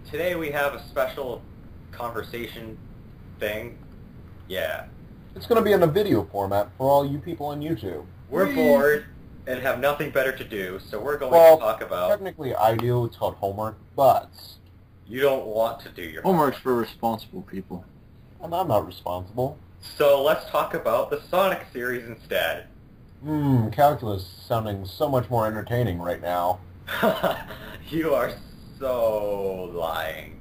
Today we have a special conversation thing. Yeah. It's going to be in a video format for all you people on YouTube. We're bored and have nothing better to do, so we're going to talk about... Technically I do, it's called homework, but... You don't want to do your homework's for responsible people. And I'm not responsible. So let's talk about the Sonic series instead. Calculus is sounding so much more entertaining right now. You are so lying.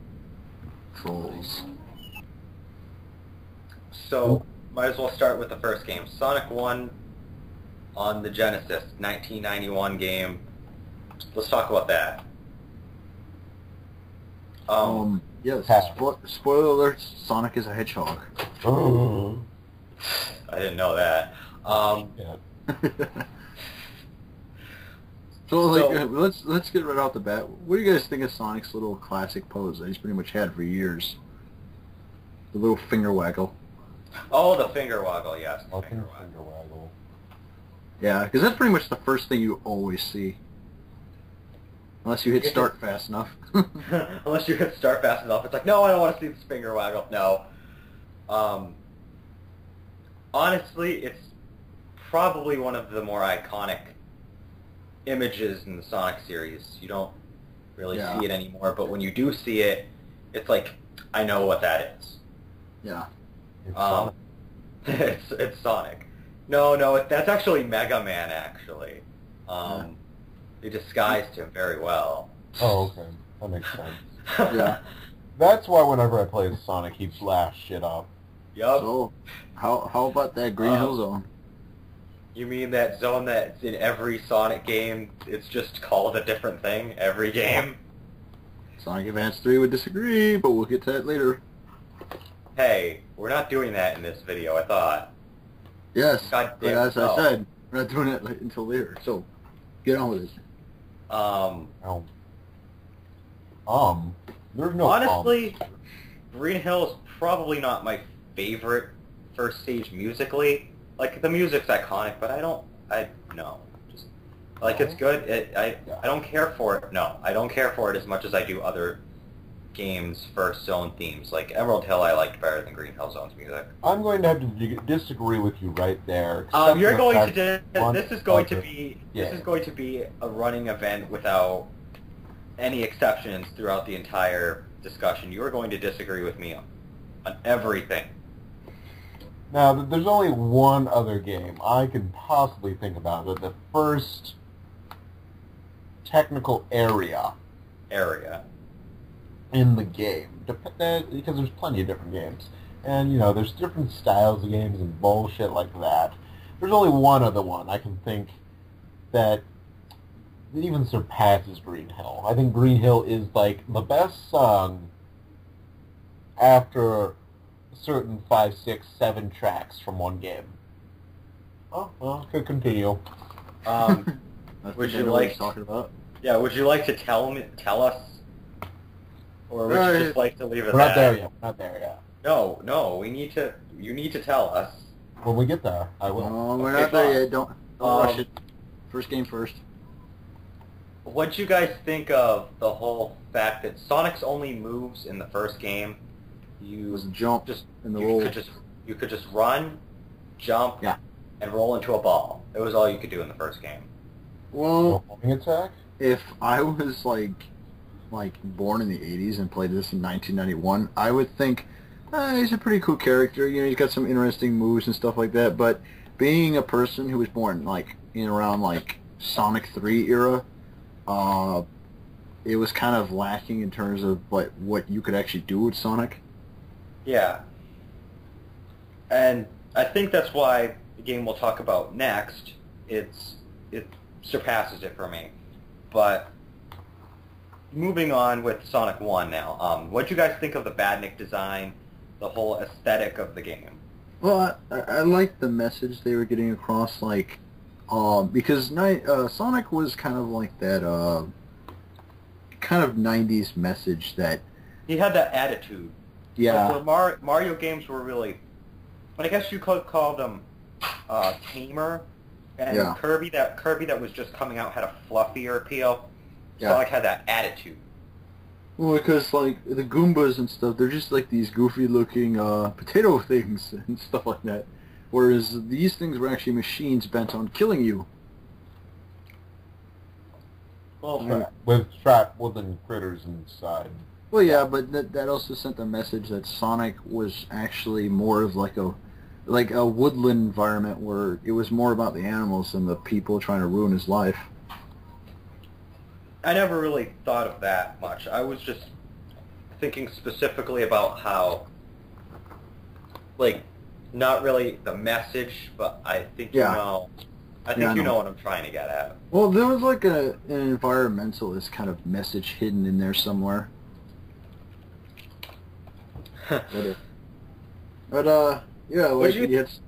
Trolls. So, might as well start with the first game. Sonic 1 on the Genesis, 1991 game. Let's talk about that. Yes, spoiler alert, Sonic is a hedgehog. Oh. I didn't know that. Yeah. So, let's get right off the bat. What do you guys think of Sonic's little classic pose that he's pretty much had for years? The little finger waggle. Oh, the finger waggle, yes. Finger waggle. Yeah, because that's pretty much the first thing you always see. Unless you hit start fast enough. Unless you hit start fast enough. It's like, no, I don't want to see this finger waggle. No. Honestly, it's probably one of the more iconic images in the Sonic series. You don't really see it anymore, but when you do see it, it's like, I know what that is. Yeah. It's Sonic. It's Sonic. No, that's actually Mega Man, actually. They disguised him very well. Oh, okay. That makes sense. Yeah. That's why whenever I play as Sonic, he blasts shit up. Yup. So, how about that Green Hill Zone? You mean that zone that's in every Sonic game, it's just called a different thing every game? Sonic Advance 3 would disagree, but we'll get to that later. Hey, we're not doing that in this video, I thought. Yes, God but damn, as I said, we're not doing it until later, so get on with it. There's no honestly, Green Hill is probably not my favorite first stage musically. Like, the music's iconic, but it's good. I don't care for it. No, I don't care for it as much as I do other games' first zone themes. Like Emerald Hill I liked better than Green Hill Zone's music. I'm going to have to disagree with you right there. You're going to this is going to be a running event without any exceptions throughout the entire discussion. You are going to disagree with me on everything. Now, there's only one other game I can possibly think about. The first technical area in the game, because there's plenty of different games. And, you know, there's different styles of games and bullshit like that. There's only one other one I can think that even surpasses Green Hill. I think Green Hill is, like, the best song after certain 5, 6, 7 tracks from one game. Oh, well, could continue. Would you like talking about? Yeah, would you like to tell us, or would you just like to leave it? We're not there yet. We're not there yet. No, you need to tell us. When we get there, I will. No, we're not there yet. Don't rush it. First game first. What'd you guys think of the whole fact that Sonic's only moves in the first game? Was jump and the roll. You could just run, jump, and roll into a ball. That was all you could do in the first game. Well, attack? If I was like born in the 80s and played this in 1991, I would think he's a pretty cool character. You know, he's got some interesting moves and stuff like that. But being a person who was born like in around like Sonic 3 era, it was kind of lacking in terms of what you could actually do with Sonic. Yeah. And I think that's why the game we'll talk about next, it surpasses it for me. But moving on with Sonic 1 now, what do you guys think of the Badnik design, the whole aesthetic of the game? Well, I like the message they were getting across, like, because Sonic was kind of like that, kind of 90s message that... He had that attitude. Yeah. Like the Mario games were really, I guess you could call them tamer, and Kirby that was just coming out had a fluffier appeal. Sonic had that attitude. Well, because like the Goombas and stuff, they're just like these goofy-looking potato things and stuff like that. Whereas these things were actually machines bent on killing you. Well, With trapped wooden critters inside. Well, yeah, but that also sent the message that Sonic was actually more of like a woodland environment where it was more about the animals than the people trying to ruin his life. I never really thought of that much. I was just thinking specifically about how, like, not really the message, but I think you know. I think you know what I'm trying to get at. Well, there was like an environmentalist kind of message hidden in there somewhere. But yeah, like it's.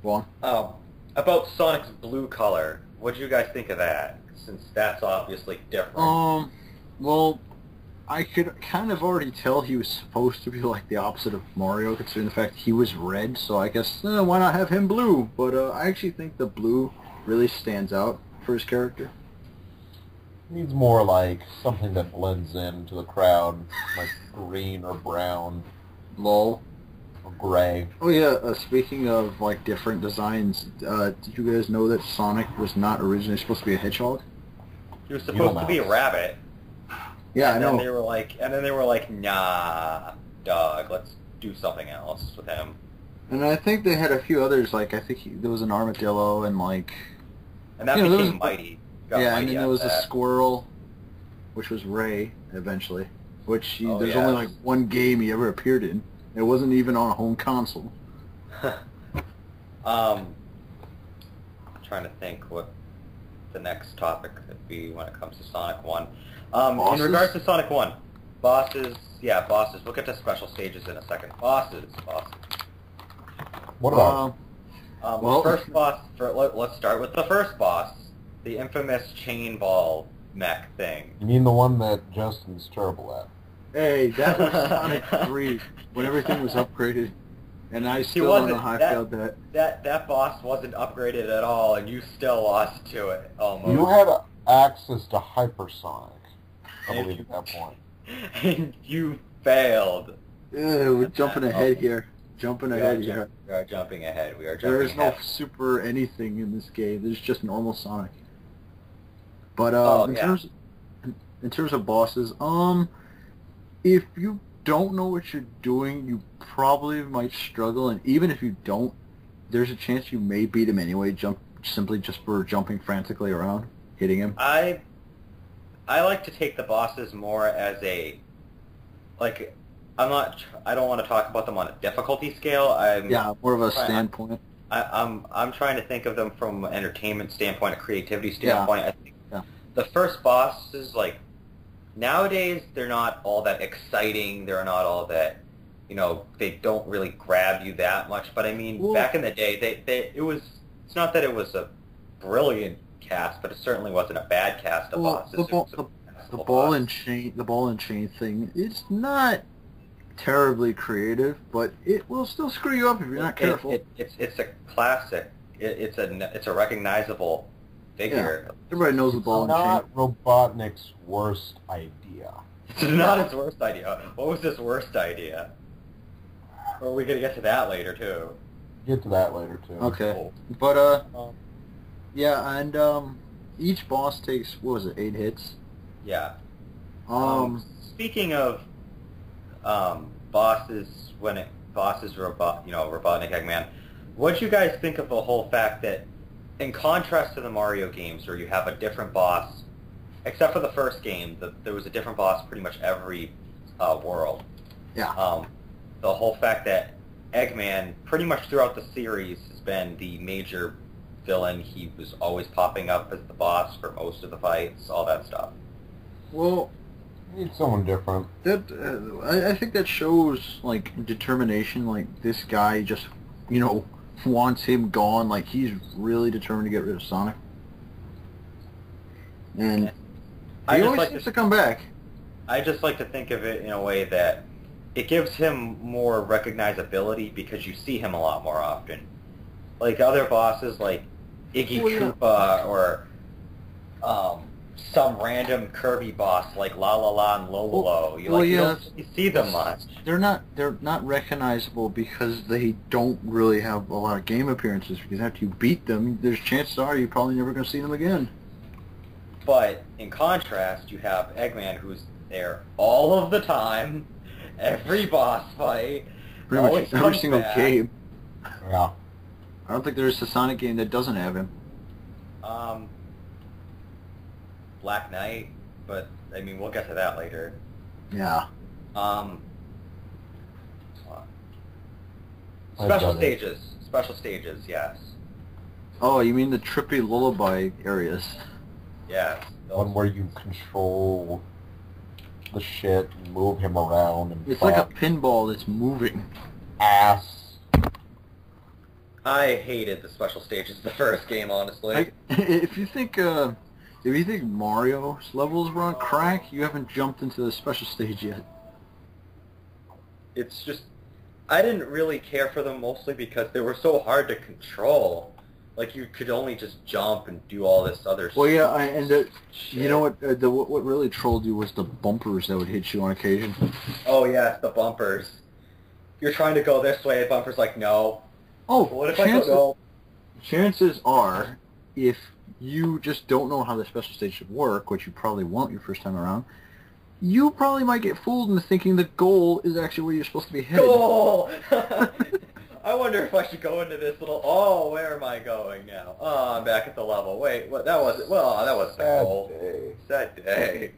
Go on. About Sonic's blue color, what do you guys think of that? Since that's obviously different. Well, I could kind of already tell he was supposed to be like the opposite of Mario, considering the fact he was red, so I guess, why not have him blue? But I actually think the blue really stands out for his character. Needs more like something that blends into the crowd, like green or brown. Lol. Or gray. Oh yeah, speaking of like different designs, did you guys know that Sonic was not originally supposed to be a hedgehog? He was supposed to be a rabbit. Yeah, and I know. Then they were like, nah, dog, let's do something else with him. And I think they had a few others, like I think there was an armadillo and like... And that became Mighty. Yeah, and then there was a squirrel, which was Ray, eventually. Which there's only like one game he ever appeared in. It wasn't even on a home console. I'm trying to think what the next topic could be when it comes to Sonic 1. In regards to Sonic 1, bosses. We'll get to special stages in a second. Bosses. What about? Well, first boss. Let's start with the first boss, the infamous chain ball mech thing. You mean the one that Justin's terrible at? Hey, that was Sonic 3 when everything was upgraded, and I still don't know how I failed that. That boss wasn't upgraded at all, and you still lost to it almost. You had access to Hypersonic, I believe, at that point. And you failed. We're jumping ahead here. We are jumping ahead. There is no super anything in this game. There's just normal Sonic. But in terms of bosses, if you don't know what you're doing, you probably might struggle. And even if you don't, there's a chance you may beat him anyway. Simply just for jumping frantically around, hitting him. I like to take the bosses more as a, like, I don't want to talk about them on a difficulty scale. More of a standpoint. I'm trying to think of them from an entertainment standpoint, a creativity standpoint. Yeah. I think the first bosses, like, nowadays they're not all that exciting. They're not all that, they don't really grab you that much. But I mean, back in the day, it's not that it was a brilliant cast, but it certainly wasn't a bad cast of bosses. The ball and chain thing, it's not terribly creative, but it will still screw you up if you're not careful. It's a classic. It's a recognizable figure. Yeah. Everybody knows the ball and chain. Not Robotnik's worst idea. It's not his worst idea. What was his worst idea? Or are we gonna get to that later too? Get to that later too. Okay, but each boss takes 8 hits. Yeah. Speaking of bosses, Robotnik, Eggman, what do you guys think of the whole fact that, in contrast to the Mario games, where you have a different boss, except for the first game, there was a different boss pretty much every world. Yeah. The whole fact that Eggman, pretty much throughout the series, has been the major villain. He was always popping up as the boss for most of the fights, all that stuff. Well, you need someone different. That I think that shows like determination. Like this guy just, wants him gone. Like he's really determined to get rid of Sonic, and he always seems to come back. I just like to think of it in a way that it gives him more recognizability because you see him a lot more often. Like other bosses, like Iggy Koopa or some random Kirby boss like La La La and Lolo. You don't see them much. They're not recognizable because they don't really have a lot of game appearances. Because after you beat them, there's chances are you're probably never going to see them again. But in contrast, you have Eggman, who's there all of the time, every boss fight, Pretty much every single game. Yeah. I don't think there's a Sonic game that doesn't have him. Black Knight, but I mean we'll get to that later. Yeah. Special stages, yes. Oh, you mean the trippy lullaby areas? Yes. One where you control the shit and move him around and It's like a pinball that's moving. Ass. I hated the special stages the first game, honestly. If you think Mario's levels were on crack, you haven't jumped into the special stage yet. It's just, I didn't really care for them mostly because they were so hard to control. Like you could only just jump and do all this other stuff. Well, yeah, you know what? What really trolled you was the bumpers that would hit you on occasion. Oh yeah, it's the bumpers. You're trying to go this way, the bumper's like, no. Oh, What if I go no? Chances are, if you just don't know how the special stage should work, which you probably won't your first time around, you probably might get fooled into thinking the goal is actually where you're supposed to be headed. Goal! I wonder if I should go into this little, oh, where am I going now? Oh, I'm back at the level. Wait, what, that wasn't the goal. Sad day.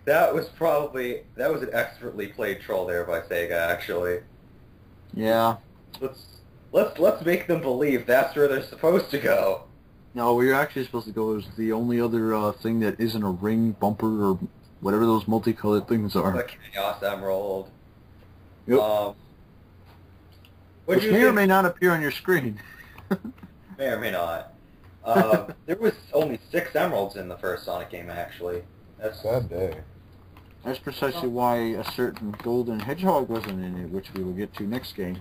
That was an expertly played troll there by Sega, actually. Yeah. Let's make them believe that's where they're supposed to go. No, where you're actually supposed to go is the only other thing that isn't a ring, bumper, or whatever those multicolored things are. The Chaos Emerald. Yep. Which may or may not appear on your screen. May or may not. There was only 6 emeralds in the first Sonic game, actually. That's sad day. That's precisely why a certain golden hedgehog wasn't in it, which we will get to next game.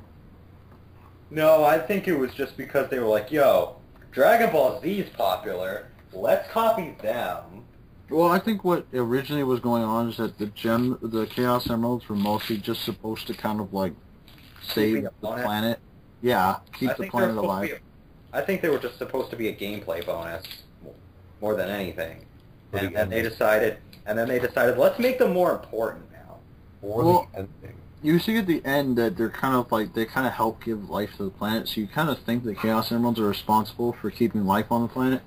No, I think it was just because they were like, yo, Dragon Ball Z is popular, let's copy them. Well, I think what originally was going on is that the Chaos Emeralds were mostly just supposed to kind of like save the planet. Yeah, keep the planet alive. I think they were just supposed to be a gameplay bonus more than anything. And then they decided, let's make them more important now. Well, you see at the end that they're kind of like, they kind of help give life to the planet, so you kind of think the Chaos Emeralds are responsible for keeping life on the planet.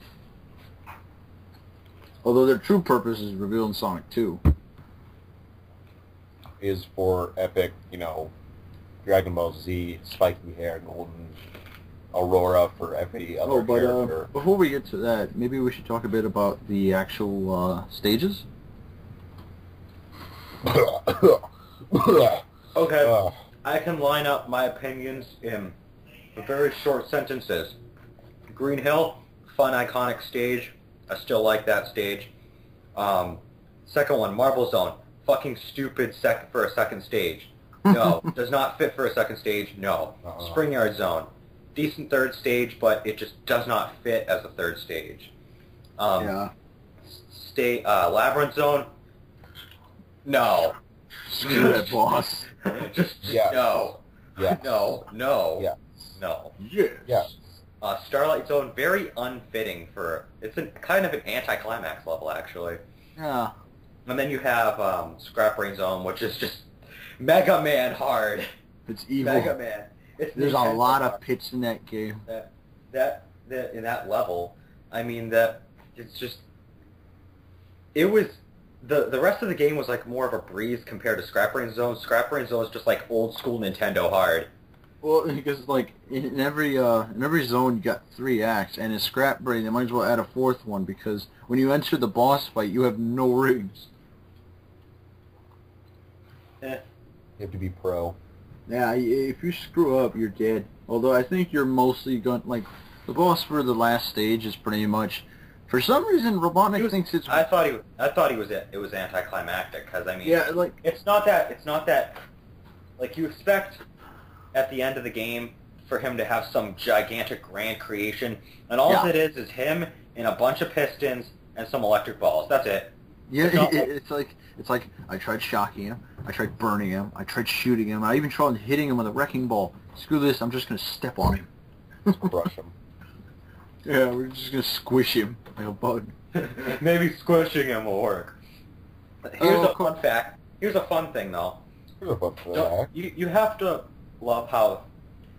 Although their true purpose is revealed in Sonic 2. Is for epic, Dragon Ball Z, spiky hair, golden Aurora for every other character. Before we get to that, maybe we should talk a bit about the actual stages. Okay, I can line up my opinions in very short sentences. Green Hill, fun, iconic stage. I still like that stage. Second one, Marble Zone. Fucking stupid for a second stage. No. Does not fit for a second stage. No. Spring Yard Zone. Decent third stage, but it just does not fit as a third stage. Yeah. Labyrinth Zone. No. Screw that boss. Just no. Yeah. No. Yeah. No. Yes. Yeah. Starlight Zone, very unfitting for... It's kind of an anticlimax level, actually. Yeah. And then you have Scrap Brain Zone, which is just Mega Man hard. It's evil. Mega Man. There's a lot of pits in that game. That in that level, I mean, that it's just... It was... The rest of the game was like more of a breeze compared to Scrap Brain Zone. Scrap Brain Zone is just like old school Nintendo hard. Well, because like in every zone you got 3 acts, and in Scrap Brain they might as well add a 4th one because when you enter the boss fight you have no rings. You have to be pro. Yeah, if you screw up you're dead. Although I think you're mostly going like the boss for the last stage is pretty much. For some reason, Robotnik thinks it's. I thought it was anticlimactic because I mean, yeah, like it's not that, like you expect at the end of the game for him to have some gigantic grand creation, and all it is him and a bunch of pistons and some electric balls. That's it. Yeah, It's not it's like I tried shocking him, I tried burning him, I tried shooting him, I even tried hitting him with a wrecking ball. Screw this, I'm just gonna step on him. Crush him. Yeah, we're just gonna squish him like a bug. Maybe squishing him will work. Here's a fun fact. Here's a fun thing, though. You have to love how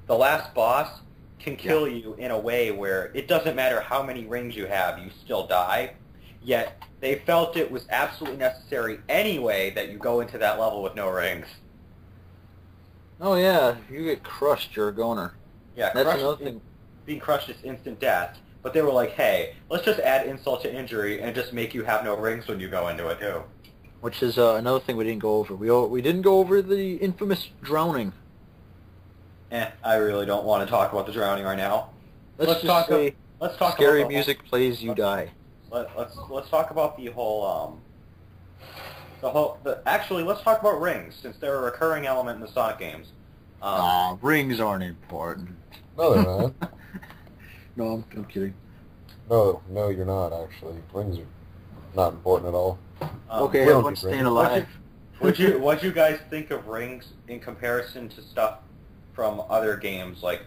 the last boss can kill you in a way where it doesn't matter how many rings you have, you still die. Yet they felt it was absolutely necessary anyway that you go into that level with no rings. Oh yeah, if you get crushed, you're a goner. Yeah, that's another thing. Being crushed is instant death. But they were like, hey, let's just add insult to injury and just make you have no rings when you go into it too. Which is another thing we didn't go over. We didn't go over the infamous drowning. I really don't want to talk about the drowning right now. Let's talk scary about music plays, you die. Let's talk about the whole actually let's talk about rings since they're a recurring element in the Sonic games. Rings aren't important. No, they're not. No, I'm kidding. No, you're not actually. Rings are not important at all. Okay, everyone's staying alive. What you guys think of rings in comparison to stuff from other games like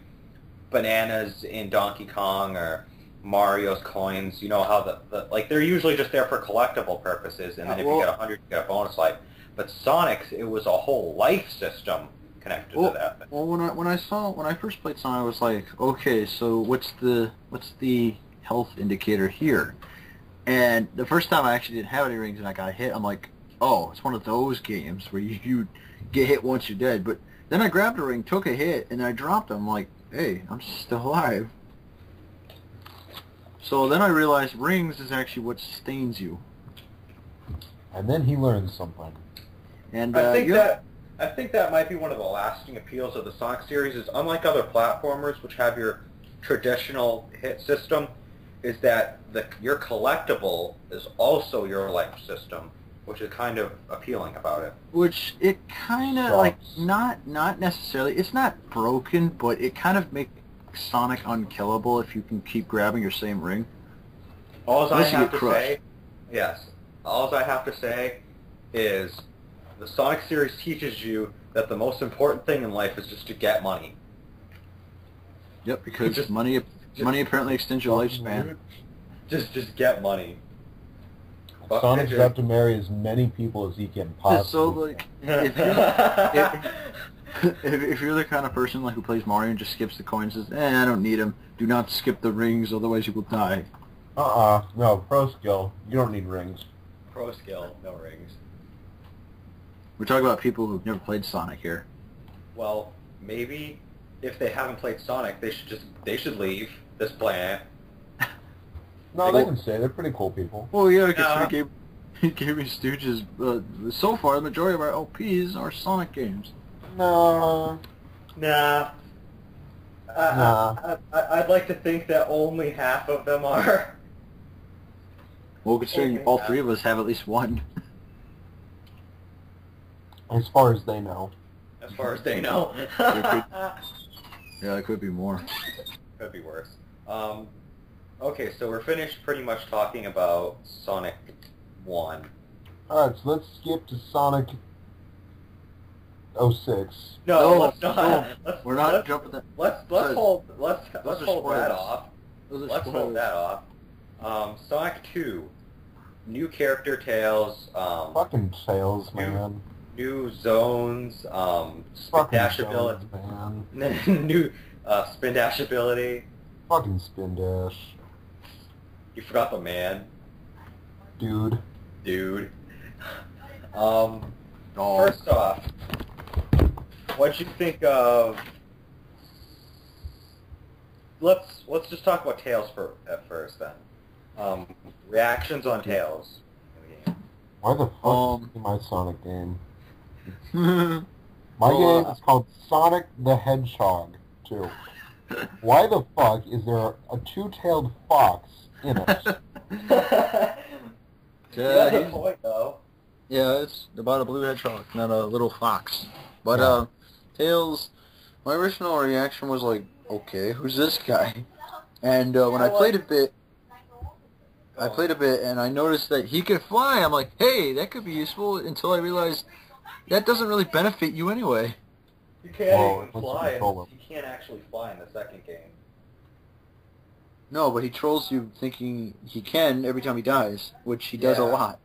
bananas in Donkey Kong or Mario's coins? You know how like they're usually just there for collectible purposes, and then if you get 100, you get a bonus life. But Sonic's, it was a whole life system connected to that. Well, when I first played Sonic, I was like, okay, so what's the health indicator here? And the first time I actually didn't have any rings and I got hit, I'm like, oh, it's one of those games where you get hit once you're dead. But then I grabbed a ring, took a hit, and I dropped it. I'm like, hey, I'm still alive. So then I realized rings is actually what sustains you. And then he learns something. And I think that might be one of the lasting appeals of the Sonic series is unlike other platformers which have your traditional hit system, is that your collectible is also your life system, which is kind of appealing about it. Which it kind of, like, not necessarily, it's not broken, but it kind of makes Sonic unkillable if you can keep grabbing your same ring. All I have to say is the Sonic series teaches you that the most important thing in life is just to get money. Yep, because money apparently extends your lifespan. Just get money. Sonic's got to marry as many people as he can possibly. So, like, if you're the kind of person like who plays Mario and just skips the coins and says, I don't need them, do not skip the rings, otherwise you will die. No, pro skill. You don't need rings. Pro skill, no rings. We're talking about people who've never played Sonic here. Well, maybe if they haven't played Sonic, they should leave this planet. No, they can stay. They're pretty cool people. Well, yeah, because GamingStooges, so far, the majority of our LPs are Sonic games. Nah. I'd like to think that only half of them are. Well, considering all three of us have at least one. As far as they know. As far as they know. Yeah, it could be more. Could be worse. Okay, so we're finished pretty much talking about Sonic 1. Alright, so let's skip to Sonic 06. No, let's not. No, we're not jumping that. Let's hold that off. Let's hold that off. Sonic 2. New character Tails. Fucking Tails, man. New zones. Spin dash ability. New spin dash ability. Fucking spin dash. You forgot the man. Dude. First off, what'd you think of... Let's just talk about Tails at first then. Reactions on Tails. Why the fuck is my Sonic game? My game is called Sonic the Hedgehog 2. Why the fuck is there a two-tailed fox in it? That's a point, though. Yeah, it's about a blue hedgehog, not a little fox. But, Tails, my original reaction was like, okay, who's this guy? And when I played a bit, I played a bit, and I noticed that he could fly. I'm like, hey, that could be useful, until I realized that doesn't really benefit you anyway. You can't even fly. You can't actually fly in the second game. No, but he trolls you thinking he can every time he dies, which he does a lot.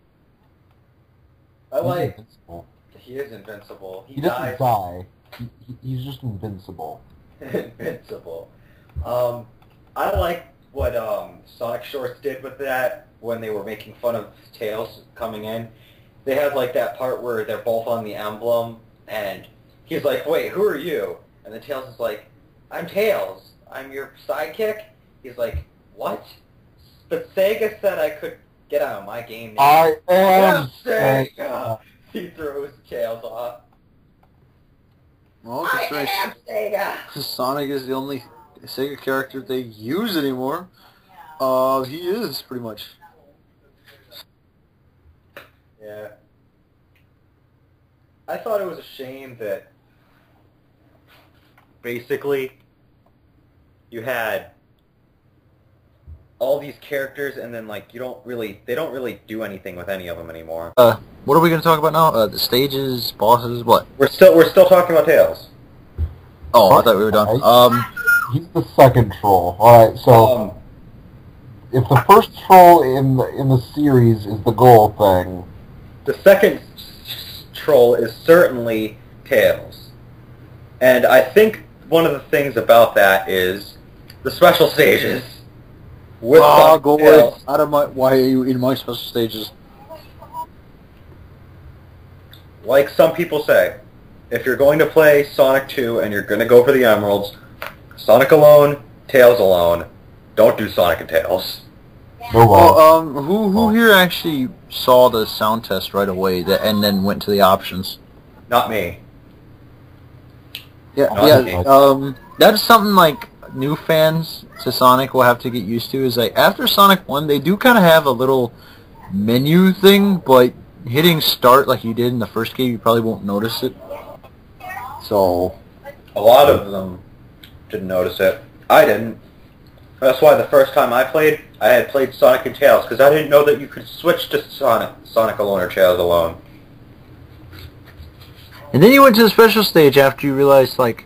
I like... Invincible. He is invincible. He doesn't die. He's just invincible. Invincible. I like what Sonic Shorts did with that when they were making fun of Tails coming in. They had like that part where they're both on the emblem, and he's like, wait, who are you? And then Tails is like, I'm Tails. I'm your sidekick. He's like, what? But Sega said I could get out of my game name. I am Sega. He throws Tails off. Well, I am Sega. Sonic is the only Sega character they use anymore. He is, pretty much. Yeah. I thought it was a shame that basically you had all these characters and then like they don't really do anything with any of them anymore. What are we going to talk about now? The stages, bosses, what? We're still talking about Tails. Oh, I thought we were done. He's the second troll. Alright, so if the first troll in the series is the goal thing, the second troll is certainly Tails. And I think one of the things about that is the special stages. With go away. Out of my... Why are you in my special stages? Like some people say, if you're going to play Sonic 2 and you're going to go for the Emeralds, Sonic alone, Tails alone. Don't do Sonic and Tails. Who here actually saw the sound test right away and then went to the options? Not me. That's something like new fans to Sonic will have to get used to, is like after Sonic 1 they do kind of have a little menu thing, but hitting start like you did in the first game you probably won't notice it. So a lot of them didn't notice it. I didn't. That's why the first time I had played Sonic and Tails, because I didn't know that you could switch to Sonic alone or Tails alone. And then you went to the special stage after you realized like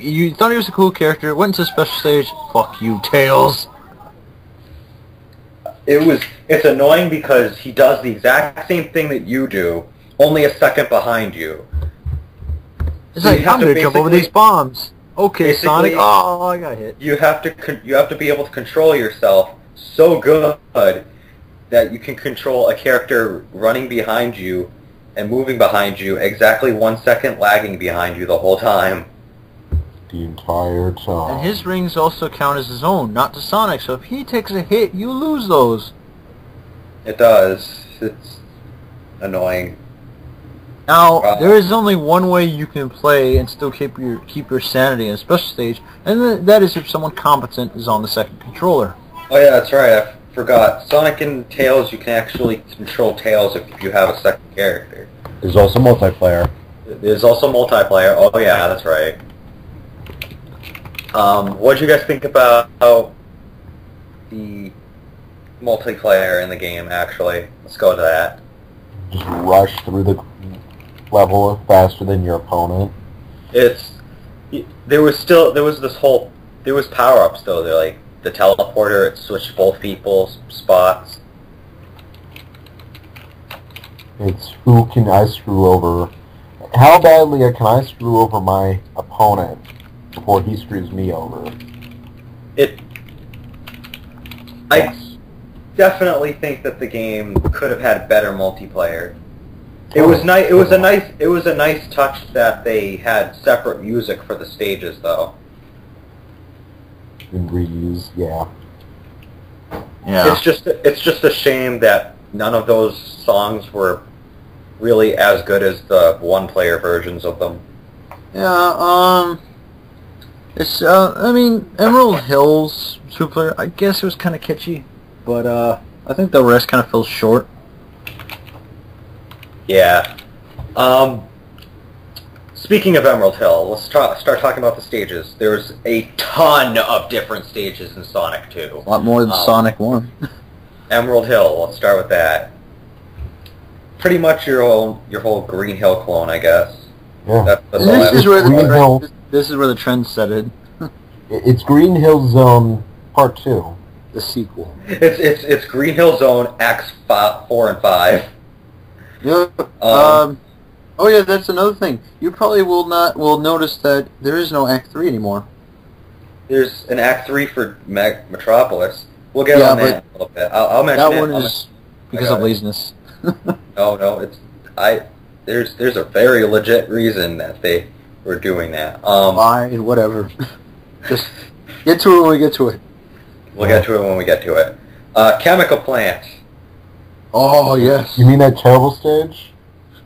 you thought he was a cool character, went to the special stage, fuck you, Tails. It's annoying because he does the exact same thing that you do, only a second behind you. It's so like, I'm gonna jump over these bombs. Okay, Sonic. Oh, I got hit. You have to be able to control yourself so good that you can control a character running behind you and moving behind you exactly 1 second, lagging behind you the whole time. The entire time. And his rings also count as his own, not to Sonic. So if he takes a hit, you lose those. It does. It's annoying. Now, there is only one way you can play and still keep your sanity in a special stage, and that is if someone competent is on the second controller. Oh yeah, that's right, I forgot. Sonic and Tails, you can actually control Tails if you have a second character. There's also multiplayer. There's also multiplayer, oh yeah, that's right. What did you guys think about the multiplayer in the game, actually? Let's go to that. Just rush through the level faster than your opponent. There was power-ups though. They're like the teleporter, it switched both people's spots. It's who can I screw over? How badly can I screw over my opponent before he screws me over? I definitely think that the game could have had better multiplayer. It was nice. It was a nice touch that they had separate music for the stages, though. And reuse, yeah. Yeah. It's just a shame that none of those songs were really as good as the one-player versions of them. Yeah. It's I mean, Emerald Hills two-player. I guess it was kind of catchy, but I think the rest kind of feels short. Yeah. Speaking of Emerald Hill, let's start talking about the stages. There's a ton of different stages in Sonic 2. A lot more than Sonic 1. Emerald Hill. Let's start with that. Pretty much your whole Green Hill clone, I guess. Yeah. That's all I This is where Green Hill. this is where the trend started. It's Green Hill Zone Part 2. The sequel. It's Green Hill Zone X 4 and 5. Yeah. Oh yeah, that's another thing. You probably will notice that there is no Act 3 anymore. There's an Act 3 for Metropolis. We'll get on that in a little bit. I'll mention that it. one is because of laziness. No, there's a very legit reason that they were doing that. Fine, whatever. Just get to it when we get to it. We'll get to it when we get to it. Chemical plant. Oh yes. You mean that terrible stage?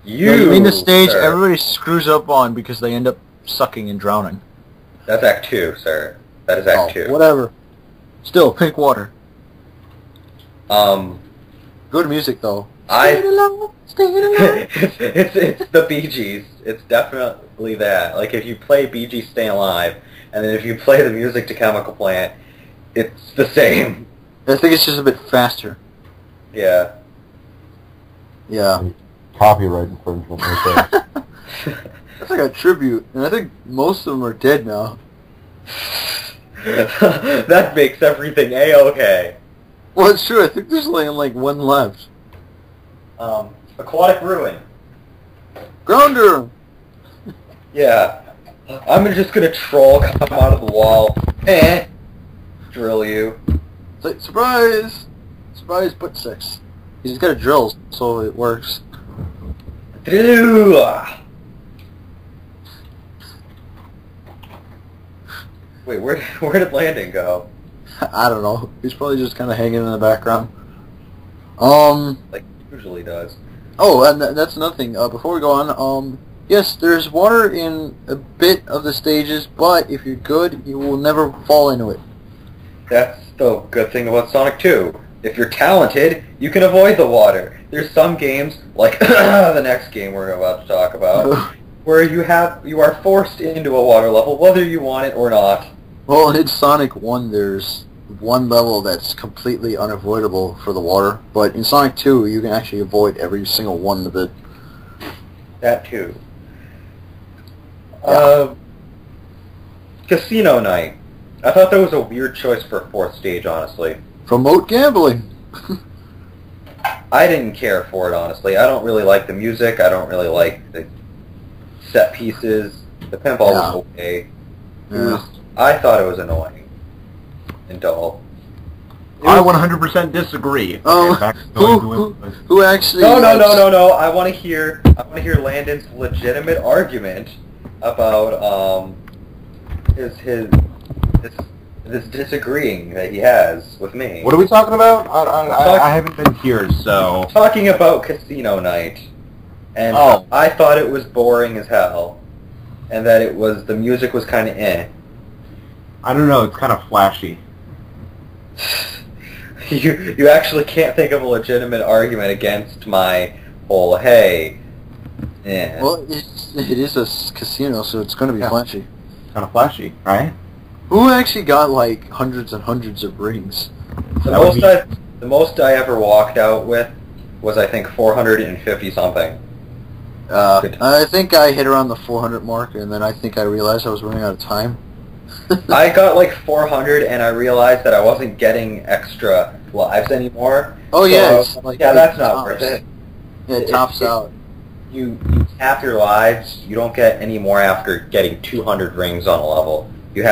You mean the stage sir. everybody screws up on because they end up sucking and drowning. That's Act 2, sir. That is Act 2. Whatever. Still, pink water. Um, Good music though. I- Stay alone, stay alone. it's the Bee Gees. It's definitely that. Like if you play Bee Gees Stay Alive, and then if you play the music to Chemical Plant, it's the same. I think it's just a bit faster. Yeah. Yeah. Copyright infringement right there. That's like a tribute, and I think most of them are dead now. That makes everything A-okay. Well, it's true. I think there's like one left. Aquatic Ruin. Grounder! Yeah. I'm just gonna troll come out of the wall. Drill you. It's like, surprise! Surprise butt sex. He's got a drill, so it works. Wait, where did Landon go? I don't know. He's probably just kind of hanging in the background. Like he usually does. Oh, and that's another thing. Before we go on, yes, there's water in a bit of the stages, but if you're good, you will never fall into it. That's the good thing about Sonic 2. If you're talented, you can avoid the water. There's some games, like the next game we're about to talk about, where you are forced into a water level, whether you want it or not. Well, in Sonic 1, there's one level that's completely unavoidable for the water, but in Sonic 2, you can actually avoid every single one of it. That too. Yeah. Casino Night. I thought that was a weird choice for a fourth stage, honestly. Promote gambling! I didn't care for it, honestly. I don't really like the music. I don't really like the set pieces. The pinball was okay. Yeah. I thought it was annoying and dull. I 100% disagree. Oh, Okay, back to who actually... No. I want to hear Landon's legitimate argument about this disagreeing that he has with me. What are we talking about? I haven't been here, so... Talking about Casino Night, and I thought it was boring as hell, and that the music was kind of eh. I don't know, it's kind of flashy. You actually can't think of a legitimate argument against my whole, hey, yeah. Well, it is a casino, so it's going to be flashy. Kind of flashy, right? Who actually got, like, hundreds and hundreds of rings? The most I ever walked out with was, I think, 450-something. I think I hit around the 400 mark, and then I think I realized I was running out of time. I got like 400, and I realized that I wasn't getting extra lives anymore. Oh, so yeah. that's not worth it. Yeah, it tops out. You tap your lives, you don't get any more after getting 200 rings on a level. You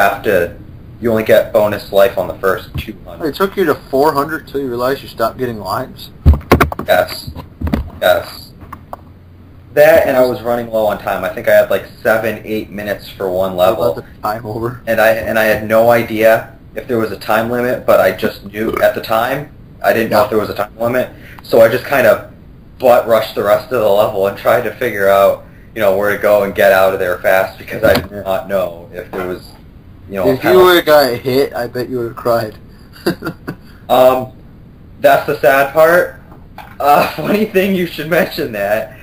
only get bonus life on the first 200. It took you to 400 till you realized you stopped getting lives? Yes. That, and I was running low on time. I think I had like 7-8 minutes for one level. Let the time over. And I had no idea if there was a time limit, but I just knew at the time, I didn't know if there was a time limit. So I just kind of butt rushed the rest of the level and tried to figure out, where to go and get out of there fast, because I did not know if there was, If you would have got hit, I bet you would have cried. That's the sad part. Funny thing you should mention that.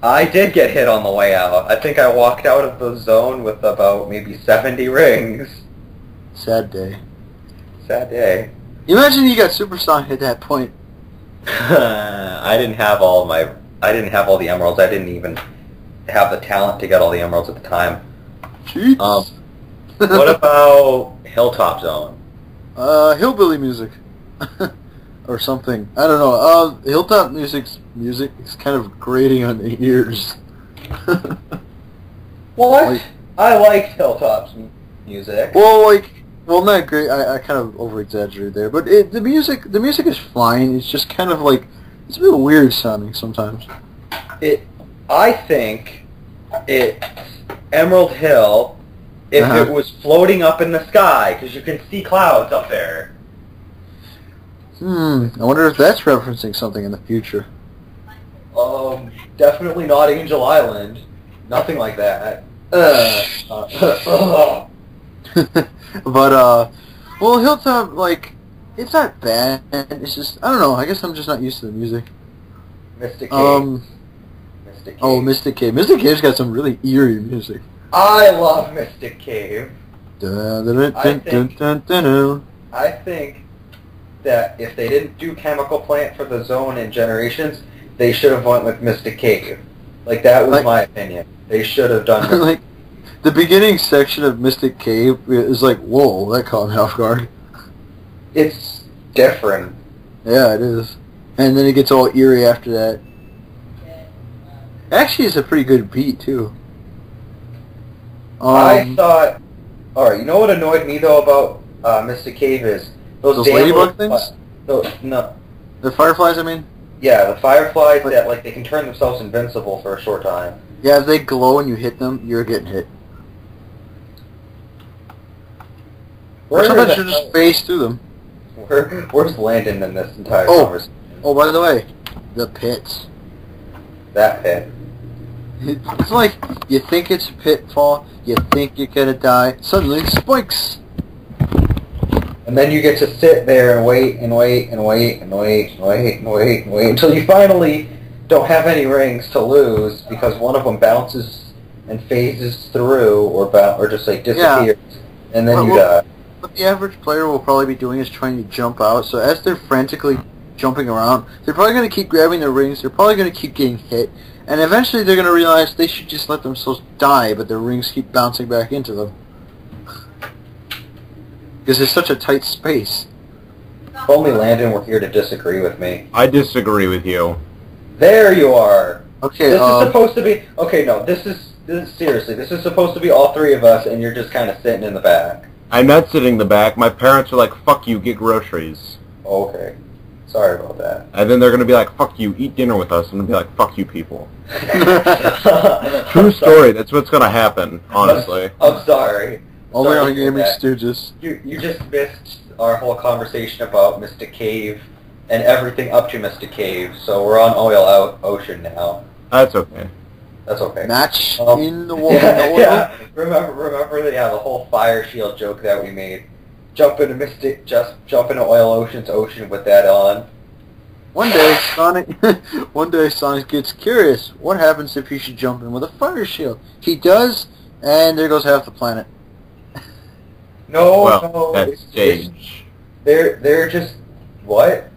I did get hit on the way out. I think I walked out of the zone with about maybe 70 rings. Sad day. Sad day. Imagine you got supersonic at that point. I didn't have all the emeralds. I didn't even have the talent to get all the emeralds at the time. Cheats. What about Hilltop Zone? Hillbilly music. Or something. I don't know. Hilltop music is kind of grating on the ears. What? Like, I liked Hilltop's music. Well, not great. I kind of over-exaggerated there, but the music is fine. It's just kind of like it's a bit weird sounding sometimes. I think it's Emerald Hill if it was floating up in the sky, because you can see clouds up there. I wonder if that's referencing something in the future. Definitely not Angel Island. Nothing like that. But, well, Hilltop, like, it's not bad. It's just, I don't know, I guess I'm just not used to the music. Mystic Cave. Mystic Cave. Oh, Mystic Cave. Mystic Cave's got some really eerie music. I love Mystic Cave. I think that if they didn't do Chemical Plant for the zone in Generations, they should have went with Mystic Cave. Like, that was my opinion. They should have done like, the beginning section of Mystic Cave is like, whoa, that caught me off guard. It's different. Yeah, it is. And then it gets all eerie after that. Actually, it's a pretty good beat, too. I thought... Alright, you know what annoyed me, though, about Mystic Cave is... Those ladybug things? No. The fireflies, I mean? Yeah, the fireflies that, like, they can turn themselves invincible for a short time. Yeah, if they glow and you hit them, you're getting hit. Or sometimes you just phase through them. Where's Landon in this entire conversation? Oh, by the way, the pits. That pit. It's like, you think it's a pitfall, you think you're gonna die, suddenly it spikes! And then you get to sit there and wait and wait and wait and wait and wait and wait and wait until you finally don't have any rings to lose because one of them bounces and phases through or just like disappears and then you die. What the average player will probably be doing is trying to jump out, so as they're frantically jumping around, they're probably going to keep grabbing their rings, they're probably going to keep getting hit, and eventually they're going to realize they should just let themselves die, but their rings keep bouncing back into them. Because it's such a tight space. If only Landon were here to disagree with me. I disagree with you. There you are! Okay, this is supposed to be... Okay, no, this is seriously, this is supposed to be all three of us, and you're just kind of sitting in the back. I'm not sitting in the back. My parents are like, fuck you, get groceries. Okay. Sorry about that. And then they're going to be like, fuck you, eat dinner with us. And I'm going to be like, fuck you people. True story. That's what's going to happen, honestly. I'm sorry. Only on GamingStooges. You just missed our whole conversation about Mystic Cave and everything up to Mystic Cave, so we're on Oil Ocean now. That's okay. That's okay. Match in the water. Yeah. Remember the whole fire shield joke that we made. Jump into Oil Ocean's ocean with that on. One day Sonic gets curious. What happens if he should jump in with a fire shield? He does, and there goes half the planet. No, that's stage. They're just what?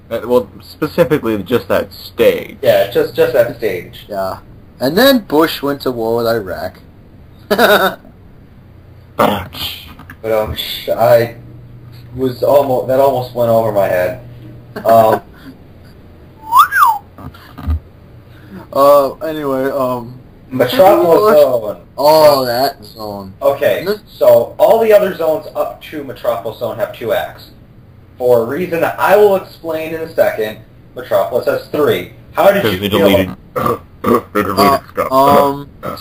Well, specifically just that stage. Yeah, just that stage. Yeah. And then Bush went to war with Iraq. But I was almost went over my head. Anyway, Metropolis Zone. Oh, that zone. Okay, so all the other zones up to Metropolis Zone have 2 acts. For a reason that I will explain in a second, Metropolis has 3. How did you feel? They deleted stuff.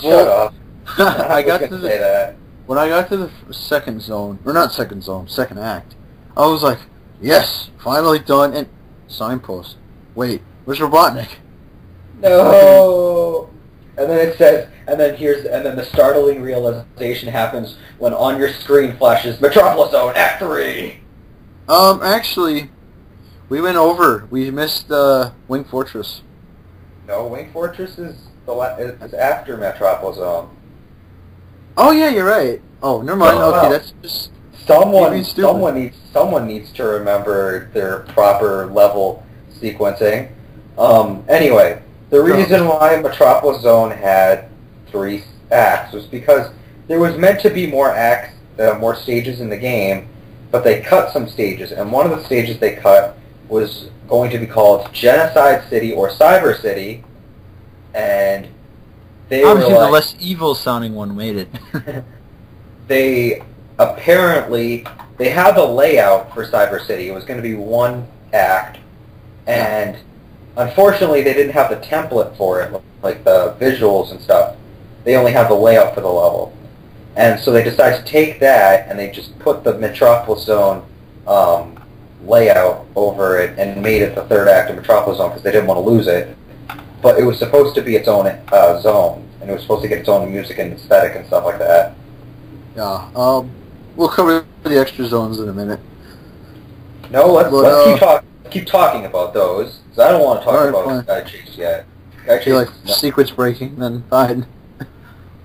Shut up. I got to say that. When I got to the second zone, or not second zone, second act, I was like, yes, finally done, and signpost. Wait, where's Robotnik? No. And then it says, and then the startling realization happens when on your screen flashes Metropolis Zone Act 3. Actually, we went over. We missed Wing Fortress. No, Wing Fortress is after Metropolis Zone. Oh yeah, you're right. Oh, never mind. Okay, that's just someone needs to remember their proper level sequencing. Anyway, the reason why Metropolis Zone had 3 acts was because there was meant to be more acts, more stages in the game, but they cut some stages, and one of the stages they cut was going to be called Genocide City or Cyber City, and they Obviously, were the like, less evil-sounding one made it. they apparently, they had the layout for Cyber City. It was going to be 1 act, and unfortunately they didn't have the template for it, like the visuals and stuff. They only have the layout for the level. And so they decided to take that, and they just put the Metropolis Zone layout over it and made it the 3rd act of Metropolis Zone because they didn't want to lose it. But it was supposed to be its own zone, and it was supposed to get its own music and aesthetic and stuff like that. Yeah. We'll cover the extra zones in a minute. No, let's keep talking about those, because I don't want to talk about Sky Chase yet. If you like sequence breaking, then fine.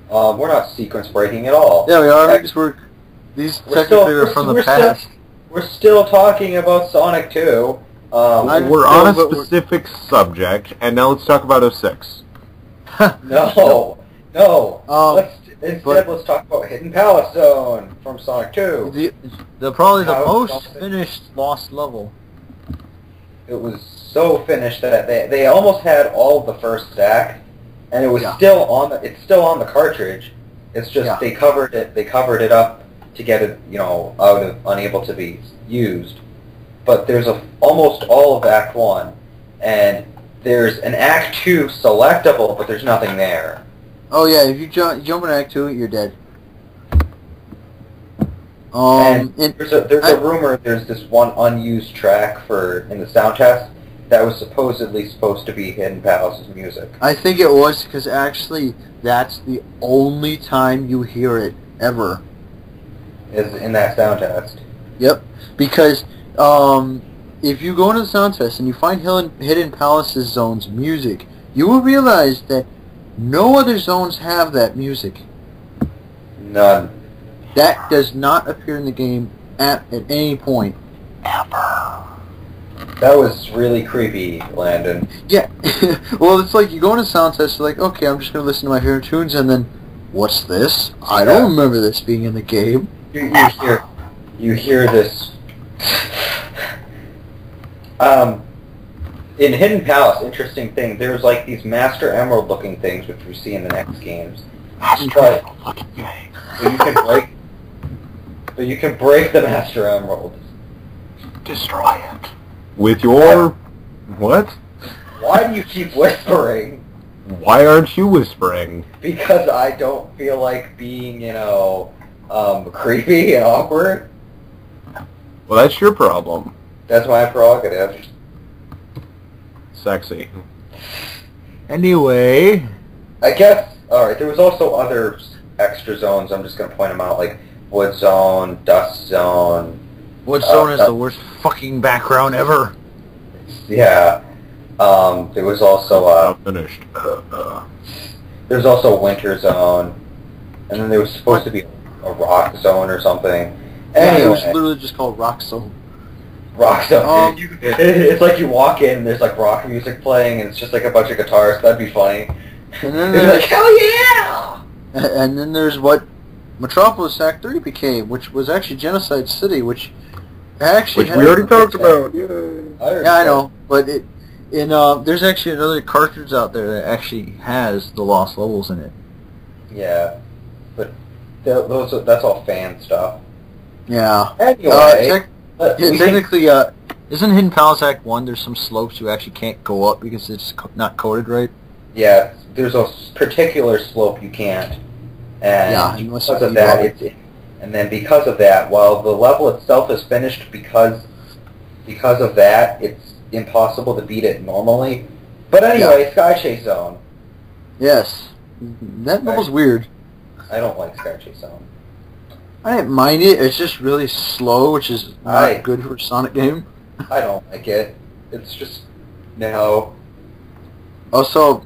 We're not sequence breaking at all. Yeah, we are. These technically are from the past. We're still talking about Sonic 2. We're on a specific subject, and now let's talk about 06. No. Let's talk about Hidden Palace Zone from Sonic 2. Probably the most finished lost level. It was so finished that they almost had all of the first act, and it was still on the cartridge. It's just they covered it up to get it, unable to be used. But there's almost all of Act 1, and there's an Act 2 selectable, but there's nothing there. Oh yeah, if you jump in Act 2, you're dead. And there's a rumor there's this one unused track in the sound test that was supposedly supposed to be Hidden Palace's music. I think it was, because actually that's the only time you hear it ever. Is in that sound test. Yep, because if you go into the sound test and you find Hidden Palace's zone's music, you will realize that no other zones have that music. None. That does not appear in the game at any point. Ever. That was really creepy, Landon. Yeah. Well, it's like you go into sound test, you're like, okay, I'm just going to listen to my favorite tunes, and then, what's this? I don't remember this being in the game. You hear this. In Hidden Palace, interesting thing, there's like these Master Emerald looking things which we see in the next games. But you can break the Master Emerald. Destroy it. With your... what? Why do you keep whispering? Why aren't you whispering? Because I don't feel like being, creepy and awkward. Well, that's your problem. That's my prerogative. Sexy. Anyway... I guess, alright, there was also other extra zones, I'm just going to point them out, like Wood Zone, Dust Zone. Wood Zone is the worst fucking background ever. Yeah. There was also, finished. There's also Winter Zone, and then there was supposed to be a Rock Zone or something. Anyway. It was literally just called Rock Zone. Rock Zone. It's like you walk in and there's like rock music playing and it's just like a bunch of guitars. That'd be funny. And then they're like, hell yeah! And then there's what Metropolis Act 3 became, which was actually Genocide City, which actually we already talked about. Yeah, I know, but there's actually another cartridge out there that actually has the lost levels in it. Yeah, but that's all fan stuff. Yeah. Anyway, technically, isn't Hidden Palace Act 1, there's some slopes you actually can't go up because it's not coded right? Yeah, there's a particular slope you can't. And because of that, because of that, while the level itself is finished because of that, it's impossible to beat it normally. But anyway, Sky Chase Zone. Yes. That level's weird. I don't like Sky Chase Zone. I didn't mind it. It's just really slow, which is not good for a Sonic game. I don't like it. It's just no. Also,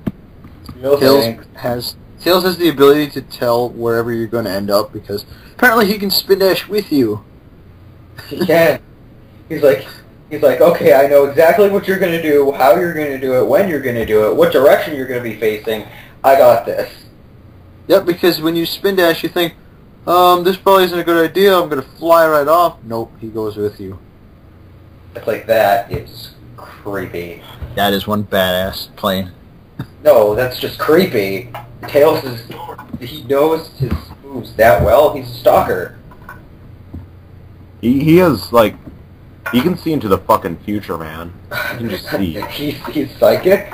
Tails has the ability to tell wherever you're going to end up because apparently he can spin dash with you. He can. He's like, He's like, okay, I know exactly what you're going to do, how you're going to do it, when you're going to do it, what direction you're going to be facing. I got this. Yep, because when you spin dash, you think, this probably isn't a good idea, I'm going to fly right off. Nope, he goes with you. It's like that. It's creepy. That is one badass plane. No, that's just creepy. Tails he knows his moves that well. He's a stalker. He has, like, he can see into the fucking future, man. He can just see. He's psychic?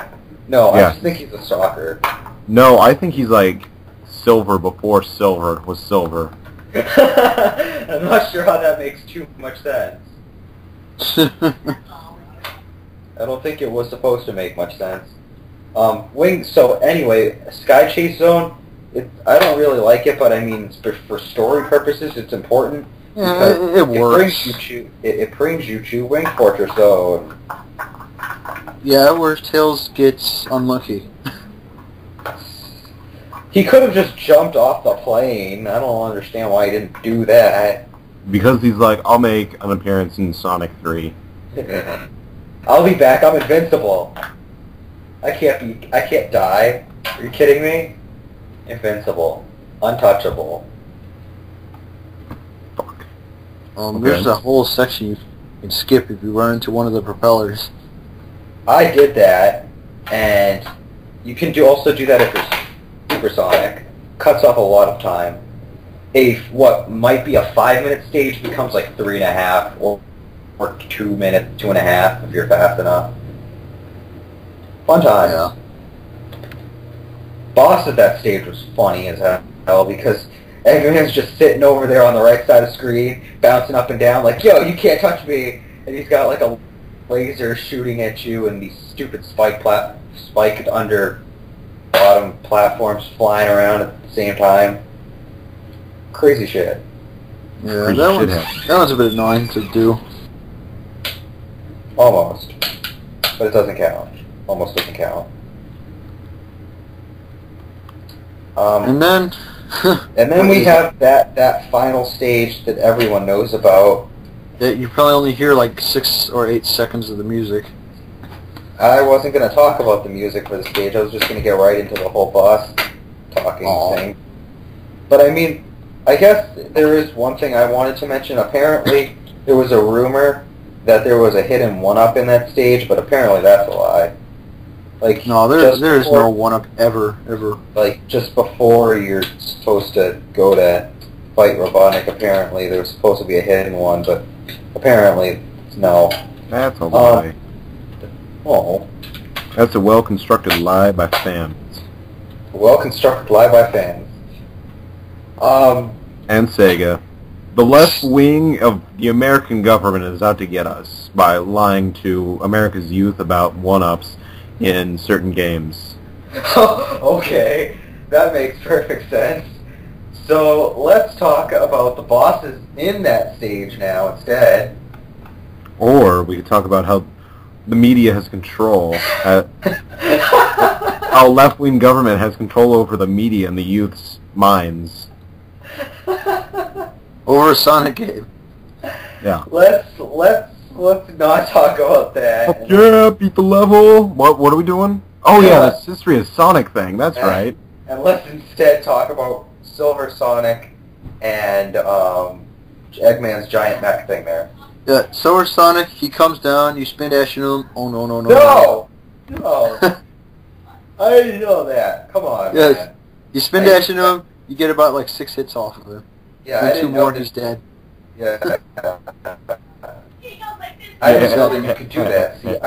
No, Yeah. I just think he's a stalker. No, I think he's, like, silver before silver was silver. I'm not sure how that makes too much sense. I don't think it was supposed to make much sense. So anyway, Sky Chase Zone, I don't really like it, but I mean, for story purposes, it's important. Yeah, it works. It brings you to Wing Fortress Zone. Yeah, where Tails gets unlucky. He could have just jumped off the plane. I don't understand why he didn't do that. Because he's like, I'll make an appearance in Sonic 3. I'll be back. I'm invincible. I can't die. Are you kidding me? Invincible. Untouchable. Fuck. There's a whole section you can skip if you run into one of the propellers. I did that, and you can also do that if you're supersonic. Cuts off a lot of time. What might be a 5-minute stage becomes like 3.5, or 2 minutes, 2.5 if you're fast enough. Fun time. Yeah. Boss at that stage was funny as hell because everyone's just sitting over there on the right side of the screen, bouncing up and down like, yo, you can't touch me! And he's got like a laser shooting at you and these stupid spiked under bottom platforms flying around at the same time. Crazy shit. Yeah, Crazy that one's a bit annoying to do. Almost. But it doesn't count. Almost doesn't count. And then... and then we have that final stage that everyone knows about. That you probably only hear like 6 or 8 seconds of the music. I wasn't going to talk about the music for the stage. I was just going to get right into the whole boss talking thing. But I mean, I guess there is one thing I wanted to mention. Apparently, there was a rumor that there was a hidden 1-up in that stage, but apparently that's a lie. Like, no, there's no 1-up ever. Like, just before you're supposed to go to fight Robotnik, apparently there was supposed to be a hidden one, but apparently, no. That's a lie. Oh. That's a well-constructed lie by fans. A well-constructed lie by fans. And Sega. The left wing of the American government is out to get us by lying to America's youth about 1-ups in certain games. Okay, that makes perfect sense. So let's talk about the bosses in that stage now instead. Or we could talk about how the media has control, how left-wing government has control over the media and the youth's minds. Over a Sonic game. Yeah. Let's not talk about that. Yeah, beat the level. What are we doing? Oh yeah, that's history of Sonic thing. That's right. And let's instead talk about Silver Sonic and Eggman's giant mech thing there. Yeah, Silver Sonic, he comes down, you spin dash into him. Oh no. No! I didn't know that. Come on, Yes. man. You spin dash into him, you get about like 6 hits off of him. Yeah, and I 2 didn't more know and he's dead. Yeah. I didn't know that you could do that. See,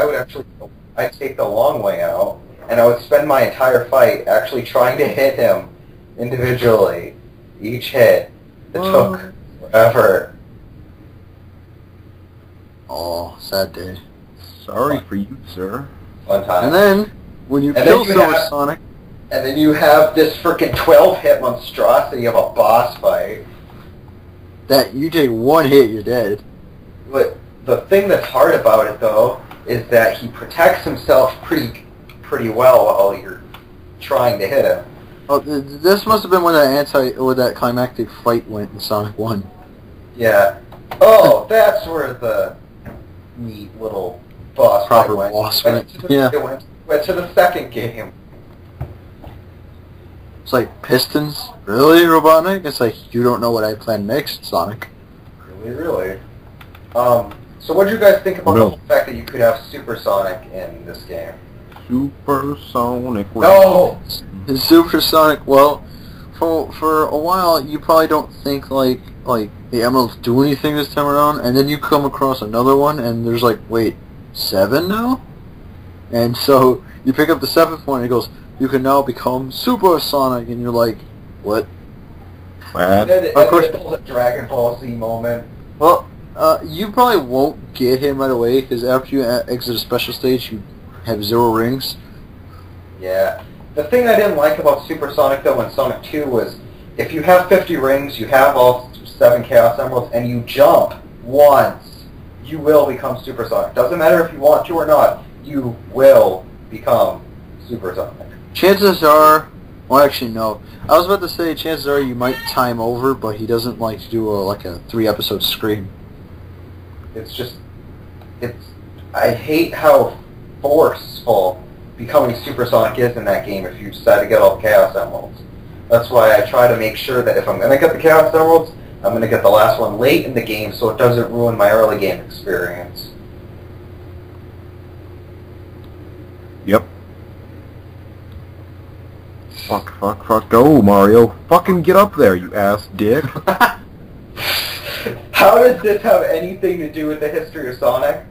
I'd take the long way out, and I would spend my entire fight actually trying to hit him individually. Each hit. It took forever. Oh, sad day. Sorry for you, sir. One time. And then, when you kill Silver Sonic... And then you have this frickin' 12-hit monstrosity of a boss fight. That you take 1 hit, you're dead. But the thing that's hard about it, though, is that he protects himself pretty well while you're trying to hit him. Oh, this must have been when that climactic fight went in Sonic 1. Yeah. Oh, that's where the neat little boss Proper fight. boss Went fight. to the- Yeah. it went to the second game. It's like Pistons. Really, Robotnik? It's like you don't know what I plan next, Sonic. Really. So what do you guys think about No. the fact that you could have Supersonic in this game? Supersonic. No! Supersonic. Well, for a while, you probably don't think like the emeralds do anything this time around, and then you come across another one, and there's like, wait, 7 now? And so you pick up the 7th one, and it goes, you can now become Supersonic, and you're like, what? And then Of course. it pulls a Dragon Ball Z moment. Well, you probably won't get him right away, because after you exit a special stage, you have 0 rings. Yeah. The thing I didn't like about Supersonic, though, in Sonic 2 was if you have 50 rings, you have all 7 Chaos Emeralds, and you jump once, you will become Supersonic. Doesn't matter if you want to or not, you will become Supersonic. Chances are, well, actually, no. I was about to say, chances are you might time over, but he doesn't like to do a 3-episode screen. It's just, I hate how forceful becoming Supersonic is in that game if you decide to get all the Chaos Emeralds. That's why I try to make sure that if I'm going to get the Chaos Emeralds, I'm going to get the last one late in the game so it doesn't ruin my early game experience. Yep. Fuck, go, Mario. Fucking get up there, you ass dick. How does this have anything to do with the history of Sonic?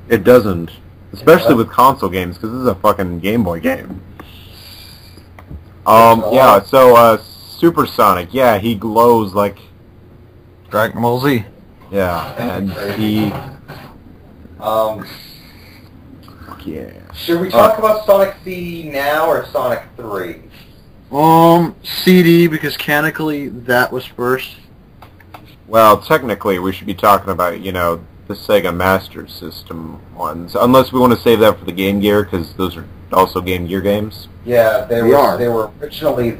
It doesn't. Especially with console games, because this is a fucking Game Boy game. Yeah, so, Supersonic, yeah, he glows like... Dragon Ball Z. Yeah, and he... Fuck yeah. Should we talk about Sonic CD now or Sonic 3? CD, because canonically that was first. Well, technically, we should be talking about, the Sega Master System ones. Unless we want to save that for the Game Gear, because those are also Game Gear games. Yeah, they are. were originally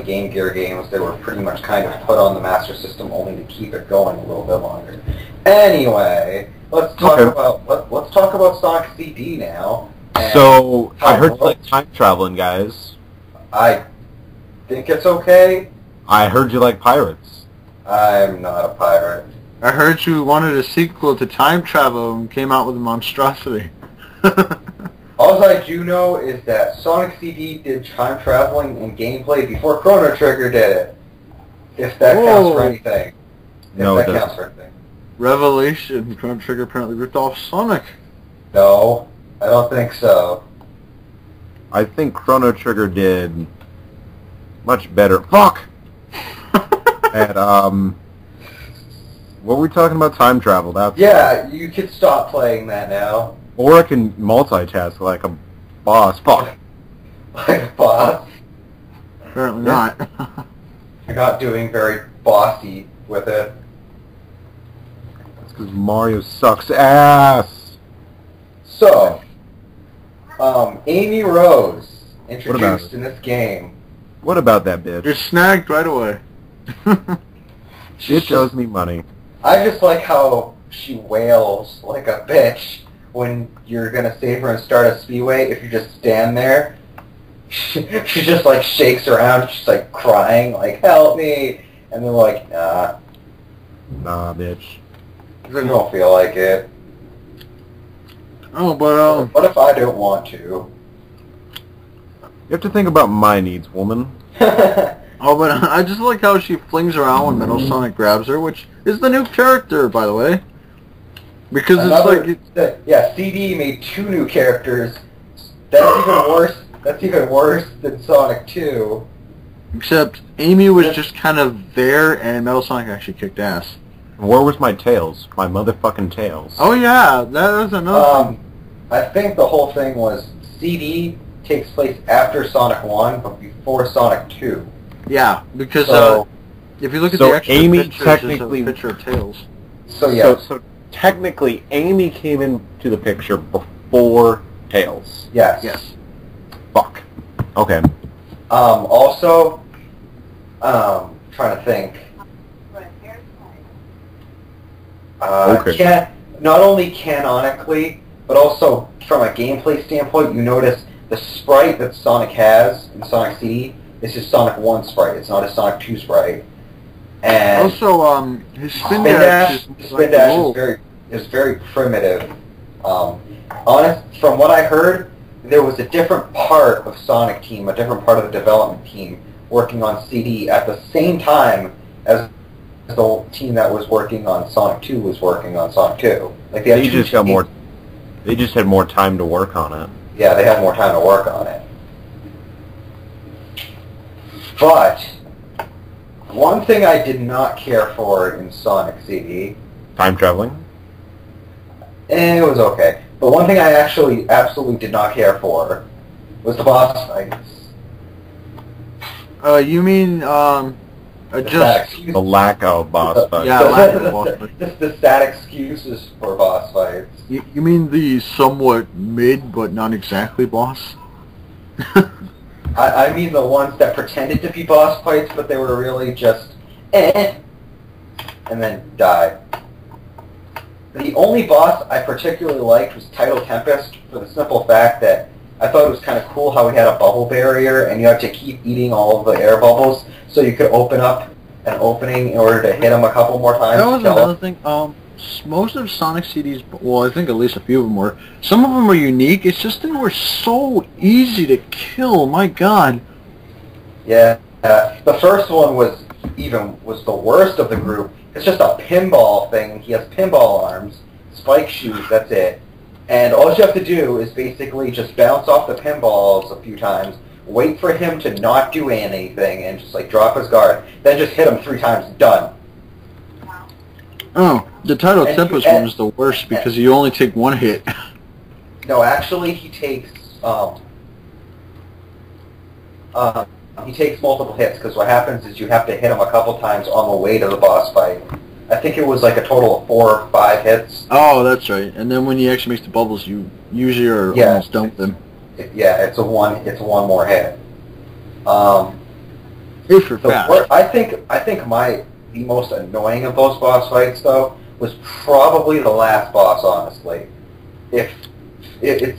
Game Gear games. They were pretty much kind of put on the Master System only to keep it going a little bit longer. Anyway, let's talk about Sonic CD now. So I heard you like time traveling, guys. I think it's okay. I heard you like pirates. I'm not a pirate. I heard you wanted a sequel to Time Travel and came out with a monstrosity. All I do know is that Sonic CD did time traveling and gameplay before Chrono Trigger did it. If that counts for anything. No, it counts doesn't. for anything. Revelation. Chrono Trigger apparently ripped off Sonic. No, I don't think so. I think Chrono Trigger did much better. Fuck! And, what were we talking about? Time travel. That's Yeah, you could stop playing that now. Or I can multitask like a boss. Fuck. Like a boss. Apparently not. You're not doing very bossy with it. That's because Mario sucks ass. So, Amy Rose about introduced it? in this game. What about that bitch? You're snagged right away. She owes me money. I just like how she wails like a bitch when you're gonna save her and start a speedway. If you just stand there, she just like shakes around. She's like crying, like help me, and they're like, nah, Nah, bitch. I don't feel like it. Oh, but What if I don't want to? You have to think about my needs, woman. Oh, but I just like how she flings around when Metal Sonic grabs her, which is the new character, by the way. Because yeah, CD made 2 new characters. That's even worse. That's even worse than Sonic 2. except Amy was just kind of there, and Metal Sonic actually kicked ass. Where was my tails? My motherfucking tails. Oh yeah, that was another thing. I think the whole thing was CD takes place after Sonic 1, but before Sonic 2. Yeah, because So, if you look at so the extra Amy pictures, technically- there's a picture of Tails. so yeah, So technically, Amy came into the picture before Tails. yes. Yes. Fuck. Okay. Also, trying to think. Okay. Not only canonically, but also from a gameplay standpoint, you notice the sprite that Sonic has in Sonic CD is his Sonic 1 sprite. It's not a Sonic 2 sprite. And Also, his spin dash is very primitive. From what I heard, there was a different part of Sonic Team, a different part of the development team, working on CD at the same time as the team that was working on Sonic 2 was working on Sonic 2. Like They just had more time to work on it. Yeah, they had more time to work on it. But one thing I did not care for in Sonic CD, Time traveling? it was okay. But one thing I actually absolutely did not care for was the boss fights. You mean, just... The lack of boss fights. Yeah, lack of boss fights. Just the sad excuses for boss fights. You mean the somewhat mid but not exactly boss? I mean the ones that pretended to be boss fights, but they were really just and then died. The only boss I particularly liked was Tidal Tempest, for the simple fact that I thought it was kind of cool how he had a bubble barrier, and you had to keep eating all of the air bubbles so you could open up an opening in order to hit him a couple more times. That was another thing. Most of Sonic CDs, well, I think at least a few of them were. Some of them were unique. It's just they were so easy to kill. My God. Yeah, the first one was the worst of the group. It's just a pinball thing. He has pinball arms, spike shoes. That's it. And all you have to do is basically just bounce off the pinballs a few times, wait for him to not do anything, and just like drop his guard. Then just hit him 3 times. Done. Oh, the Tidal Tempest one is the worst because you only take 1 hit. No, actually, he takes multiple hits, because what happens is you have to hit him a couple times on the way to the boss fight. I think it was like a total of 4 or 5 hits. Oh, that's right. And then when he actually makes the bubbles, you usually are almost done with them. It's one more hit. If you're fast. I think the most annoying of those boss fights, though, was probably the last boss. Honestly, it's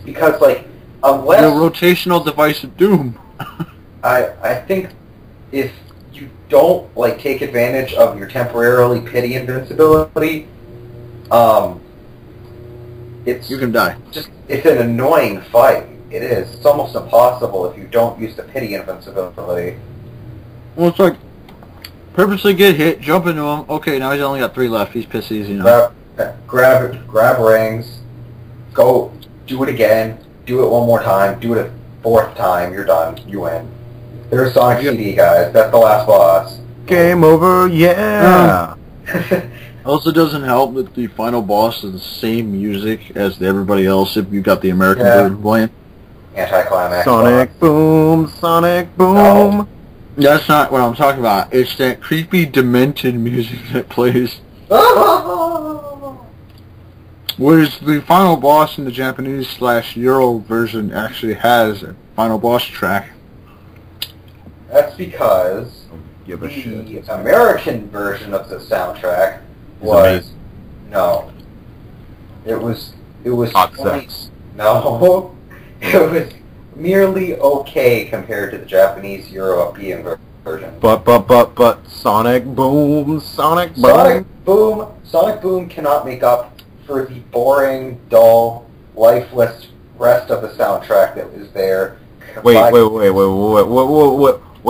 because like unless the rotational device of doom. I think if you don't like take advantage of your temporarily pity invincibility, you can die. It's an annoying fight. It is. It's almost impossible if you don't use the pity invincibility. Well, it's like purposely get hit, jump into him. Okay, now he's only got 3 left. He's pissed easy now. Grab rings. Go. Do it again. Do it one more time. Do it a 4th time. You're done. You win. There's Sonic CD, guys. That's the last boss. Game over, yeah! Also doesn't help that the final boss is the same music as everybody else if you got the American version playing. Anticlimax. Sonic boom, Sonic boom! No. That's not what I'm talking about. It's that creepy, demented music that plays. Whereas the final boss in the Japanese/Euro version actually has a final boss track. That's because the American version of the soundtrack was it was hot sex. No, it was merely okay compared to the Japanese European version. But Sonic Boom, Sonic Boom. Sonic Boom cannot make up for the boring, dull, lifeless rest of the soundtrack that was there. Wait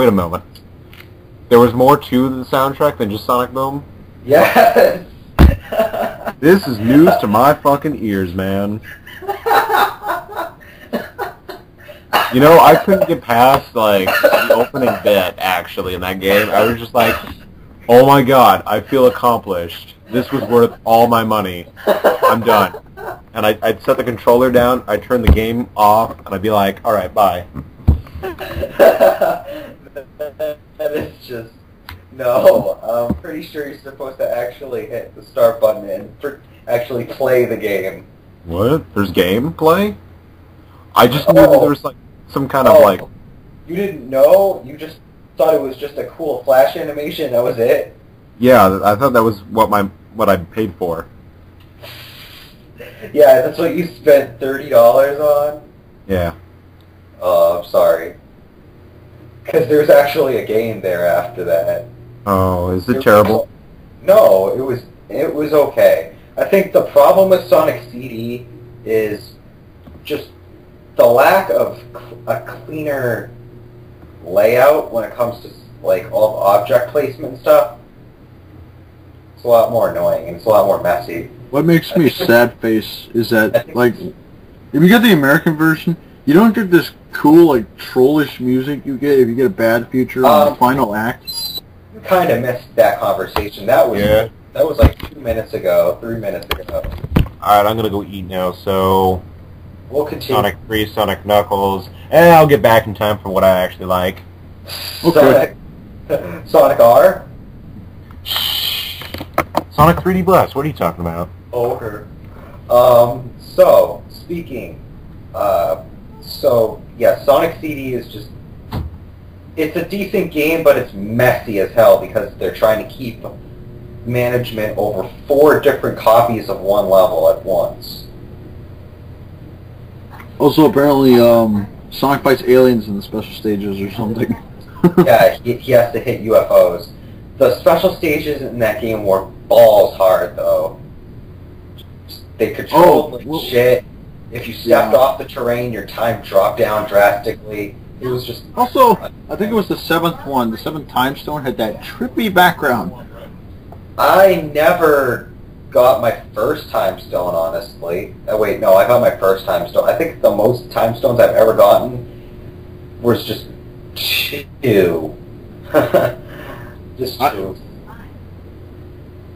a moment. There was more to the soundtrack than just Sonic Boom? Yes! This is news to my fucking ears, man. You know, I couldn't get past, like, the opening bit, actually, in that game. I was just like, oh my god, I feel accomplished. This was worth all my money. I'm done. And I'd set the controller down, I'd turn the game off, and I'd be like, alright, bye. That is just... No, I'm pretty sure you're supposed to actually hit the start button and actually play the game. What? There's gameplay? I just knew that there was, like, some kind of, like... You didn't know? You just thought it was just a cool flash animation, that was it? Yeah, I thought that was what I paid for. Yeah, that's what you spent $30 on? Yeah. Oh, I'm sorry. Because there's actually a game there after that. Oh, is it terrible? No, it was okay. I think the problem with Sonic CD is just the lack of a cleaner layout when it comes to like all the object placement and stuff. It's a lot more annoying and it's a lot more messy. What makes me sad face is that, like, if you get the American version, you don't get this cool, like, trollish music you get if you get a Bad Future on the final act. You kind of missed that conversation. That was like 2 minutes ago, 3 minutes ago. Alright, I'm gonna go eat now, so... We'll continue. Sonic 3, Sonic Knuckles, and I'll get back in time for what I actually like. Okay. Sonic R? Sonic 3D Blast, what are you talking about? Okay. So, speaking, yeah, Sonic CD is just, it's a decent game, but it's messy as hell because they're trying to keep management over 4 different copies of one level at once. Also, apparently, Sonic fights aliens in the special stages or something. Yeah, he has to hit UFOs. The special stages in that game were balls hard, though. They controlled like shit. If you stepped off the terrain, your time dropped down drastically. It was just... Also, I think it was the 7th one. The 7th Time Stone had that trippy background. I never got my first Time Stone, honestly. Wait, no, I got my first Time Stone. I think the most Time Stones I've ever gotten was just 2. Just 2.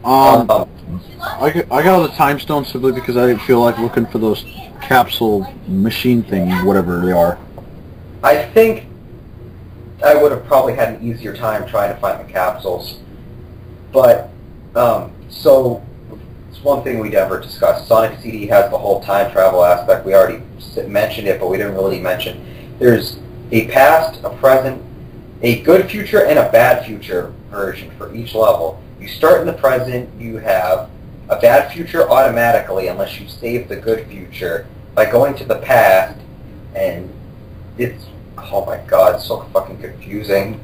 I got all the Time Stones simply because I didn't feel like looking for those capsule machine things, whatever they are. I think I would have probably had an easier time trying to find the capsules. But, so, it's one thing we never discussed. Sonic CD has the whole time travel aspect. We already mentioned it, but we didn't really mention. There's a past, a present, a good future, and a bad future version for each level. You start in the present, you have a bad future automatically unless you save the good future by going to the past, and it's, oh my god, it's so fucking confusing.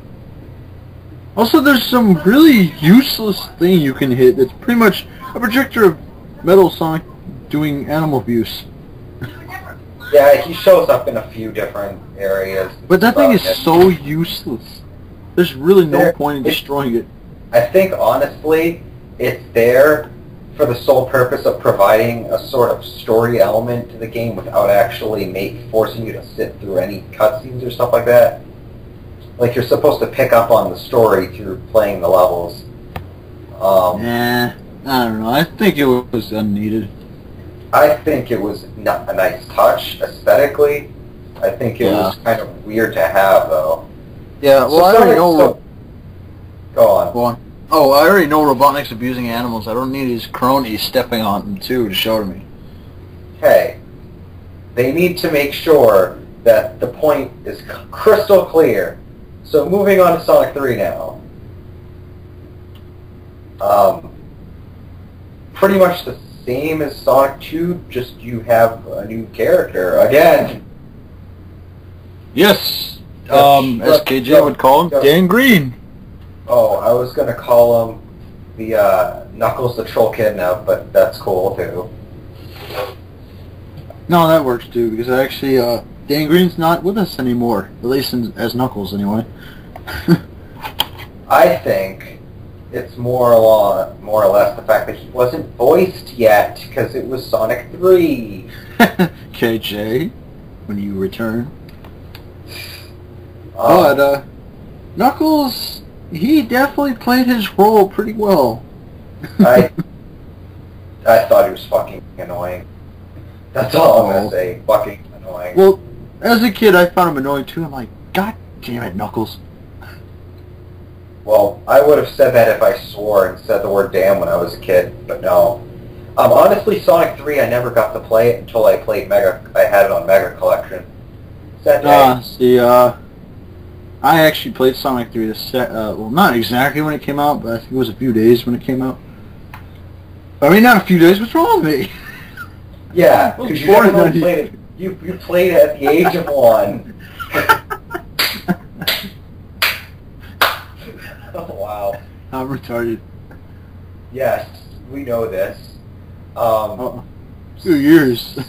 Also, there's some really useless thing you can hit that's pretty much a projector of Metal Sonic doing animal abuse. Yeah, he shows up in a few different areas. But that thing is so useless. There's really no point in destroying it. I think, honestly, it's there for the sole purpose of providing a sort of story element to the game without actually forcing you to sit through any cutscenes or stuff like that. Like, you're supposed to pick up on the story through playing the levels. I don't know. I think it was unneeded. I think it was not a nice touch, aesthetically. I think it was kind of weird to have, though. Yeah, well, I already know... Go on. Go on. Oh, I already know Robotnik's abusing animals. I don't need his cronies stepping on them, too, to show to me. Hey, they need to make sure that the point is crystal clear. So moving on to Sonic 3 now. Pretty much the same as Sonic 2, just you have a new character again. Yes, as KJ would call him, Dan Green. Oh, I was gonna call him the Knuckles the Troll Kidnap, but that's cool too. No, that works too, because actually, Dan Green's not with us anymore, at least as Knuckles anyway. I think it's more or less the fact that he wasn't voiced yet, because it was Sonic 3. KJ, when you return. But, Knuckles, he definitely played his role pretty well. I thought he was fucking annoying. That's all I'm gonna say. Fucking annoying. Well, as a kid, I found him annoying too. I'm like, God damn it, Knuckles. Well, I would have said that if I swore and said the word damn when I was a kid, but no. Honestly, Sonic 3, I never got to play it until I played Mega. I had it on Mega Collection. See, I actually played Sonic 3 well, not exactly when it came out, but I think it was a few days when it came out. I mean, not a few days. What's wrong with me? Yeah, because you definitely played it. You played it at the age of 1. Oh, wow. I'm retarded. Yes, we know this. 2 years.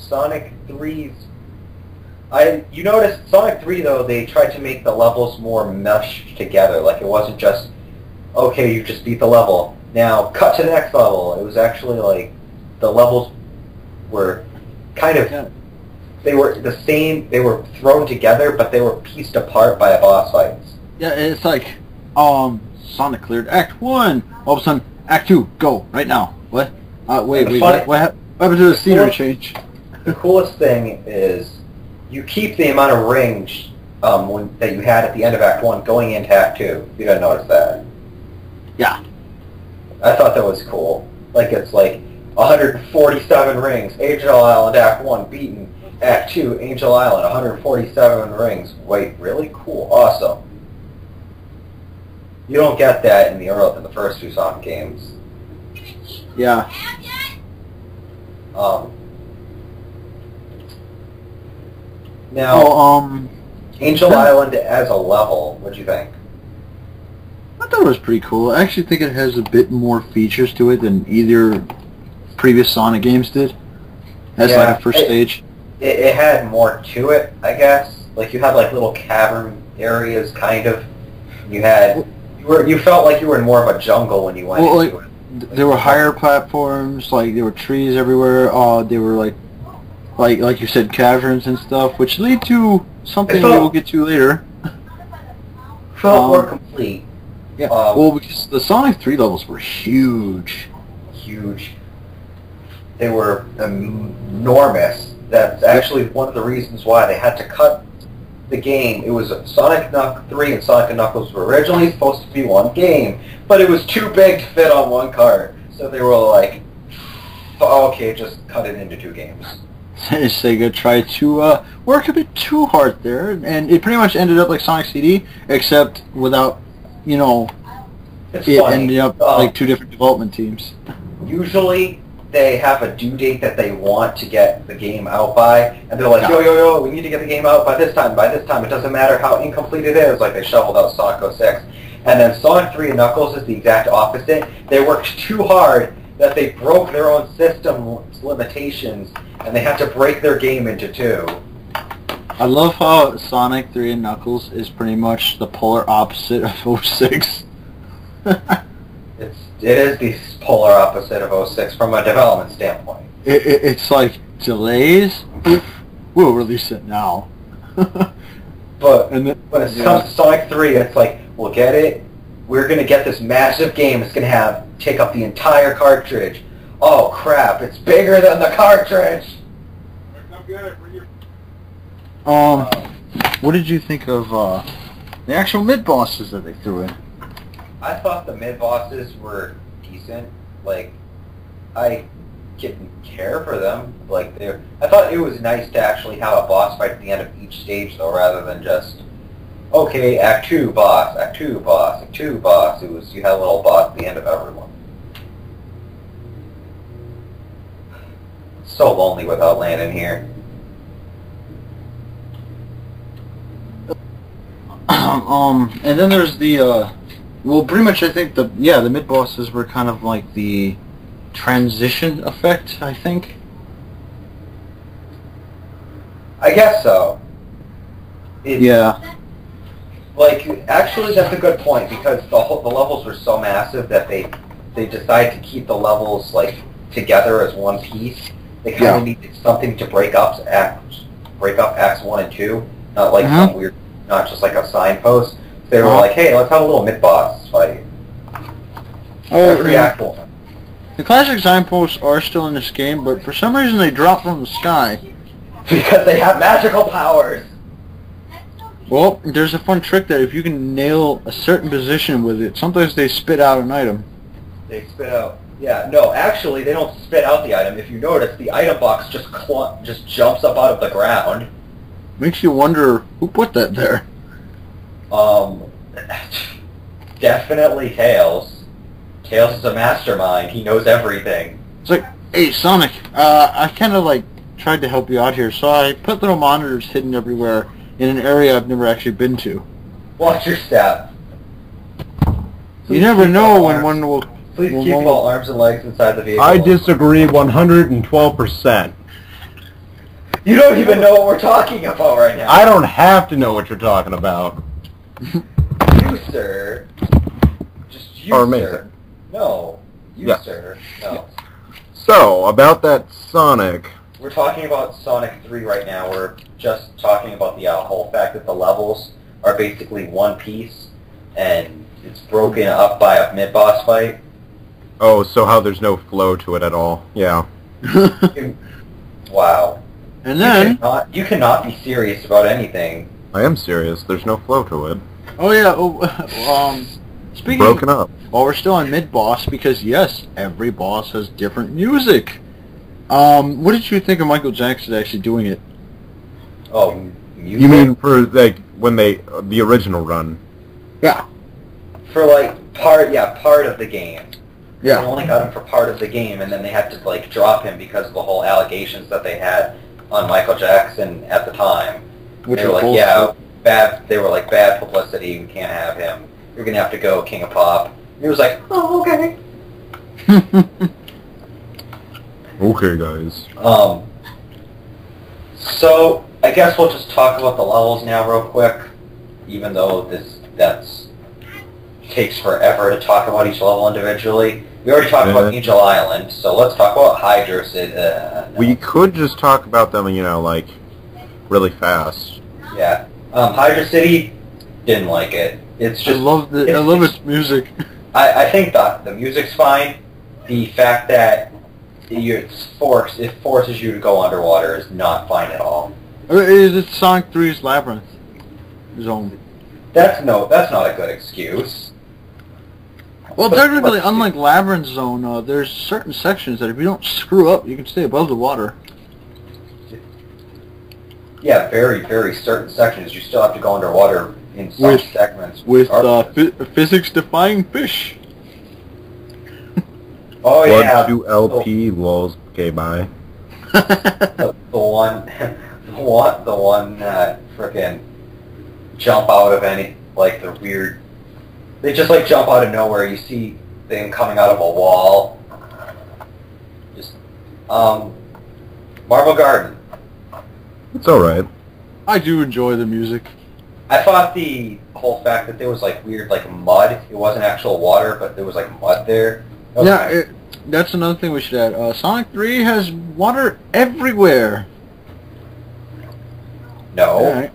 Sonic 3's... You noticed Sonic 3, though, they tried to make the levels more meshed together. Like, it wasn't just, okay, you just beat the level. Now, cut to the next level. It was actually, like, the levels were kind of... Yeah. They were the same, they were thrown together, but they were pieced apart by boss fights. Yeah, it's like, Sonic cleared Act 1. All of a sudden, Act 2, go, right now. What? Wait, what happened to the scenery change? The coolest thing is you keep the amount of rings that you had at the end of Act 1 going into Act 2. You didn't notice that. Yeah. I thought that was cool. Like, it's like 147 rings, Angel Island Act 1 beaten, Act 2, Angel Island, 147 rings. Wait, really? Cool. Awesome. You don't get that in the first 2 Sonic games. Yeah. Now, Angel Island as a level, what'd you think? I thought it was pretty cool. I actually think it has a bit more features to it than either previous Sonic games did. As like a first stage. It had more to it, I guess. Like, you had like little cavern areas, kind of. You felt like you were in more of a jungle when you went into it. There were higher platforms, like there were trees everywhere. They were like you said, caverns and stuff, which lead to something we will get to later. Felt more complete. Yeah. Well, because the Sonic 3 levels were huge. Huge. They were enormous. That's actually one of the reasons why they had to cut the game. It was Sonic 3 and Sonic & Knuckles were originally supposed to be one game, but it was too big to fit on one card. So they were like, okay, just cut it into 2 games. Sega tried to work a bit too hard there, and it pretty much ended up like Sonic CD, except without, It's it funny. ended up like 2 different development teams. Usually they have a due date that they want to get the game out by, and they're like, yo, we need to get the game out by this time. It doesn't matter how incomplete it is. Like, they shoveled out Sonic 06. And then Sonic 3 and Knuckles is the exact opposite. They worked too hard that they broke their own system limitations, and they had to break their game into 2. I love how Sonic 3 and Knuckles is pretty much the polar opposite of 06. It is the polar opposite of 06 from a development standpoint. It's like delays. We'll release it now. But when it comes to Sonic 3, it's like, we'll get it. We're going to get this massive game. It's going to take up the entire cartridge. Oh, crap. It's bigger than the cartridge. What did you think of the actual mid-bosses that they threw in? I thought the mid-bosses were decent. Like, I didn't care for them. Like, I thought it was nice to actually have a boss fight at the end of each stage, though, rather than just, okay, Act 2 boss, Act 2 boss, Act 2 boss. You had a little boss at the end of everyone. So lonely without landing here. And then there's the well, pretty much I think the mid-bosses were kind of like the transition effect, I think. I guess so. Yeah. Like, actually, that's a good point, because the levels were so massive that they decided to keep the levels, like, together as one piece. They kind of needed something to break up Acts 1 and 2, not like some weird, not just like a signpost. They were like, hey, let's have a little mid-boss fight. Every Act 1. The classic signposts are still in this game, but for some reason they drop from the sky. Because they have magical powers! Well, there's a fun trick that if you can nail a certain position with it, sometimes they spit out an item. They spit out... Yeah, no, actually, they don't spit out the item. If you notice, the item box just jumps up out of the ground. Makes you wonder who put that there. Definitely Tails. Tails is a mastermind. He knows everything. It's like, Hey, Sonic, I kind of like tried to help you out here, so I put little monitors hidden everywhere in an area I've never actually been to. Watch your step. You never know when one will... Please keep all arms and legs inside the vehicle. I disagree 112%. You don't even know what we're talking about right now. I don't have to know what you're talking about. You, sir. Just you, Or me. sir. No. You, Yeah. sir. No. So, about that Sonic... We're talking about Sonic 3 right now. We're just talking about the whole fact that the levels are basically one piece, and it's broken up by a mid-boss fight. Oh, so how there's no flow to it at all. Yeah. Wow. And then... You cannot be serious about anything. I am serious. There's no flow to it. Oh, yeah. Speaking Broken up. Well, we're still on mid-boss because, yes, every boss has different music. What did you think of Michael Jackson actually doing it? Oh, music? You mean for, like, when the original run? Yeah. For, like, part of the game. They Yeah. only got him for part of the game, and then they had to, like, drop him because of the whole allegations that they had on Michael Jackson at the time. Which they were like, bullshit. yeah, bad. They were like, bad publicity. We can't have him. You're gonna have to go, King of Pop. And he was like, oh, okay. Okay, guys. So I guess we'll just talk about the levels now, real quick. Even though that's takes forever to talk about each level individually. We already talked about Angel Island, so let's talk about Hydro City. No. We could just talk about them, you know, like, really fast. Yeah. Hydro City, didn't like it. It's just... I love its music. I think the music's fine. The fact that it forces you to go underwater is not fine at all. It's Sonic 3's Labyrinth zone. That's not a good excuse. Well, technically, unlike Labyrinth Zone, there's certain sections that if you don't screw up, you can stay above the water. Yeah, very, very certain sections. You still have to go underwater in some segments. With physics-defying fish. Oh, yeah. 2LP, lols, okay, bye. the one frickin' jump out of any, like, the weird... They just, like, jump out of nowhere. You see them coming out of a wall. Just, Marble Garden. It's alright. I do enjoy the music. I thought the whole fact that there was, like, weird, like, mud. It wasn't actual water, but there was, like, mud there. Yeah, that's another thing we should add. Sonic 3 has water everywhere. No. Right.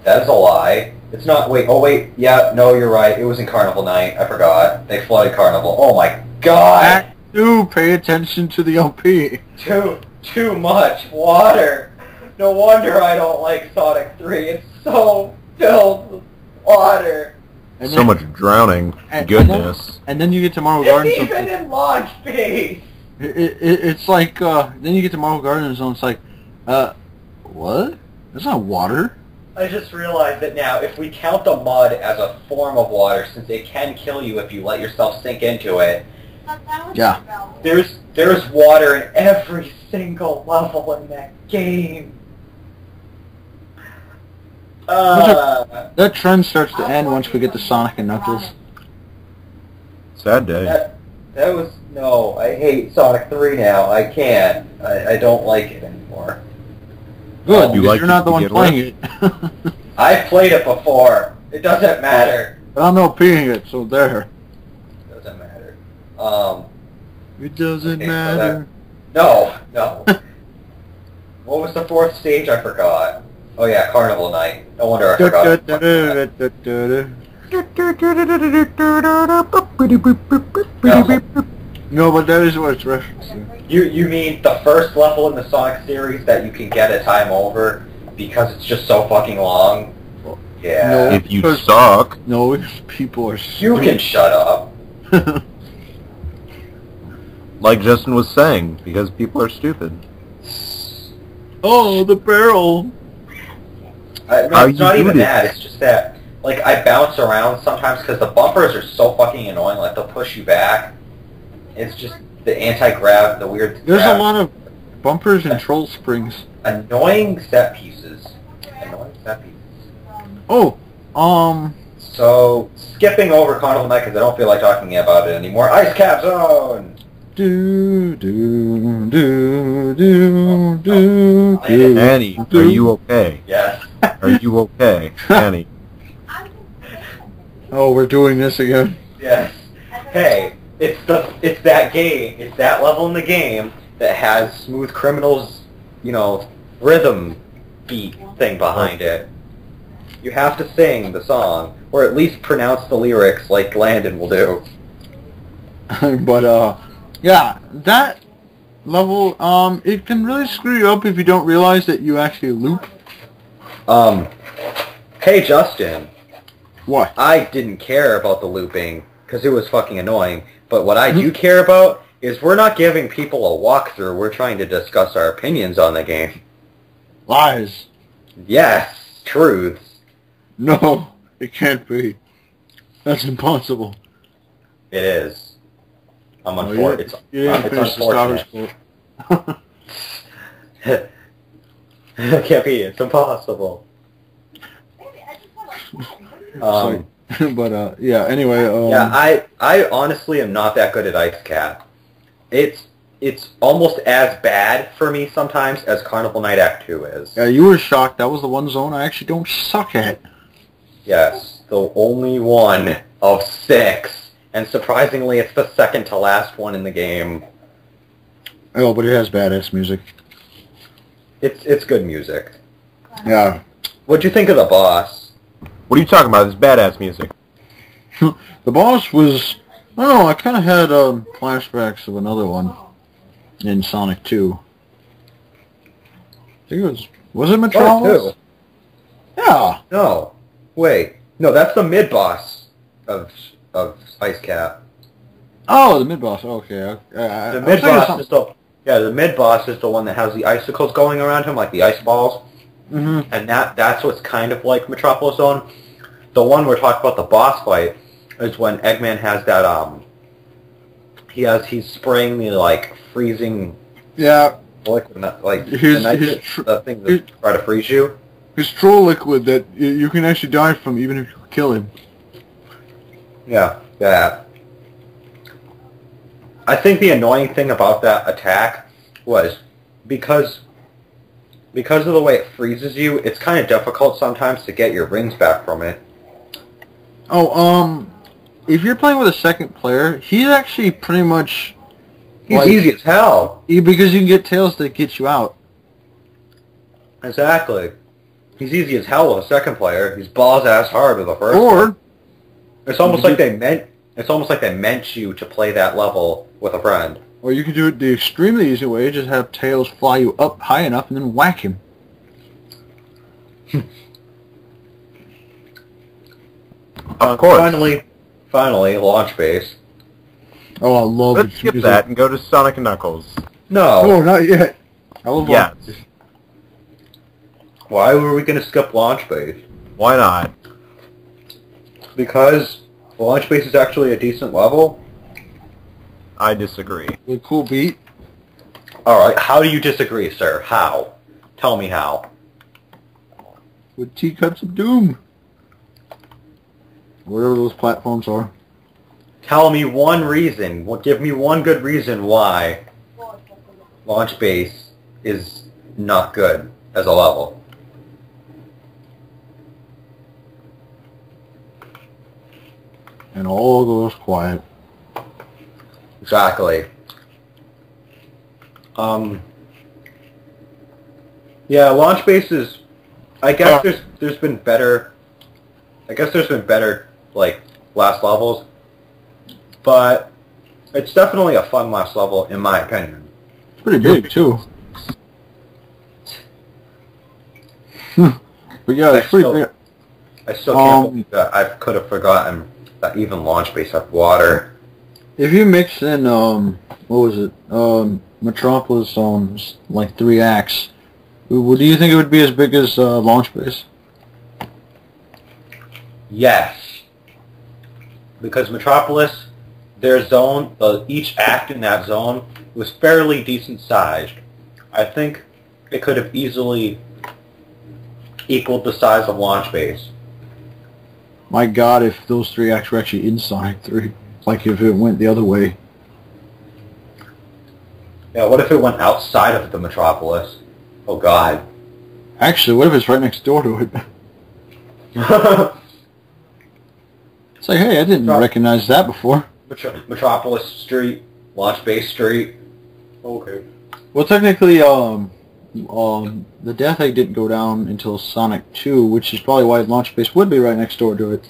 That is a lie. It's not... Wait. Yeah, no, you're right. It was in Carnival Night. I forgot. They flooded Carnival. Oh, my God! Do pay attention to the LP. Too much water. No wonder I don't like Sonic 3. It's so filled with water. And so much drowning. Goodness. And then you get to Marble Garden. It's even in launch base. It's like, then you get to Marble Garden Zone, it's like, what? That's not water. I just realized that now, if we count the mud as a form of water, since it can kill you if you let yourself sink into it, yeah, there's water in every single level in that game. That trend starts to end once we get to Sonic and Knuckles. Sad day. That was... No, I hate Sonic 3 now. I can't. I don't like it anymore. Good, because you're not the one playing it. I've played it before. It doesn't matter. I'm not playing it, so there. It doesn't matter. It doesn't matter. No. What was the fourth stage? I forgot. Oh yeah, Carnival Night. No wonder I forgot. No, but that is what it's referencing. You mean the first level in the Sonic series that you can get a time over because it's just so fucking long? Yeah. No, if you suck. No, people are You stupid. can shut up. Like Justin was saying, because people are stupid. Oh, the barrel. It's not even that. It's just that, like, I bounce around sometimes because the bumpers are so fucking annoying. Like, they'll push you back. It's just, the anti-grav, the weird. There's grab, a lot of bumpers and troll springs. annoying set pieces. Annoying set pieces. Oh, So skipping over Carnival Night because I don't feel like talking about it anymore. Ice Cap Zone. do do do do do do. Annie, are you okay? Yes. Are you okay, Annie? Oh, we're doing this again. Yes. Hey, it's that game. It's that level in the game that has Smooth Criminal's, rhythm beat thing behind it. You have to sing the song, or at least pronounce the lyrics like Landon will do. But yeah, that level, it can really screw you up if you don't realize that you actually loop. Hey Justin, What? I didn't care about the looping because it was fucking annoying. But what I do care about is we're not giving people a walkthrough. We're trying to discuss our opinions on the game. Lies. Yes, truths. No, it can't be. That's impossible. It is. I'm Oh, unfortunate. you didn't finish the Star Wars quote. It can't be. It's impossible. Sorry. But yeah. Anyway. Yeah, I honestly am not that good at Ice Cat. It's almost as bad for me sometimes as Carnival Night Act 2 is. Yeah, you were shocked. That was the one zone I actually don't suck at. Yes, the only one of 6, and surprisingly, it's the second to last one in the game. Oh, but it has badass music. It's good music. Yeah. What'd you think of the boss? What are you talking about? This badass music. The boss was... I don't know, I kind of had flashbacks of another one in Sonic 2. I think it was... Was it Metropolis? Sonic 2? Yeah. No. Wait. No, that's the mid-boss of Ice Cat. Oh, the mid-boss. Okay. The mid-boss is the mid-boss is the one that has the icicles going around him, like the ice balls. Mm-hmm. And that's what's kind of like Metropolis Zone. The one we're talking about, the boss fight, is when Eggman has that he's spraying the like freezing liquid, like the thing that try to freeze you. His troll liquid that you can actually die from even if you kill him. Yeah, that. I think the annoying thing about that attack was because of the way it freezes you, it's kind of difficult sometimes to get your rings back from it. Oh, if you're playing with a second player, he's actually pretty much... He's easy as hell. Because you can get tails that get you out. Exactly. He's easy as hell with a second player. He's balls ass hard with a first. Or it's almost like they meant you to play that level with a friend. Or you could do it the extremely easy way, just have tails fly you up high enough and then whack him. Of course. Finally, launch base. Oh, I love Let's skip that and go to Sonic and Knuckles. No. Oh, not yet. I love Yes. launch base. Why were we going to skip launch base? Why not? Because launch base is actually a decent level. I disagree. With a cool beat. Alright, how do you disagree, sir? How? Tell me how. With Teacups of Doom. Whatever those platforms are. Tell me one reason. Give me one good reason why launch base is not good as a level. And all goes quiet. Exactly. Yeah, launch base is... I guess there's been better... like, last levels. But it's definitely a fun last level, in my opinion. It's pretty big, too. But yeah, it's pretty big. I still can't believe that I could have forgotten that even launch base had water. If you mix in, what was it, Metropolis Zones, like 3 acts, do you think it would be as big as launch base? Yes. Because Metropolis, their zone, each act in that zone was fairly decent sized. I think it could have easily equaled the size of Launch Base. My God, if those 3 acts were actually in Sonic 3. Like if it went the other way. Yeah, what if it went outside of the Metropolis? Oh God. Actually, what if it's right next door to it? It's like, hey, I didn't recognize that before. Metropolis Street, Launch Base Street. Okay. Well, technically, the Death Egg didn't go down until Sonic 2, which is probably why Launch Base would be right next door to it.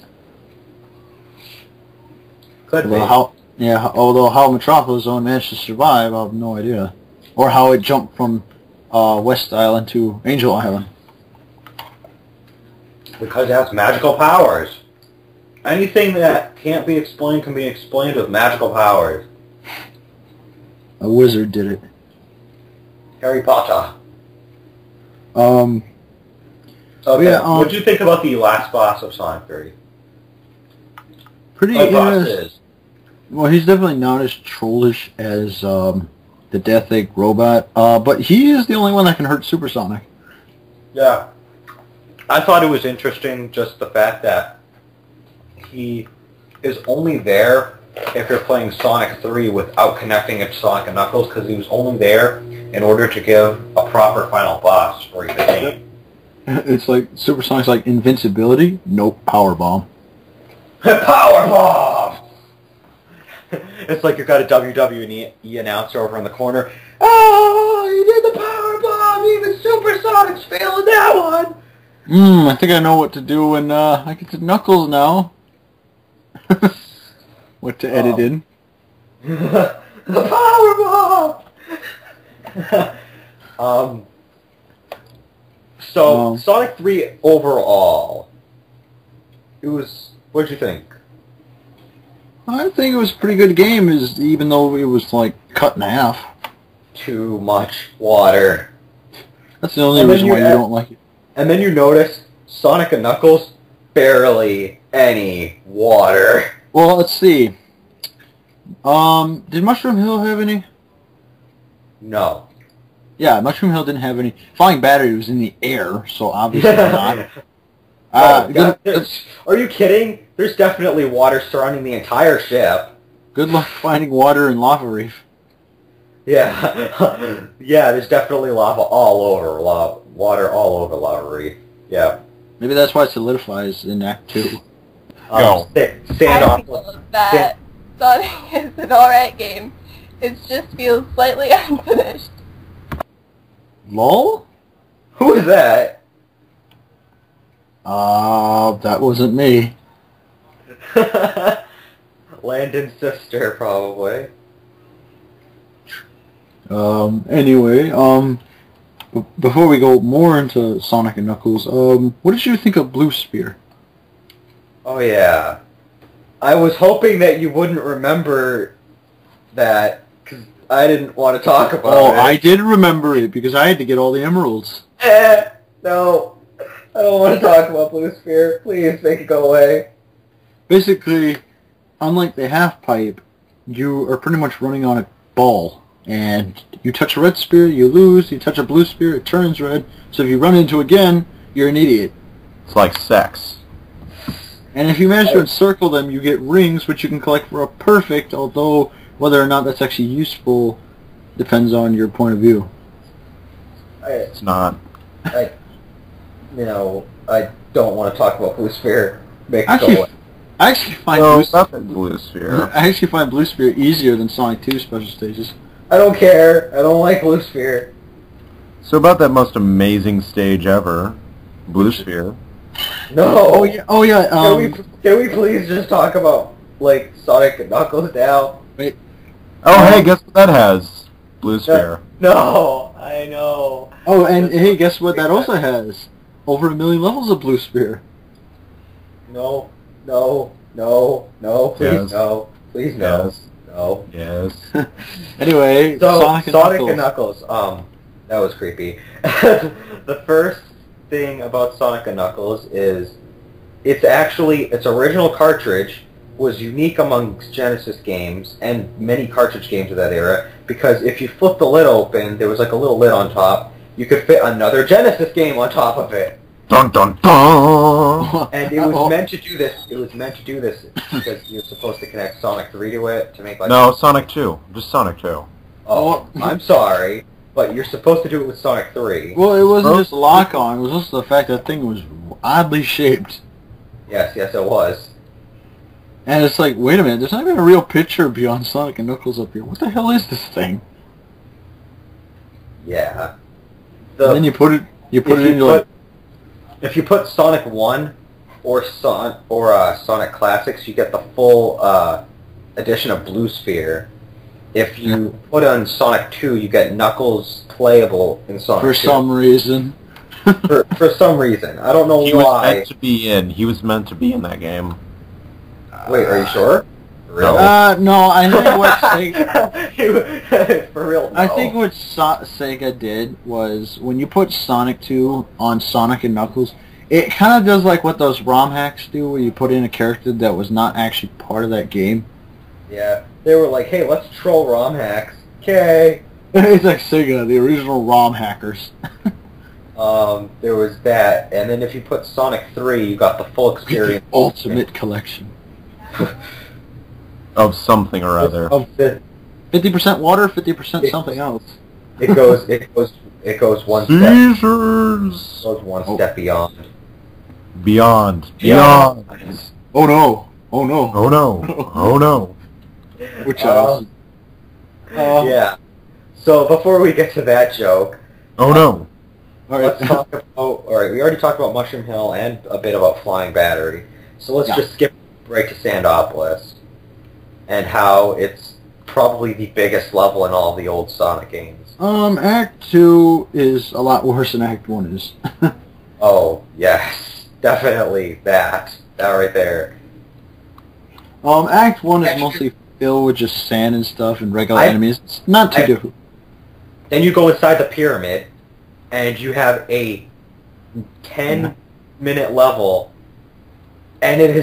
Could be. Although how Metropolis Zone managed to survive, I have no idea. Or how it jumped from West Island to Angel Island. Because it has magical powers. Anything that can't be explained can be explained with magical powers. A wizard did it. Harry Potter. Okay. Yeah, what do you think about the last boss of Sonic 3? Pretty interesting. Well, he's definitely not as trollish as the Death Egg robot, but he is the only one that can hurt Supersonic. Yeah. I thought it was interesting, just the fact that he is only there if you're playing Sonic 3 without connecting it to Sonic and Knuckles, because he was only there in order to give a proper final boss for the game. It's like Supersonic's like invincibility, nope, power bomb. Power bomb! It's like you've got a WWE announcer over in the corner. Oh, you did the power bomb! Even Supersonic's failing that one! I think I know what to do when I get to Knuckles now. What to edit in. The power bomb! So, Sonic 3 overall, it was, what'd you think? I think it was a pretty good game, even though it was like cut in half. Too much water. That's the only reason why you don't like it. And then you notice Sonic and Knuckles, barely any water. Well, let's see. Did Mushroom Hill have any? No. Yeah, Mushroom Hill didn't have any. Flying Battery was in the air, so obviously not. Are you kidding? There's definitely water surrounding the entire ship. Good luck finding water in Lava Reef. Yeah. Yeah, there's definitely lava all over, water all over Lava Reef. Yeah. Maybe that's why it solidifies in Act 2. Sand I feel that Sonic is an alright game. It just feels slightly unfinished. LOL? Who is that? That wasn't me. Landon's sister, probably. Anyway, before we go more into Sonic and Knuckles, what did you think of Blue Spear? Oh yeah. I was hoping that you wouldn't remember that, because I didn't want to talk about it. Oh, I did remember it, because I had to get all the emeralds. No. I don't want to talk about Blue Spear. Please make it go away. Basically, unlike the half pipe, you are pretty much running on a ball. And you touch a red spear, you lose. You touch a blue spear, it turns red. So if you run into it again, you're an idiot. It's like sex. And if you manage to encircle them, you get rings, which you can collect for a perfect, although whether or not that's actually useful depends on your point of view. It's not. I don't want to talk about Blue Spear. Make it go away. I actually find Blue Spear. I actually find Blue Spear easier than Sonic 2 special stages. I don't care. I don't like Blue Spear. So about that most amazing stage ever, Blue Spear. No. Oh yeah. Can we please just talk about like Sonic and Knuckles now? Wait. Oh hey, guess what that has? Blue Spear. No, I know. Oh, and hey, guess what that also has? Over 1 million levels of Blue Spear. No, please Yes. no, please no, Yes. no. Yes. Anyway, So Sonic and Knuckles. That was creepy. The first thing about Sonic and Knuckles is its original cartridge was unique amongst Genesis games and many cartridge games of that era, because if you flip the lid open, there was like a little lid on top. You could fit another Genesis game on top of it. Dun dun dun! And it was meant to do this. It was meant to do this because you're supposed to connect Sonic 3 to it to make like... No, Sonic 2. Just Sonic 2. Oh, I'm sorry, but you're supposed to do it with Sonic 3. Well, it wasn't just lock-on. It was also the fact that thing was oddly shaped. Yes, it was. And it's like, wait a minute, there's not even a real picture beyond Sonic and Knuckles up here. What the hell is this thing? Yeah. And then you put it into like... If you put Sonic 1 or Sonic Classics, you get the full edition of Blue Sphere. If you put on Sonic 2, you get Knuckles playable in Sonic 2. For some reason. for some reason. I don't know why. He was meant to be in. He was meant to be in that game. Wait, are you sure? For real? No, I think what Sega... For real, no. I think what Sega did was, when you put Sonic 2 on Sonic and Knuckles, it kind of does like what those ROM hacks do, where you put in a character that was not actually part of that game. Yeah, they were like, hey, let's troll ROM hacks. Okay. It's like Sega, the original ROM hackers. There was that, and then if you put Sonic 3, you got the full experience. The ultimate collection. Of something or other. 50% water, 50% something else. It goes one step. Caesars! Goes one step beyond. Beyond. Oh no! Oh no! Oh no! Oh no! Which else? Yeah. So before we get to that joke, Oh no! let's talk about. All right, we already talked about Mushroom Hill and a bit about Flying Battery. So let's just skip right to Sandopolis, and how it's probably the biggest level in all the old Sonic games. Act 2 is a lot worse than Act 1 is. Oh, yes. Definitely that. That right there. Act 1 is mostly filled with just sand and stuff and regular enemies. It's not too difficult. Then you go inside the pyramid, and you have a 10-minute level, and it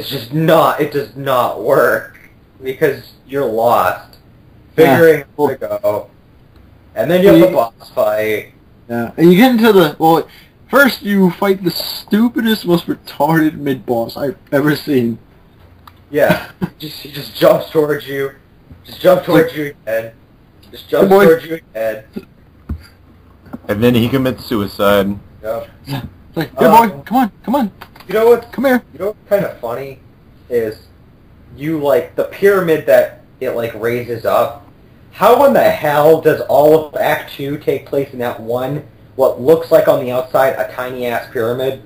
does not work, because you're lost, figuring out where to go. And then you have the boss fight. Yeah, and you get into the... Well, first you fight the stupidest, most retarded mid-boss I've ever seen. Yeah, he just jumps towards you. Just jump towards you again. Just jump towards you again. And then he commits suicide. Yep. It's like, hey boy, come on. You know what? Come here. You know what's kind of funny is the pyramid that it raises up. How in the hell does all of Act 2 take place in that one, what looks like on the outside a tiny ass pyramid?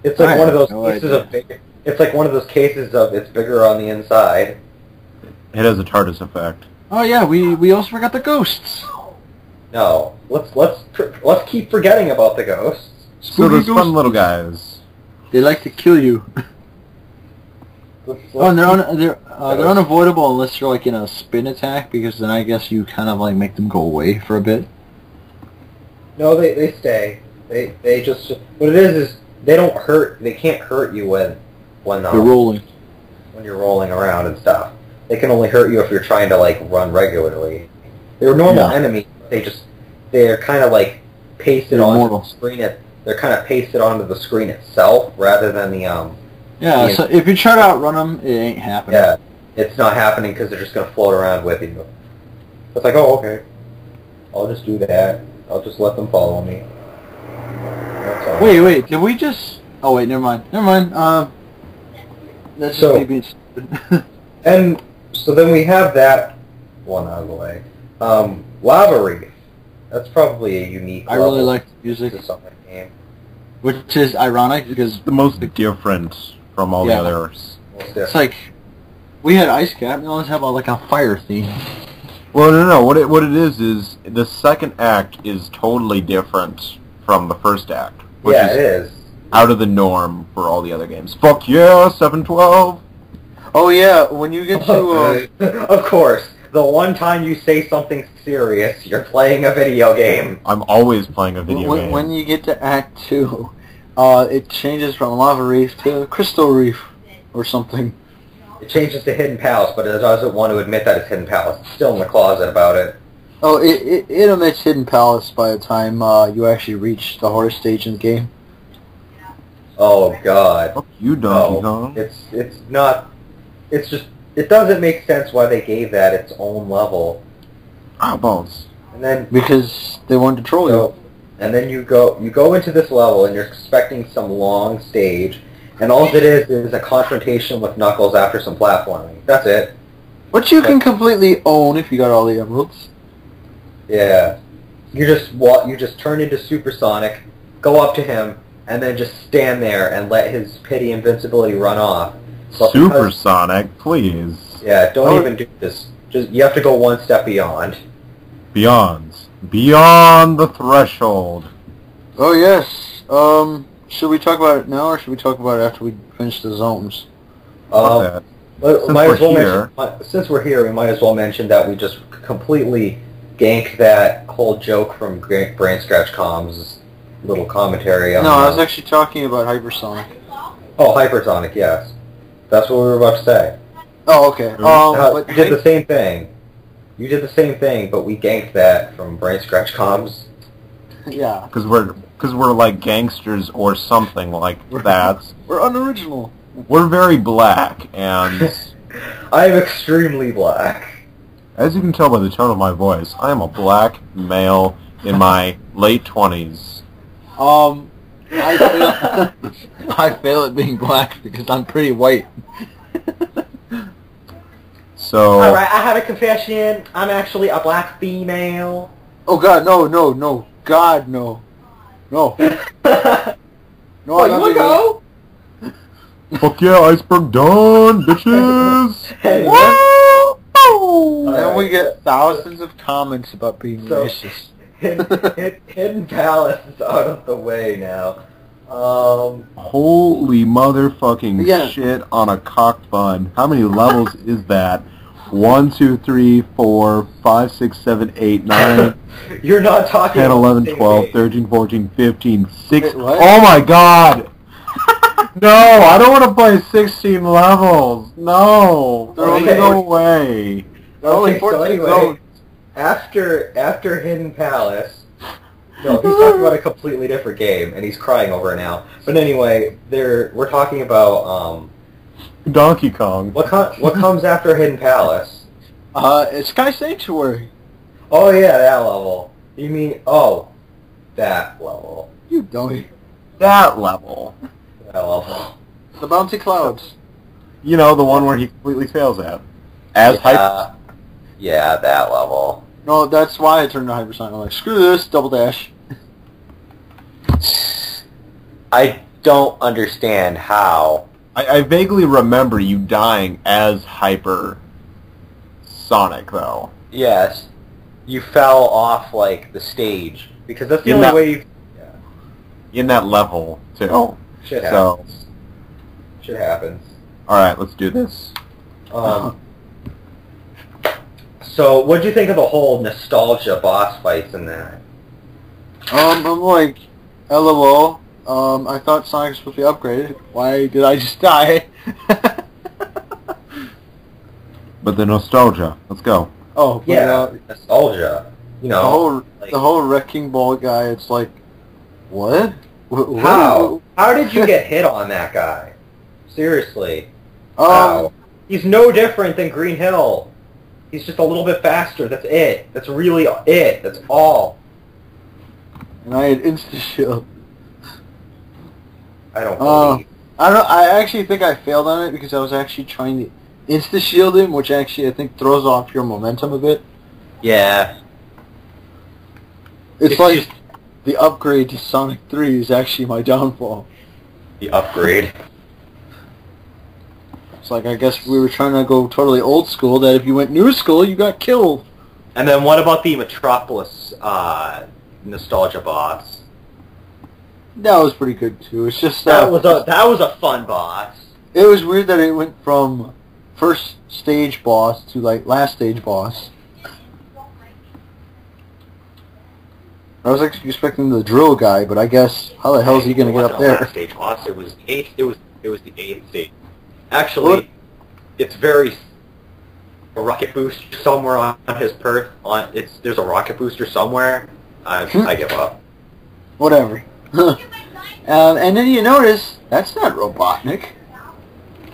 It's like one of those cases of it's like one of those cases of it's bigger on the inside. It has a TARDIS effect. Oh yeah, we also forgot the ghosts. No, let's keep forgetting about the ghosts. So those fun little guys. They like to kill you. And they're unavoidable unless you're in a spin attack, because then I guess you kind of make them go away for a bit. No, they stay. They just what it is they don't hurt. They can't hurt you when they're rolling. When you're rolling around and stuff. They can only hurt you if you're trying to run regularly. They're normal enemies. They're kind of pasted onto the screen. They're kind of pasted onto the screen itself rather than the Yeah, so if you try to outrun them, it ain't happening. Yeah, it's not happening because they're just going to float around with you. It's like, oh, okay. I'll just do that. I'll just let them follow me. That's all. Wait, did we just... Oh, wait, never mind. That's just me being stupid. And so then we have that one out of the way. Lava Reef. That's probably a unique I really like the music. to Sonic game. Which is ironic because... The most different from all the others. It's like, we had Ice Cap, and let's have a fire theme. Well, no. What it is the second act is totally different from the first act. Which it is. Out of the norm for all the other games. Fuck yeah, 712! Oh yeah, when you get to... Of course. The one time you say something serious, you're playing a video game. I'm always playing a video game. When you get to Act 2, it changes from Lava Reef to Crystal Reef or something. It changes to Hidden Palace, but it doesn't want to admit that it's Hidden Palace. It's still in the closet about it. Oh, it omits Hidden Palace by the time you actually reach the hardest stage in the game. Oh God. Fuck you, Donkey No, Kong. it's not. It's just it doesn't make sense why they gave that its own level. Eyeballs. And then Because they wanted to troll you. and then you go into this level and you're expecting some long stage, and all it is a confrontation with Knuckles after some platforming. That's it. Which you can completely own if you got all the emeralds. Yeah. You just turn into Supersonic, go up to him, and then just stand there and let his pity invincibility run off. But Supersonic, please. Yeah, don't even do this. Just you have to go one step beyond. Beyond the threshold. Oh yes. Should we talk about it now, or should we talk about it after we finish the zones? Fuck that. Since we're here, we might as well mention that we just completely ganked that whole joke from Brain Scratch Com's little commentary on... No, I was actually talking about Hypersonic. Oh, Hypersonic, yes. That's what we were about to say. Oh, okay. But You did the same thing. You did the same thing, but we ganked that from Brain Scratch Com's. Yeah. Because we're like gangsters or something like that. We're unoriginal. We're very black, and I am extremely black. as you can tell by the tone of my voice, I am a black male in my late 20s. I fail at being black because I'm pretty white. So... Alright, I have a confession. I'm actually a black female. Oh God, no, God, no. No, Oh, I'm you not wanna leaving. go? Fuck yeah, Iceberg Dawn, bitches! Hey, Then we get thousands of comments about being So- racist. Hidden Palace is out of the way now. Holy motherfucking Yeah. shit on a cock bun. How many levels is that? 1, 2, 3, 4, 5, 6, 7, 8, 9, You're not talking 10, about 11, the same 12, game. 13, 14, 15, 6... Wait, what? Oh my god! No, I don't want to play 16 levels. No. They're only Go Okay. away. They're only Okay, so 14 anyway, zones. after Hidden Palace, no, he's talking about a completely different game, and he's crying over it now. But anyway, we're talking about Donkey Kong. what comes after Hidden Palace. It's Sky Sanctuary. Oh yeah, that level. You mean that level? You dummy. That level. That level. The Bouncy Clouds. You know, the one where he completely fails at. As hype. Yeah, that level. No, that's why I turned to Hypersonic. I'm like, screw this, Double Dash. I don't understand how. I vaguely remember you dying as Hyper Sonic, though. Yes, you fell off like the stage because that's the In only that- way you. Yeah, In that level, too. shit So, happens. Shit happens. alright, let's do this. So, what do you think of the whole nostalgia boss fights in that? I'm like, LOL. I thought Sonic was supposed to be upgraded. Why did I just die? But the nostalgia. Let's go. Oh, but, Yeah, nostalgia. You know, the whole Wrecking Ball guy. It's like, what? how? How did you get hit on that guy? Seriously. Um, How? He's no different than Green Hill. He's just a little bit faster. That's it. That's really it. That's all. and I had Insta Shield. I don't believe. I don't. I actually think I failed on it because I was actually trying to Insta Shield him, which actually I think throws off your momentum a bit. Yeah. It's It's like just- the upgrade to Sonic 3 is actually my downfall. The upgrade. It's like, I guess we were trying to go totally old school, that if you went new school, you got killed. And then what about the Metropolis nostalgia boss? That was pretty good too. It's just That was a fun boss. it was weird that it went from first stage boss to like last stage boss. I was actually expecting the drill guy, but I guess how the hell is he going to get up there? Stage boss. It was the eighth stage. Actually, it's very a rocket booster somewhere on his perth. There's a rocket booster somewhere. I give up. Whatever. And then you notice that's not Robotnik.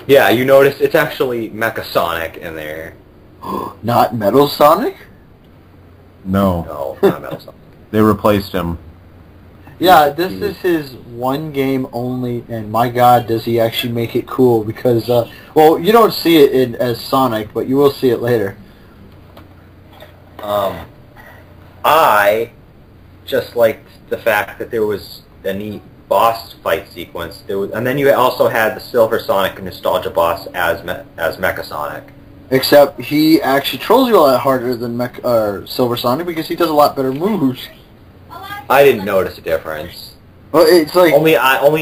Yeah, you notice it's actually Mechasonic in there. Not Metal Sonic? No. No, not Metal Sonic. They replaced him. Yeah, this is his one game only, and my god, does he actually make it cool, because, well, you don't see it as Sonic, but you will see it later. I just liked the fact that there was a neat boss fight sequence. And then you also had the Silver Sonic Nostalgia boss as Mechasonic. Except he actually trolls you a lot harder than Silver Sonic, because he does a lot better moves. I didn't notice a difference. Well, it's like... Only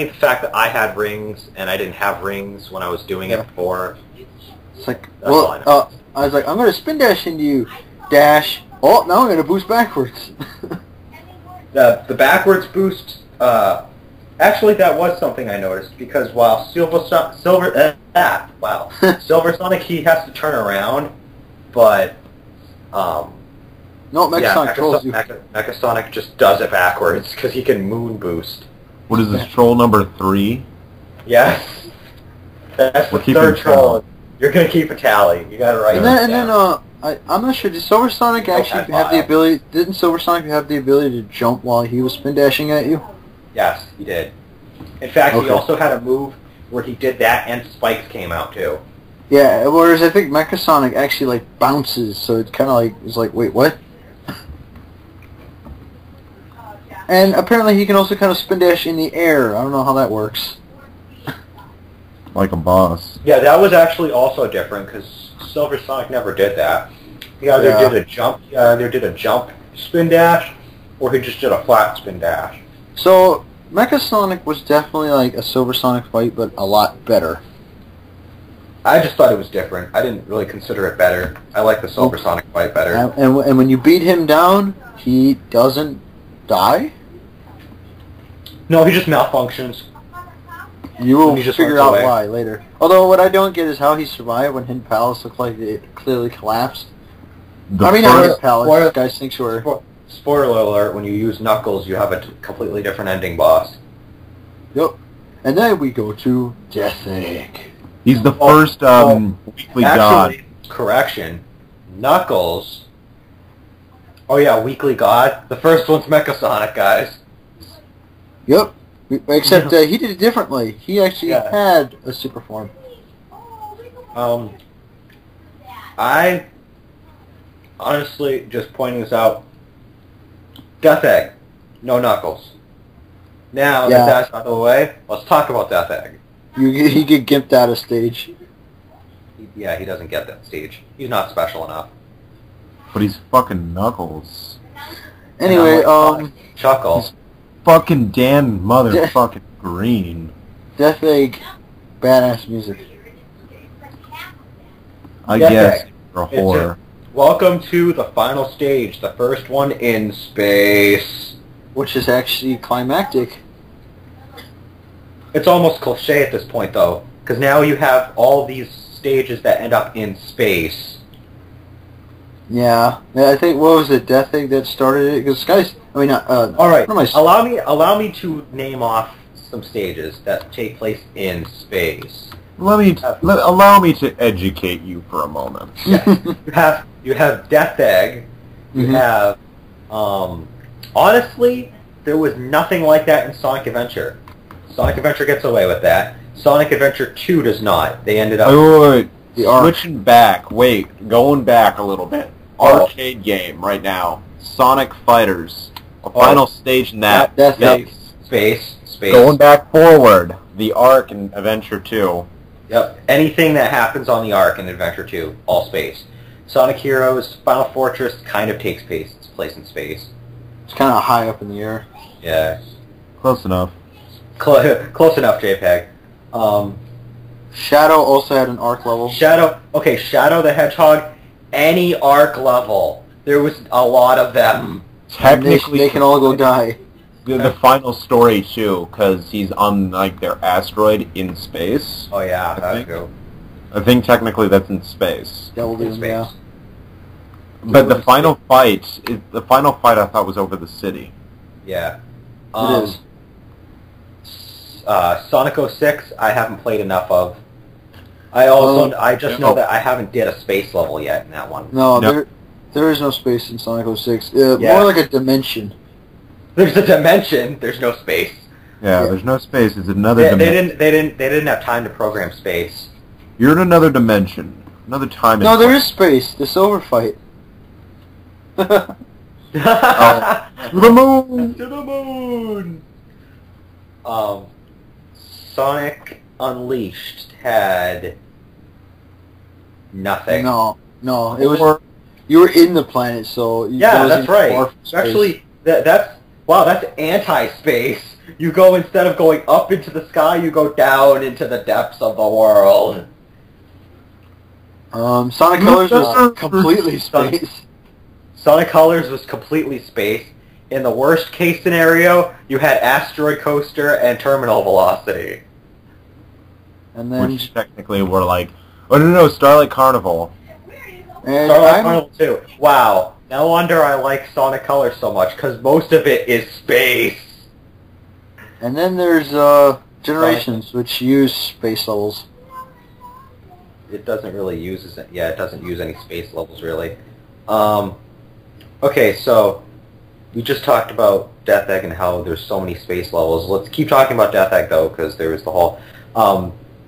the fact that I had rings, and I didn't have rings when I was doing it before. It's like, That's all I well, I was like, I'm going to spin dash into you. Dash. Oh, now I'm going to boost backwards. The backwards boost, actually that was something I noticed, because while Silver Sonic, he has to turn around, but, no, Mechasonic trolls you. Mechasonic just does it backwards, because he can moon boost. What is this, troll number 3? Yes. That's the third troll. You're going to keep a tally. You got to write it down. I'm not sure. Did Silver Sonic actually have the ability? Didn't Silver Sonic have the ability to jump while he was spin dashing at you? Yes, he did. In fact, he also had a move where he did that, and spikes came out too. Yeah. Whereas I think Mechasonic actually like bounces, so it kind of like is like, wait, what? And apparently he can also kind of spin dash in the air. I don't know how that works. Like a boss. Yeah, that was actually also different, because Silver Sonic never did that. He either did a jump spin dash, or he just did a flat spin dash. So Mechasonic was definitely like a Silver Sonic fight, but a lot better. I just thought it was different. I didn't really consider it better. I like the Silver Sonic fight better. And when you beat him down, he doesn't die? No, he just malfunctions. You will figure out why later. Although what I don't get is how he survived when Hidden Palace looked like it clearly collapsed. Not Hidden Palace, Sky Sanctuary. Spoiler alert, when you use Knuckles, you have a completely different ending boss. Yep. And then we go to Death Egg. He's the first weekly god. Correction. Knuckles... Oh yeah, weekly god. The first one's Mechasonic, guys. Yep. Except he did it differently. He actually had a super form. I honestly, just pointing this out, Death Egg, no Knuckles. Now that that's out of the way, let's talk about Death Egg. He get gimped out of stage. Yeah, he doesn't get that stage. He's not special enough. But he's fucking Knuckles. Anyway, Chuckle. He's fucking Dan motherfucking Green. Death Egg, badass music. I guess you're a whore. Welcome to the final stage, the first one in space. Which is actually climactic. It's almost cliche at this point, though, because now you have all these stages that end up in space. Yeah, I think, what was it, Death Egg that started it? Because Sky's, I mean, all right, allow me to name off some stages that take place in space. Allow me to educate you for a moment. Yes. You have Death Egg. You have, honestly, there was nothing like that in Sonic Adventure. Sonic Adventure gets away with that. Sonic Adventure 2 does not. They ended up... Wait. Switching back. Going back a little bit. Arcade game right now. Sonic Fighters. A final stage in that. Space. Going back forward. The Arc in Adventure 2. Yep. Anything that happens on the Arc in Adventure 2, all space. Sonic Heroes, Final Fortress kind of takes place in space. It's kind of high up in the air. Yeah. Close enough. Close enough, JPEG. Shadow also had an Arc level. Shadow the Hedgehog, any Arc level. There was a lot of them. Technically, they can all go die. The final story too, because he's on like their asteroid in space. Oh yeah, that's cool. I think technically that's in space. Devil In Doom, space. yeah. But the final fight I thought was over the city. Yeah. It is. Sonic 06, I haven't played enough of. I just know that I haven't did a space level yet in that one. No, No. there is no space in Sonic 06. Yeah. More like a dimension. There's a dimension. There's no space. Yeah, there's no space. It's another They dimension. didn't have time to program space. You're in another dimension. Another time. No, there is space. The silver fight. Oh. To the moon! To the moon! Sonic Unleashed had nothing. No, it was. You were in the planet, so Yeah, that was that's even right. far from space. Actually, that's anti-space. You go, instead of going up into the sky, you go down into the depths of the world. Sonic Colors was completely space. Sonic Colors was completely space. In the worst case scenario, you had Asteroid Coaster and Terminal Velocity. And then Which technically were like, oh no, Starlight Carnival. and Starlight Carnival 2. Wow. No wonder I like Sonic Colors so much, because most of it is space. and then there's Generations, which use space levels. It doesn't really use it doesn't use any space levels really. Okay, so we just talked about Death Egg and how there's so many space levels. Let's keep talking about Death Egg though, because there was the whole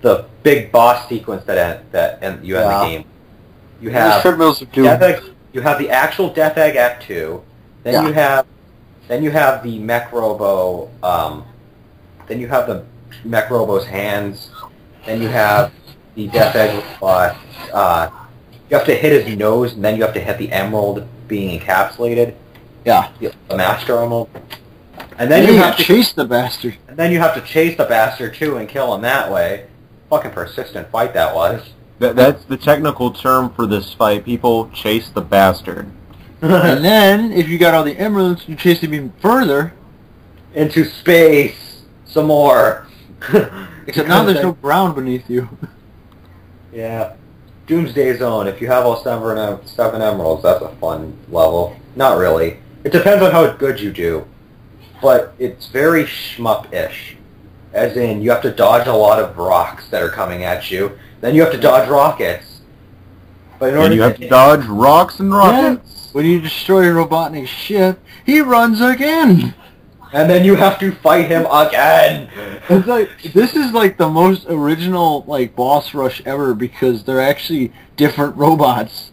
the big boss sequence that you had in the game. You There's have treadmills of doom. Death Egg. You have the actual Death Egg Act 2. Then you have the Mech Robo. Then you have the Mech Robo's hands. Then you have the Death Egg robot. You have to hit his nose, and then you have to hit the emerald being encapsulated. Yeah. The Master Emerald. And then Then you you have to chase the bastard. And then you have to chase the bastard too and kill him that way. Fucking persistent fight that was. That's the technical term for this fight. People chase the bastard. And then, if you got all the emeralds, you chase him even further. Into space. Some more. Except now there's no ground beneath you. Yeah. Doomsday Zone. If you have all seven emeralds, that's a fun level. Not really. It depends on how good you do. But it's very shmup-ish. As in, you have to dodge a lot of rocks that are coming at you. Then you have to dodge rockets. But in order And you have to dodge rocks and rockets. When you destroy Robotnik's ship, he runs again. And then you have to fight him again. It's like, this is like the most original like boss rush ever because they're actually different robots.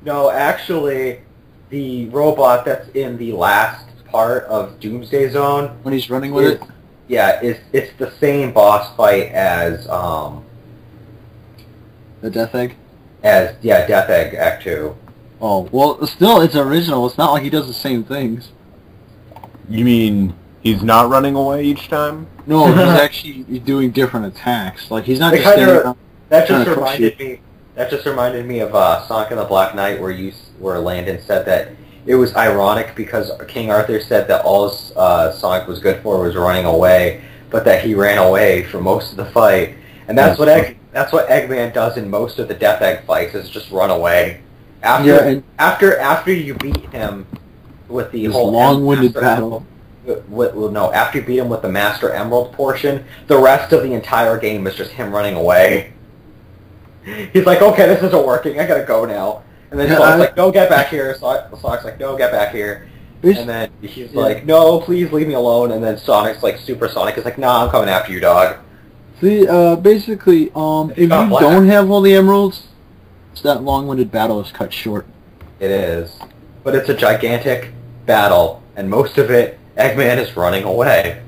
No, actually, the robot that's in the last part of Doomsday Zone, When he's running with it. yeah, it's the same boss fight as The Death Egg. Death Egg Act 2. Oh, well, still, it's original. It's not like he does the same things. You mean he's not running away each time? No, he's actually doing different attacks. Like, he's not They just kinda- standing around. That Kinda just crush reminded me of Sonic and the Black Knight, where Landon said that it was ironic because King Arthur said that all Sonic was good for was running away, but that he ran away for most of the fight, and that's what Eggman does in most of the Death Egg fights is just run away. After you beat him with the This whole long-winded Master battle. Emerald, after you beat him with the Master Emerald portion, the rest of the entire game is just him running away. He's like, okay, this isn't working, I gotta go now. And then Sonic's like, no, get back here. Sonic's like, no, get back here. And then he's like, no, please leave me alone. And then Sonic's like, Super Sonic is like, nah, I'm coming after you, dog. See, basically, if you don't have all the emeralds, that long-winded battle is cut short. It is. But it's a gigantic battle, and most of it, Eggman is running away.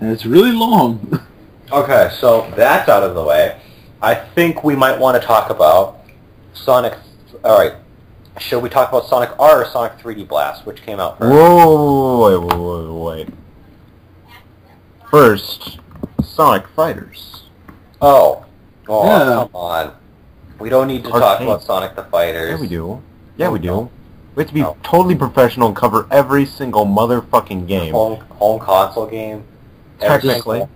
And it's really long. Okay, so that's out of the way. I think we might want to talk about Sonic... Alright, should we talk about Sonic R or Sonic 3D Blast, which came out first? Wait. First, Sonic Fighters. Oh, Yeah. come on. We don't need to talk about Sonic the Fighters. Yeah, we do. Yeah, we do. We have to be No. totally professional and cover every single motherfucking game. Home console game. Every Technically.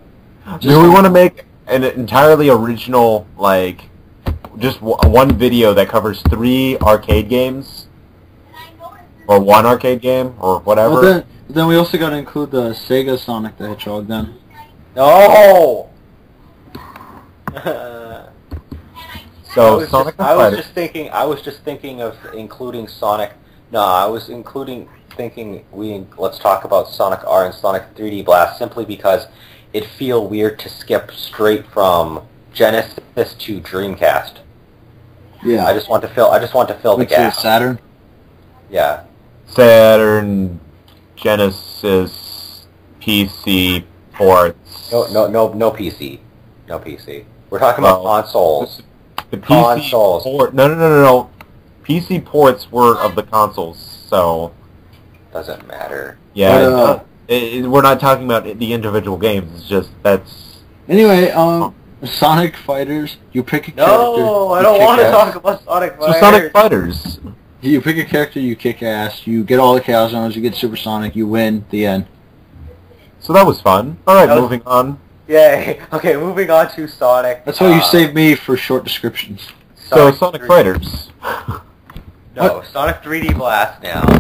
single- Do we want to make an entirely original, like, just one video that covers 3 arcade games, or 1 arcade game, or whatever. Well, then we also got to include the Sega Sonic the Hedgehog then. No! So Sonic the I Fighter. I was just thinking of including Sonic. No, I was thinking let's talk about Sonic R and Sonic 3D Blast simply because it'd feel weird to skip straight from Genesis to Dreamcast. Yeah. I just want to fill the What's gap. it, Saturn? Yeah. Saturn, Genesis, PC ports. No PC. No PC. We're talking about consoles. The PC Consoles. No. PC ports were of the consoles, so Doesn't matter. yeah. We're not talking about the individual games. It's just that's. Anyway, Sonic Fighters. You pick a character. No, I don't want to talk about Sonic Fighters. So Sonic Fighters. You pick a character, you kick ass, you get all the Chaos Zones, you get Supersonic, you win, the end. So that was fun. All right, moving on. Yay. Okay, moving on to Sonic. That's why you saved me for short descriptions. So Sonic Fighters. No, Sonic 3D Blast now.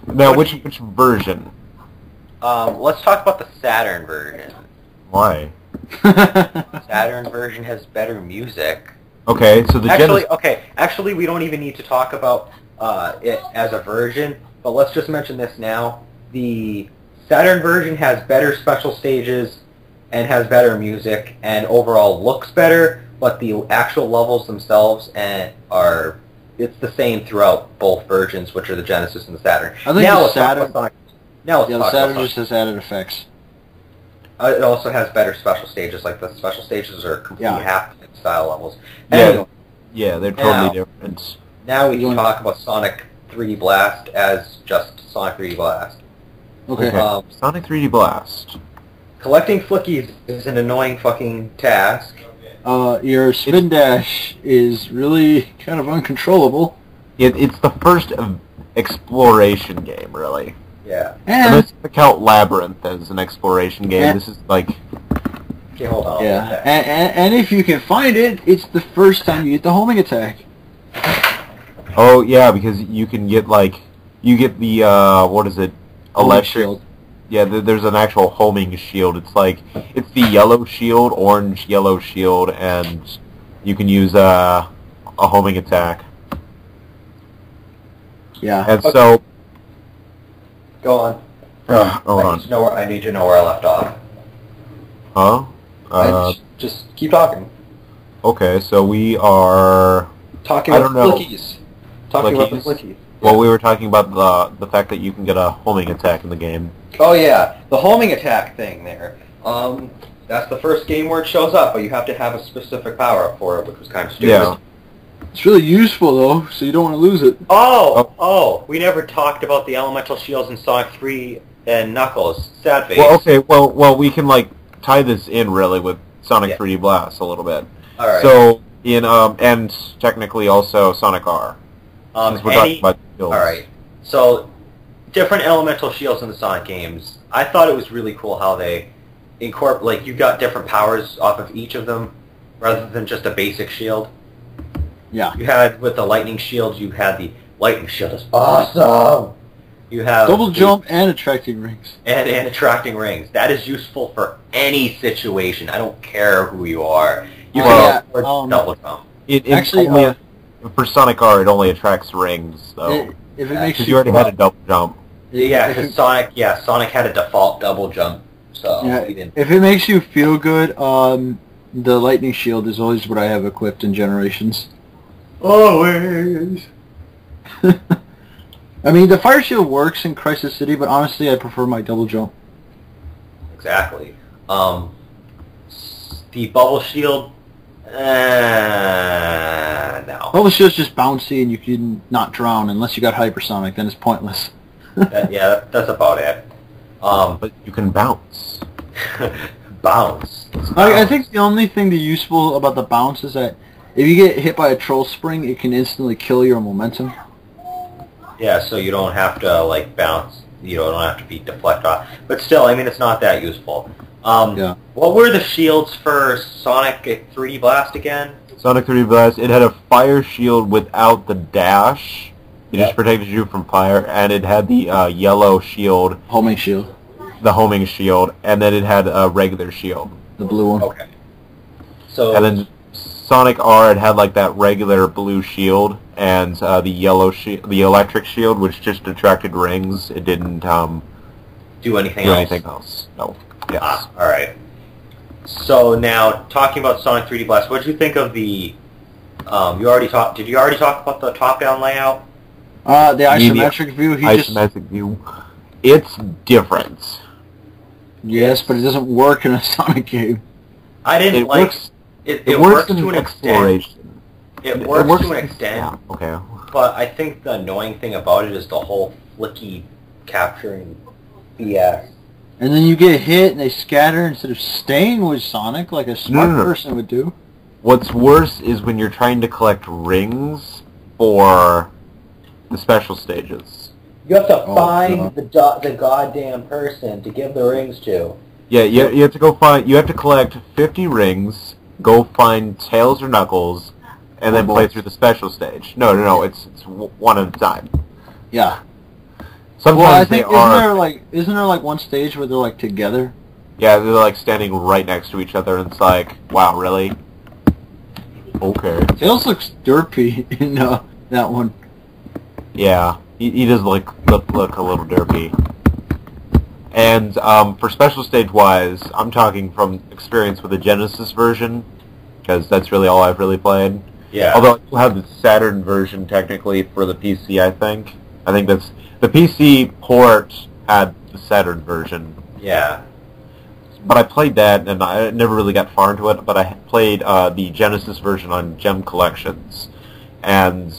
Now, which version? Let's talk about the Saturn version. Why? Saturn version has better music. Okay, so the Actually, we don't even need to talk about it as a version, but let's just mention this now. The Saturn version has better special stages and has better music and overall looks better, but the actual levels themselves it's the same throughout both versions, which are the Genesis and the Saturn. I think now the Saturn... the Saturn just has added effects. It also has better special stages, like the special stages are complete half style levels. Anyway, yeah, they're totally different. Now we can talk about Sonic 3D Blast as just Sonic 3D Blast. Okay. Sonic 3D Blast. Collecting flickies is an annoying fucking task. Your spin dash is really kind of uncontrollable. It's the first exploration game, really. Yeah. And Unless you count Labyrinth as an exploration game, this is like... Okay, hold on. yeah, and if you can find it, it's the first time you get the homing attack. Oh, yeah, because you can get, like... You get the, what is it? Electric shield. Yeah, there's an actual homing shield. It's like... It's the yellow shield, orange, yellow shield, and you can use a homing attack. Yeah. And so... Go on. Hold on. I need to know where I left off. Huh? Just keep talking. Okay, so we are... Talking about flickies. Talking about the flickies. Well, we were talking about the fact that you can get a homing attack in the game. Oh yeah, the homing attack thing there. That's the first game where it shows up, but you have to have a specific power-up for it, which was kind of stupid. Yeah. It's really useful, though, so you don't want to lose it. We never talked about the elemental shields in Sonic 3 and Knuckles. Sad face. Well, okay, well, we can, like, tie this in, really, with Sonic 3D Blast a little bit. Alright. So, and technically also Sonic R. Since we're talking about shields. Alright. So, different elemental shields in the Sonic games. I thought it was really cool how they incorporate, you got different powers off of each of them, rather than just a basic shield. Yeah. You had, with the lightning shield, you had the lightning shield is awesome! You have double jump and attracting rings. And attracting rings. That is useful for any situation. I don't care who you are. You can double jump. For Sonic R, it only attracts rings, though. If it makes you already had a double jump. Yeah, because Sonic had a default double jump. So if it makes you feel good, the lightning shield is always what I have equipped in Generations. Always. I mean, the fire shield works in Crisis City, but honestly, I prefer my double jump. Exactly. The bubble shield. No. Bubble shield's just bouncy, and you can not drown unless you got hypersonic. Then it's pointless. That's about it. But you can bounce. Bounce. I think the only thing that's useful about the bounce is that if you get hit by a troll spring, it can instantly kill your momentum. Yeah, so you don't have to bounce. you know, don't have to be deflect off. But still, I mean, it's not that useful. Yeah. What were the shields for Sonic 3D Blast again? Sonic 3D Blast, it had a fire shield without the dash. It just protected you from fire, and it had the yellow shield. Homing shield. The homing shield, and then it had a regular shield. The blue one. Okay. So And then Sonic R, it had like that regular blue shield, and the yellow shield, the electric shield, which just attracted rings. It didn't do anything do else? anything else. No. Yes. Ah, all right. So now, talking about Sonic 3D Blast, what did you think of the? Did you already talk about the top-down layout? The isometric view. Isometric view. It's different. Yes, but it doesn't work in a Sonic game. I didn't It like works. it. It works works in to an extent. exploration. It works to an extent. Yeah. Okay. But I think the annoying thing about it is the whole flicky capturing BS. And then you get hit and they scatter instead of staying with Sonic like a smart No. person would do. What's worse is when you're trying to collect rings for the special stages. You have to Oh, find the goddamn person to give the rings to. Yeah, you have to go find. You have to collect 50 rings. Go find Tails or Knuckles, and then play through the special stage. No. It's one at a time. Yeah. Sometimes Well, I they think are. isn't there like one stage where they're like together? Yeah, they're like standing right next to each other, and it's like, wow, really? Okay. Tails looks derpy in that one. Yeah, he does look a little derpy. And for special stage wise, I'm talking from experience with the Genesis version, because that's really all I've really played. Yeah. Although I still have the Saturn version technically for the PC, I think. I think that's the PC port had the Saturn version. Yeah. But I played that, and I never really got far into it, but I played the Genesis version on Gem Collections. And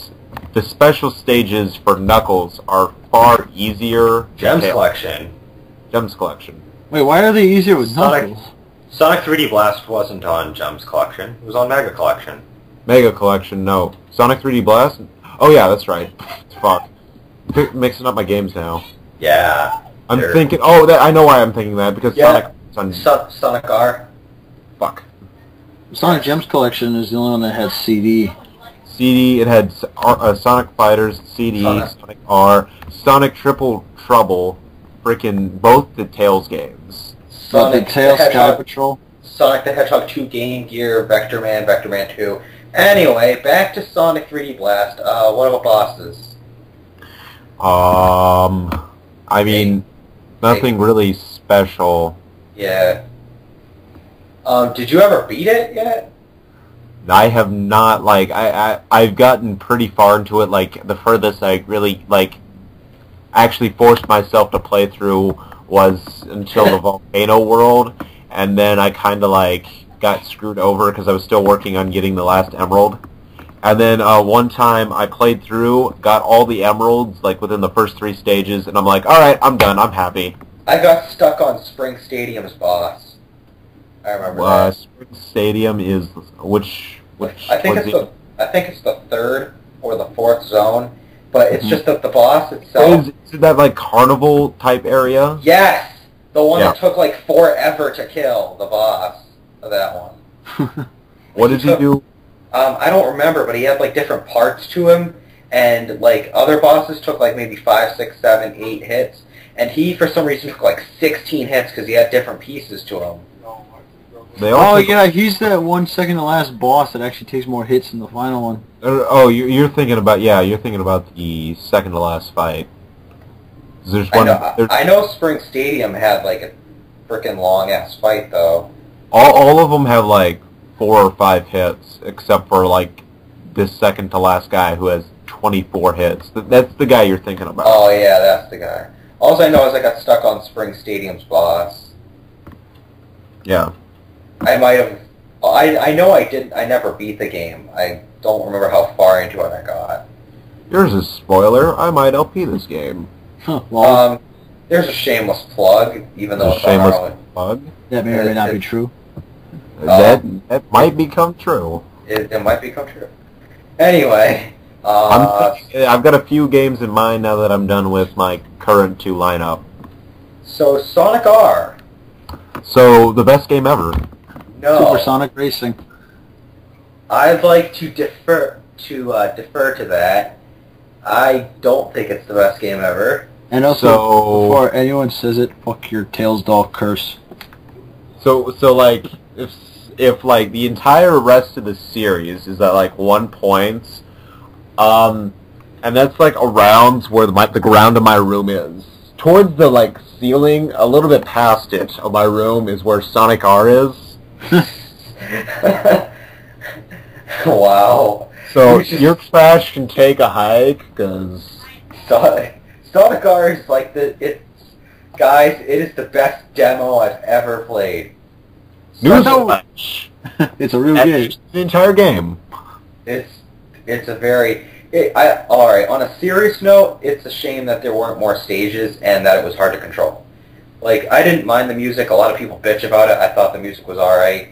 the special stages for Knuckles are far easier. Gems Collection. Gems Collection. Wait, why are they easier with Knuckles? Sonic 3D Blast wasn't on Gems Collection. It was on Mega Collection. Mega Collection, no. Sonic 3D Blast? Oh yeah, that's right. Fuck. Mixing up my games now. Yeah. I'm thinking, I know why I'm thinking that, because Yeah. Sonic's on... Sonic R. Fuck. Sonic Gems Collection is the only one that has CD. CD, it had Sonic Fighters, CD, Sonic R, Sonic Triple Trouble, frickin' both the Tails games. Sonic the Tails the Sky Hedgehog, Patrol. Sonic the Hedgehog 2 Game Gear, Vector Man 2. Anyway, back to Sonic 3D Blast. What about bosses? I mean, nothing really special. Yeah. Did you ever beat it yet? I have not, like, I've gotten pretty far into it, like, the furthest I really, like, actually forced myself to play through was until the Volcano World, and then I kind of, like, got screwed over because I was still working on getting the last Emerald. And then one time I played through, got all the Emeralds, like, within the first 3 stages, and I'm like, alright, I'm done, I'm happy. I got stuck on Spring Stadium's boss. I remember that. Spring Stadium is, which I think it's the 3rd or the 4th zone, but it's just that the boss itself... Is it that, like, carnival type area? Yes! The one that took, like, forever to kill, the boss of that one. What did he do? I don't remember, but he had, like, different parts to him, and, like, other bosses took, like, maybe 5, 6, 7, 8 hits, and he, for some reason, took, like, 16 hits because he had different pieces to him. Yeah, he's that 1 second to last boss that actually takes more hits than the final one. Oh, you're thinking about the second to last fight. There's one. I know Spring Stadium had like a freaking long ass fight though. All of them have like 4 or 5 hits, except for like this second to last guy who has 24 hits. That's the guy you're thinking about. Oh yeah, that's the guy. All I know is I got stuck on Spring Stadium's boss. Yeah. I might have. I know I didn't. I never beat the game. I don't remember how far into it I got. Here's a spoiler. I might LP this game. Well, there's a shameless plug, even though it's shameless plug. That may or may not be true. That might become true. It might become true. Anyway, I've got a few games in mind now that I'm done with my current 2 lineup. So Sonic R. So, the best game ever. No. Supersonic Racing. I'd like to defer to that. I don't think it's the best game ever. And also, before anyone says it, fuck your Tails doll curse. So like, if like the entire rest of the series is at like 1 point, and that's like around where the ground of my room is. Towards the like ceiling, a little bit past it of my room is where Sonic R is. Wow. So your trash can take a hike, because Sonic R is like guys, it is the best demo I've ever played. Newsflash. It's a real game. The entire game. It's a very... Alright, on a serious note, it's a shame that there weren't more stages and that it was hard to control. Like, I didn't mind the music. A lot of people bitch about it. I thought the music was alright.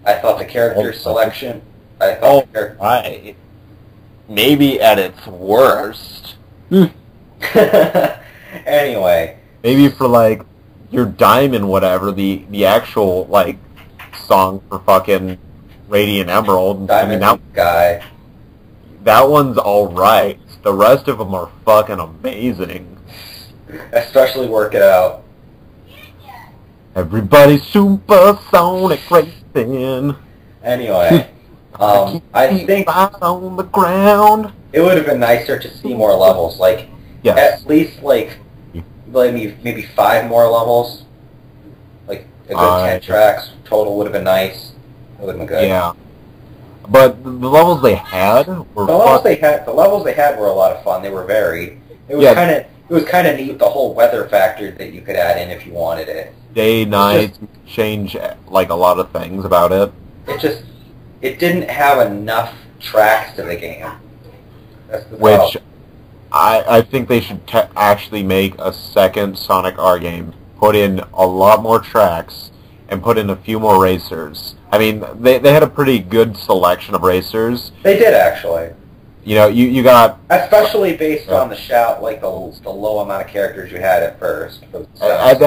I thought the character selection... Right. Maybe at its worst. Anyway. Maybe for, like, your Diamond whatever, the actual, like, song for fucking Radiant Emerald. Diamond guy. That one's alright. The rest of them are fucking amazing. Especially Work It Out. Everybody's supersonic racing. Anyway, I think on the ground. It would have been nicer to see more levels. Like, yes. At least like maybe 5 more levels. Like a good 10 tracks total would have been nice. It would have been good. Yeah. But the levels they had were the levels they had were a lot of fun. They were varied. It was kind of neat, the whole weather factor that you could add in if you wanted it. Day, night, change like a lot of things about it. It didn't have enough tracks to the game. That's the Which problem. I think they should actually make a second Sonic R game. Put in a lot more tracks and put in a few more racers. I mean, they had a pretty good selection of racers. They did, actually. You know, you got... Especially based on the the low amount of characters you had at first. At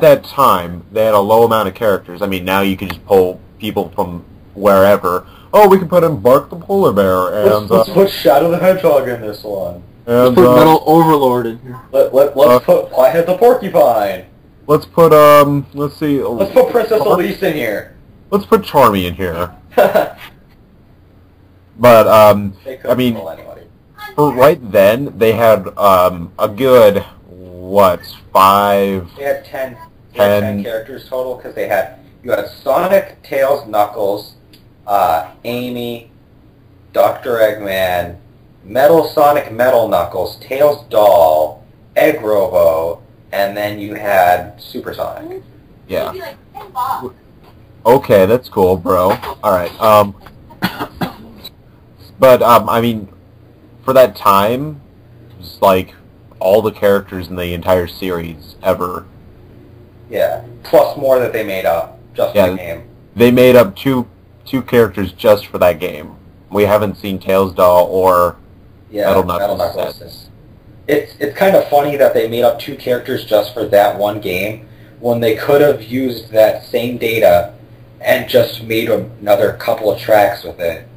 that time, they had a low amount of characters. I mean, now you can just pull people from wherever. Oh, we can put in Bark the Polar Bear, and... Let's put Shadow the Hedgehog in this one. Let's put Metal Overlord in here. Let's put Piehead the Porcupine. Let's put, let's see... Let's put Princess Elise in here. Let's put Charmy in here. But, I mean, for right then, they had, a good, what, 5... They had 10 characters total, because you had Sonic, Tails, Knuckles, Amy, Dr. Eggman, Metal Sonic, Metal Knuckles, Tails Doll, Egg Robo, and then you had Supersonic. Yeah. Okay, that's cool, bro. Alright, but, I mean, for that time, it was like all the characters in the entire series ever. Yeah, plus more that they made up just for the game. They made up two characters just for that game. We haven't seen Tails Doll or Metal Knuckles. It's kind of funny that they made up 2 characters just for that one game when they could have used that same data and just made another couple of tracks with it.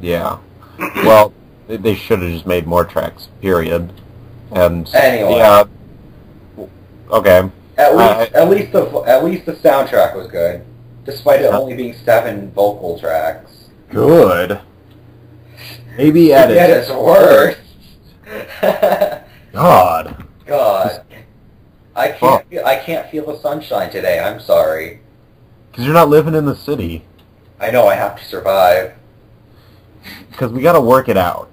Yeah. Well, they should have just made more tracks, period. And anyway. Yeah. Okay. At least the soundtrack was good, despite it only being 7 vocal tracks. Good. Maybe at its worst. God. I can't feel the sunshine today. I'm sorry. Because you're not living in the city. I know, I have to survive. Because we gotta work it out.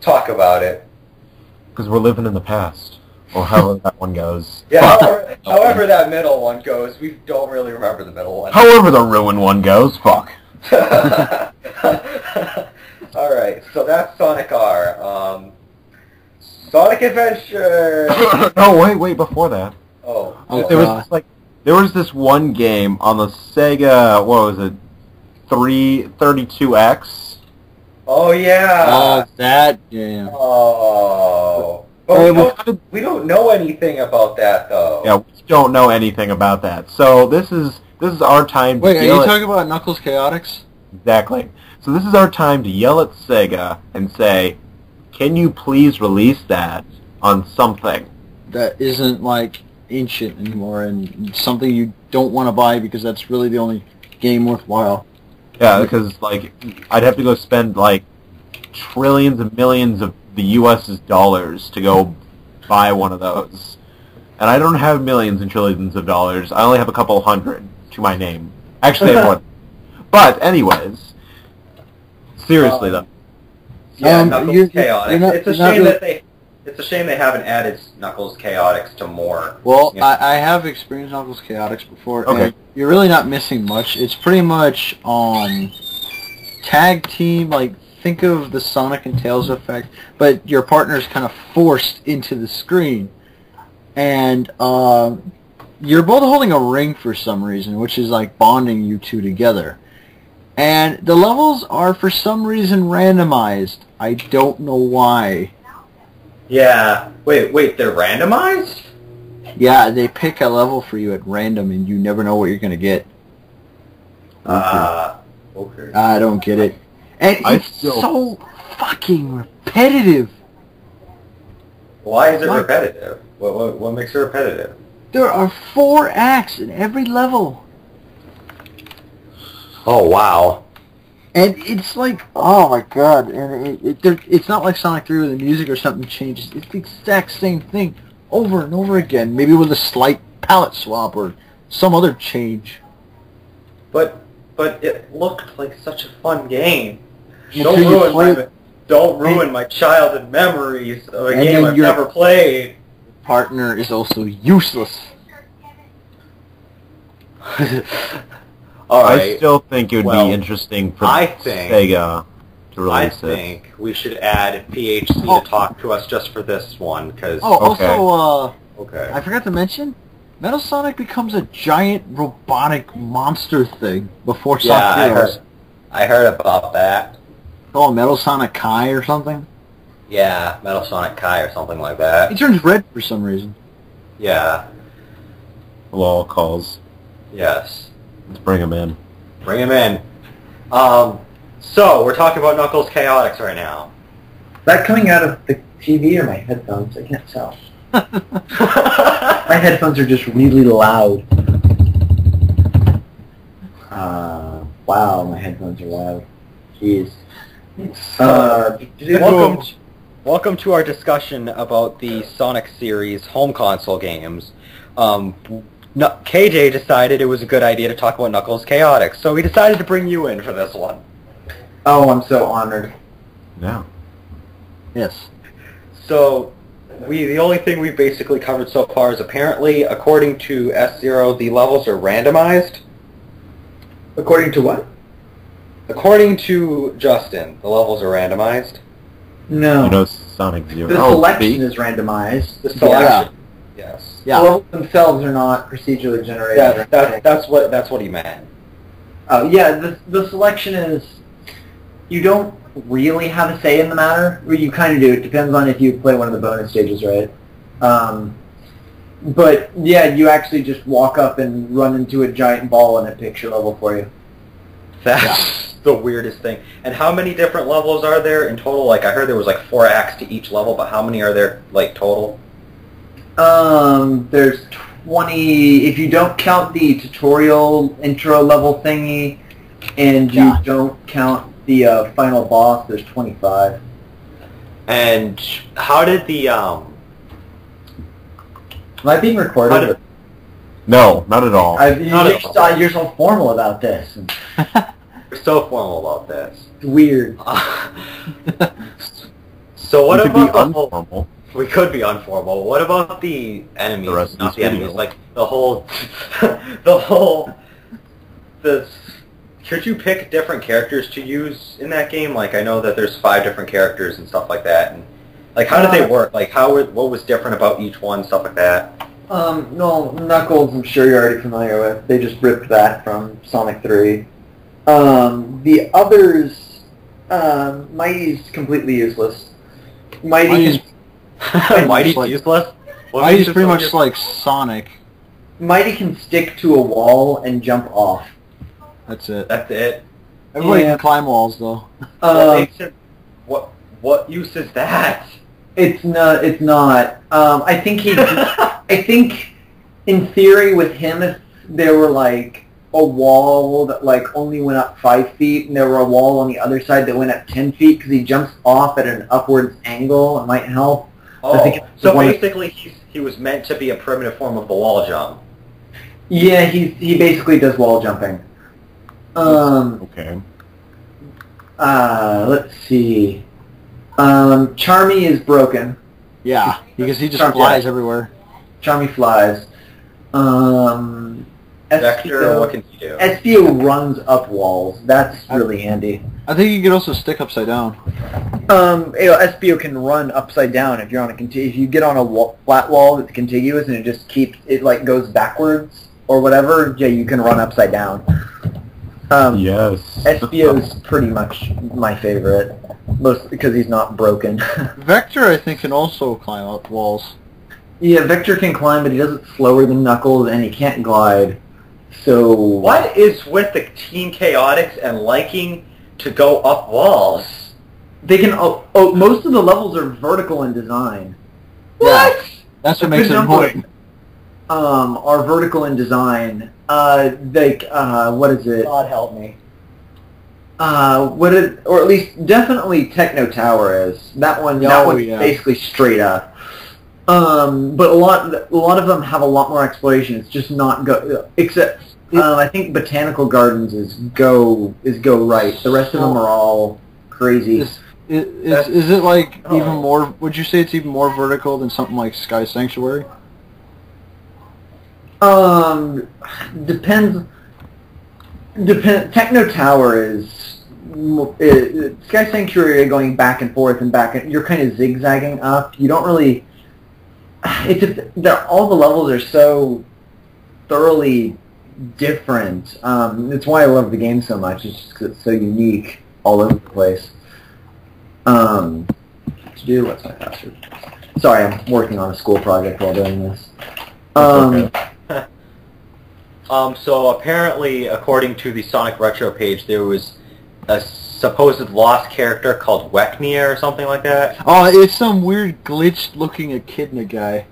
Talk about it. Because we're living in the past. Or however that one goes. Yeah, however that middle one goes, we don't really remember the middle one. However the ruined one goes, fuck. Alright, so that's Sonic R. Sonic Adventure! No, wait, before that. Oh. There was this one game on the Sega, what was it, 32X? Oh yeah. Oh, that game. Oh. Hey, But we don't know anything about that though. Yeah, we don't know anything about that. So this is our time to Wait, are yell you at... talking about Knuckles Chaotix? Exactly. So this is our time to yell at Sega and say, can you please release that on something? That isn't, like, ancient anymore and something you don't want to buy because that's really the only game worthwhile. Yeah, because, like, I'd have to go spend, like, trillions and millions of the U.S.'s dollars to go buy one of those. And I don't have millions and trillions of dollars. I only have a couple hundred to my name. Actually, I have one. But, anyways, seriously, though. Yeah, Knuckles you're Chaotix. not- It's a you're not shame really- that it's a shame they haven't added Knuckles Chaotix to more. Well, you know. I have experienced Knuckles Chaotix before, Okay. and you're really not missing much. It's pretty much on tag team, like, think of the Sonic and Tails effect, but your partner's kind of forced into the screen. And you're both holding a ring for some reason, which is like bonding you two together. And the levels are, for some reason, randomized. I don't know why. Yeah. Wait, they're randomized? Yeah, they pick a level for you at random, and you never know what you're going to get. Okay. I don't get it. And it's so fucking repetitive. Why is it repetitive? What makes it repetitive? There are 4 acts in every level. Oh wow. And it's like, oh my god, and it's not like Sonic 3 where the music or something changes. It's the exact same thing over and over again, maybe with a slight palette swap or some other change. But it looked like such a fun game. Until you play Don't ruin my childhood memories of a And game then I've your never played. partner is also useless. All I right. still think it would Well, be interesting for I think- Sega to I release it. think we should add PHC Oh. to talk to us just for this one, because... Oh, Okay. also, Okay. I forgot to mention, Metal Sonic becomes a giant robotic monster thing before Yeah, Sonic Heroes. I heard about that. Oh, Metal Sonic Kai or something? Yeah, Metal Sonic Kai or something like that. He turns red for some reason. Yeah, Lol calls. yes. Let's bring him in. Bring him in. So, we're talking about Knuckles Chaotix right now. Is that coming out of the TV or my headphones? I can't tell. My headphones are just really loud. Wow, my headphones are loud. Jeez. Welcome to our discussion about the Sonic series home console games. KJ decided it was a good idea to talk about Knuckles Chaotix, so we decided to bring you in for this one. Oh, I'm so honored. Yeah. Yes. So, the only thing we've basically covered so far is apparently, according to S-Zero, the levels are randomized. According to what? According to Justin, the levels are randomized. No. You know Sonic Zero. The selection is randomized. The selection. Yes. The levels themselves are not procedurally generated. Yeah, that's what he meant. Oh, yeah, the selection is... You don't really have a say in the matter. Well, you kind of do. It depends on if you play one of the bonus stages, right? But, yeah, you actually just walk up and run into a giant ball and it picks your level for you. That's the weirdest thing. And how many different levels are there in total? Like, I heard there was like 4 acts to each level, but how many are there, like, total? There's 20, if you don't count the tutorial intro level thingy, and you don't count the final boss, there's 25. And how did the, Am I being recorded? No, not at all. You're so formal about this. We're so formal about this. It's weird. So what We could about be the whole... unformal. We could be informal. What about the enemies? The rest of Not this the video. enemies, like the whole, Could you pick different characters to use in that game? Like, I know that there's 5 different characters and stuff like that. And like, how did they work? Like, what was different about each one? Stuff like that. No, Knuckles, I'm sure you're already familiar with. They just ripped that from Sonic 3. The others, Mighty's completely useless. Mighty Mighty's- Mighty's like- useless? What Mighty's makes it pretty so much useless? like Sonic. Mighty can stick to a wall and jump off. That's it. That's it. Everybody Yeah. can climb walls though. What makes it... What use is that? It's not. It's not. I think he. I think, in theory, with him, if there were like a wall that like only went up 5 feet, and there were a wall on the other side that went up 10 feet, because he jumps off at an upwards angle, it might help. I think it's So one of- basically he was meant to be a primitive form of the wall jump. Yeah, he basically does wall jumping. Okay. Let's see. Charmy is broken. Yeah, because he just Charm- flies everywhere. Charmy flies. Vector, what can he do? SBO runs up walls. That's really handy. I think you could also stick upside down. SBO can run upside down if you're on a if you get on a flat wall that's contiguous and it just keeps it like goes backwards or whatever. Yeah, you can run upside down. Yes. SBO's pretty much my favorite, most because he's not broken. Vector, I think, can also climb up walls. Yeah, Vector can climb, but he does it slower than Knuckles, and he can't glide. So What is with the Team Chaotix and liking to go up walls? they can. Most of the levels are vertical in design. What? That's what A makes good it number important. are vertical in design. What is it? God help me. Or at least definitely Techno Tower is. That one's yeah. basically straight up. But a lot of them have a lot more exploration. It's just not go. Except I think Botanical Gardens is go right. The rest of them are all crazy. Is it like even more? Would you say it's even more vertical than something like Sky Sanctuary? Depends. Techno Tower is Sky Sanctuary are going back and forth and back. You're kind of zigzagging up. You don't really. All the levels are so thoroughly different. It's why I love the game so much. It's just 'cause it's so unique all over the place. What's my password? Sorry, I'm working on a school project while doing this. So apparently, according to the Sonic Retro page, there was a supposed lost character called Weknia or something like that. Oh, it's some weird glitched-looking echidna guy.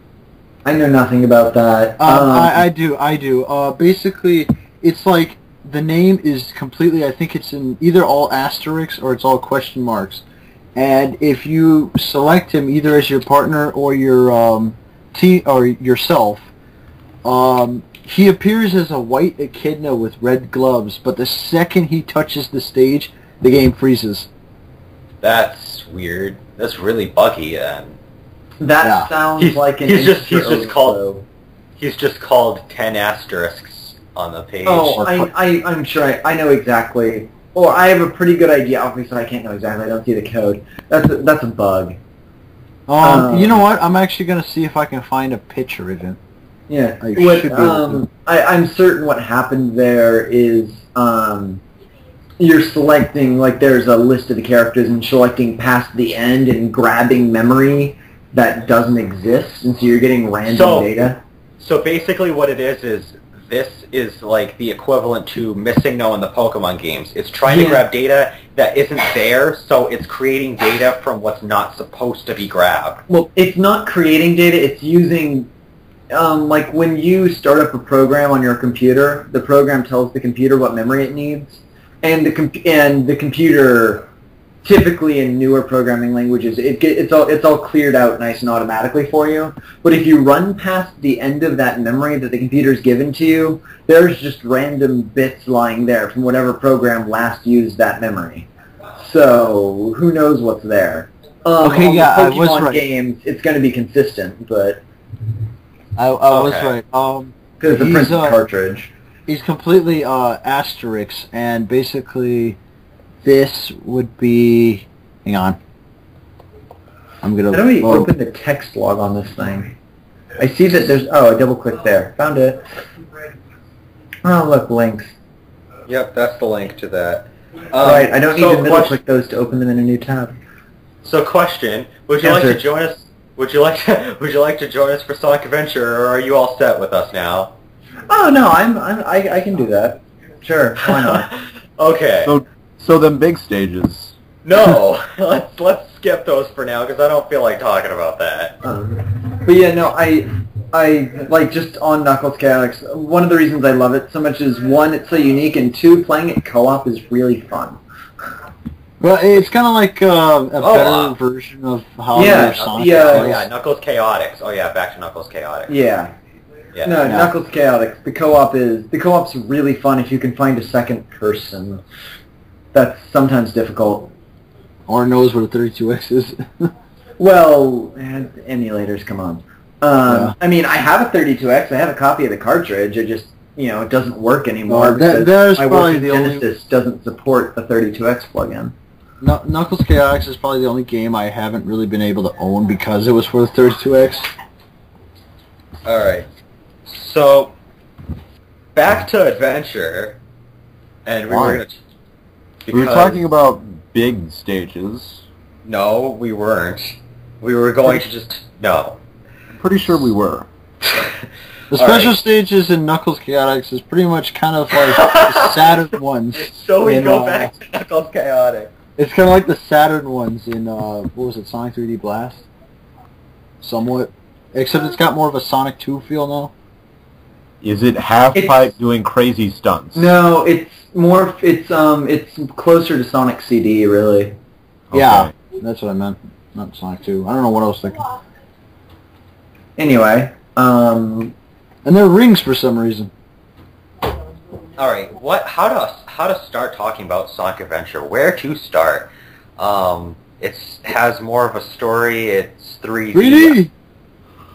I know nothing about that. I do. Basically, it's like the name is completely. I think it's in either all asterisks or it's all question marks. And if you select him either as your partner or your team or yourself, he appears as a white echidna with red gloves. But the second he touches the stage, the game freezes. That's weird. That's really buggy. That sounds like an he's just extra called overflow. he's just called 10 asterisks on the page. Oh, I'm sure I know exactly. Or I have a pretty good idea. Obviously, I can't know exactly. I don't see the code. That's a bug. You know what? I'm actually going to see if I can find a picture of him. Yeah. I should be able to. I'm certain what happened there is you're selecting, like there's a list of the characters and selecting past the end and grabbing memory that doesn't exist, and so you're getting random data. So basically what it is this is like the equivalent to Missing No in the Pokemon games. It's trying to grab data that isn't there, so it's creating data from what's not supposed to be grabbed. Well, it's not creating data, it's using, like when you start up a program on your computer, the program tells the computer what memory it needs, and the computer, typically in newer programming languages, it's all cleared out nice and automatically for you. But if you run past the end of that memory that the computer's given to you, there's just random bits lying there from whatever program last used that memory. So who knows what's there? Okay, on yeah, the I was Pokemon right. games, it's going to be consistent, but I was Okay. right. because it's a He's, printed cartridge. He's completely asterisks, and basically this would be... Hang on. I'm going How do we open the text log on this thing? I see that there's... Oh, I double-clicked there. Found it. Oh, look, links. Yep, that's the link to that. Right, I don't need so to middle click those to open them in a new tab. So question, would you like Answer. to join us? Would you like to join us for Sonic Adventure, or are you all set with us now? Oh no, I can do that. Sure, why not? Okay. So them big stages. No, let's skip those for now because I don't feel like talking about that. But yeah, no, I like just on Knuckles Chaotix. One of the reasons I love it so much is one, it's so unique, and two, playing it co-op is really fun. Well, it's kind of like a better version of how Yeah, your Sonic yeah. Oh plays. yeah, Knuckles Chaotix. Oh yeah, back to Knuckles Chaotix. Yeah. Yeah. No, Knuckles Chaotix. The co-op's really fun if you can find a second person. That's sometimes difficult. Or knows what a 32X is. Well, emulators, come on. Yeah. I mean, I have a 32X. I have a copy of the cartridge. It just, it doesn't work anymore because there's my probably working the only- Genesis doesn't support the 32X plugin. Knuckles Chaotix is probably the only game I haven't really been able to own because it was for the 32X. All right. So back to Adventure, and we Why? were gonna. We were talking about big stages. No, we weren't. We were going to just no. Pretty sure we were. The All special right. stages in Knuckles Chaotix is pretty much kind of like the Saturn ones. So we in, go back to Knuckles Chaotix. It's kind of like the Saturn ones in, what was it, Sonic 3D Blast? Somewhat. Except it's got more of a Sonic 2 feel now. Is it half-pipe doing crazy stunts? No, it's more. It's closer to Sonic CD, really. Okay. Yeah, that's what I meant. Not Sonic 2. I don't know what I was thinking. Anyway, And they're rings for some reason. All right. How to start talking about Sonic Adventure? Where to start? It has more of a story. It's 3D. 3D!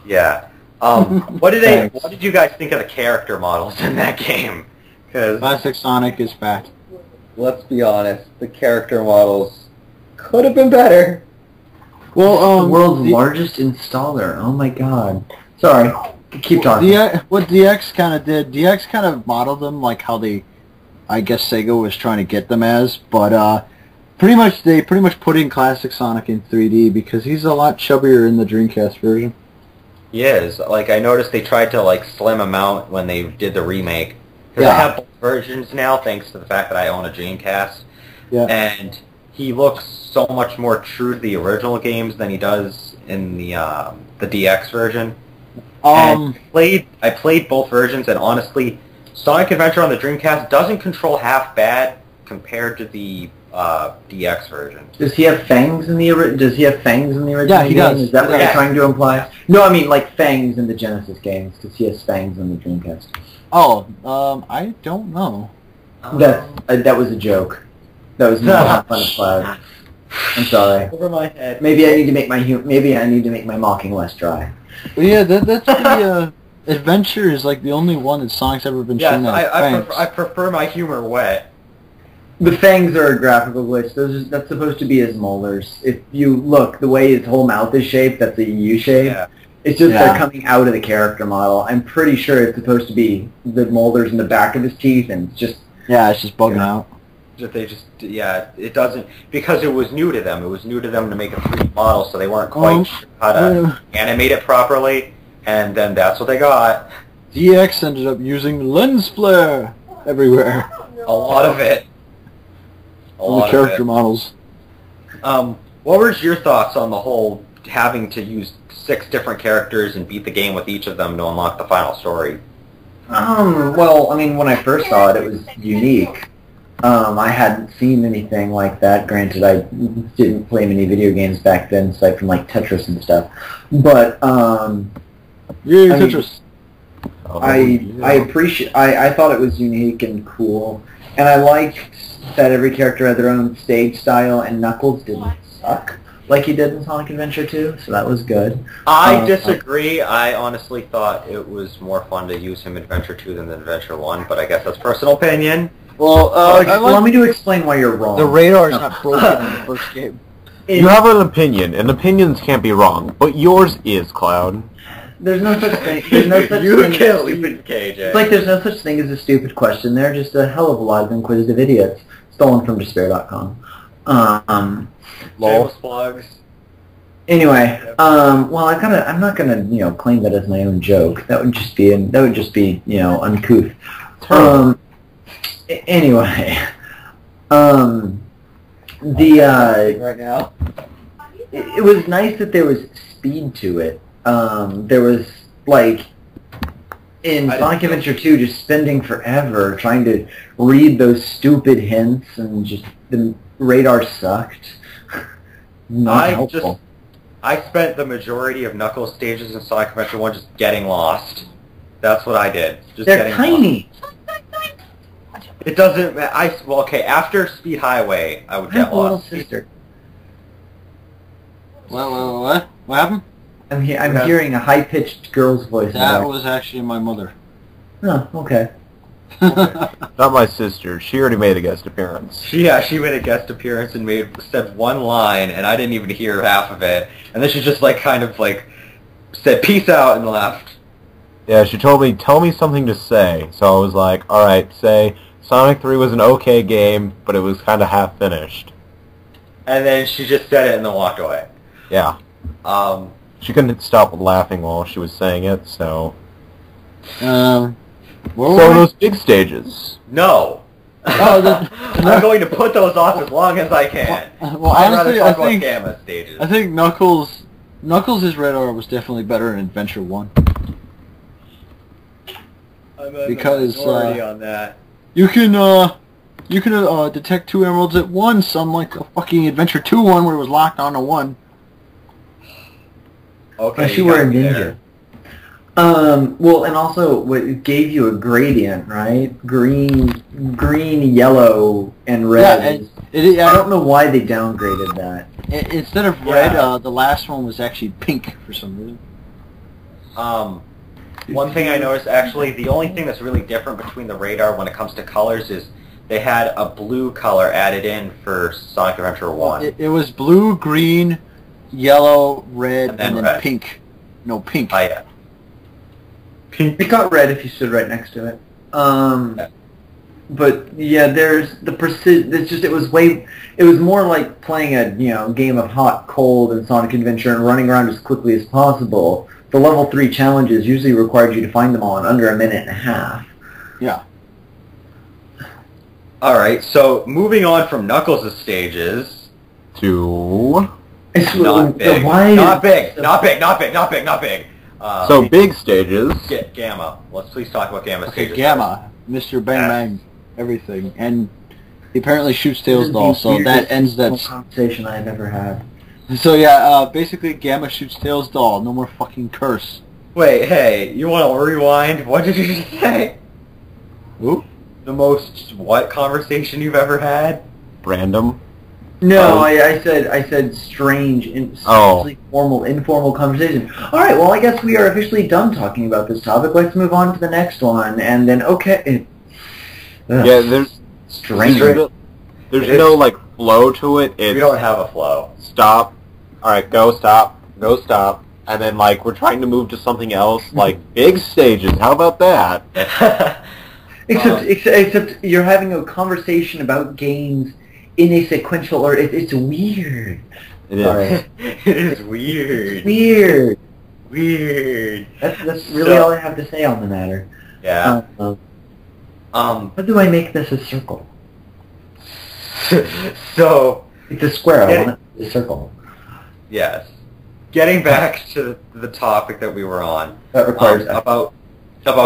Yeah. What did you guys think of the character models in that game? Because Classic Sonic is fat. let's be honest, the character models could have been better. Well, the world's largest installer. Oh my god. Sorry. Keep talking. What DX kind of did, DX kind of modeled them like how I guess Sega was trying to get them as, but they pretty much put in classic Sonic in 3D because he's a lot chubbier in the Dreamcast version. He is. Like, I noticed they tried to, like, slim him out when they did the remake. Because I Yeah. have both versions now, thanks to the fact that I own a Dreamcast. Yeah. And he looks so much more true to the original games than he does in the DX version. And I played both versions, and honestly, Sonic Adventure on the Dreamcast doesn't control half bad compared to the DX version. Does he have fangs in the original Yeah, he game? does. Is that what Yeah. you're trying to imply? No, I mean like fangs in the Genesis games, because he has fangs in the Dreamcast. I don't know. That was a joke. That was not fun of Cloud. I'm sorry. Over my head. Maybe I need to make my mocking less dry. But yeah, that's the Adventure is like the only one that Sonic's ever been Yes, shown that has fangs. I prefer my humor wet. The fangs are a graphical glitch. That's supposed to be his molars. If you look, the way his whole mouth is shaped, that's a U shape. Yeah. It's just Yeah. they're coming out of the character model. I'm pretty sure it's supposed to be the molars in the back of his teeth, and it's just Yeah, it's just bugging out. It doesn't, because it was new to them. It was new to them to make a 3D model, so they weren't quite sure how to animate it properly, and then that's what they got. DX ended up using lens flare everywhere. A lot of it. On the character models. What were your thoughts on the whole having to use 6 different characters and beat the game with each of them to unlock the final story? well, I mean, when I first saw it was unique. I hadn't seen anything like that. Granted, I didn't play many video games back then, aside from like Tetris and stuff. But Yay, I mean, Tetris. I thought it was unique and cool, and I liked that every character had their own stage style, and Knuckles didn't suck like he did in Sonic Adventure 2, so that was good. I disagree. I honestly thought it was more fun to use him in Adventure 2 than in Adventure 1, but I guess that's personal opinion. Well, Allow me to explain why you're wrong. the radar's not broken in the first game. You have an opinion, and opinions can't be wrong, but yours is, Cloud. There's no such thing. There's no such You thing. can't leave it, KJ. It's like there's no such thing as a stupid question. They're just a hell of a lot of inquisitive idiots. stolen from despair.com. Shameless plugs. Anyway, well, I'm not gonna, claim that as my own joke. That would just be, uncouth. Anyway, right now. it was nice that there was speed to it. There was, like, in Sonic Adventure 2, just spending forever trying to read those stupid hints, and just the radar sucked. Not helpful. I spent the majority of Knuckles stages in Sonic Adventure 1 just getting lost. That's what I did. They're tiny. Lost. It doesn't. Well, okay. After Speed Highway, I would get lost. Sister. What? What happened? I'm hearing a high-pitched girl's voice. That was actually my mother. Oh, okay. Not my sister. She already made a guest appearance. She made a guest appearance and said one line, and I didn't even hear half of it. And then she just said peace out and left. Yeah, she told me, tell me something to say. So I was like, all right, say Sonic 3 was an okay game, but it was kind of half finished. And then she just said it and then walked away. Yeah. She couldn't stop laughing while she was saying it, so. So those big stages. No. I'm going to put those off as long as I can. Well, honestly, I think Gamma stages. I think Knuckles' radar was definitely better in Adventure 1. Because on that. You can detect 2 emeralds at once, unlike the fucking Adventure 2 one where it was locked onto 1. Okay, Unless you were a ninja. Well, and also, it gave you a gradient, right? Green, yellow, and red. Yeah, I don't know why they downgraded that. Instead of red, the last one was actually pink for some reason. One thing I noticed, actually, the only thing that's really different between the radar when it comes to colors is they had a blue color added in for Sonic Adventure 1. It was blue, green, yellow, red, and then red. Pink. No, pink. Oh, yeah. It got red if you stood right next to it. But yeah, there's the precision. It's just it was more like playing a game of hot cold in Sonic Adventure and running around as quickly as possible. The level 3 challenges usually required you to find them all in under a minute and a half. Yeah. All right, so moving on from Knuckles' stages to not big. So big stages. Gamma. Let's please talk about Gamma stages. Gamma, Mr. Bang Bang, everything, and he apparently shoots Tails doll. So that ends that conversation I've ever had. So yeah, basically Gamma shoots Tails doll. No more fucking curse. Wait, hey, you want to rewind? What did you just say? Who? The most what conversation you've ever had? Random. No, I said strange, informal conversation. All right, well, I guess we are officially done talking about this topic. Let's move on to the next one, and then There's strange. There's no flow to it. We don't have a flow. Stop. All right, go stop, and then we're trying to move to something else, like big stages. How about that? Except you're having a conversation about games in a sequential order. It's weird. It is. Right. It is weird. It's weird. Weird. That's really all I have to say on the matter. Yeah. How do I make this a circle? So It's a square. I want it a circle. Yes. Getting back to the topic that we were on. That requires about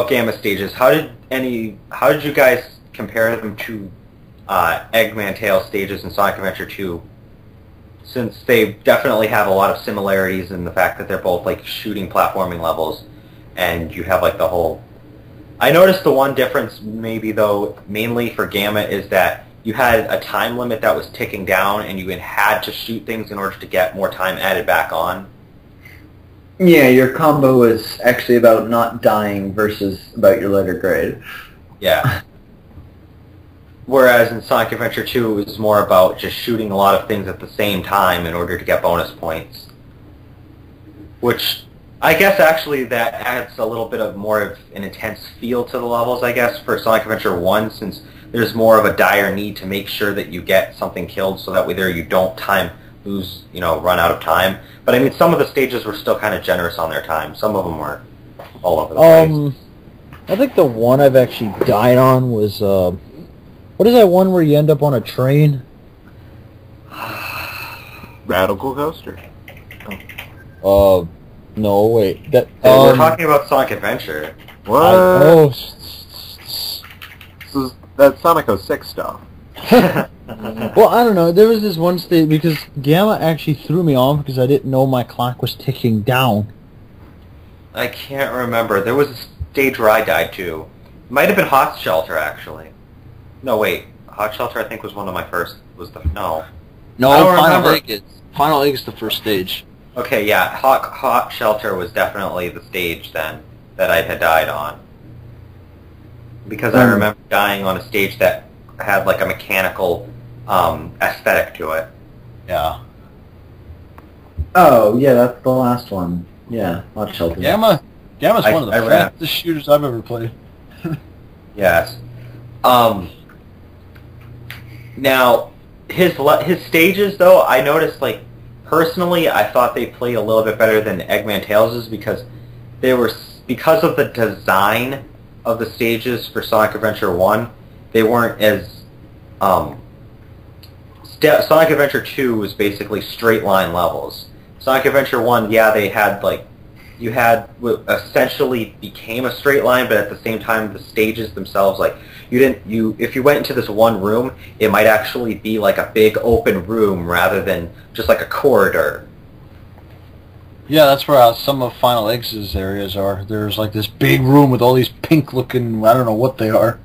Gamma stages. How did you guys compare them to Eggman Tails stages in Sonic Adventure 2? Since they definitely have a lot of similarities in the fact that they're both shooting platforming levels, and you have the whole. I noticed the one difference, maybe though, mainly for Gamma, is that you had a time limit that was ticking down, and you had to shoot things in order to get more time added back on. Yeah, your combo is actually about not dying versus about your letter grade. Yeah. Whereas in Sonic Adventure 2, it was more about just shooting a lot of things at the same time in order to get bonus points. Which I guess actually that adds a little bit of more of an intense feel to the levels, I guess, for Sonic Adventure 1, since there's more of a dire need to make sure that you get something killed so that way there you don't run out of time. But I mean, some of the stages were still kind of generous on their time. Some of them were all over the place. I think the one I've actually died on was, what is that one where you end up on a train? Radical Coaster. No, wait. That We're talking about Sonic Adventure. What? That's Sonic 06 stuff. Well, I don't know. There was this one stage, because Gamma actually threw me off because I didn't know my clock was ticking down. I can't remember. There was a stage where I died too. Might have been Hot Shelter, actually. No, wait. Hot Shelter, I think, was one of my first. No. No, I don't Final remember. Egg. Final Egg is the first stage. Okay, yeah. Hot Shelter was definitely the stage then that I had died on. Because I remember dying on a stage that had like a mechanical aesthetic to it. Yeah. Oh, yeah, that's the last one. Yeah, Hot Shelter. Gamma's one of the I ran. fastest shooters I've ever played. Yes. Now, his stages, though, I noticed, like, personally, I thought they played a little bit better than Eggman Tales' because because of the design of the stages for Sonic Adventure 1, they weren't as... Sonic Adventure 2 was basically straight line levels. Sonic Adventure 1, yeah, they had, like, you had essentially became a straight line, but at the same time, the stages themselves, like, if you went into this one room, it might actually be like a big open room rather than just like a corridor. Yeah, that's where some of Final Egg's areas are. There's like this big room with all these pink-looking, I don't know what they are.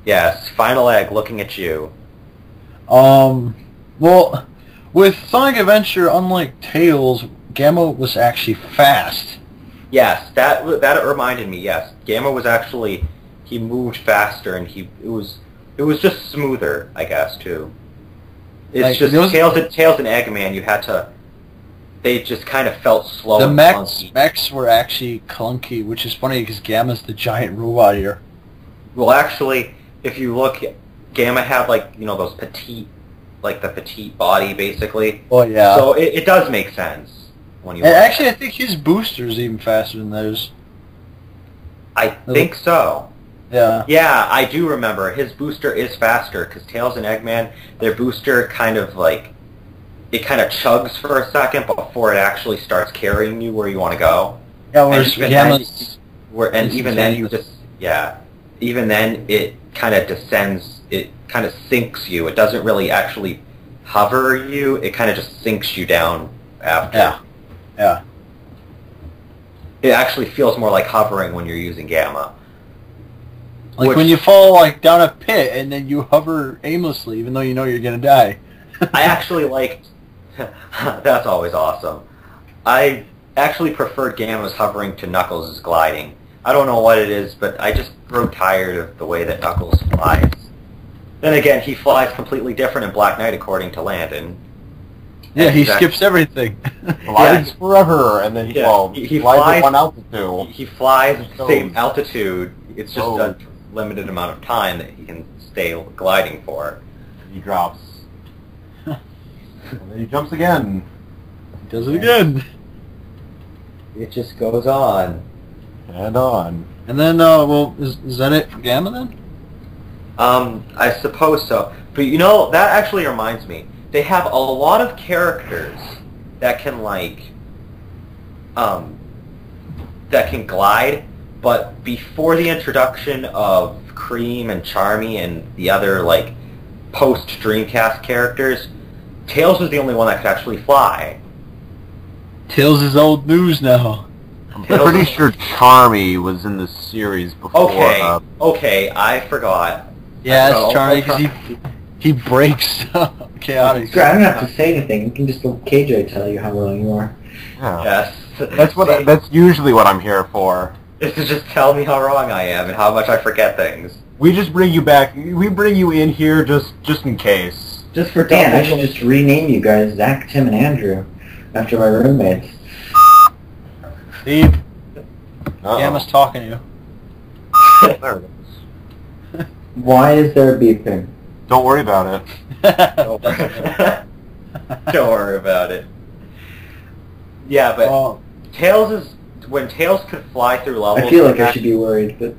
Yes, Final Egg looking at you. Well, with Sonic Adventure, unlike Tails, Gamma was actually fast. Yes, that reminded me. Yes, Gamma was actually, he moved faster and it was just smoother, I guess, too. It's like, just Tails and Eggman. They just kind of felt slow. The and mechs were actually clunky, which is funny because Gamma's the giant robot here. Well, actually, if you look, Gamma had like those petite, like the petite body basically. Oh yeah. So it does make sense when you. And actually, I think his booster's even faster than those. I think so. Yeah. Yeah, I do remember his booster is faster because Tails and Eggman, their booster kind of like, it kind of chugs for a second before it actually starts carrying you where you want to go. Yeah, whereas Gamma's... Even then it kind of descends, it kind of sinks you. It doesn't really actually hover you, it kind of just sinks you down after. Yeah. Yeah. It actually feels more like hovering when you're using Gamma. Like when you fall like down a pit and then you hover aimlessly even though you know you're going to die. I actually liked... That's always awesome. I actually preferred Gamma's hovering to Knuckles' gliding. I don't know what it is, but I just grow tired of the way that Knuckles flies. Then again, he flies completely different in Black Knight according to Landon. Yeah, he skips everything. Glides forever, and then he flies at one altitude. He flies at the same altitude. It's just a limited amount of time that he can stay gliding for. He drops. And then he jumps again. He does it again. It just goes on. And on. And then, well, is that it for Gamma then? I suppose so. But that actually reminds me. They have a lot of characters that can that can glide, but before the introduction of Cream and Charmy and the other post Dreamcast characters, Tails was the only one that could actually fly. Tails is old news now. I'm pretty sure Charmy was in the series before. Okay, I forgot. Yeah, it's Charmy because he breaks Chaotix. I don't have to say anything. You can just let KJ tell you how wrong you are. Yeah. Yes. That's usually what I'm here for. Is to just tell me how wrong I am and how much I forget things. We just bring you back. We bring you in here just in case. Just for Dan, I should just rename you guys Zach, Tim, and Andrew after my roommates. Steve, Uh-oh. Gamma's talking to you. There it is. Why is there beeping? Don't worry about it. Don't worry about it. Yeah, but Oh, Tails is when Tails could fly through levels. I feel like I should be worried, but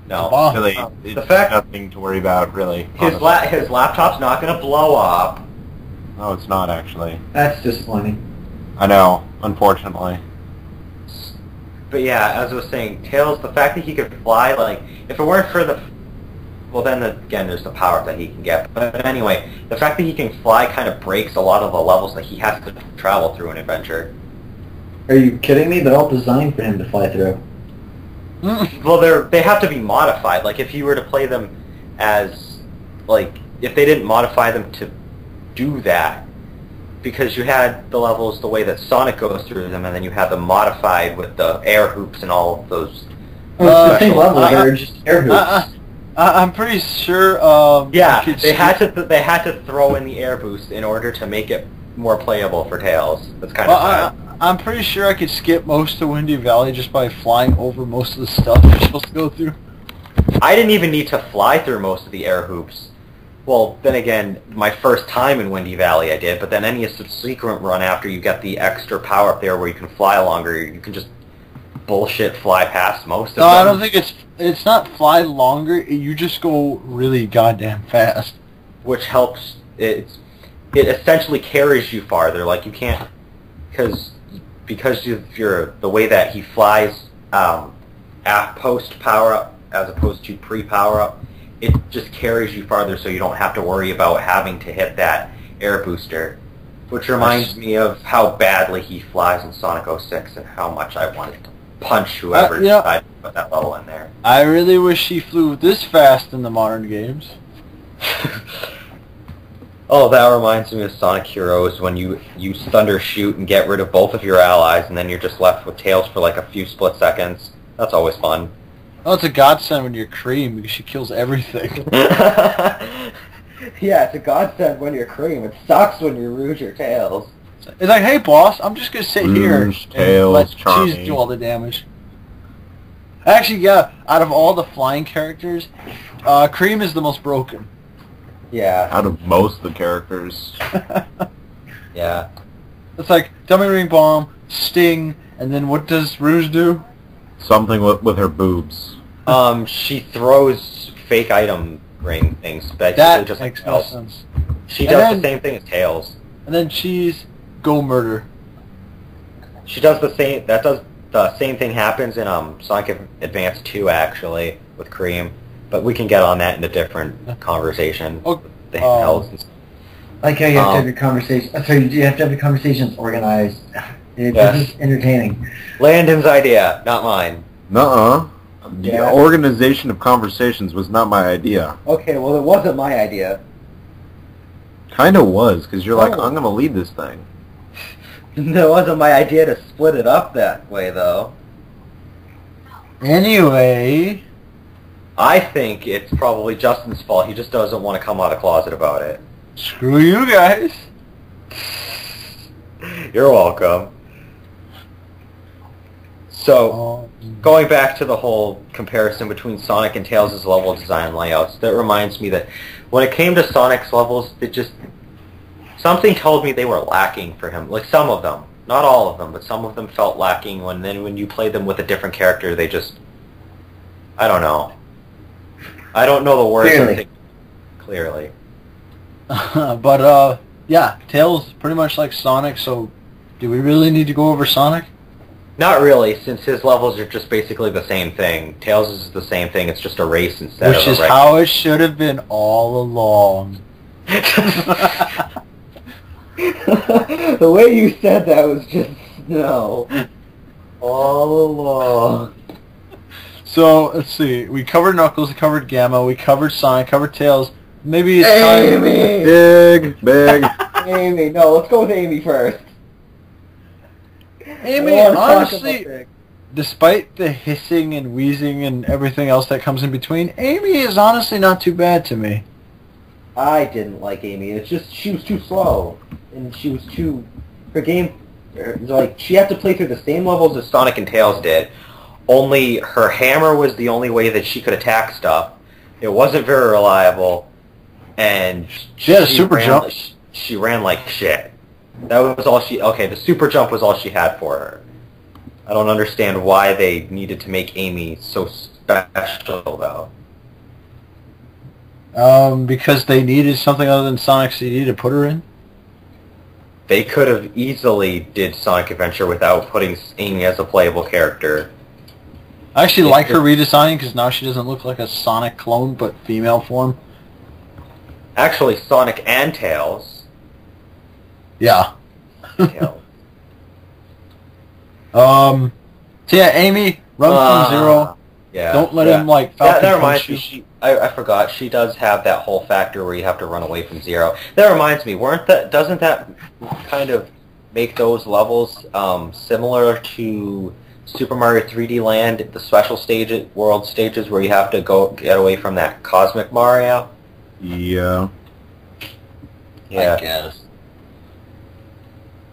No, bomb. Really, the it's fact- nothing to worry about, really. his honestly. his laptop's not gonna blow up. No, it's not actually. that's disappointing. I know, unfortunately. But yeah, as I was saying, Tails, the fact that he could fly, like, if it weren't for the... Well, then again, there's the power that he can get. But anyway, the fact that he can fly kind of breaks a lot of the levels that he has to travel through in Adventure. Are you kidding me? They're all designed for him to fly through. Well, they have to be modified. Like, if you were to play them as... Like, if they didn't modify them to do that, because you had the levels the way that Sonic goes through them, and then you had them modified with the air hoops and all of those... Oh, it's the same special- level. They're just air hoops. I'm pretty sure. Yeah, I could they had skip- to throw in the air boost in order to make it more playable for Tails. That's kind Well, of sad. I'm pretty sure I could skip most of Windy Valley just by flying over most of the stuff you're supposed to go through. I didn't even need to fly through most of the air hoops. Well, then again, my first time in Windy Valley I did, but then any subsequent run after you get the extra power up there where you can fly longer, you can just bullshit fly past most of No, them. I don't think it's not fly longer. You just go really goddamn fast. Which helps. It essentially carries you farther. Like, you can't... Because of the way that he flies at post power-up as opposed to pre-power-up, it just carries you farther, so you don't have to worry about having to hit that air booster. Which reminds me of how badly he flies in Sonic 06 and how much I wanted to punch whoever yeah. decided to put that level in there. I really wish he flew this fast in the modern games. Oh, that reminds me of Sonic Heroes when you use Thunder Shoot and get rid of both of your allies, and then you're just left with Tails for like a few split seconds. That's always fun. Oh, it's a godsend when you're Cream because she kills everything. Yeah, it's a godsend when you're Cream. It sucks when you're Rouge or Tails. It's like, hey boss, I'm just gonna sit here Rouge, and Tails, let Charmy. Cheese do all the damage. Actually, yeah, out of all the flying characters, Cream is the most broken. Yeah, Out of most of the characters. yeah. It's like Dummy Ring Bomb, Sting, and then what does Rouge do? Something with her boobs. She throws fake item ring things, basically That just like makes no Tails. sense. She And does then- the same thing as Tails. And then Cheese, go murder. She does the same. That does the same thing happens in Sonic Advance 2 actually with Cream, but we can get on that in a different conversation. Oh, The hells and Like how you have to have your conversation. Sorry, you have to have your conversations organized. This Yes. is entertaining. Landon's idea, not mine. Nuh-uh. The Yeah. organization of conversations was not my idea. Okay, well it wasn't my idea. Kinda was, because you're like, Oh. I'm gonna lead this thing. It wasn't my idea to split it up that way, though. Anyway, I think it's probably Justin's fault. He just doesn't want to come out of the closet about it. screw you guys. You're welcome. So, going back to the whole comparison between Sonic and Tails' level design layouts, that reminds me that when it came to Sonic's levels, it just... Something told me they were lacking for him. Like, some of them. Not all of them, but some of them felt lacking when you played them with a different character, they just... I don't know. I don't know the words. Clearly. Clearly. But, yeah, Tails pretty much like Sonic, so do we really need to go over Sonic? Not really, since his levels are just basically the same thing. Tails is the same thing, it's just a race instead Which of is a how it should have been all along. The way you said that was just, no. All along. So, let's see, we covered Knuckles, we covered Gamma, we covered Sonic, covered Tails. Maybe it's time... Big. Amy, no, let's go with Amy first. Amy, honestly, despite the hissing and wheezing and everything else that comes in between, Amy is honestly not too bad to me. I didn't like Amy, it's just she was too slow. And she was too... Her like she had to play through the same levels as Sonic and Tails did. Only her hammer was the only way that she could attack stuff. It wasn't very reliable, and She had a super jump. She ran like shit. That was all she. Okay, the super jump was all she had for her. I don't understand why they needed to make Amy so special, though. Because they needed something other than Sonic CD to put her in? They could have easily did Sonic Adventure without putting Amy as a playable character. I actually like her redesigning because now she doesn't look like a Sonic clone, but female form. Actually, Sonic and Tails. Yeah. Tails. So yeah, Amy, run from Zero. Yeah. Don't let him like That Falcon reminds punch me. you. I forgot. She does have that whole factor where you have to run away from Zero. That reminds me. Doesn't that kind of make those levels similar to Super Mario 3D Land, the special world stages where you have to get away from that Cosmic Mario? Yeah. Yeah. I guess.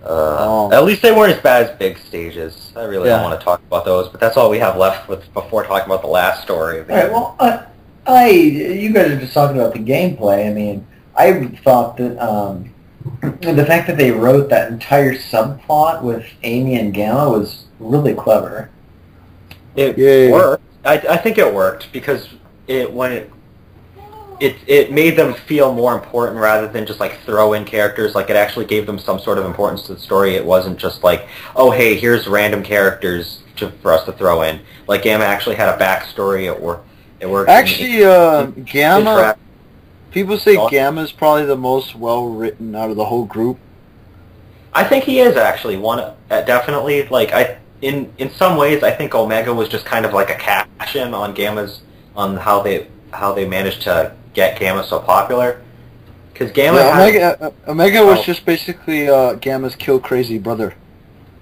At least they weren't as bad as big stages. I really don't want to talk about those, but that's all we have left before talking about the last story. All right, well, you guys are just talking about the gameplay. I mean, I thought that the fact that they wrote that entire subplot with Amy and Gamma was really clever. It worked. I think it worked because it made them feel more important rather than just like throw in characters. Like it actually gave them some sort of importance to the story. It wasn't just like, oh hey, here's random characters for us to throw in. Like Gamma actually had a backstory. It worked. Actually, Gamma. People say Gamma's probably the most well written out of the whole group. I think he is actually definitely. Like in some ways, I think Omega was just kind of like a cash in on how they managed to get Gamma so popular. Because Omega was just basically Gamma's kill crazy brother.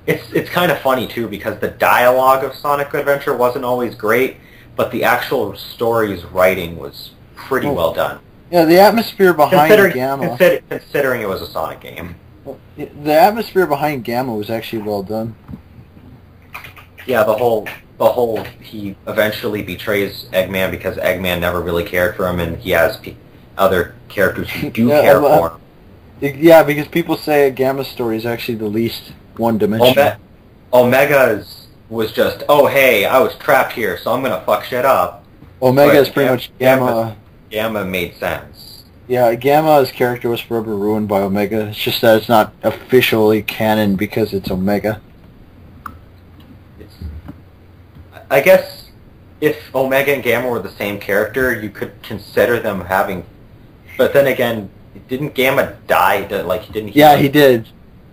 It's kind of funny too because the dialogue of Sonic Adventure wasn't always great, but the actual story's writing was pretty well done. Yeah, the atmosphere behind Gamma. Considering it was a Sonic game. The atmosphere behind Gamma was actually well done. Yeah, the whole he eventually betrays Eggman because Eggman never really cared for him, and he has other characters who do care for him. Yeah, because people say Gamma's story is actually the least one-dimensional. Omega's was just, oh hey, I was trapped here, so I'm gonna fuck shit up. Omega is pretty much Gamma. Gamma made sense. Yeah, Gamma's character was forever ruined by Omega. It's just that it's not officially canon because it's Omega. I guess if Omega and Gamma were the same character, you could consider them having. But then again, didn't Gamma die? He did.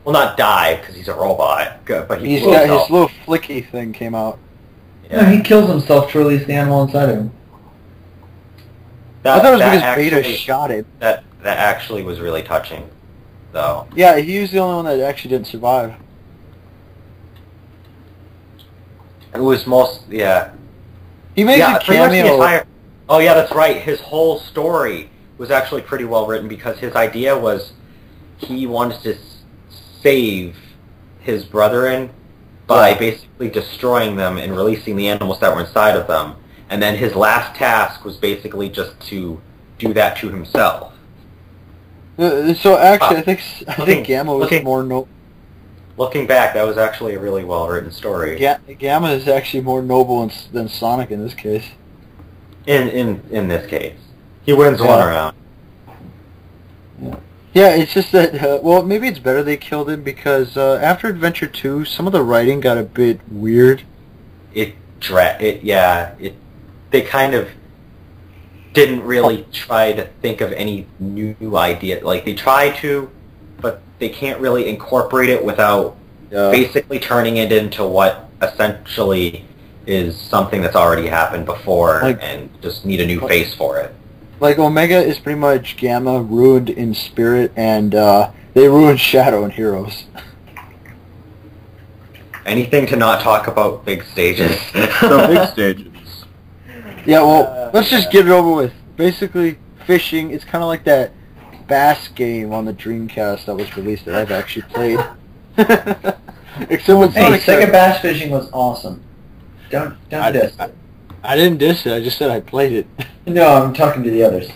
Well, not die because he's a robot, but his little flicky thing came out. Yeah. No, he kills himself to release the animal inside him. I thought it was because Beta shot him. That actually was really touching, though. Yeah, he was the only one that actually didn't survive. It was He makes a cameo. Oh yeah, that's right. His whole story was actually pretty well written because his idea was he wanted to save his brethren by basically destroying them and releasing the animals that were inside of them. And then his last task was basically just to do that to himself. So actually, I think Gamma was more noble. Looking back, that was actually a really well-written story. Gamma is actually more noble than Sonic in this case. In this case, he wins one round. Yeah, it's just that. Well, maybe it's better they killed him because after Adventure 2, some of the writing got a bit weird. They kind of didn't really try to think of any new idea. Like, they try to, but they can't really incorporate it without basically turning it into what essentially is something that's already happened before and just need a new face for it. Like, Omega is pretty much Gamma ruined in spirit, and they ruined Shadow in Heroes. Anything to not talk about big stages. The big stages. Yeah, well, let's just get it over with. Basically, fishing, it's kind of like that Bass game on the Dreamcast that was released that I've actually played. Except with Hey, Sonic. Sega Bass Fishing was awesome. Don't diss it. I didn't diss it. I just said I played it. No, I'm talking to the others.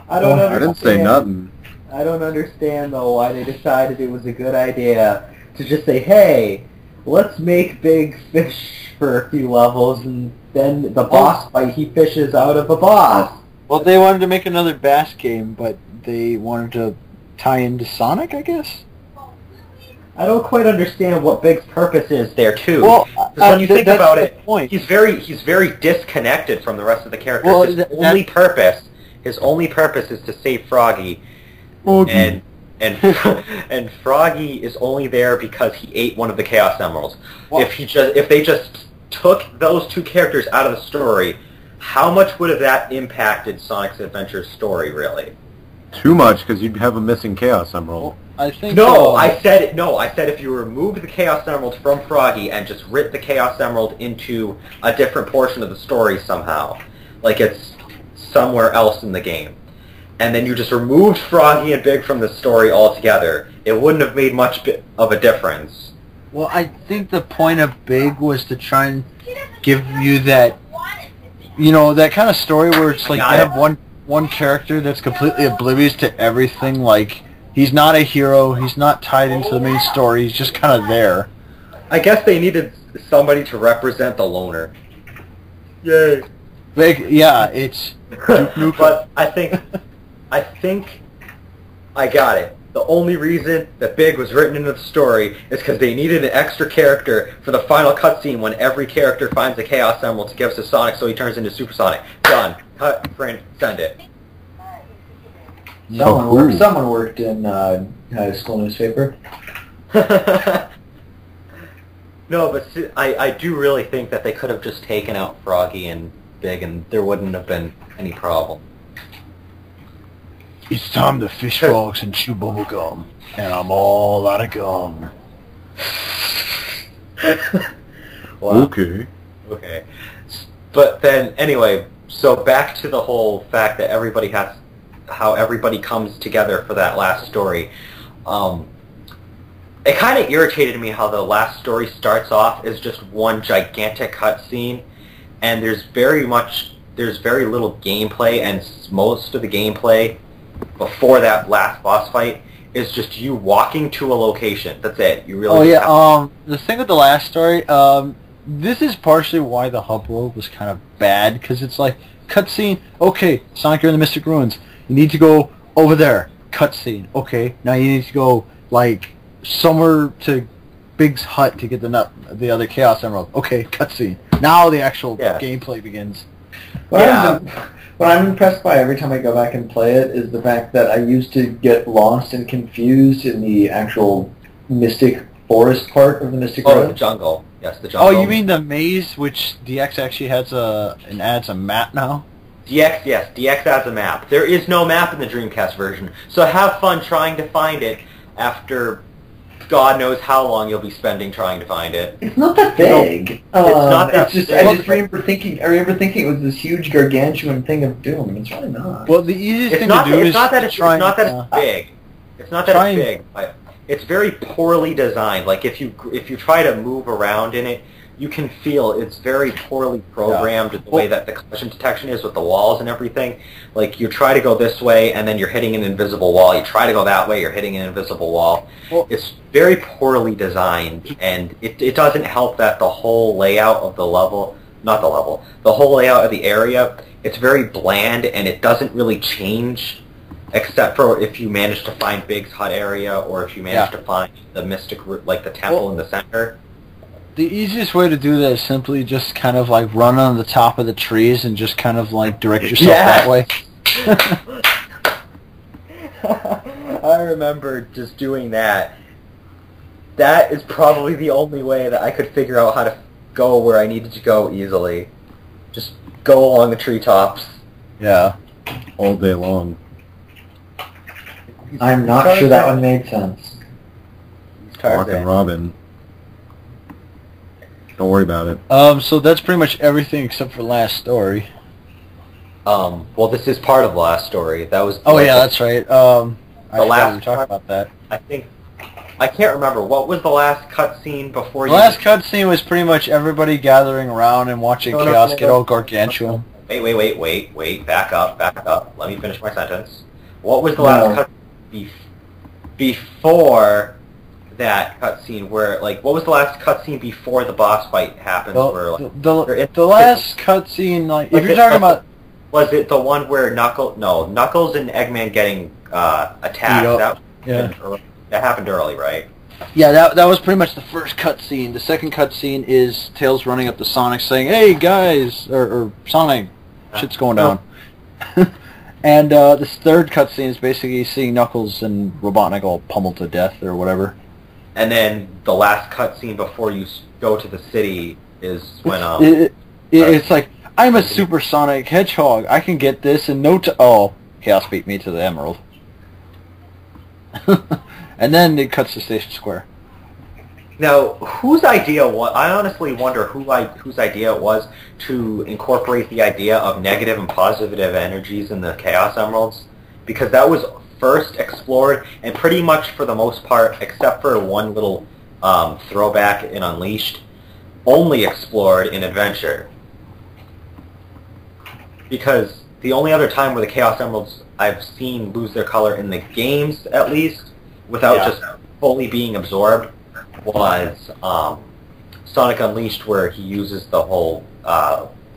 I don't I didn't say nothing. I don't understand though why they decided it was a good idea to just say, hey, let's make Big fish for a few levels, and then the boss fight he fishes out of a boss. Well, they wanted to make another Bass game, but they wanted to tie into Sonic, I guess. I don't quite understand what Big's purpose is there too. Well, 'Cause when you think that's about the it, point. he's very disconnected from the rest of the characters. Well, His only purpose is to save Froggy, and and Froggy is only there because he ate one of the Chaos Emeralds. Well, If they just took those two characters out of the story, how much would have that impacted Sonic's Adventure's story really? Too much, because you'd have a missing Chaos Emerald. Well, I think I said if you removed the Chaos Emerald from Froggy and just ripped the Chaos Emerald into a different portion of the story somehow, like it's somewhere else in the game, and then you just removed Froggy and Big from the story altogether, it wouldn't have made much of a difference. Well, I think the point of Big was to try and give you that, that kind of story where it's like you have one character that's completely oblivious to everything. Like, he's not a hero, he's not tied into the main story, he's just kind of there. I guess they needed somebody to represent the loner. Yay. Big, yeah, it's Duke Nukem. But I think I got it. The only reason that Big was written into the story is because they needed an extra character for the final cutscene when every character finds the Chaos Emerald to give to Sonic so he turns into Super Sonic. Done. Cut, print, send it. Someone worked in high school newspaper. No, but I do really think that they could have just taken out Froggy and Big and there wouldn't have been any problem. It's time to fish frogs and chew bubble gum, and I'm all out of gum. Wow. Okay. Okay. But then, anyway, so back to the whole fact that how everybody comes together for that last story. It kind of irritated me how the last story starts off as just one gigantic cutscene, and there's very little gameplay, and most of the gameplay before that last boss fight is just you walking to a location. That's it. You really. The thing with the last story, this is partially why the hub world was kind of bad, because it's like cutscene. Okay, Sonic, you're in the Mystic Ruins. You need to go over there. Cutscene. Okay, now you need to go like somewhere to Big's hut to get the other Chaos Emerald. Okay, cutscene. Now the actual gameplay begins. What I'm impressed by every time I go back and play it is the fact that I used to get lost and confused in the actual Mystic Forest part of the Mystic Road. The jungle. Yes, the jungle. Oh, you mean the maze, which DX actually has adds a map now? DX adds a map. There is no map in the Dreamcast version, so have fun trying to find it after God knows how long you'll be spending trying to find it. It's not that big. It's not that big. I remember thinking it was this huge gargantuan thing of doom, and it's really not. Well, the easiest thing to do is it's not that it's big. It's not that it's big. It's very poorly designed. Like if you try to move around in it, you can feel it's very poorly programmed the way that the collision detection is with the walls and everything. Like you try to go this way and then you're hitting an invisible wall. You try to go that way, you're hitting an invisible wall. Well, it's very poorly designed, and it doesn't help that the whole layout of the level, the whole layout of the area, it's very bland and it doesn't really change except for if you manage to find Big's hut area or if you manage to find the mystic, like the temple in the center. The easiest way to do that is simply just kind of like run on the top of the trees and just kind of like direct yourself that way. I remember just doing that. That is probably the only way that I could figure out how to go where I needed to go easily. Just go along the treetops. Yeah. All day long. I'm not sure that one made sense. Rockin' Robin. Don't worry about it. So that's pretty much everything except for last story. Well, this is part of the last story. That was. Oh yeah, that's right. The last we talked about that. I think I can't remember. What was the last cutscene before The you... last cutscene was pretty much everybody gathering around and watching Chaos get all gargantuan. Wait. Back up. Let me finish my sentence. What was the last cutscene before that cutscene where, like, what was the last cutscene before the boss fight happens? The last cutscene, like, if you're talking about... Was it the one where Knuckles and Eggman getting attacked? That happened early, right? Yeah, that was pretty much the first cutscene. The second cutscene is Tails running up to Sonic saying, "Hey guys," or Sonic, shit's going down. And this third cutscene is basically seeing Knuckles and Robotnik all pummeled to death or whatever. And then the last cutscene before you go to the city is when it's like, I'm a supersonic hedgehog. I can get this in no time. Oh, Chaos beat me to the Emerald. And then it cuts to Station Square. Now, whose idea was... I honestly wonder whose idea it was to incorporate the idea of negative and positive energies in the Chaos Emeralds, because that was first explored, and pretty much for the most part, except for one little throwback in Unleashed, only explored in Adventure. Because the only other time where the Chaos Emeralds I've seen lose their color in the games, at least, without just fully being absorbed, was Sonic Unleashed, where he uses the whole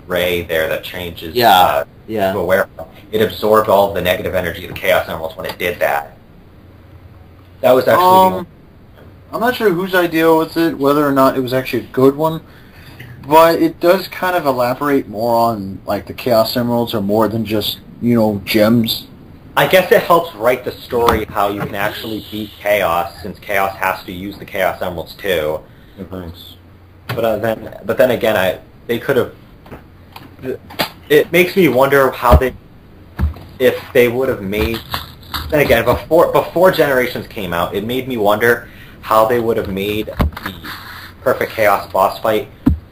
ray there that changes to a werewolf. It absorbed all of the negative energy of the Chaos Emeralds when it did that. That was actually... I'm not sure whose idea was it, whether or not it was actually a good one, but it does kind of elaborate more on, like, the Chaos Emeralds are more than just, you know, gems. I guess it helps write the story how you can actually beat Chaos, since Chaos has to use the Chaos Emeralds too. But then again, they could have. It makes me wonder if they would have made. Then again, before Generations came out, it made me wonder how they would have made the perfect Chaos boss fight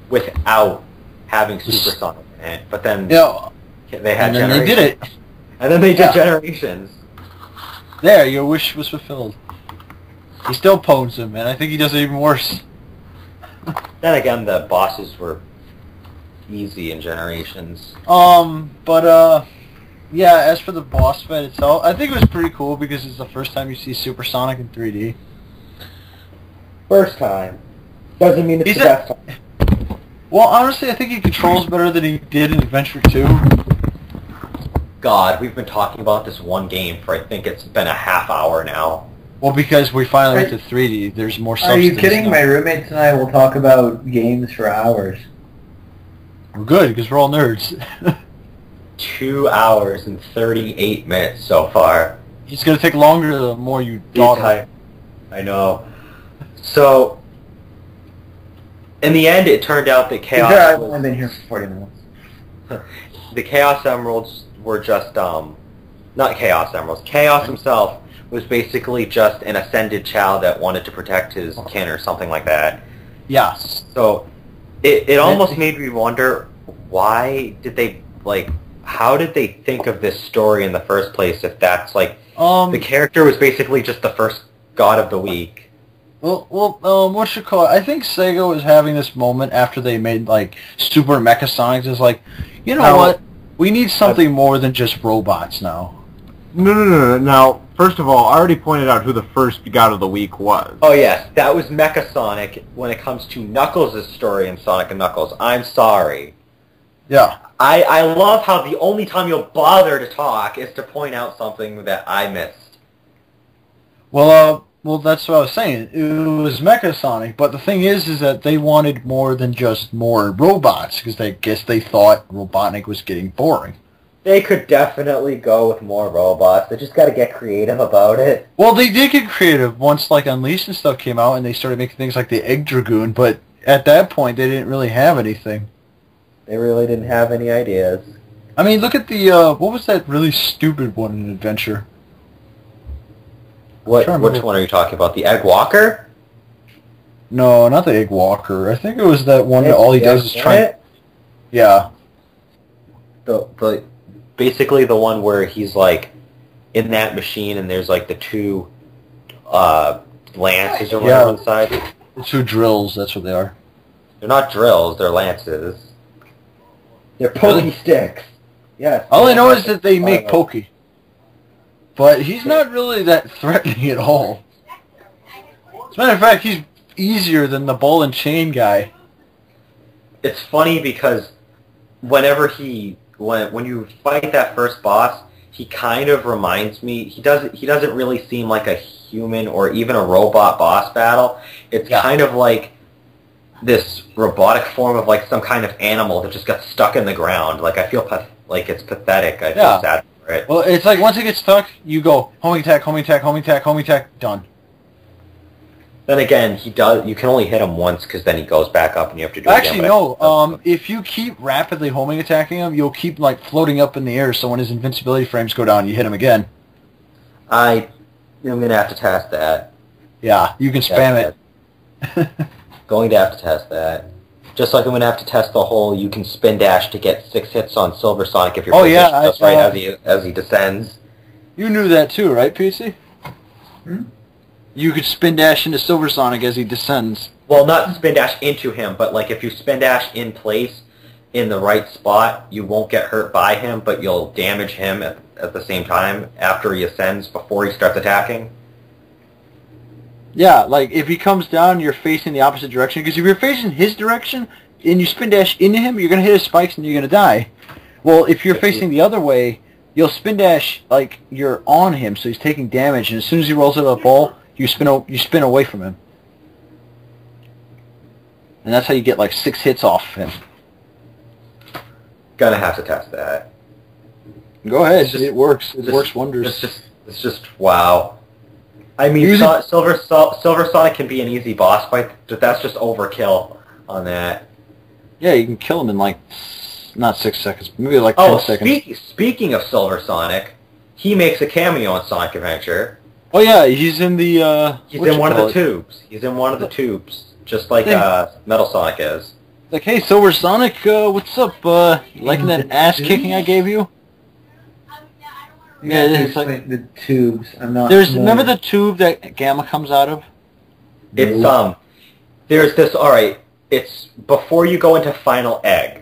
without having Super Sonic in it. But then they had Generations. They did it. And then they did Generations. There, your wish was fulfilled. He still pwns him, and I think he does it even worse. Then again, the bosses were easy in Generations. Yeah, as for the boss fight itself, I think it was pretty cool because it's the first time you see Supersonic in 3D. First time. Doesn't mean it's the best time. Well, honestly, I think he controls better than he did in Adventure 2. God, we've been talking about this one game for I think it's been a half hour now. Well, because we finally went to 3D, there's more substance. Are you kidding? Now. My roommates and I will talk about games for hours. We're good, because we're all nerds. 2 hours and 38 minutes so far. It's going to take longer the more you dawdle. I know. So, in the end, it turned out that Chaos... I've only been here for 40 minutes. The Chaos Emeralds were just, not Chaos Emeralds. Chaos himself was basically just an ascended child that wanted to protect his kin or something like that. Yeah. So, it almost made me wonder, why did they, like, how did they think of this story in the first place if that's, like, the character was basically just the first god of the week? What you call it? I think Sega was having this moment after they made, like, Super Mecha Sonics. It's like, you know what? We need something more than just robots now. No. Now, first of all, I already pointed out who the first God of the Week was. Oh, yes. That was Mecha Sonic when it comes to Knuckles' story in Sonic and Knuckles. I'm sorry. Yeah. I love how the only time you'll bother to talk is to point out something that I missed. Well, that's what I was saying. It was Mecha Sonic, but the thing is that they wanted more than just more robots, because I guess they thought Robotnik was getting boring. They could definitely go with more robots. They just got to get creative about it. Well, they did get creative once, like, Unleashed and stuff came out, and they started making things like the Egg Dragoon, but at that point, they didn't really have anything. They really didn't have any ideas. I mean, look at the, what was that really stupid one in Adventure? Which one are you talking about? The Egg Walker? No, not the Egg Walker. I think it was that one that all he does is try... Yeah. Basically the one where he's, like, in that machine and there's, like, the two lances or whatever on the side. The 2 drills, that's what they are. They're not drills, they're lances. They're pokey sticks. Yes. All I know is that they make pokey. But he's not really that threatening at all. As a matter of fact, he's easier than the ball and chain guy. It's funny because whenever when you fight that first boss, he kind of reminds me. He doesn't really seem like a human or even a robot boss battle. It's kind of like this robotic form of like some kind of animal that just got stuck in the ground. Like I feel like it's pathetic. I feel sad for it. Well, it's like once it gets stuck, you go homing attack, homing attack, homing attack, homing attack, done. Then again, you can only hit him once because then he goes back up and you have to do it again. Actually, no. If you keep rapidly homing attacking him, you'll keep like floating up in the air. So when his invincibility frames go down, you hit him again. I'm gonna have to test that. Yeah, you can spam it. Going to have to test that. Just like I'm going to have to test the whole you can spin dash to get 6 hits on Silver Sonic if you're just right as he descends. You knew that too, right, PC? You could spin dash into Silver Sonic as he descends. Well, not spin dash into him, but like if you spin dash in place in the right spot, you won't get hurt by him, but you'll damage him at the same time after he ascends before he starts attacking. Yeah, like if he comes down, you're facing the opposite direction. Because if you're facing his direction and you spin dash into him, you're going to hit his spikes and you're going to die. Well, if you're facing the other way, you'll spin dash like you're on him, so he's taking damage. And as soon as he rolls out of the ball, you spin away from him. And that's how you get like 6 hits off him. Gonna have to test that. Go ahead, it works. It works wonders. It's just wow. I mean, Silver Sonic can be an easy boss fight, but that's just overkill on that. Yeah, you can kill him in like, not 6 seconds, maybe like 10 seconds. Speaking of Silver Sonic, he makes a cameo in Sonic Adventure. Oh yeah, he's in the, He's in one of the tubes. He's in one of the tubes, just like Metal Sonic is. Like, hey, Silver Sonic, what's up? Liking that ass kicking I gave you? Yeah, it's like the tubes. I'm not. Remember the tube that Gamma comes out of? It's there's this. All right, it's before you go into Final Egg.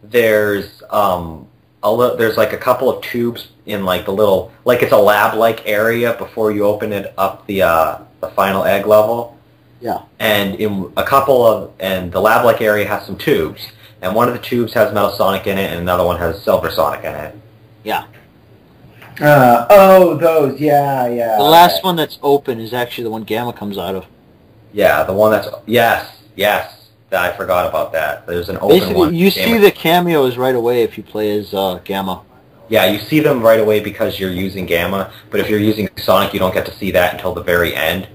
There's there's like a couple of tubes in like the little, like it's a lab-like area before you open it up the Final Egg level. Yeah. And in the lab-like area has some tubes, and one of the tubes has Metal Sonic in it, and another one has Silver Sonic in it. Yeah. Those, yeah. The last one that's open is actually the one Gamma comes out of. Yeah, the one that's yes. I forgot about that. There's an open one. You see the cameos right away if you play as Gamma. Yeah, you see them right away because you're using Gamma, but if you're using Sonic, you don't get to see that until the very end,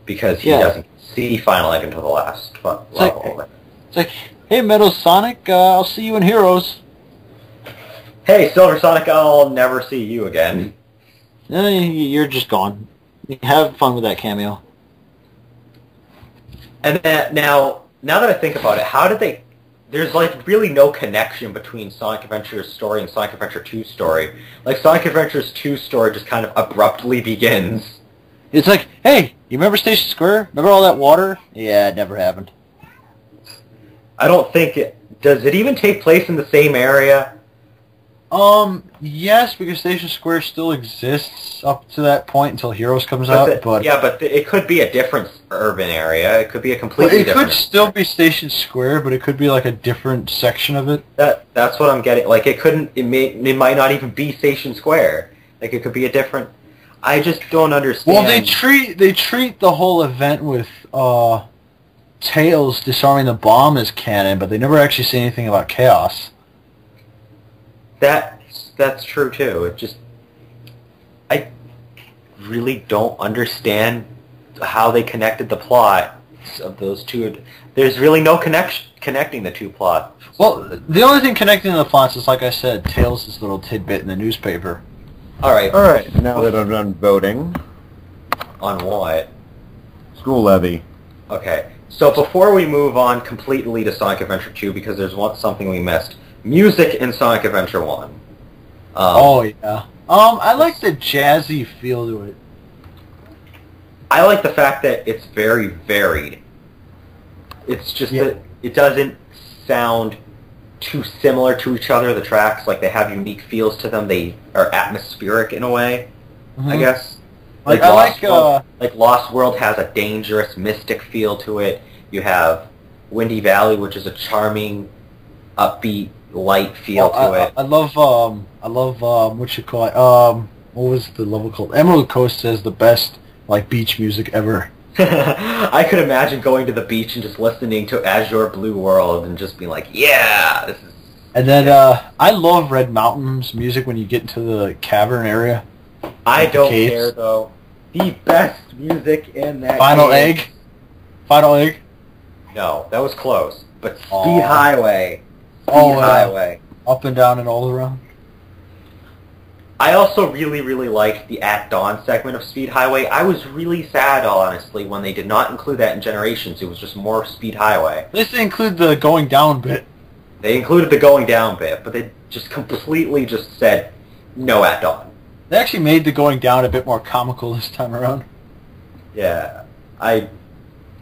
because he doesn't see Final Egg until the last level. It's like, hey, Metal Sonic, I'll see you in Heroes. Hey, Silver Sonic, I'll never see you again. You're just gone. Have fun with that cameo. And now that I think about it, there's like really no connection between Sonic Adventure's story and Sonic Adventure 2's story. Like Sonic Adventure's 2 story just kind of abruptly begins. It's like, hey, you remember Station Square? Remember all that water? Yeah, it never happened. I don't think does it even take place in the same area? Yes, because Station Square still exists up to that point until Heroes comes out. But it could be a different urban area. It could be a completely different. It could still be Station Square, but it could be like a different section of it. That's what I'm getting. Like it might not even be Station Square. Like it could be a different. I just don't understand. Well, they treat the whole event with Tails disarming the bomb as canon, but they never actually say anything about Chaos. That's true too. I really don't understand how they connected the plot of those two. There's really no connecting the two plots. Well, the only thing connecting the plots is, like I said, Tails' little tidbit in the newspaper. All right. Now that I'm done voting. On what? School levy. Okay. So before we move on completely to Sonic Adventure 2, because there's something we missed. Music in Sonic Adventure 1. Oh, yeah. I like the jazzy feel to it. I like the fact that it's very varied. It's just that it doesn't sound too similar to each other, the tracks. Like, they have unique feels to them. They are atmospheric in a way, I guess. Like, Lost World has a dangerous, mystic feel to it. You have Windy Valley, which is a charming, upbeat, light feel to it. I love what you call it. What was the level called? Emerald Coast has the best like beach music ever. I could imagine going to the beach and just listening to Azure Blue World and just being like, yeah, this is... And then I love Red Mountain's music when you get into the cavern area. I don't care, though. The best music in that Final game. Egg? Final Egg? No, that was close. But Speed Highway. Highway. Up and down and all around. I also really, really liked the At Dawn segment of Speed Highway. I was really sad, honestly, when they did not include that in Generations. It was just more Speed Highway. They include the going down bit. They included the going down bit, but they just completely just said, no At Dawn. They actually made the going down a bit more comical this time around. Yeah. I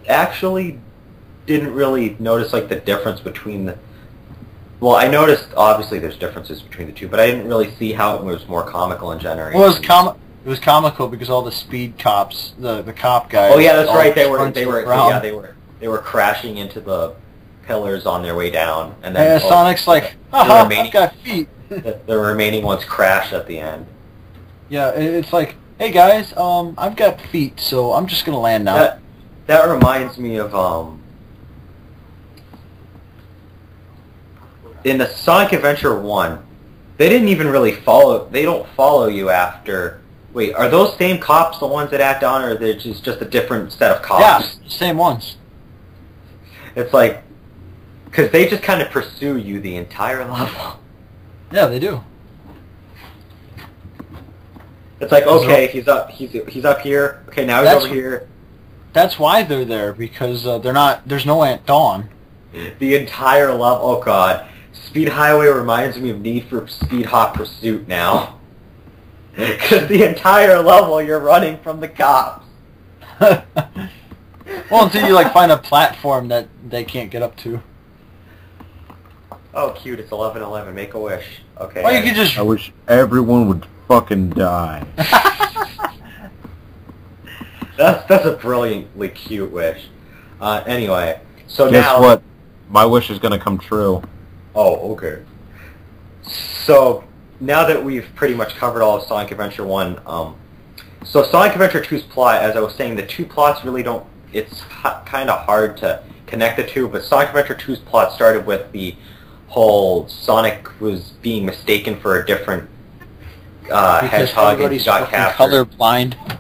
actually didn't really notice, like, the difference between the... Well, I noticed, obviously, there's differences between the two, but I didn't really see how it was more comical in Generations. Well, it was comical because all the speed cops, the cop guys... Oh, yeah, that's right. They were crashing into the pillars on their way down. And then Sonic's like, haha, I've got feet. The remaining ones crash at the end. Yeah, it's like, hey guys, I've got feet, so I'm just gonna land now. That reminds me of in the Sonic Adventure 1, they didn't even really follow. They don't follow you after. Wait, are those same cops the ones that act on, or are they just a different set of cops? Yeah, same ones. It's like, because they just kind of pursue you the entire level. Yeah, they do. It's like, okay, he's up here. Okay, now he's over here. That's why they're there, because there's no Aunt Dawn. The entire level. Oh god, Speed Highway reminds me of Need for Speed Hot Pursuit now. Because the entire level you're running from the cops. Well, until you find a platform that they can't get up to. Oh, cute! It's 11:11. Make a wish. Okay. Or you could just... I wish everyone would fucking die. That's a brilliantly cute wish. Anyway, so guess now... what? My wish is gonna come true. Oh, okay. So, now that we've pretty much covered all of Sonic Adventure 1, so Sonic Adventure 2's plot, as I was saying, the two plots really don't... It's kind of hard to connect the two, but Sonic Adventure 2's plot started with the whole Sonic was being mistaken for a different hedgehog and he got captured. Colorblind.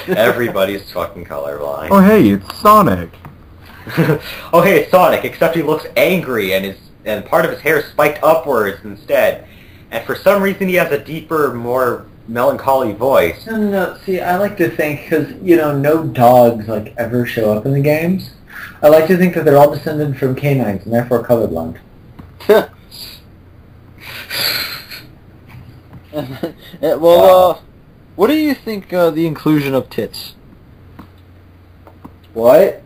Everybody's fucking colorblind. Oh hey, it's Sonic. Oh hey, it's Sonic, except he looks angry and part of his hair is spiked upwards instead. And for some reason he has a deeper, more melancholy voice. No. See, I like to think, because, no dogs, ever show up in the games. I like to think that they're all descended from canines and therefore colorblind. Well, what do you think the inclusion of tits? What?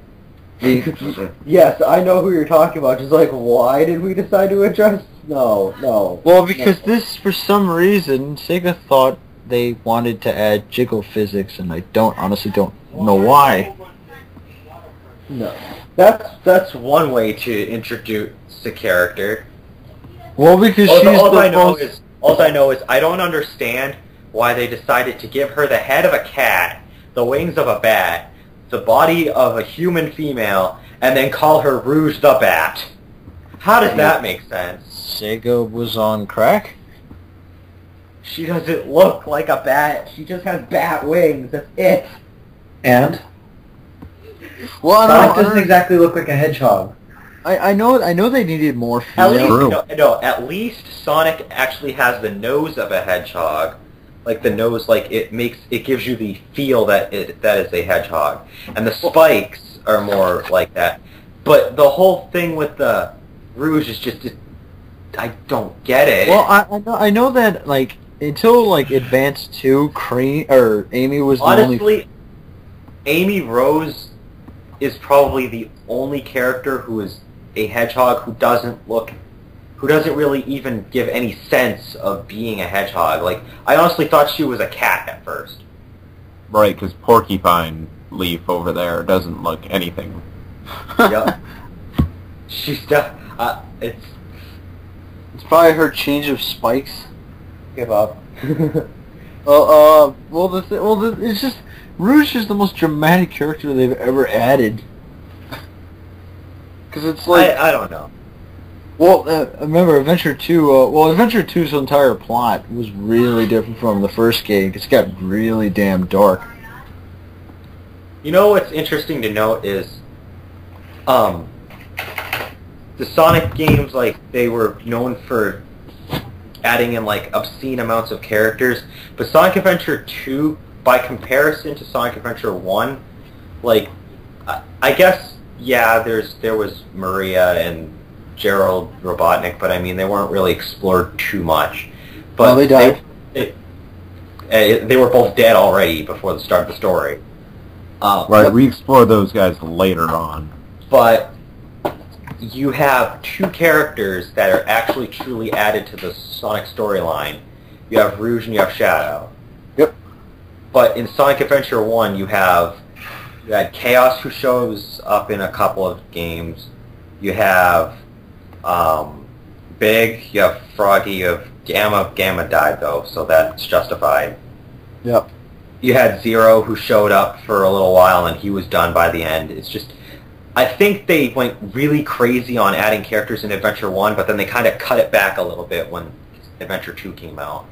Yes, I know who you're talking about. Just why did we decide to address? No. Well, because this, for some reason, Sega thought they wanted to add jiggle physics, and I honestly don't know why. No. That's one way to introduce the character. Well, because all I know is I don't understand why they decided to give her the head of a cat, the wings of a bat, the body of a human female, and then call her Rouge the Bat. How does that make sense? Sega was on crack? She doesn't look like a bat. She just has bat wings. That's it. And? Well, Sonic doesn't exactly look like a hedgehog. I know they needed more female. At least Sonic actually has the nose of a hedgehog. The nose, it gives you the feel that is a hedgehog. And the spikes are more like that. But the whole thing with the Rouge is just, I don't get it. Well, I know that, until, Advance 2, Amy was the only... Amy Rose is probably the only character who is a hedgehog who doesn't really even give any sense of being a hedgehog. Like, I honestly thought she was a cat at first. Right, because Porcupine Leaf over there doesn't look anything. Yep. She's it's probably her change of spikes. give up. It's just Rouge is the most dramatic character they've ever added. Because it's like I don't know. Well, remember Adventure 2, Adventure 2's entire plot was really different from the first game. It got really damn dark. You know what's interesting to note is, the Sonic games, like, they were known for adding in, like, obscene amounts of characters, but Sonic Adventure 2, by comparison to Sonic Adventure 1, like, I guess, yeah, there was Maria and Gerald Robotnik, but I mean, they weren't really explored too much. But well, they died. They were both dead already before the start of the story. Right, we explore those guys later on. But you have two characters that are actually truly added to the Sonic storyline. You have Rouge and you have Shadow. Yep. But in Sonic Adventure 1, you had Chaos, who shows up in a couple of games. You have Big, you have Froggy, you have Gamma. Gamma died, though, so that's justified. Yep. You had Zero, who showed up for a little while, and he was done by the end. It's just, I think they went really crazy on adding characters in Adventure 1, but then they kind of cut it back a little bit when Adventure 2 came out.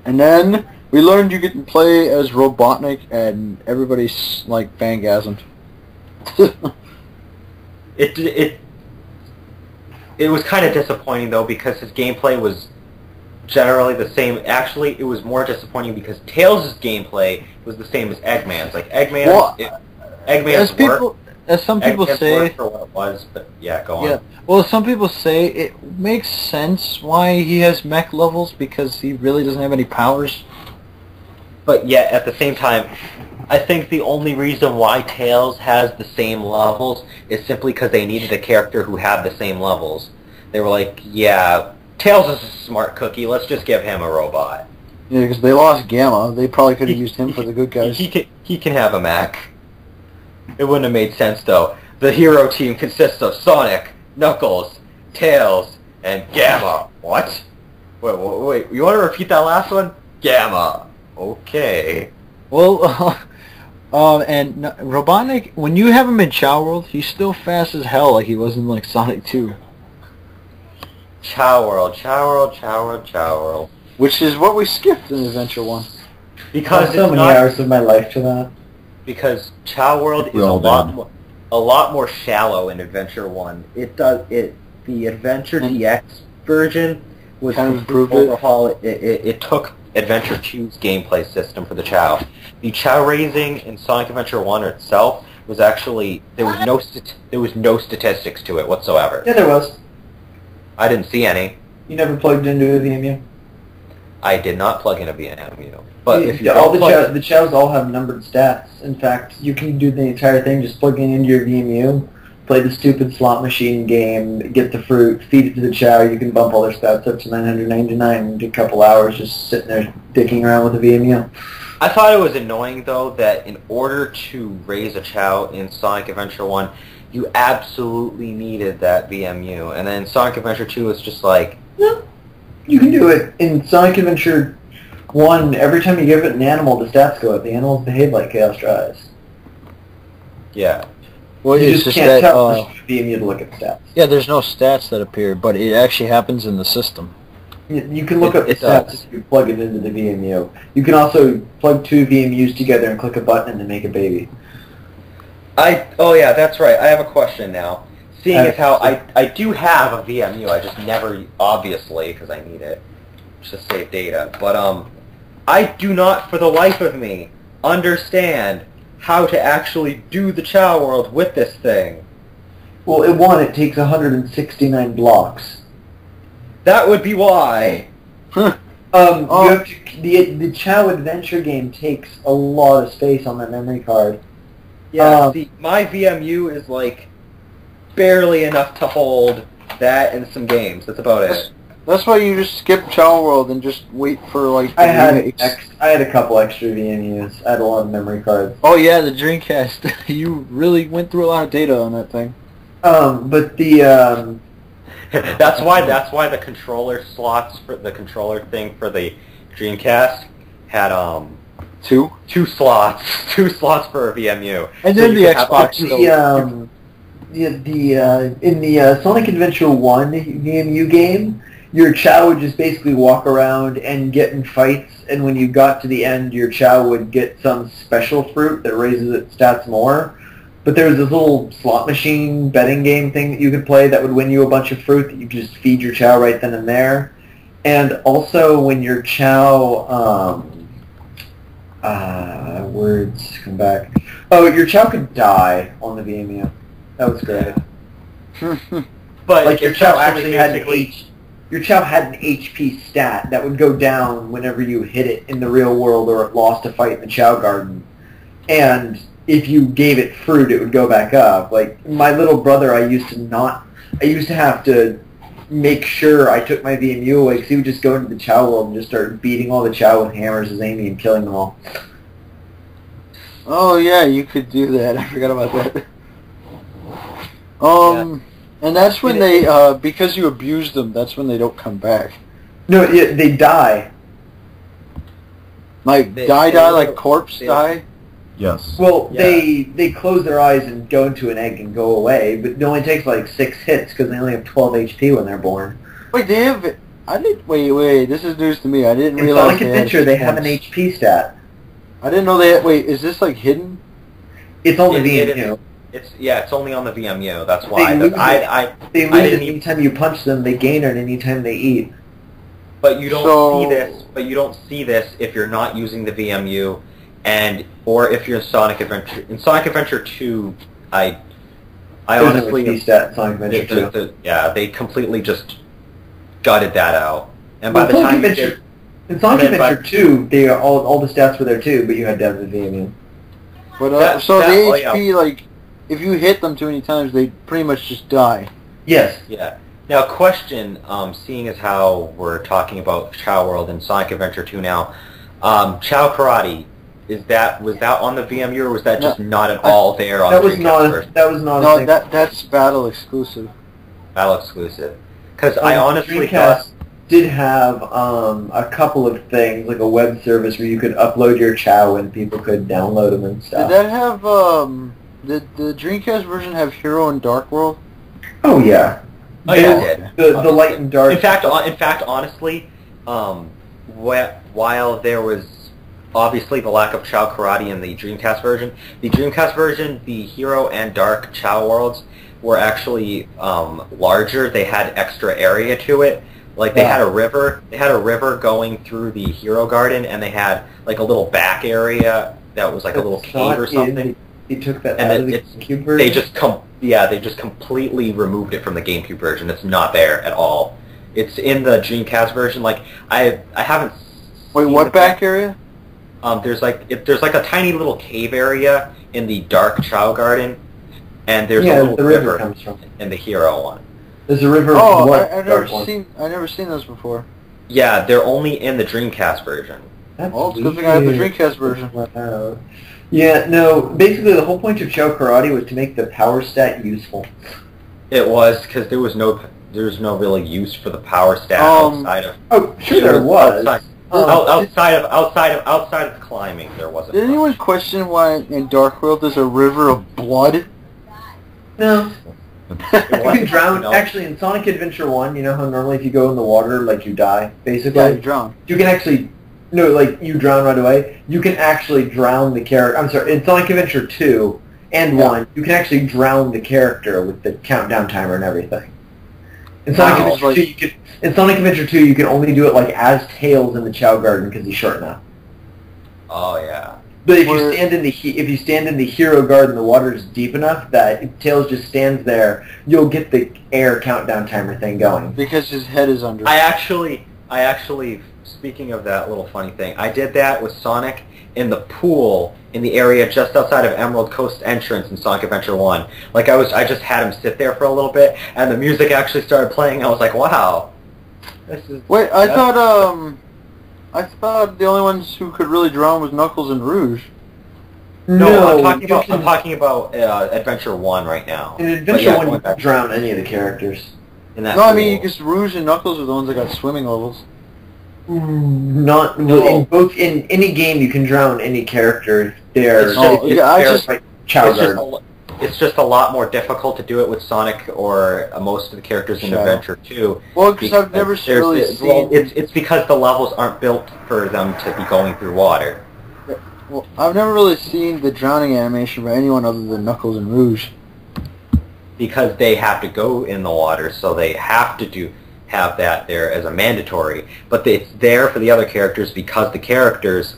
And then we learned you could play as Robotnik, and everybody's, like, fangasmed. It was kind of disappointing, though, because his gameplay was generally the same. Actually, it was more disappointing because Tails' gameplay was the same as Eggman's. Like, Eggman's worked. As some people say, for what it was, but yeah, go on. Yeah. Well, some people say it makes sense why he has mech levels because he really doesn't have any powers. But yet, at the same time, I think the only reason why Tails has the same levels is simply because they needed a character who had the same levels. They were like, yeah, Tails is a smart cookie, let's just give him a robot. Yeah, because they lost Gamma. They probably could have used him for the good guys. He can have a mech. It wouldn't have made sense, though. The hero team consists of Sonic, Knuckles, Tails, and Gamma. What? Wait, you want to repeat that last one? Gamma. Okay. Well, and Robotnik, when you have him in Chow World, he's still fast as hell like he was in, like, Sonic 2. Chow World. Which is what we skipped in Adventure 1. Because so many hours of my life to that. Because Chow World is a lot more shallow in Adventure 1. The Adventure DX version was kind of improved overhaul. It took Adventure 2's gameplay system for the Chow. The Chow raising in Sonic Adventure 1 itself was actually there was no statistics to it whatsoever. Yeah, there was. I didn't see any. You never plugged into a VMU? I did not plug in a VMU. But if you the Chows all have numbered stats. In fact, you can do the entire thing just plugging into your VMU, play the stupid slot machine game, get the fruit, feed it to the Chow. You can bump all their stats up to 999 in a couple hours just sitting there dicking around with a VMU. I thought it was annoying, though, that in order to raise a Chow in Sonic Adventure 1, you absolutely needed that VMU. And then Sonic Adventure 2 is just like... No, you can do it. In Sonic Adventure 1, every time you give it an animal, the stats go up. The animals behave like Chaos Drives. Yeah. Well, You it's just just can't that, tell the VMU to look at the stats. yeah, there's no stats that appear, but it actually happens in the system. You can look up the It stats does. if you plug it into the VMU. You can also plug two VMUs together and click a button and make a baby. Oh yeah, that's right. I have a question now. Seeing as how I do have a VMU, I just never, obviously, because I need it to save data, but I do not, for the life of me, understand how to actually do the Chow World with this thing. Well, it takes 169 blocks. That would be why. You have to, the Chao Adventure game takes a lot of space on that memory card. Yeah, see, my VMU is like barely enough to hold that and some games. That's about it. That's why you just skip Chow World and just wait for like the I had a couple extra VMUs. I had a lot of memory cards. Oh yeah, the Dreamcast. You really went through a lot of data on that thing. But the that's why the controller slots for the controller thing for the Dreamcast had two slots for a VMU. And then the Xbox. In the Sonic Adventure 1 VMU game, your Chow would just basically walk around and get in fights, and when you got to the end, your Chow would get some special fruit that raises its stats more. But there was this little slot machine betting game thing that you could play that would win you a bunch of fruit that you just feed your Chow right then and there. And also when your Chow, words come back. Oh, your Chow could die on the VMU. That was great. But like your Chow actually had an HP stat that would go down whenever you hit it in the real world or it lost a fight in the Chow Garden. And if you gave it fruit, it would go back up. Like my little brother, I used to have to make sure I took my VMU away because he would just go into the Chow world and just start beating all the Chow with hammers as Amy and killing them all. Oh yeah, you could do that. I forgot about that. And that's when they, because you abuse them, that's when they don't come back. No, yeah, they die. Like, die, like corpse die? Yes. Well, yeah. They close their eyes and go into an egg and go away, but it only takes like 6 hits because they only have 12 HP when they're born. Wait, they have... Wait, this is news to me. I didn't realize Sonic Adventure, they have an HP stat. I didn't know they had... Wait, is this like hidden? It's on the VMU. It's only on the VMU. That's why. They lose it anytime you punch them. They gain it anytime they eat. But you don't see this. But you don't see this if you're not using the VMU, or if you're in Sonic Adventure. In Sonic Adventure 2, I honestly stat in Sonic Adventure 2. They completely just gutted that out. And by the time in Sonic Adventure 2, all the stats were there too, but you had to have the VMU. But the HP, like, if you hit them too many times, they pretty much just die. Yes. Yeah. Now, question, seeing as how we're talking about Chow World and Sonic Adventure 2 now, Chow Karate, was that on the VMU, or was that just not at all there on the Dreamcast version? That was not No, that's Battle exclusive. Battle exclusive. Because I honestly Dreamcast did have a couple of things, like a web service where you could upload your Chow and people could download them and stuff. Did that have, did the Dreamcast version have Hero and Dark World? Oh, yeah. Oh, yeah, it did. The light and dark. In fact, honestly, while there was obviously the lack of Chow Karate in the Dreamcast version, the Hero and Dark Chow worlds were actually larger. They had extra area to it. Like they had a river. They had a river going through the Hero Garden, and they had like a little back area that was like a little cave or something. They took that out of the GameCube version? They just completely removed it from the GameCube version. It's not there at all. It's in the Dreamcast version. Like I haven't. Wait, what back area? There's like a tiny little cave area in the Dark Chow Garden, and there's a little river comes from in the Hero one. There's a river. Oh, I've never seen those before. Yeah, they're only in the Dreamcast version. That's it's because I have the Dreamcast version. Yeah, no, basically the whole point of Chow Karate was to make the power stat useful. It was, because there was no really use for the power stat outside of... Oh, sure there was. Outside of the climbing, there wasn't. Did anyone question why in Dark World there's a river of blood? No. You can drown. Actually, in Sonic Adventure 1, you know how normally if you go in the water, like, you die, basically? Yeah, you drown. You can actually... No, like, you drown right away. You can actually drown the character... I'm sorry, in Sonic Adventure 2 and 1, you can actually drown the character with the countdown timer and everything. In Sonic Adventure 2, you can only do it, like, as Tails in the Chow Garden because he's short enough. Oh, yeah. But if you stand in the Hero Garden, the water is deep enough that Tails just stands there, you'll get the air countdown timer thing going. Because his head is under. I actually speaking of that little funny thing, I did that with Sonic in the pool in the area just outside of Emerald Coast entrance in Sonic Adventure 1. Like I just had him sit there for a little bit, and the music actually started playing. I was like, wow. Wait, I thought the only ones who could really drown was Knuckles and Rouge. No, I'm talking about Adventure 1 right now. In Adventure 1, you can drown any of the characters. No, I mean, because Rouge and Knuckles are the ones that got swimming levels. Not in any game you can drown any character. It's just a lot more difficult to do it with Sonic or most of the characters in Adventure 2. Well, because I've never really seen... It's because the levels aren't built for them to be going through water. Well, I've never really seen the drowning animation for anyone other than Knuckles and Rouge. Because they have to go in the water, so they have to have that there as a mandatory. But it's there for the other characters because the characters,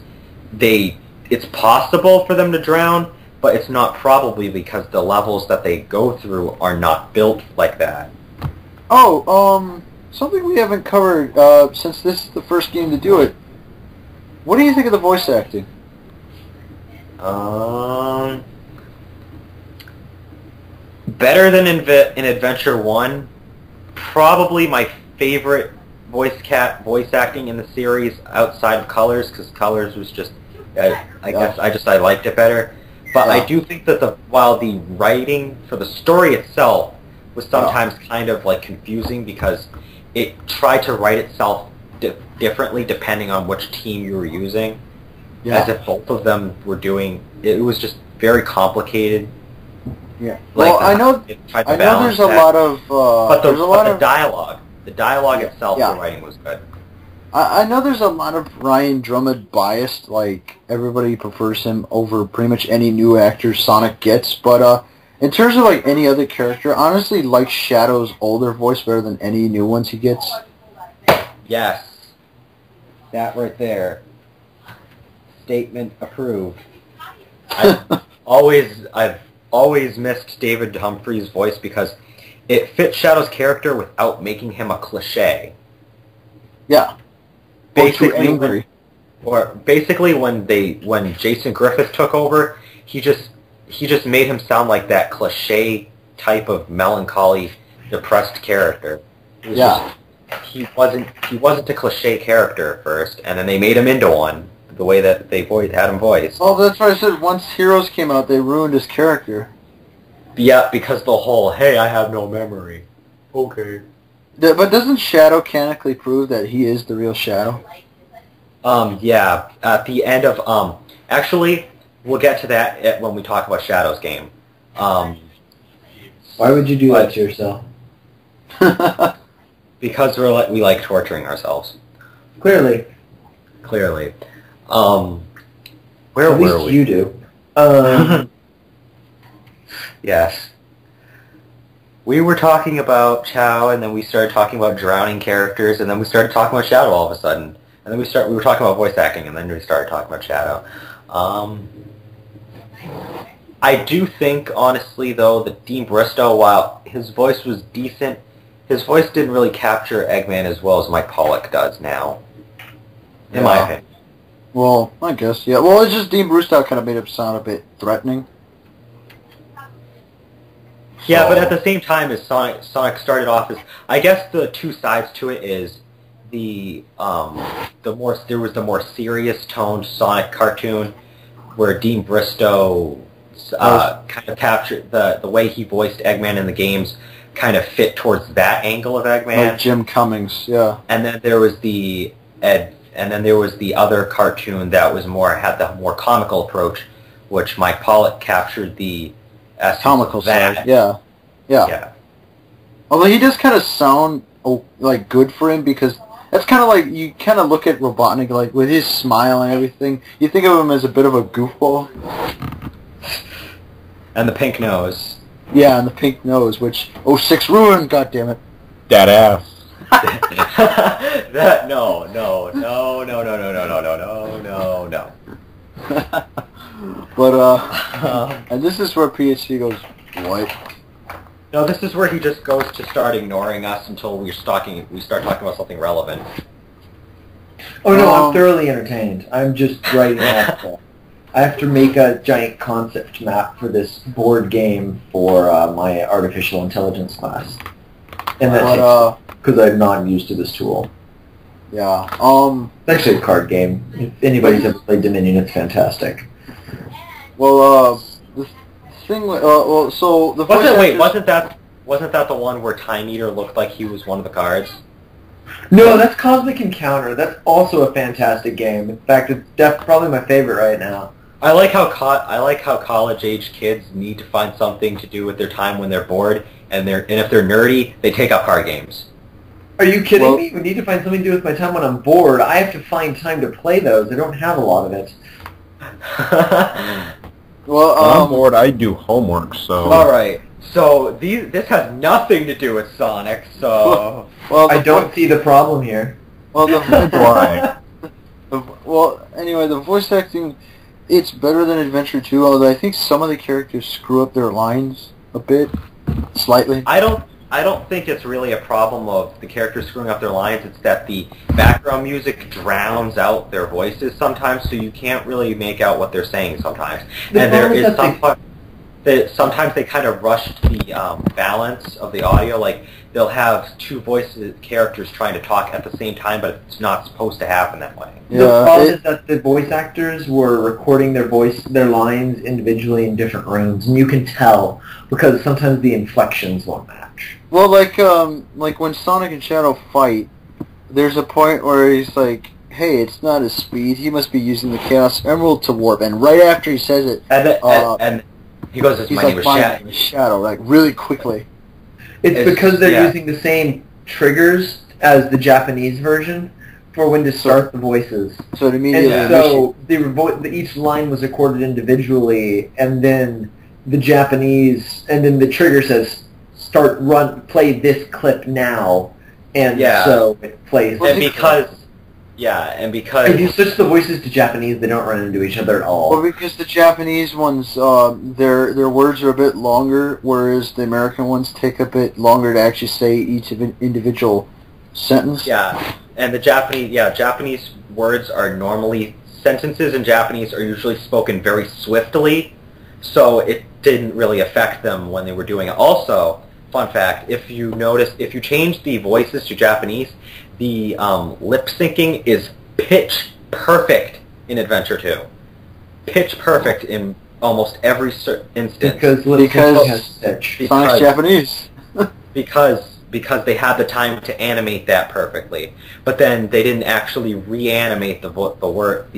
it's possible for them to drown, but it's not probably because the levels that they go through are not built like that. Oh, something we haven't covered since this is the first game to do it. What do you think of the voice acting? Better than in Adventure 1. Probably my favorite voice acting in the series outside of Colors, because Colors was just, I liked it better. But I do think that while the writing for the story itself was sometimes kind of like confusing because it tried to write itself differently depending on which team you were using. As if both of them were doing it. Was just very complicated. Yeah. Well, I know there's a lot of the dialogue. The dialogue itself, the writing was good. I know there's a lot of Ryan Drummond biased, like everybody prefers him over pretty much any new actor Sonic gets, but in terms of like any other character, I honestly like Shadow's older voice better than any new ones he gets. Yes. That right there. Statement approved. I've always missed David Humphrey's voice because it fits Shadow's character without making him a cliche. Yeah. Basically, when Jason Griffith took over, he just made him sound like that cliche type of melancholy, depressed character. He wasn't a cliche character at first, and then they made him into one. The way that they had him voiced. Oh, that's what I said. Once Heroes came out, they ruined his character. Yeah, because the whole, hey, I have no memory. Okay. But doesn't Shadow canonically prove that he is the real Shadow? Yeah. At the end of, actually, we'll get to that when we talk about Shadow's game. Why would you do that to yourself? Because we like torturing ourselves. Clearly. Where were we? You do. Yes. We were talking about Chao, and then we started talking about drowning characters, and then we started talking about Shadow all of a sudden. And then we were talking about voice acting, and then we started talking about Shadow. I do think, honestly, though, that Dean Bristow, while his voice was decent, his voice didn't really capture Eggman as well as Mike Pollock does now. In my opinion. Well, I guess, yeah. Well, it's just Dean Bristow kind of made it sound a bit threatening. Yeah, but at the same time, as Sonic started off as, I guess the two sides to it is there was the more serious toned Sonic cartoon where Dean Bristow kind of captured the way he voiced Eggman in the games kind of fit towards that angle of Eggman. Like Jim Cummings, yeah. And then there was the other cartoon that was had the more comical approach, which Mike Pollock captured the comical side, yeah. Although he does kind of sound like good for him because that's kind of like you kind of look at Robotnik like with his smile and everything. You think of him as a bit of a goofball. And the pink nose. Yeah, and the pink nose, which 06 ruined. God damn it. That ass. No. But and this is where PhD goes, what? No, this is where he just goes to start ignoring us until we start talking about something relevant. Oh no, I'm thoroughly entertained. I'm just writing off. I have to make a giant concept map for this board game for my artificial intelligence class, and that's because I'm not used to this tool. Yeah. It's actually a card game. If anybody's ever played Dominion, it's fantastic. Well, the thing. So the wasn't that the one where Time Eater looked like he was one of the cards? No, that's Cosmic Encounter. That's also a fantastic game. In fact, it's probably my favorite right now. I like how college-age kids need to find something to do with their time when they're bored, and if they're nerdy, they take up card games. Are you kidding me? We need to find something to do with my time when I'm bored. I have to find time to play those. I don't have a lot of it. When I'm bored, I do homework, so... Alright, so this has nothing to do with Sonic, so... I don't see the problem here. Well, Why? Anyway, the voice acting, it's better than Adventure 2, although I think some of the characters screw up their lines a bit, slightly. I don't think it's really a problem of the characters screwing up their lines. It's that the background music drowns out their voices sometimes, so you can't really make out what they're saying sometimes. And there is sometimes they kind of rushed the balance of the audio. Like they'll have two characters trying to talk at the same time, but it's not supposed to happen that way. The problem is that the voice actors were recording their lines individually in different rooms, and you can tell because sometimes the inflections won't match. Well, like when Sonic and Shadow fight, there's a point where he's like, "Hey, it's not his speed. He must be using the Chaos Emerald to warp." And right after he says it, and he goes, he's like, "My name is Shadow," like really quickly. It's because they're using the same triggers as the Japanese version for when to start the voices. So it immediately... And so each line was recorded individually, and then the Japanese, and then the trigger says, play this clip now, and so it plays. And because if you switch the voices to Japanese, they don't run into each other at all. Well, because the Japanese ones, their words are a bit longer, whereas the American ones take a bit longer to actually say each individual sentence. Yeah, and the Japanese words are normally, sentences in Japanese are usually spoken very swiftly, so it didn't really affect them when they were doing it. Also, fun fact, if you change the voices to Japanese, the lip syncing is pitch perfect in Adventure 2. Pitch perfect in almost every instance. Because lip syncing has pitch. Sonic's Japanese. because they had the time to animate that perfectly. But then they didn't actually reanimate the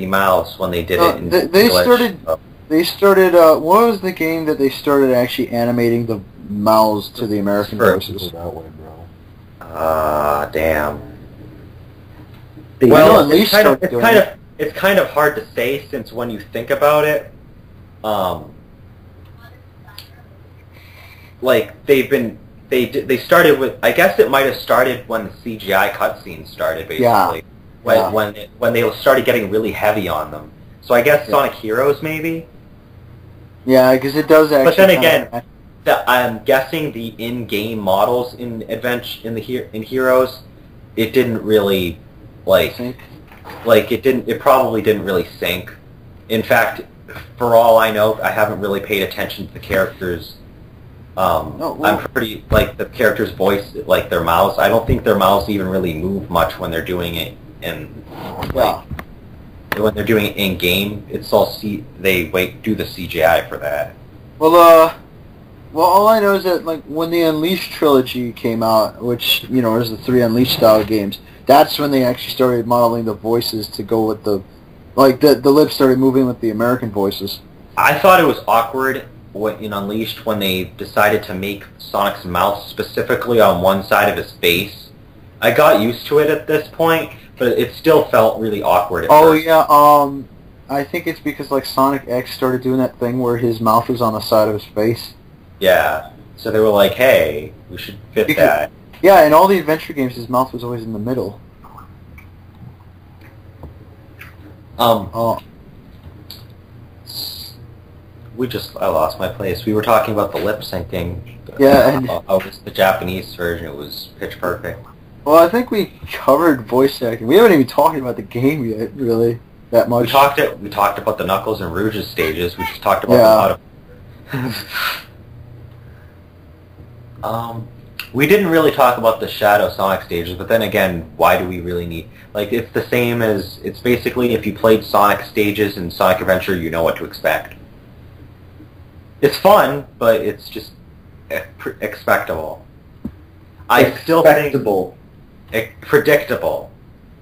mouths when they did it in English. They started, what was the game that they started actually animating the mouths to the American voices? That way, bro. Damn. Well, it's kind of hard to say, since when you think about it, like they started with, I guess it might have started when the CGI cutscenes started, basically. Yeah. When they started getting really heavy on them. So I guess Sonic Heroes maybe. Yeah, because it does actually. But then again, I'm guessing the in-game models in Heroes, it didn't really it probably didn't really sync. In fact, for all I know, I haven't really paid attention to the characters. I'm pretty the characters' voice, like their mouths. I don't think their mouths even really move much when they're doing it when they're doing it in game. It's all they do the CGI for that. Well, all I know is that when the Unleashed trilogy came out, which is the 3 Unleashed style games, that's when they actually started modeling the voices to go with the lips started moving with the American voices. I thought it was awkward in Unleashed when they decided to make Sonic's mouth specifically on one side of his face. I got used to it at this point, but it still felt really awkward at first. Yeah, I think it's because Sonic X started doing that thing where his mouth was on the side of his face. Yeah, so they were like, hey, we should fit that. Yeah, in all the adventure games, his mouth was always in the middle. I lost my place. We were talking about the lip syncing. Yeah. It was the Japanese version. It was pitch perfect. Well, I think we covered voice acting. We haven't even talked about the game yet, really, that much. We talked about the Knuckles and Rouge's stages. We just talked about we didn't really talk about the Shadow Sonic stages, but then again, why do we really need... Like, it's the same as... It's basically, if you played Sonic stages in Sonic Adventure, you know what to expect. It's fun, but it's just expectable. I still think... Predictable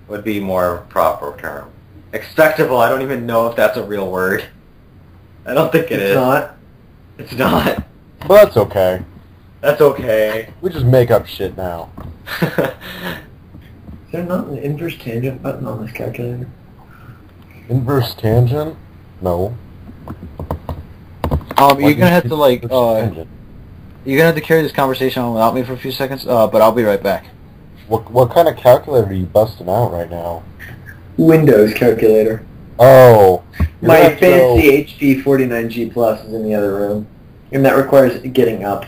would be more proper term. Expectable, I don't even know if that's a real word. I don't think it is. It's not. It's not. But that's okay. That's okay. We just make up shit now. Is there not an inverse tangent button on this calculator? Inverse tangent? No. You're gonna have to like, Tangent? you're gonna have to carry this conversation on without me for a few seconds. But I'll be right back. What kind of calculator are you busting out right now? Windows calculator. Oh. My fancy HP 49G Plus is in the other room, and that requires getting up.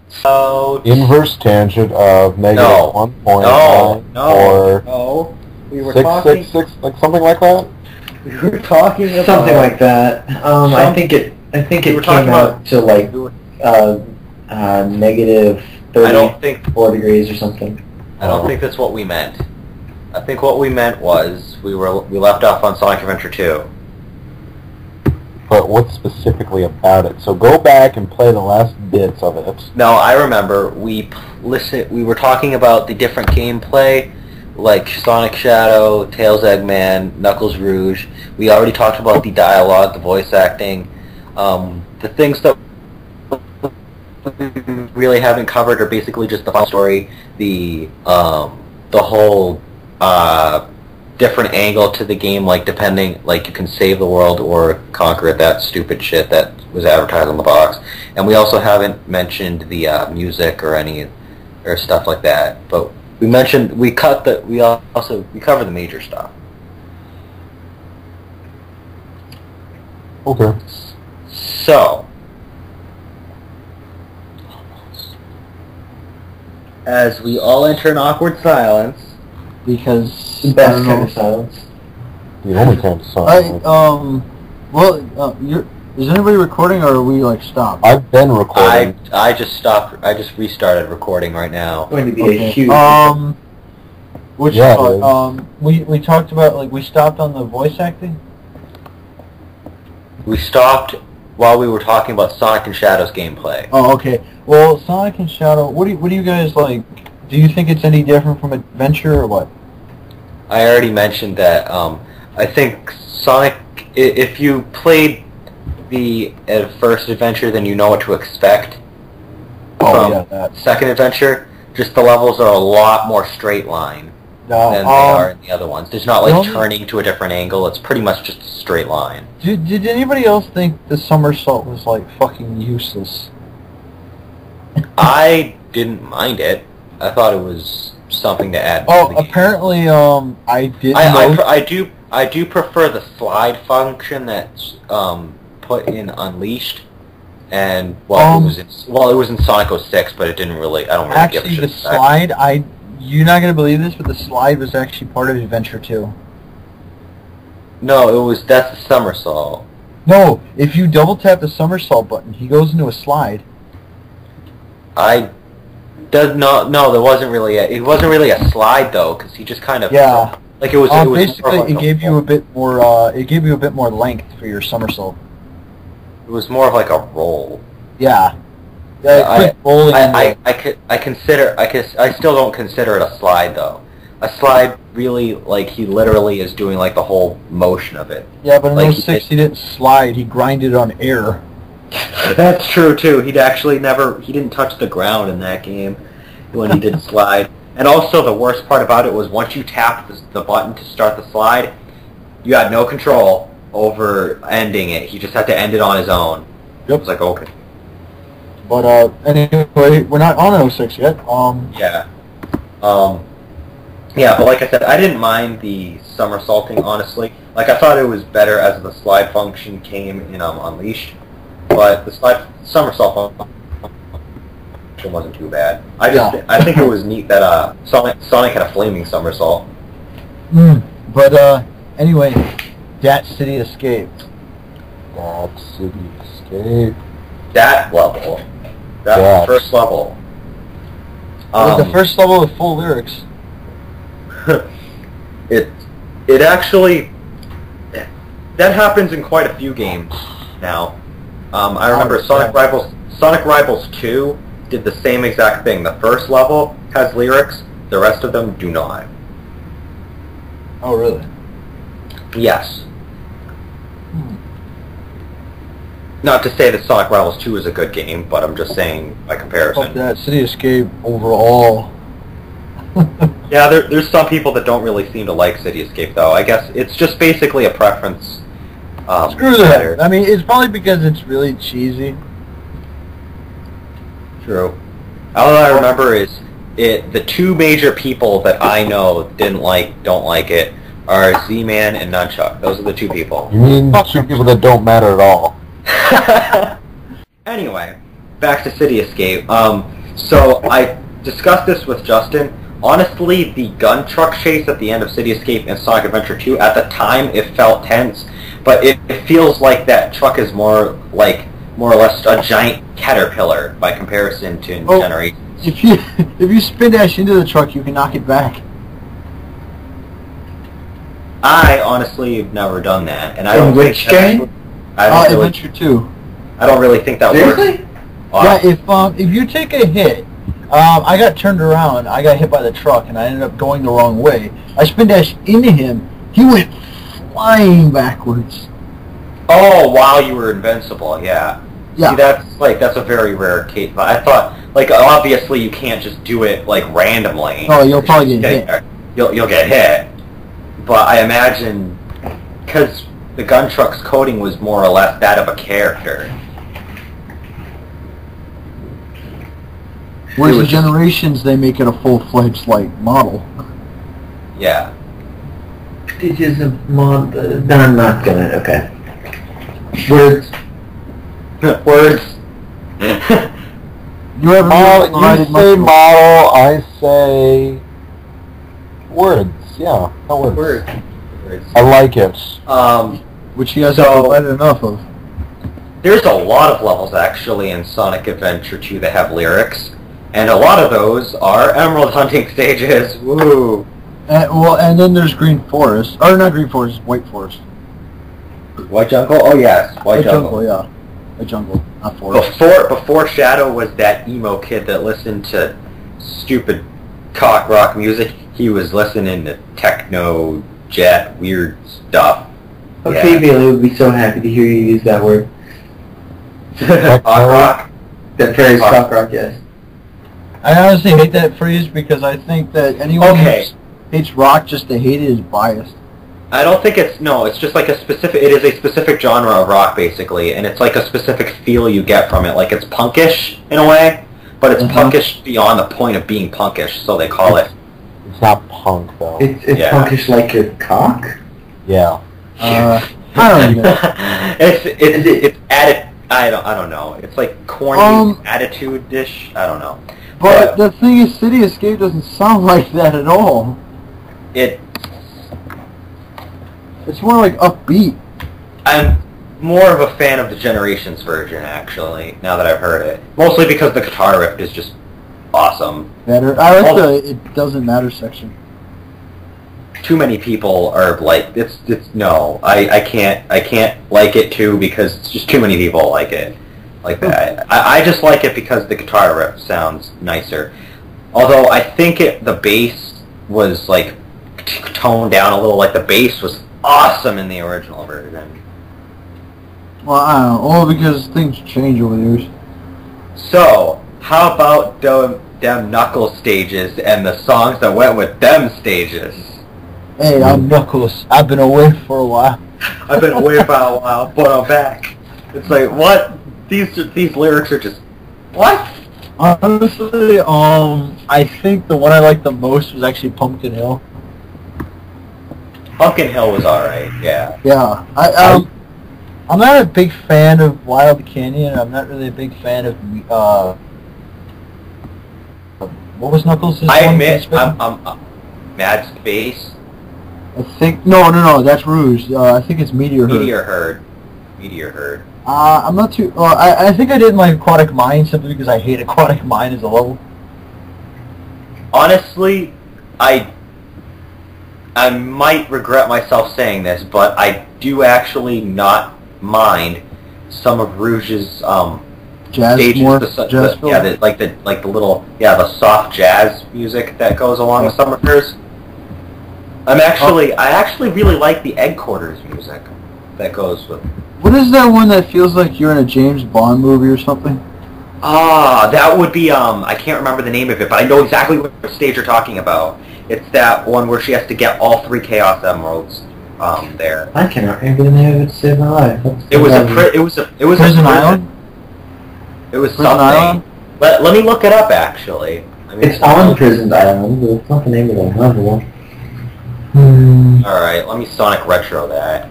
So... Inverse tangent of negative No. 1.9 or No. We were 666, like something like that? We were talking about something like that. I think it came out to like negative 34 degrees or something. I don't think that's what we meant. I think what we meant was we left off on Sonic Adventure 2. But what specifically about it? So go back and play the last bits of it. No, I remember we were talking about the different gameplay, like Sonic Shadow, Tails Eggman, Knuckles Rouge. We already talked about the dialogue, the voice acting. The things that we really haven't covered are basically just the final story, the whole different angle to the game, like depending, like you can save the world or conquer it, that stupid shit that was advertised on the box. And we also haven't mentioned the music or stuff like that. But we covered the major stuff. Okay. So, as we all enter an awkward silence, Because The best kind of silence. The only kind of song. Is anybody recording, or are we like stopped? I've been recording. I just stopped. I just restarted recording right now. Going to be Okay. a huge. Which Yeah, part? We talked about, like, we stopped on the voice acting. We stopped while we were talking about Sonic and Shadow's gameplay. Oh, okay. Well, Sonic and Shadow. What do you guys like? Do you think it's any different from Adventure or what? I already mentioned that. I think Sonic. If you played the first adventure, then you know what to expect. From second adventure, just the levels are a lot more straight line than they are in the other ones. There's not like turning to a different angle. It's pretty much just a straight line. Did anybody else think the somersault was like fucking useless? I didn't mind it. I thought it was something to add. Oh, to the game. apparently, I did. I do prefer the slide function that's put in Unleashed, and it was in Sonic 06, but it didn't really. I don't really give a shit. Actually, the slide, you're not gonna believe this, but the slide was actually part of Adventure 2. No, that's the somersault. No, if you double tap the somersault button, he goes into a slide. No, there wasn't really it wasn't really a slide though, because he just kind of like it was. Basically, it gave you a bit more. It gave you a bit more length for your somersault. It was more of like a roll. Yeah. I still don't consider it a slide though. A slide really, like, he literally is doing like the whole motion of it. Yeah, but in like 06 he didn't slide. He grinded on air. That's true too. He didn't touch the ground in that game when he did slide. And also the worst part about it was once you tapped the button to start the slide, you had no control over ending it. He just had to end it on his own. Yep. It was like, okay. But anyway, we're not on 06 yet. Yeah. Yeah, but like I said, I didn't mind the somersaulting, honestly. Like, I thought it was better as the slide function came in Unleashed. But the somersault section wasn't too bad. I think it was neat that Sonic had a flaming somersault. But anyway, that City Escape. That City Escape. That level. That first level. The first level with full lyrics. It actually, that happens in quite a few games now. I remember Sonic Rivals 2 did the same exact thing. The first level has lyrics, the rest of them do not. Oh, really? Yes. Not to say that Sonic Rivals 2 is a good game, but I'm just saying by comparison. That City Escape overall. Yeah, there's some people that don't really seem to like City Escape, though. I guess it's just basically a preference. Screw that. I mean, it's probably because it's really cheesy. True. All I remember is the two major people that I know don't like it are Z-Man and Nunchuck. Those are the two people. You mean two people that don't matter at all? Anyway, back to City Escape. So I discussed this with Justin. Honestly, the gun truck chase at the end of City Escape and Sonic Adventure 2, at the time it felt tense, but it feels like that truck is more or less a giant caterpillar by comparison to Generations. If you spin dash into the truck, you can knock it back. I honestly have never done that, and I In don't which think that's- game? I don't really, Adventure 2. I don't really think that Seriously? works. Yeah, if you take a hit, I got turned around, I got hit by the truck, and I ended up going the wrong way. I spin dashed into him, he went flying backwards. Oh, while you were invincible, yeah. Yeah. See, that's a very rare case. But I thought, obviously you can't just do it randomly. Oh, you'll probably get hit. You'll get hit. But I imagine because the gun truck's coding was more or less that of a character. Whereas the Generations, they make it a full-fledged model. Yeah. Stages of mod. No, I'm not gonna. Okay. Words. Words. You ever You say model, I say words. Yeah, not words. Words. I like it. which you guys haven't played enough of. There's a lot of levels actually in Sonic Adventure 2 that have lyrics, and a lot of those are Emerald Hunting stages. Woo! And then there's Green Forest, or not Green Forest, White Forest. White Jungle? Oh yes, White Jungle. Yeah, White Jungle, not Forest. Before Shadow was that emo kid that listened to stupid cock rock music, he was listening to techno, jet, weird stuff. Octavian would be so happy to hear you use that word. Cock rock? That phrase, cock rock, yes. I honestly hate that phrase because I think that anyone who hates rock just to hate it is biased. I don't think it's just like it is a specific genre of rock basically, and it's like a specific feel you get from it. Like it's punkish in a way, but it's punkish beyond the point of being punkish, so they call it. It's not punk though. It's punkish like your cock? Yeah. I don't know. it's added. I don't know. It's like corny attitude-ish. I don't know. But the thing is, City Escape doesn't sound like that at all. It's more like upbeat. I'm more of a fan of the Generations version, actually, now that I've heard it. Mostly because the guitar riff is just awesome. Better. I like the It Doesn't Matter section. Too many people are like, no, I can't like it too because it's just too many people like it. Like that. I just like it because the guitar riff sounds nicer. Although I think the bass was like toned down a little. Like the bass was awesome in the original version. Well, I don't know. Well, because things change over the years. So, how about them Knuckles stages and the songs that went with them stages? Hey, I'm Knuckles. I've been away for a while. I've been away for a while, but I'm back. It's like, what? These lyrics are just, what? Honestly, I think the one I liked the most was actually Pumpkin Hill. Pumpkin Hill was alright, yeah. Yeah, I'm not a big fan of Wild Canyon. I'm not really a big fan of What was Knuckles? I admit, I'm Mad Space. I think no. That's Rouge. I think it's Meteor Herd. Meteor Herd. I'm not too. I think I did my Aquatic Mine simply because I hate Aquatic Mine as a level. Honestly, I might regret myself saying this, but I do actually not mind some of Rouge's Jazz stages. more, The little the soft jazz music that goes along with some of hers. I actually really like the Egg Quarters music that goes with. What is that one that feels like you're in a James Bond movie or something? That would be I can't remember the name of it, but I know exactly what stage you're talking about. It's that one where she has to get all 3 Chaos Emeralds there. I cannot remember the name of it to save my life. It was a Prison Island? It was Prison something. Island? Let me look it up actually. It's on Prison Island, but it's not the name of the level. Alright, let me Sonic Retro that.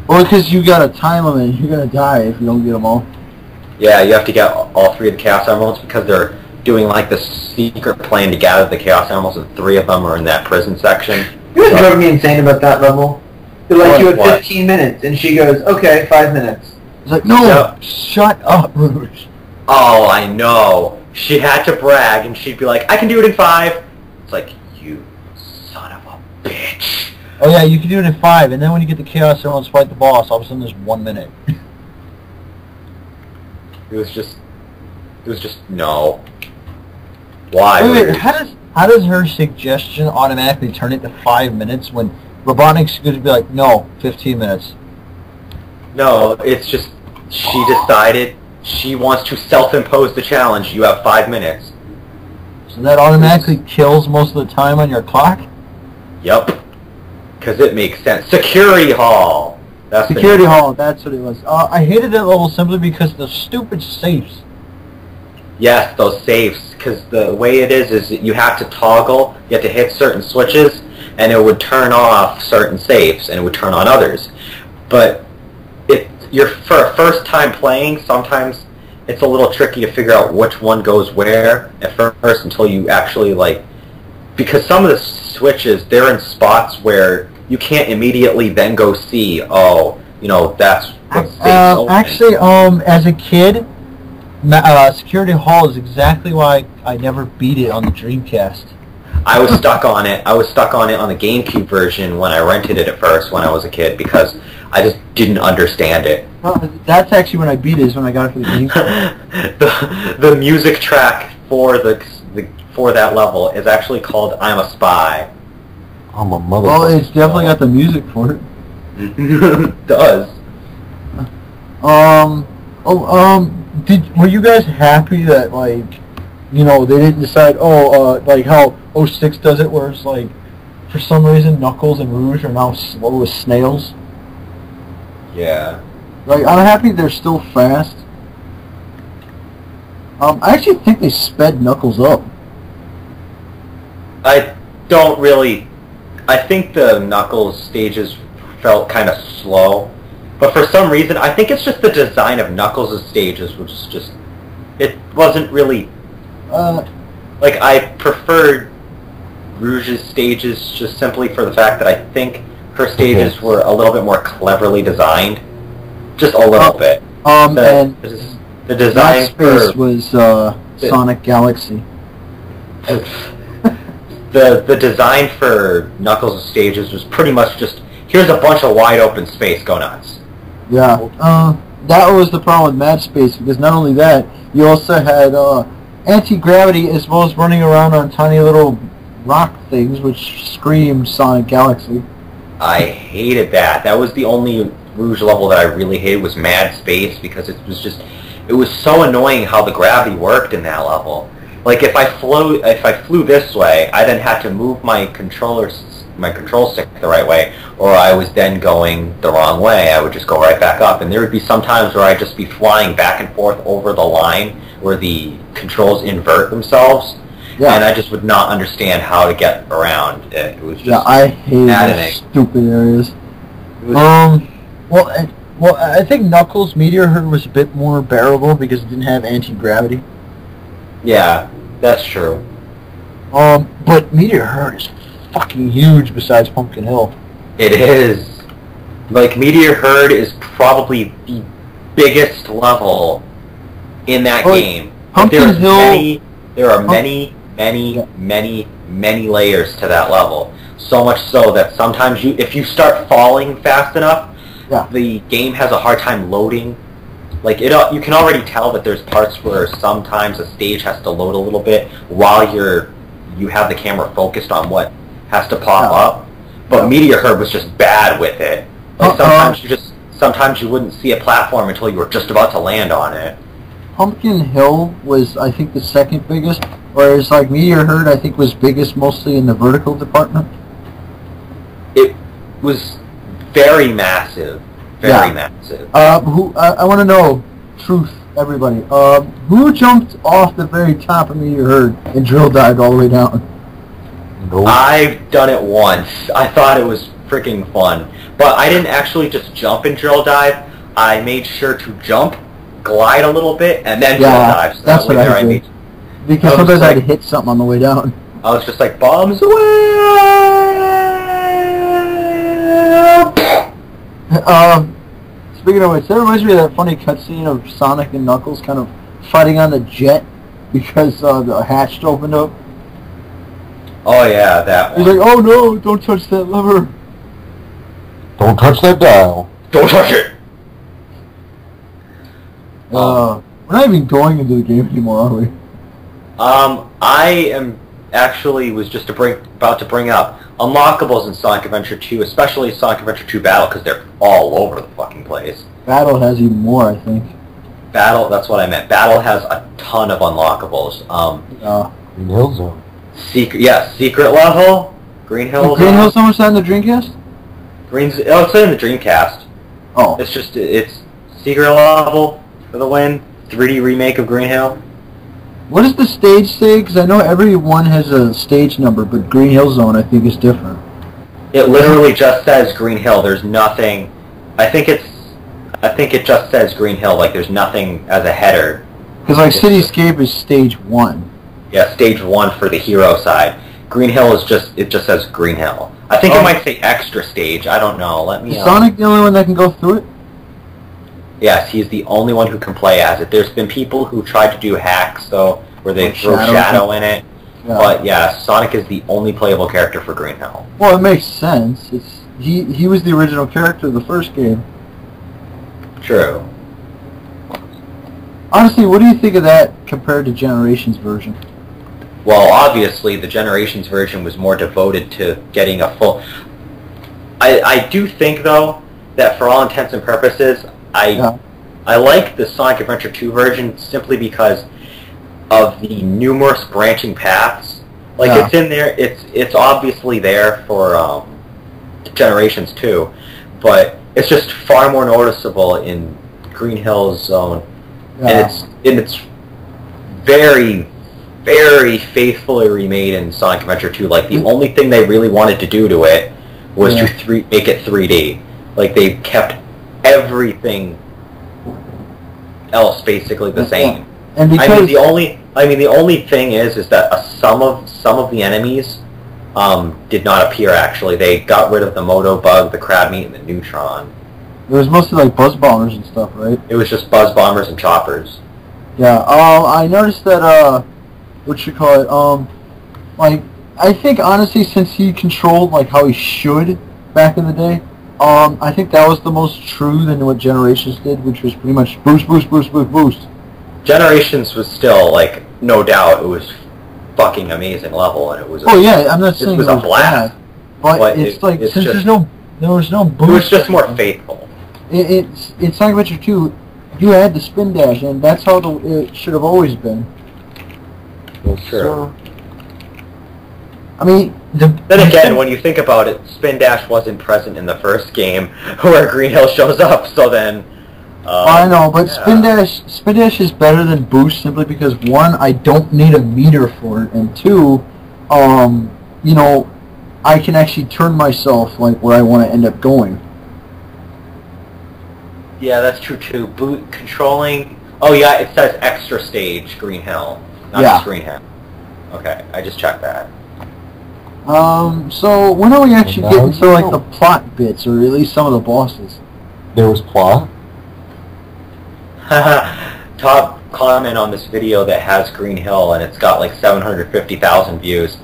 Well, because you got a time limit, you're gonna die if you don't get them all. Yeah, you have to get all 3 of the Chaos Emeralds because they're doing like the secret plan to gather the Chaos Emeralds, and 3 of them are in that prison section. You know what drove me insane about that level? They're like, you had What? 15 minutes, and she goes, okay, 5 minutes. It's like, no, Yep. shut up, Rouge. Oh, I know. She had to brag, and she'd be like, I can do it in 5. It's like, you son of a bitch. Oh yeah, you can do it in 5, and then when you get the Chaos Emeralds fight the boss, all of a sudden there's 1 minute. It was just no. Why? Wait, how does her suggestion automatically turn it to 5 minutes when Robotnik's going to be like, no, 15 minutes? No, it's just she decided she wants to self-impose the challenge. You have 5 minutes. So that automatically kills most of the time on your clock? Yep. Because it makes sense. Security Hall! That's the Security name. Hall, that's what it was. I hated that level simply because of the stupid safes. Yes, those safes. Because the way it is that you have to toggle, you have to hit certain switches, and it would turn off certain safes, and it would turn on others. But for a first time playing, sometimes it's a little tricky to figure out which one goes where at first until you actually, like... Because some of the switches, they're in spots where you can't immediately then go see, oh, you know, that's what state's open. Actually, as a kid, Security Hall is exactly why I never beat it on the Dreamcast. I was stuck on it. I was stuck on it on the GameCube version when I rented it at first when I was a kid because I just didn't understand it. That's actually when I beat it, is when I got it for the GameCube. the music track for that level is actually called "I'm a Spy." I'm a motherfucker. Well, it's definitely got the music for it. It does. Were you guys happy that, like, you know, they didn't decide, like how 06 does it, where it's like, for some reason, Knuckles and Rouge are now slow as snails? Yeah. Like, I'm happy they're still fast. I actually think they sped Knuckles up. I don't really... I think the Knuckles stages felt kind of slow. But for some reason, I think it's just the design of Knuckles' stages, which is just... It wasn't really... like, I preferred Rouge's stages just simply for the fact that I think her stages were a little bit more cleverly designed. Just a little bit. And the design space was Sonic Galaxy. The design for Knuckles' stages was pretty much just, here's a bunch of wide open space, go nuts. Yeah, that was the problem with Mad Space, because not only that, you also had anti-gravity as well as running around on tiny little rock things, which screamed Sonic Galaxy. I hated that. That was the only Rouge level that I really hated, was Mad Space, because it was so annoying how the gravity worked in that level. Like, if I flew this way, I then had to move my control stick the right way, or I was then going the wrong way. I would just go right back up, and there would be some times where I'd just be flying back and forth over the line where the controls invert themselves, and I just would not understand how to get around. It was just I hated those stupid areas. Well, I think Knuckles Meteor Herd was a bit more bearable because it didn't have anti-gravity. Yeah. That's true. But Meteor Herd is fucking huge besides Pumpkin Hill. It is. Like, Meteor Herd is probably the biggest level in that game. Pumpkin Hill... There are many layers to that level. So much so that sometimes if you start falling fast enough, the game has a hard time loading. Like, you can already tell that there's parts where sometimes a stage has to load a little bit while you have the camera focused on what has to pop up. But Meteor Herd was just bad with it. Like, sometimes you wouldn't see a platform until you were just about to land on it. Pumpkin Hill was, I think, the second biggest, whereas like Meteor Herd, I think, was biggest mostly in the vertical department. It was very massive. Very massive. I want to know, truth, everybody. Who jumped off the very top of Meteor Herd and drill dived all the way down? Nope. I've done it once. I thought it was freaking fun. But I didn't actually just jump and drill dive. I made sure to jump, glide a little bit, and then drill dive. So that's what I did. Because sometimes I'd hit something on the way down. I was just like, bombs away! Speaking of which, that reminds me of that funny cutscene of Sonic and Knuckles kind of fighting on the jet because the hatch opened up. Oh yeah, that one. He's like, oh no, don't touch that lever. Don't touch that dial. Don't touch it! We're not even going into the game anymore, are we? I am actually was just about to bring up unlockables in Sonic Adventure 2, especially Sonic Adventure 2 Battle, because they're all over the fucking place. Battle has even more, I think. Battle, that's what I meant. Battle has a ton of unlockables. Green Hill Zone. Secret level. Green Hill. Green Hill Zone was that in the Dreamcast? It's in the Dreamcast. Oh. It's secret level for the win. 3D remake of Green Hill. What does the stage say? Because I know every one has a stage number, but Green Hill Zone I think is different. It literally just says Green Hill. There's nothing. I think it just says Green Hill. Like there's nothing as a header. Because like Cityscape is stage 1. Yeah, stage 1 for the hero side. Green Hill is just says Green Hill. I think it might say extra stage. I don't know. Let me. Is Sonic the only one that can go through it? Yes, he's the only one who can play as it. There's been people who tried to do hacks, though, where they throw Shadow in it. Yeah. But yeah, Sonic is the only playable character for Green Hill. Well, it makes sense. He was the original character of the first game. True. Honestly, what do you think of that compared to Generations version? Well, obviously, the Generations version was more devoted to getting a full... I do think, though, that for all intents and purposes, I like the Sonic Adventure 2 version simply because of the numerous branching paths. Like, it's in there, it's obviously there for Generations 2, but it's just far more noticeable in Green Hill's Zone. And it's very, very faithfully remade in Sonic Adventure 2. Like, the only thing they really wanted to do to it was to make it 3D. Like, they kept everything else basically the same. And because the only thing is that some of the enemies did not appear. Actually, they got rid of the Moto Bug, the Crab Meat, and the Neutron. It was mostly like Buzz Bombers and stuff, right? It was just Buzz Bombers and Choppers. Yeah. I noticed that like I think honestly, since he controlled like how he should back in the day. I think that was the most true than what Generations did, which was pretty much boost, boost, boost, boost, boost. Generations was still, like, no doubt, it was fucking amazing level, and it was. Oh yeah, I'm not saying it was a blast, but it's like since there was no boost. It was just more faithful. It's Sonic Adventure 2. You had the spin dash, and that's how it should have always been. Well, sure. So, I mean, then again, when you think about it, Spin Dash wasn't present in the first game where Green Hill shows up, so then... I know, but Spin Dash is better than Boost simply because, one, I don't need a meter for it, and two, you know, I can actually turn myself, like, where I want to end up going. Yeah, that's true, too. Controlling... Oh, yeah, it says extra stage Green Hill, not just Green Hill. Okay, I just checked that. So when are we actually Now getting to you like know. the plot bits, or at least some of the bosses? There was plot. Top comment on this video that has Green Hill, and it's got like 750,000 views.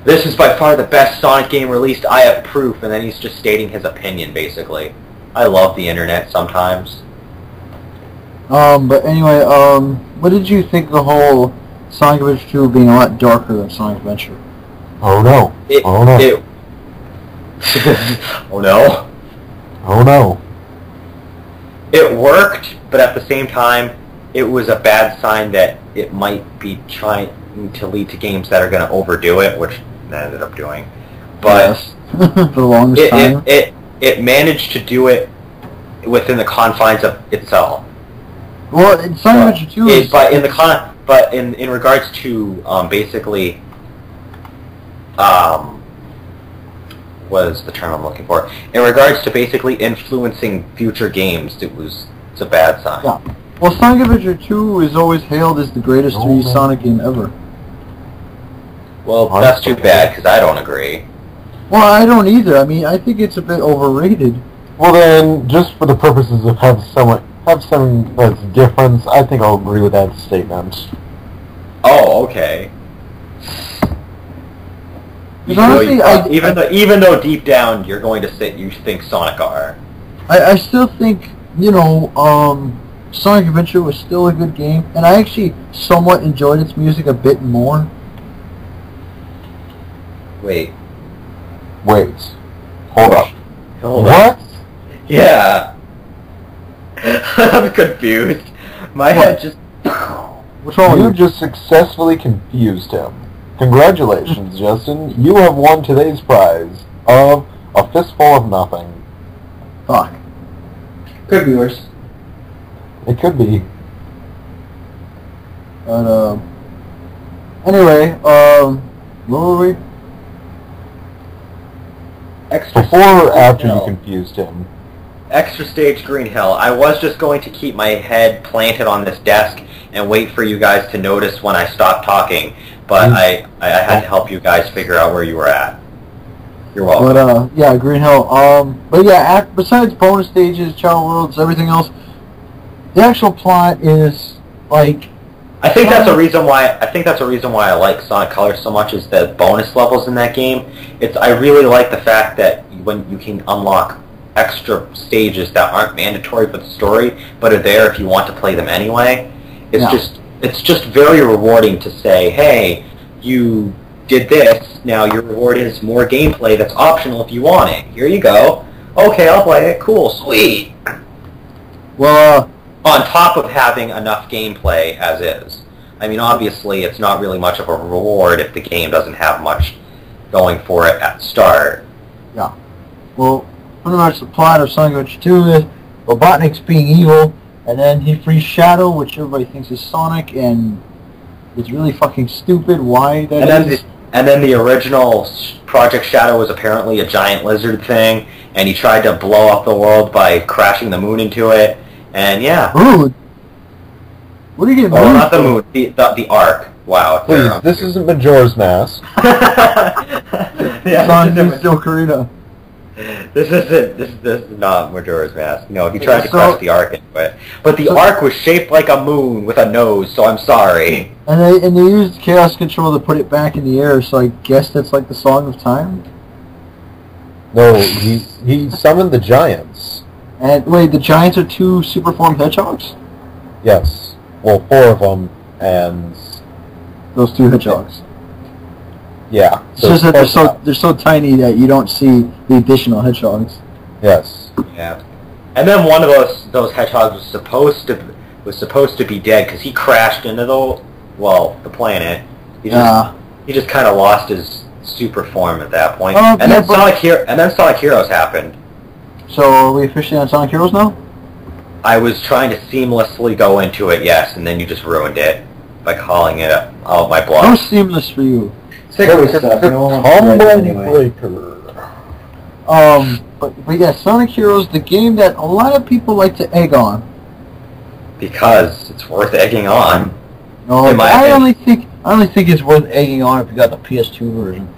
This is by far the best Sonic game released. I have proof, and then he's just stating his opinion, basically. I love the internet sometimes. But anyway, what did you think of the whole Sonic Adventure 2 being a lot darker than Sonic Adventure? Oh no. It, Oh no. It, oh no. Oh no. It worked, but at the same time, it was a bad sign that it might be trying to lead to games that are going to overdo it, which it ended up doing. But For the longest time. it managed to do it within the confines of itself. Well, in Sonic Adventure 2 is... But in regards to basically what is the term I'm looking for? In regards to basically influencing future games, it's a bad sign. Yeah. Well, Sonic Adventure 2 is always hailed as the greatest 3D Sonic game ever. Well, that's too bad because I don't agree. Well, I don't either. I mean, I think it's a bit overrated. Well then, just for the purposes of have something that's different, I think I'll agree with that statement. Oh, okay. Honestly, Even though deep down you're going to say you think Sonic R. I still think, you know, Sonic Adventure was still a good game, and I actually somewhat enjoyed its music a bit more. Wait. Hold up. Hold What? on. Yeah. I'm confused. My head just... What's wrong You with you? just successfully confused him. Congratulations, Justin. You have won today's prize of a fistful of nothing. Fuck. Could be worse. It could be. But, anyway, where were we? Before or after you confused him? Extra stage Green Hill. I was just going to keep my head planted on this desk and wait for you guys to notice when I stopped talking, but I had to help you guys figure out where you were at. You're welcome. But, yeah, Green Hill. But yeah, besides bonus stages, Child Worlds, everything else, the actual plot is, like... I think that's a reason why I like Sonic Colors so much is the bonus levels in that game. I really like the fact that when you can unlock extra stages that aren't mandatory for the story, but are there if you want to play them anyway. It's just very rewarding to say, hey, you did this, now your reward is more gameplay that's optional if you want it. Here you go. Okay, I'll play it. Cool, sweet. Well, On top of having enough gameplay as is. I mean, obviously, it's not really much of a reward if the game doesn't have much going for it at the start. yeah. Well, pretty much the plot of Sonic Adventure 2 is Robotnik's being evil, and then he frees Shadow, which everybody thinks is Sonic, and it's really fucking stupid why that is. And then the original Project Shadow was apparently a giant lizard thing, and he tried to blow up the world by crashing the moon into it, and yeah. Moon? What are you getting Oh, moon not the for? moon, the Ark. Wow. Please, this isn't Majora's Mask. Yeah, Sonic still Karina. This is not Majora's Mask. No, he tried to crush the Ark into it. But the Ark was shaped like a moon with a nose, so I'm sorry. And they used Chaos Control to put it back in the air, so I guess that's like the Song of Time? No, he summoned the giants. And wait, the Giants are two super-formed hedgehogs? Yes. Well, 4 of them, and... Those two hedgehogs. yeah. It's just that they're so tiny that you don't see the additional hedgehogs. Yes. Yeah. And then one of those hedgehogs was supposed to be dead because he crashed into the planet. He just kind of lost his super form at that point. And then Sonic Heroes happened. So are we officially on Sonic Heroes now? I was trying to seamlessly go into it, yes, and then you just ruined it by calling it out my No blog. seamless for you. Sick of this stuff. No one wants to write it anyway. Breaker. But yeah, Sonic Heroes, the game that a lot of people like to egg on. Because it's worth egging on. No, In my I opinion. I only think it's worth egging on if you got the PS2 version.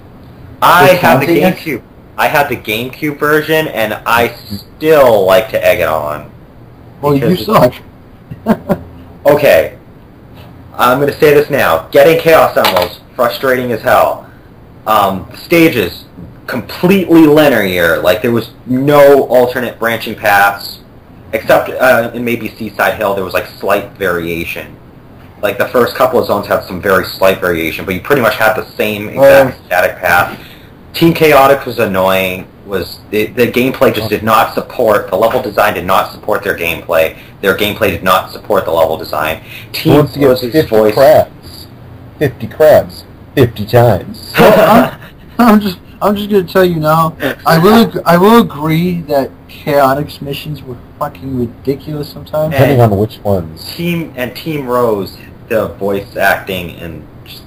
I Which had the one's it? GameCube. I had the GameCube version, and I still like to egg it on. Well, you Because- suck. Okay, I'm going to say this now. Getting Chaos Emeralds, frustrating as hell. Stages, completely linear. Like, there was no alternate branching paths. Except in maybe Seaside Hill, there was, like, slight variation. Like, the first couple of zones had some very slight variation, but you pretty much had the same exact static path. Team Chaotix was annoying. The gameplay just did not support, the level design did not support their gameplay. Their gameplay did not support the level design. He wants to get Rose's 50 voice. crabs. 50 crabs. 50 times. I'm just gonna tell you now. I will agree that Chaotix missions were fucking ridiculous sometimes. Depending on which ones. Team Rose, the voice acting and just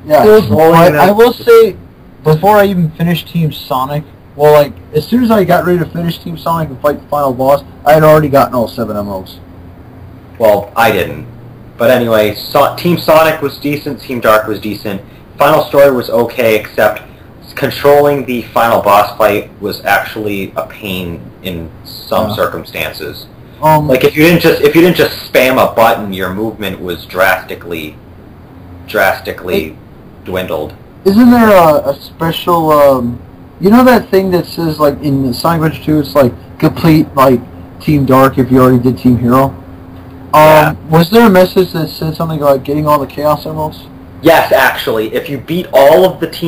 Yeah, rolling I will say, before I even finished Team Sonic, well, like, as soon as I got ready to finish Team Sonic and fight the final boss, I had already gotten all 7 emeralds. well, I didn't. But anyway, Team Sonic was decent, Team Dark was decent. Final Story was okay, except controlling the final boss fight was actually a pain in some circumstances. Like if you didn't just spam a button, your movement was drastically dwindled. Isn't there a special, you know that thing that says, like, in Sonic Adventure 2, it's like, complete, like, Team Dark if you already did Team Hero? Yeah. Was there a message that said something like getting all the Chaos Emeralds? Yes, actually, if you beat all of if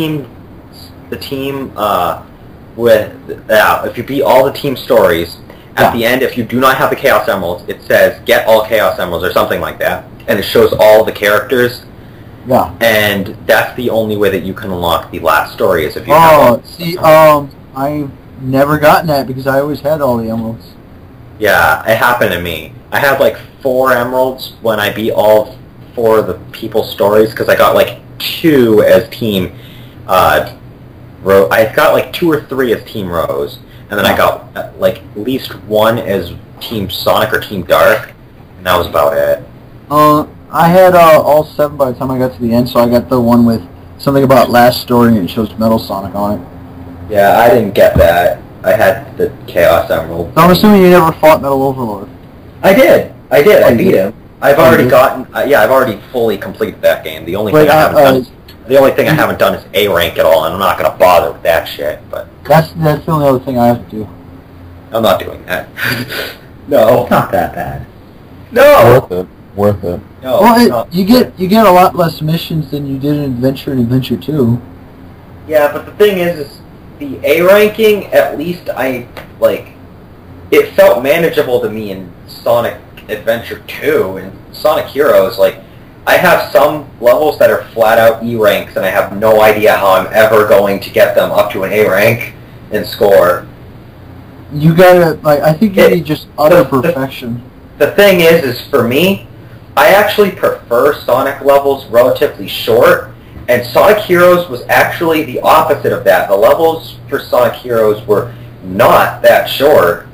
you beat all the team stories, at the end, if you do not have the Chaos Emeralds, it says get all Chaos Emeralds or something like that, and it shows all the characters. Yeah. And that's the only way that you can unlock the last story is if you have all. See, I've never gotten that because I always had all the emeralds. Yeah, it happened to me. I had like 4 emeralds when I beat all 4 of the people's stories because I got like 2 as Team I got like 2 or 3 as Team Rose, and then I got like at least 1 as Team Sonic or Team Dark, and that was about it. I had all 7 by the time I got to the end, so I got the one with something about last story and it shows Metal Sonic on it. Yeah, I didn't get that. I had the Chaos Emerald. So I'm assuming you never fought Metal Overlord. I did. I Oh, beat you him. I've already gotten. I've already fully completed that game. The only thing I haven't done. The only thing I haven't done is A rank at all, and I'm not going to bother with that shit. But That's the only other thing I have to do. I'm not doing that. No, Not that bad. no, Worth it. no. Well, no. you get a lot less missions than you did in Adventure and Adventure 2. Yeah, but the thing is the A ranking. At least it felt manageable to me in Sonic Adventure 2 and Sonic Heroes. Like, I have some levels that are flat out E ranks, and I have no idea how I'm ever going to get them up to an A rank and score. You gotta, I think you need just utter perfection. The thing is for me, I actually prefer Sonic levels relatively short, and Sonic Heroes was actually the opposite of that. The levels for Sonic Heroes were not that short.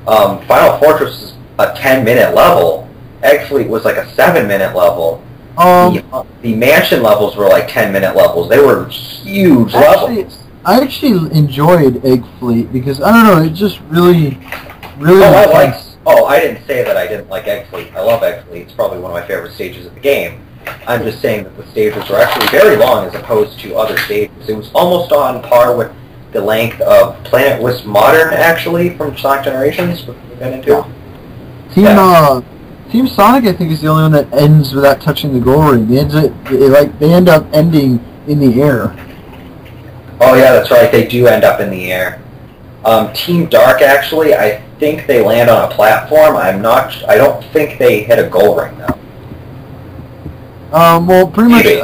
Final Fortress is a 10-minute level. Actually, it was like a 7-minute level. The mansion levels were like 10-minute levels. They were huge levels. I actually enjoyed Egg Fleet because, I don't know, it just really I didn't say that I didn't like Egg Fleet. I love Egg Fleet. It's probably one of my favorite stages of the game. I'm just saying that the stages were actually very long as opposed to other stages. It was almost on par with the length of Planet Wisp Modern, actually, from Sonic Generations, which we've been into. Team Sonic, I think, is the only one that ends without touching the goal ring. They end up ending in the air. Oh yeah, that's right. They do end up in the air. Team Dark, actually, I think they land on a platform. I don't think they hit a goal ring though. Well, pretty much Maybe.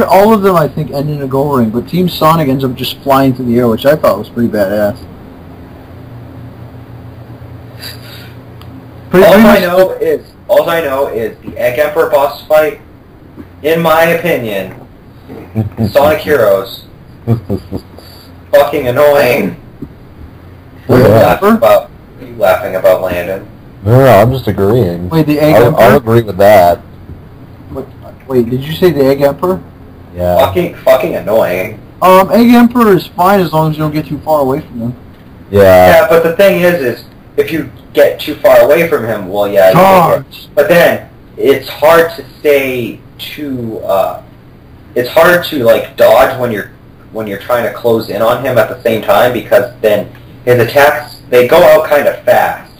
all of them, I think, end in a goal ring. But Team Sonic ends up just flying through the air, which I thought was pretty badass. All I know is the Egg Emperor boss fight. In my opinion, Sonic Heroes fucking annoying. What are you laughing about, Landon? No, I'm just agreeing. Wait, the Egg I'll Emperor? agree with that. Wait, did you say the Egg Emperor? Yeah. Fucking annoying. Egg Emperor is fine as long as you don't get too far away from him. Yeah. Yeah, but the thing is if you get too far away from him, well, yeah, you take it. But then it's hard to stay too. It's hard to like dodge when you're trying to close in on him at the same time, because then his attacks, they go out kind of fast.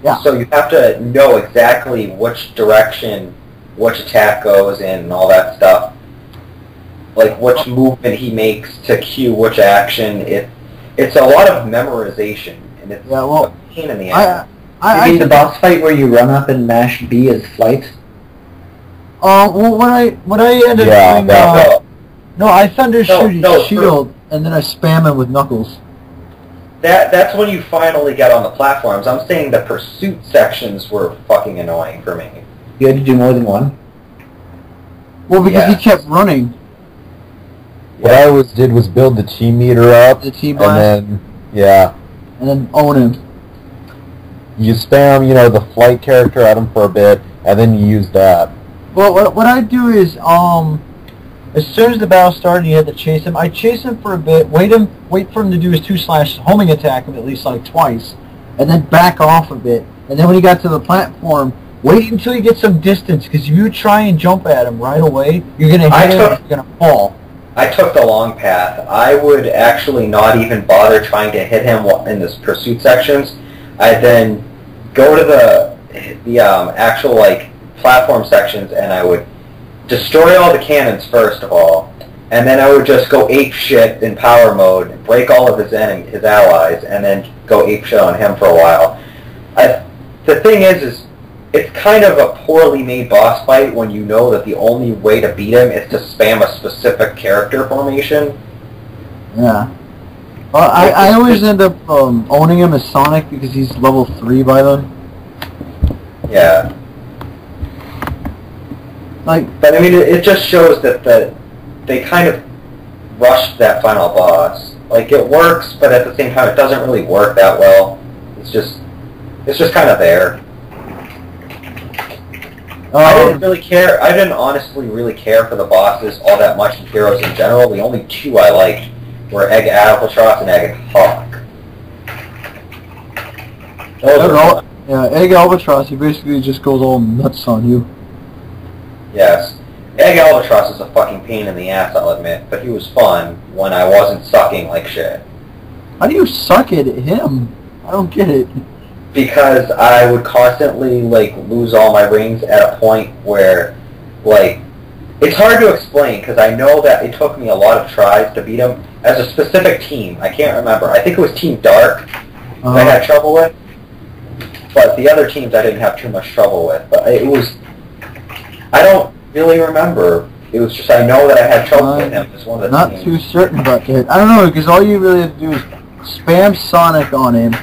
Yeah. So you have to know exactly which direction which attack goes in and all that stuff. Like which movement he makes to cue which action. It's a lot of memorization, and it's a pain in the ass. I think the boss fight where you run up and mash B is flight. Well, what I ended up doing, no, I thunder shoot his shield, and then I spam him with knuckles. That's when you finally get on the platforms. I'm saying the pursuit sections were fucking annoying for me. You had to do more than one? Well, because he kept running. What I always did was build the team meter up, the team blast, and then and then own him. You spam, the flight character at him for a bit, and then you use that. Well, what I do is, as soon as the battle started, you had to chase him. I chase him for a bit, wait for him to do his 2/ homing attack him at least like twice, and then back off a bit. And then when he got to the platform, wait until you get some distance, because if you try and jump at him right away, you're going to hit him and you're going to fall. I took the long path. I would actually not even bother trying to hit him in the pursuit sections. I'd then go to the actual like platform sections, and I would destroy all the cannons first of all, and then I would just go ape shit in power mode, break all of his allies, and then go ape shit on him for a while. The thing is it's kind of a poorly made boss fight when you know that the only way to beat him is to spam a specific character formation. Yeah. Well, I always end up owning him as Sonic because he's level 3 by then. Yeah. But I mean, it just shows that they kind of rushed that final boss. Like, it works, but at the same time, it doesn't really work that well. It's just kind of there. I didn't really care. I didn't honestly really care for the bosses all that much in Heroes in general. The only two I liked were Egg Albatross and Egg Hawk. Egg Albatross, he basically just goes all nuts on you. Yes. Egg Albatross is a fucking pain in the ass, I'll admit, but he was fun when I wasn't sucking like shit. How do you suck at him? I don't get it. Because I would constantly, like, lose all my rings at a point where, like, it's hard to explain, because I know that it took me a lot of tries to beat him as a specific team. I can't remember. I think it was Team Dark that I had trouble with, but the other teams I didn't have too much trouble with. But it was... I don't really remember. It was just I know that I had trouble with him as one of the teams. Not too certain about that. I don't know, because all you really have to do is spam Sonic on him.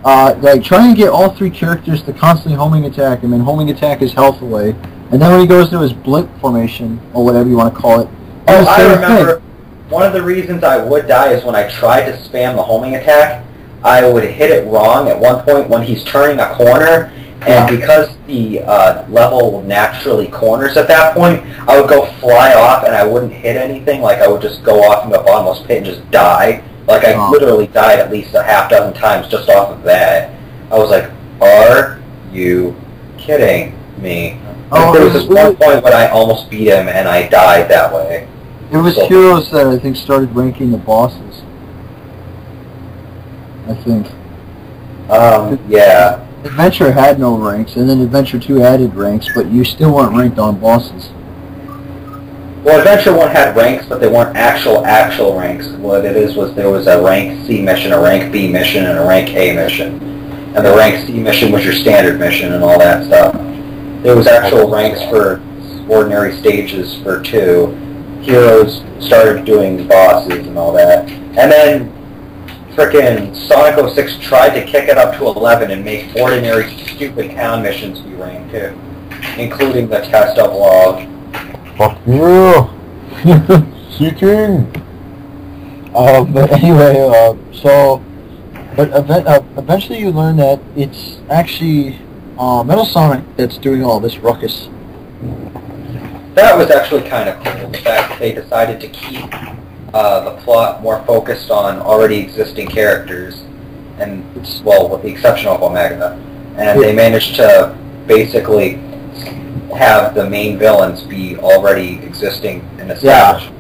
Like, try and get all 3 characters to constantly homing attack him, and homing attack his health away. And then when he goes to his blip formation, or whatever you want to call it, I remember one of the reasons I would die is when I tried to spam the homing attack, I would hit it wrong at one point when he's turning a corner, and because the level naturally corners at that point, I would go fly off and I wouldn't hit anything. Like, I would just go off into a bottomless pit and just die. Like, I literally died at least a half dozen times just off of that. I was like, are you kidding me? Like, there was this one point when I almost beat him and I died that way. It was Heroes that I think started ranking the bosses. I think. Yeah. Adventure had no ranks, and then Adventure 2 added ranks, but you still weren't ranked on bosses. Well, Adventure 1 had ranks, but they weren't actual ranks. What it is was there was a rank C mission, a rank B mission, and a rank A mission. And the rank C mission was your standard mission and all that stuff. There was actual ranks for ordinary stages for 2. Heroes started doing bosses and all that. And then frickin' Sonic 06 tried to kick it up to 11 and make ordinary stupid town missions be ranked too, including the test of log. Fuck you! Seeking! But anyway, eventually you learn that it's actually Metal Sonic that's doing all this ruckus. That was actually kind of cool. The fact that they decided to keep the plot more focused on already existing characters, and well, with the exception of Omega, and they managed to basically have the main villains be already existing and established.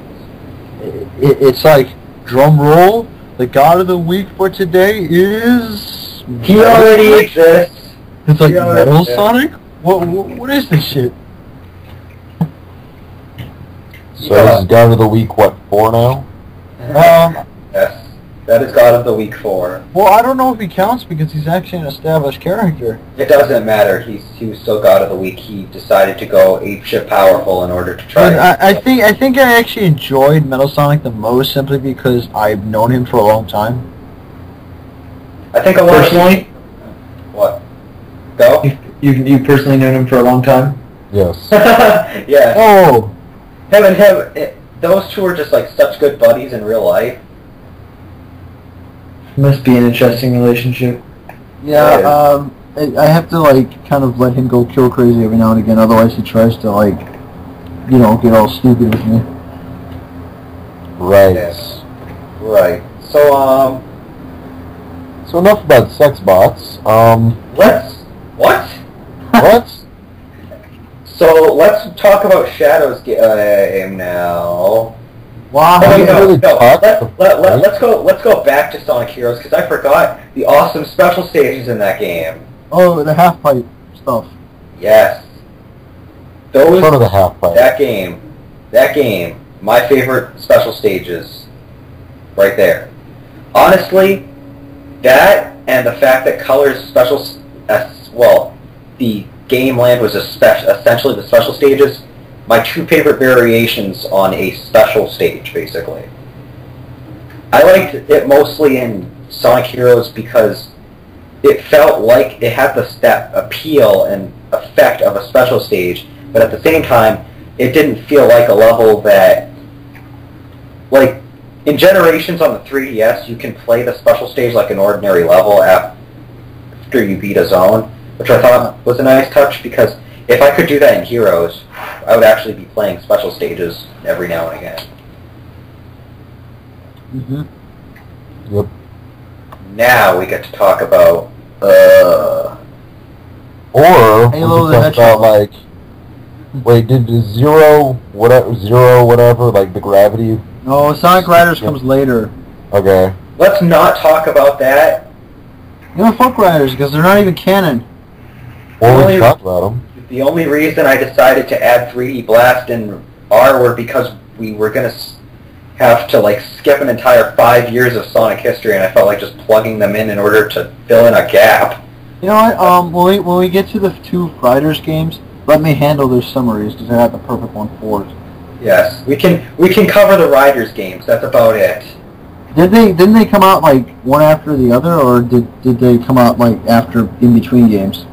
It's like, drum roll, the god of the week for today is... He already exists. It's like, He already Metal exists. Sonic? What is this shit? So this is God of the Week, what, 4 now? Yes, that is God of the Week 4. Well, I don't know if he counts because he's actually an established character. It doesn't matter. He was still God of the Week. He decided to go apeshit powerful in order to try. But I think I actually enjoyed Metal Sonic the most simply because I've known him for a long time. I think a lot Personally? What? Go? You personally known him for a long time? Yes. Yeah. Oh, Those two are just like such good buddies in real life. Must be an interesting relationship. yeah. I have to like kind of let him go kill crazy every now and again. Otherwise, he tries to like, you know, get all stupid with me. Right. Yes. Right. So So enough about sex bots. let's what? What? So let's talk about Shadow's game now. Wow. Oh, haven't no, really no. talked Let's go back to Sonic Heroes because I forgot the awesome special stages in that game. Oh, the half pipe stuff. Yes. Those Front of the half pipe. that game, my favorite special stages, right there. Honestly, that and the fact that Color's the game land was essentially the special stages, my two favorite variations on a special stage, basically. I liked it mostly in Sonic Heroes because it felt like it had the appeal and effect of a special stage, but at the same time, it didn't feel like a level that, like, in Generations on the 3DS, you can play the special stage like an ordinary level after you beat a zone, which I thought was a nice touch because if I could do that in Heroes, I would actually be playing special stages every now and again. Mm-hmm. Yep. Now we get to talk about Or we Halo could the talk Hedgehog. about like, wait, did the zero whatever like the gravity? No, Sonic Riders comes later. Okay. Let's not talk about that. You know, fuck Riders because they're not even canon. Or we Only- can talk about them. The only reason I decided to add 3D Blast in R were because we were going to have to like skip an entire 5 years of Sonic history, and I felt like just plugging them in order to fill in a gap. You know what? When we get to the two Riders games, let me handle their summaries because I have the perfect one for it. Yes, we can cover the Riders games. That's about it. Didn't they come out like one after the other, or did they come out like after in between games?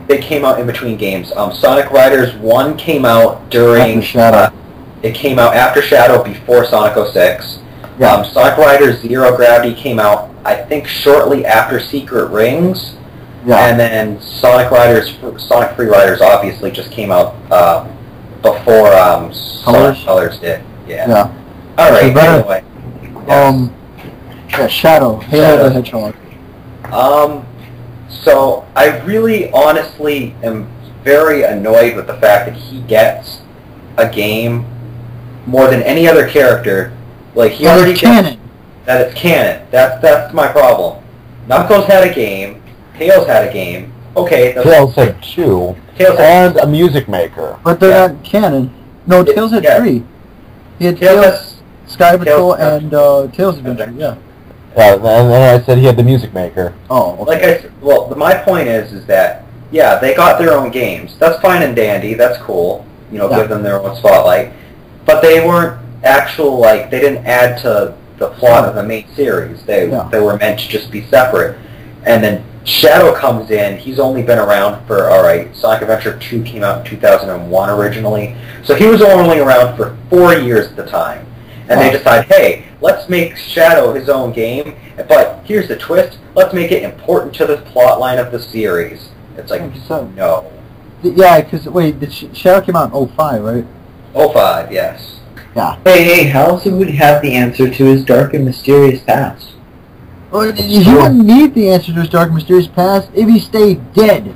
They came out in between games. Sonic Riders 1 came out during After Shadow. It came out after Shadow, before Sonic 06. Yeah. Sonic Riders Zero Gravity came out, I think, shortly after Secret Rings. Yeah. And then Sonic 3 Riders obviously just came out before Sonic Colors did. Yeah. Yeah. All right. So better- Anyway. Yes. Yeah, Shadow. Halo Shadow. the Hedgehog. So I really, honestly, am very annoyed with the fact that he gets a game more than any other character. Like he That already it's gets canon. that it's canon. That's my problem. Knuckles had a game. Tails had a game. Okay. Tails had 2. Tails had And a music maker. But they're Yeah. not canon. No, Tails had Yeah. 3. He had Tails Tails, Sky Patrol, Tails- and Tails Adventure. Yeah. Yeah, and then I said he had the music maker. Oh, okay. Like I said, well, my point is that yeah, they got their own games. That's fine and dandy. That's cool. You know, Yeah. give them their own spotlight. But they weren't actual, like, they didn't add to the plot of the main series. They were meant to just be separate. And then Shadow comes in. He's only been around for, alright, Sonic Adventure 2 came out in 2001 originally. So he was only around for 4 years at the time. And they decide, hey, let's make Shadow his own game, but here's the twist, let's make it important to the plot line of the series. It's like, So- no. Yeah, because, wait, Shadow came out in 05, right? 05, yes. Yeah. Hey, how else would he have the answer to his dark and mysterious past? Well, he wouldn't need the answer to his dark and mysterious past if he stayed dead.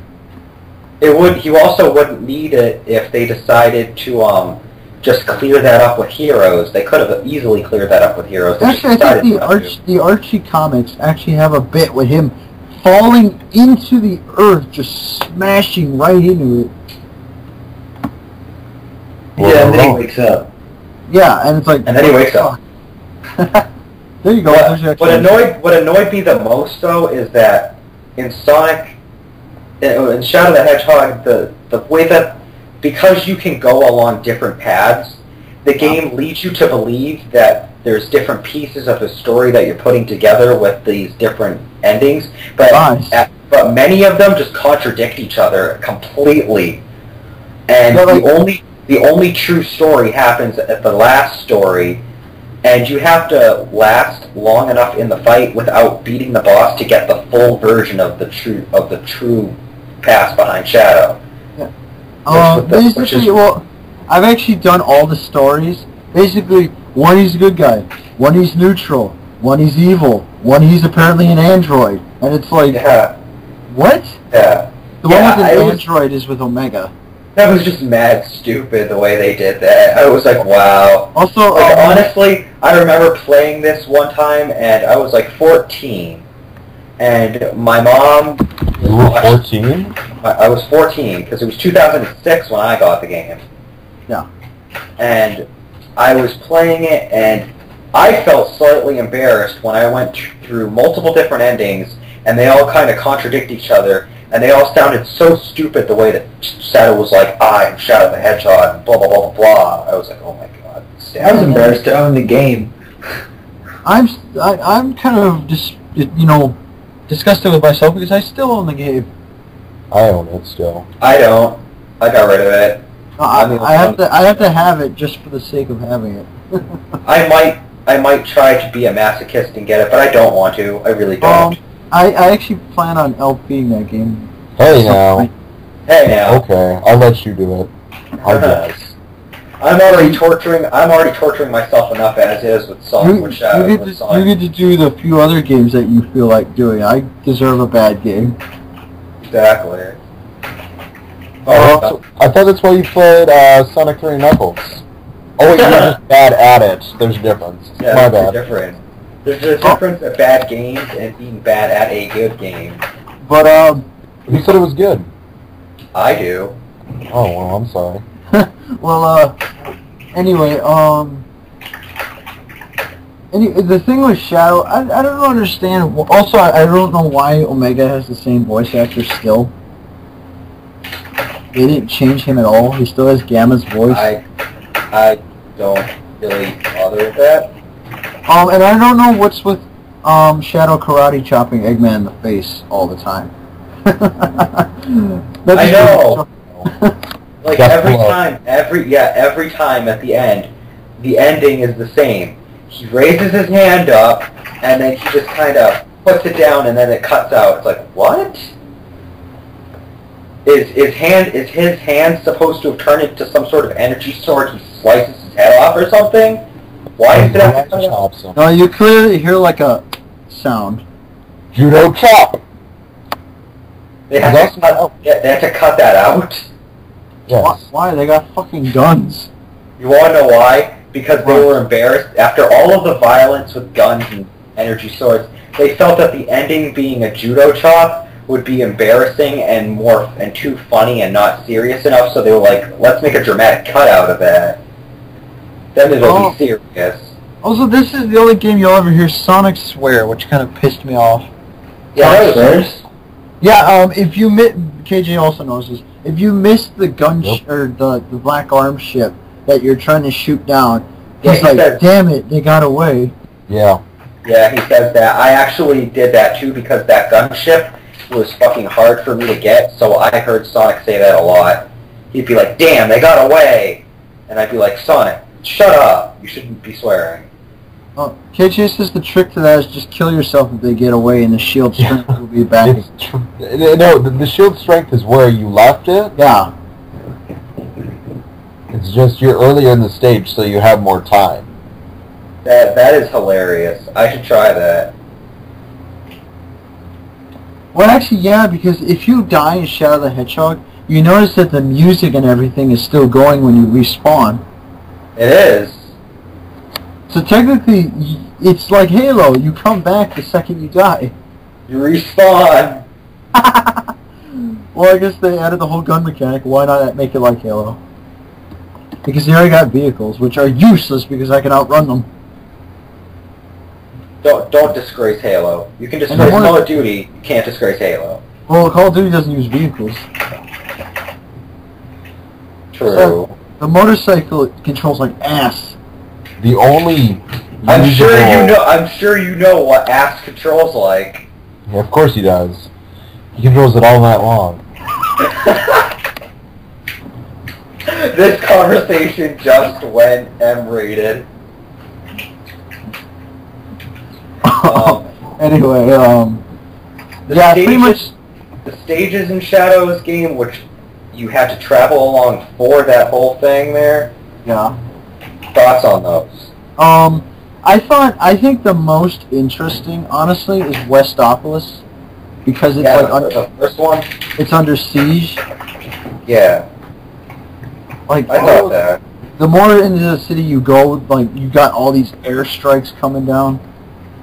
He also wouldn't need it if they decided to just clear that up with heroes. They could have easily cleared that up with heroes. Actually, I think the Archie comics actually have a bit with him falling into the earth, just smashing right into it. Yeah, and then he wakes up. Yeah, and it's like... And then he wakes up. There you go. What annoyed me the most, though, is that in Sonic... In Shadow the Hedgehog, the way that... Because you can go along different paths, the game leads you to believe that there's different pieces of the story that you're putting together with these different endings, but many of them just contradict each other completely. And the only true story happens at the last story, and you have to last long enough in the fight without beating the boss to get the full version of the true past behind Shadow. Basically, I've actually done all the stories. Basically, one he's a good guy, one he's neutral, one he's evil, one he's apparently an android, and it's like, what? Yeah. The one with an android is with Omega. That was just mad stupid the way they did that. I was like, wow. Also, honestly, I remember playing this one time, and I was like 14, and my mom... You were 14? I was 14, because it was 2006 when I got the game. Yeah. And I was playing it, and I felt slightly embarrassed when I went through multiple different endings, and they all kind of contradict each other, and they all sounded so stupid the way that Shadow was like, I'm Shadow the Hedgehog, and blah, blah, blah, blah, blah. I was like, oh my god. I was embarrassed to own the game. I'm kind of just, disgusted with myself because I still own the game. I own it still. I don't. I got rid of it. I have to have it just for the sake of having it. I might try to be a masochist and get it, but I don't want to. I really don't. I actually plan on LPing that game. Hey now. Hey now. Okay, I'll let you do it. I guess. I'm already torturing myself enough as is with Sonic. You get to do the few other games that you feel like doing. I deserve a bad game. Exactly. I thought that's why you played Sonic 3 Knuckles. Oh wait, you're just bad at it. There's a difference. Yeah, my there's bad. a difference. There's a difference at bad games and being bad at a good game. But Who said it was good? I do. Oh well, I'm sorry. well, anyway, the thing with Shadow, I don't understand. Also, I don't know why Omega has the same voice actor still. They didn't change him at all. He still has Gamma's voice. I don't really bother with that. And I don't know what's with Shadow karate chopping Eggman in the face all the time. I know. Like every time at the end, the ending is the same. He raises his hand up, and then he just kind of puts it down, and then it cuts out. It's like, what? Is his hand supposed to have turned into some sort of energy sword? He slices his head off or something? Why is that? No, you clearly hear like a sound. Judo chop. They have to cut that out. Yes. Why? They got fucking guns. You want to know why? Because they were embarrassed. After all of the violence with guns and energy swords, they felt that the ending being a judo chop would be embarrassing and too funny and not serious enough, so they were like, let's make a dramatic cut out of that. Then it'll be serious. Also, this is the only game you'll ever hear Sonic swear, which kind of pissed me off. Yeah, swears? Yeah, if you KJ also knows this. If you miss the gun or the black arm ship that you're trying to shoot down, he's like, damn it, they got away. Yeah. Yeah, he says that. I actually did that too because that gunship was fucking hard for me to get, so I heard Sonic say that a lot. He'd be like, damn, they got away! And I'd be like, Sonic, shut up, you shouldn't be swearing. KJ says the trick to that is just kill yourself if they get away and the shield strength will be back. No, the shield strength is where you left it. Yeah. It's just you're earlier in the stage, so you have more time. That is hilarious. I should try that. Well, actually, yeah, because if you die in Shadow the Hedgehog, you notice that the music and everything is still going when you respawn. It is. So technically, it's like Halo. You come back the second you die. You respawn. Well, I guess they added the whole gun mechanic. Why not make it like Halo? Because they already got vehicles, which are useless because I can outrun them. Don't disgrace Halo. You can disgrace Call of Duty. You can't disgrace Halo. Well, Call of Duty doesn't use vehicles. True. So, the motorcycle controls like ass. The only I'm sure you know what ass controls like. Yeah, of course he does. He controls it all night long. This conversation just went M-rated. Anyway, The yeah, stages, pretty much. the stages in Shadow's game, which you had to travel along for that whole thing there. Yeah. Thoughts on those? I think the most interesting, honestly, is Westopolis because it's the first one. It's under siege. Yeah, Like I thought that. the more into the city you go, like you got all these airstrikes coming down.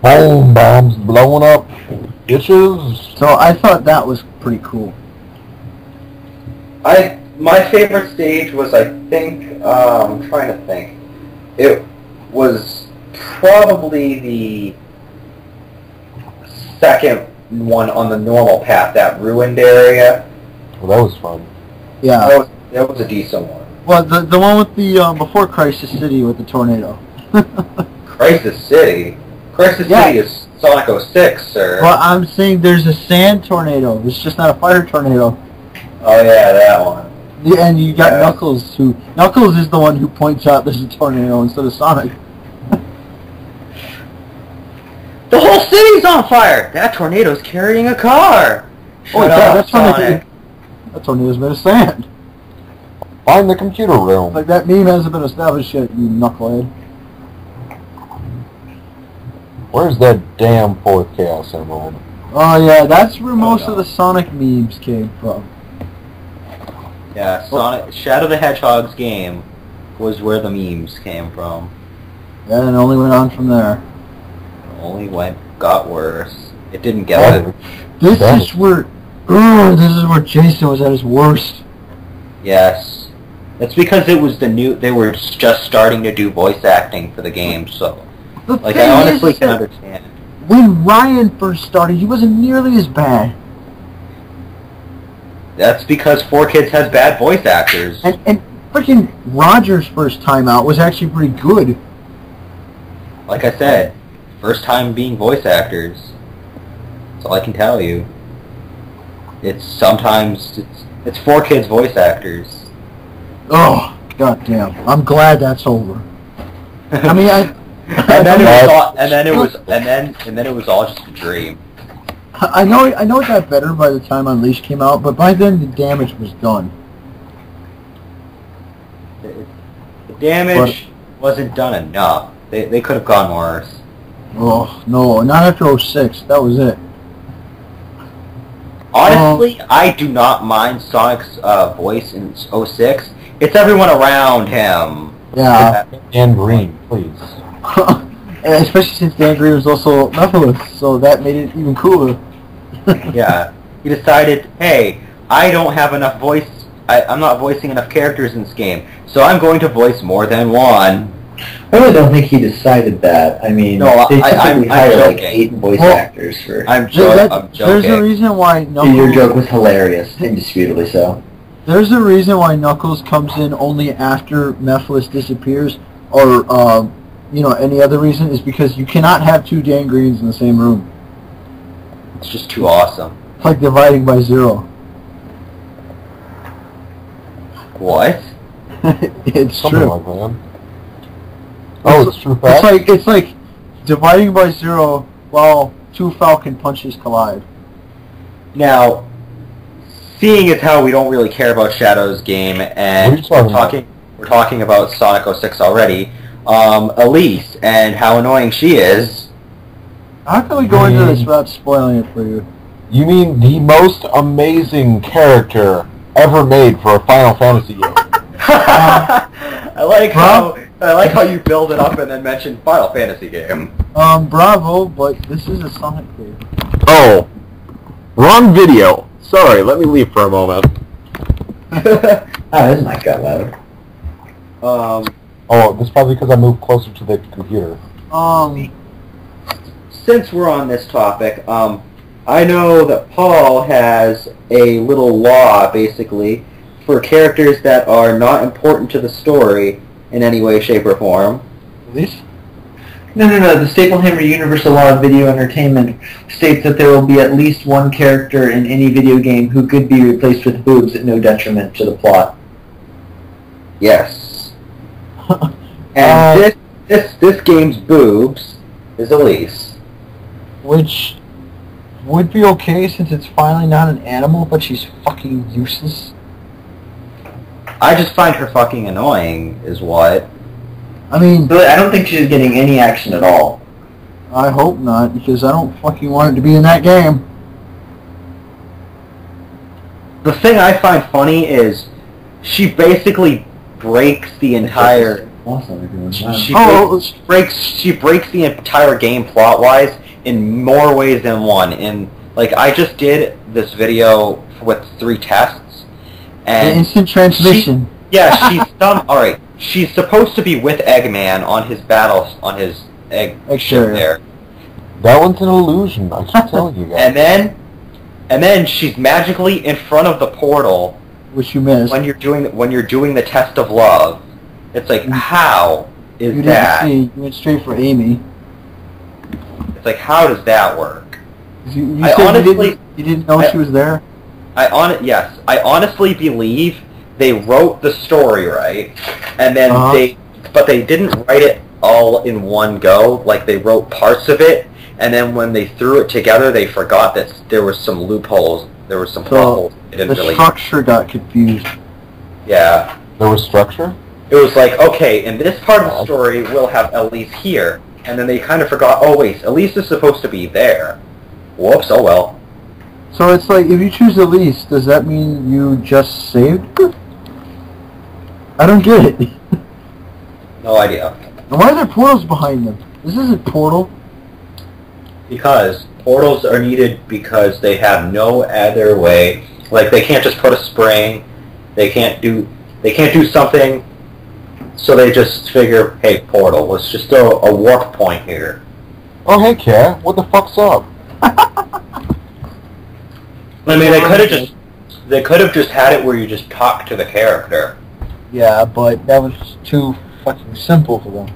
Boom, bombs blowing up, bitches. So I thought that was pretty cool. My favorite stage was, I think, I'm trying to think. It was probably the second one on the normal path, that ruined area. Well, that was fun. Yeah. That was a decent one. Well, the one with the before Crisis City with the tornado. Crisis City? Crisis City is Sonic 06, sir. Well, I'm saying there's a sand tornado. It's just not a fire tornado. Oh yeah, that one. Yeah, and you got Knuckles, Knuckles is the one who points out there's a tornado instead of Sonic. The whole city's on fire! That tornado's carrying a car! Shut up, Sonic. That tornado's made of sand. Find the computer room. Like, that meme hasn't been established yet, you knucklehead. Where's that damn fourth Chaos Emerald? Oh yeah, that's where most of the Sonic memes came from. Yeah, Shadow the Hedgehog's game was where the memes came from. Yeah, and it only went on from there. Got worse. It didn't get better. This is where Jason was at his worst. Yes. It's because it was they were just starting to do voice acting for the game, so... Like, I honestly can understand. When Ryan first started, he wasn't nearly as bad. That's because 4Kids has bad voice actors. And freaking Roger's first time out was actually pretty good. Like I said, first time being voice actors. That's all I can tell you. It's 4Kids voice actors. Oh, goddamn! I'm glad that's over. I mean, and then it was all just a dream. I know it got better by the time Unleashed came out, but by then the damage was done. The damage wasn't done enough. They could have gone worse. Oh no, not after 06. That was it. Honestly, I do not mind Sonic's voice in 06. It's everyone around him. Yeah. And Green, please. Especially since Dan Green was also Mephiles, so that made it even cooler. Yeah. He decided, hey, I don't have enough voice... I'm not voicing enough characters in this game, so I'm going to voice more than one. I really don't think he decided that. I mean, no, they typically hire like joking. 8 voice actors for... I'm joking. There's a reason why Knuckles... Your joke was hilarious, indisputably so. There's a reason why Knuckles comes in only after Mephiles disappears, or, any other reason, is because you cannot have 2 Dan Greens in the same room. It's just too awesome. It's like dividing by 0. What? It's Something true. like that. Oh, it's true fact? It's like dividing by 0 while 2 Falcon punches collide. Now, seeing as how we don't really care about Shadow's game, and What are you talking we're talking about Sonic 06 already, Elise and how annoying she is. How can we go into this without spoiling it for you? You mean the most amazing character ever made for a Final Fantasy game? I like how you build it up and then mention Final Fantasy game. Bravo, but this is a Sonic game. Oh, wrong video. Sorry, let me leave for a moment. Oh, this mic got loud. Oh, this is probably because I moved closer to the computer. Since we're on this topic, I know that Paul has a little law, basically, for characters that are not important to the story in any way, shape, or form. This? No. The Staplehammer Universal Law of Video Entertainment states that there will be at least one character in any video game who could be replaced with boobs at no detriment to the plot. Yes. And this game's boobs is Elise. Which would be okay since it's finally not an animal, but she's fucking useless. I just find her fucking annoying, is what. I mean, But I don't think she's getting any action at all. I hope not, because I don't fucking want it to be in that game. The thing I find funny is she basically breaks the entire... Awesome. She breaks the entire game plot-wise in more ways than one. And like, I just did this video with 3 tests, and The instant transmission. Alright, she's supposed to be with Eggman on his egg ship there. That one's an illusion, I keep telling you guys. And then she's magically in front of the portal Which you missed. when you're doing the test of love. It's like, how is You that? didn't see. You went straight for Amy. It's like, how does that work? You I said honestly- you didn't know she was there? I honestly believe they wrote the story right, and then but they didn't write it all in one go. Like, they wrote parts of it, and then when they threw it together, they forgot that there was some loopholes. There was some plot holes. They didn't The really. structure got confused. Yeah. There was structure? It was like, okay, in this part of the story, we'll have Elise here, and then they kind of forgot. Oh wait, Elise is supposed to be there. Whoops. Oh well. So it's like, if you choose Elise, does that mean you just saved her? I don't get it. No idea. And why are there portals behind them? This isn't Portal. Because portals are needed because they have no other way. Like, they can't just put a spring. They can't do something. So they just figure, hey, portal. Let's just throw a warp point here. Oh, hey, Cat, what the fuck's up? I mean, they could have just had it where you just talk to the character. Yeah, but that was too fucking simple for them.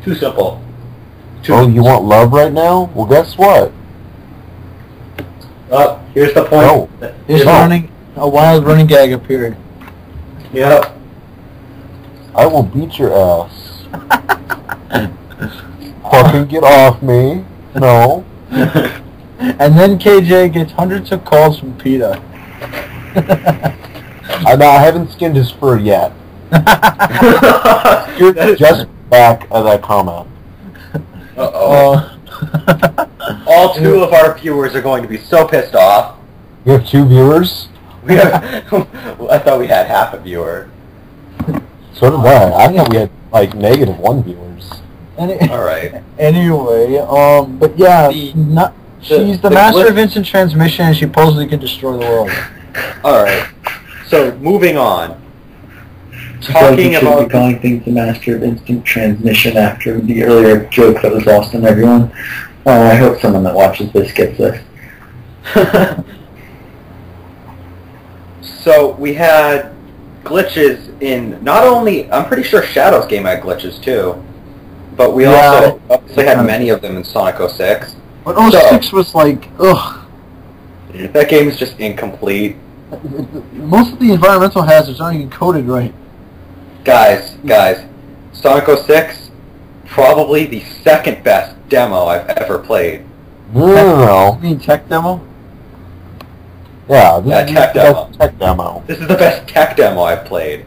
Too simple. Oh, you want love right now? Well, guess what? Here's the point. No. A wild running gag appeared. Yep. I will beat your ass. Fucking get off me. No. And then KJ gets hundreds of calls from PETA. I haven't skinned his fur yet. You're just back at that comment. Uh-oh. All 2 of our viewers are going to be so pissed off. We have 2 viewers? I thought we had half a viewer. So did I. I thought we had, like, -1 viewers. Alright. Anyway, but yeah, she's the master of instant transmission, and she supposedly can destroy the world. Alright. So, moving on. Talking about... be calling things the master of instant transmission after the earlier joke that was lost on everyone. I hope someone that watches this gets this. So, we had glitches in... Not only... I'm pretty sure Shadow's game had glitches, too. But we also obviously had many of them in Sonic 06. But 06 was like, ugh. That game is just incomplete. Most of the environmental hazards aren't even coded right. Guys, Sonic 06, probably the second best demo I've ever played. No. You mean tech demo? Yeah, this is tech the demo. best tech demo. This is the best tech demo I've played.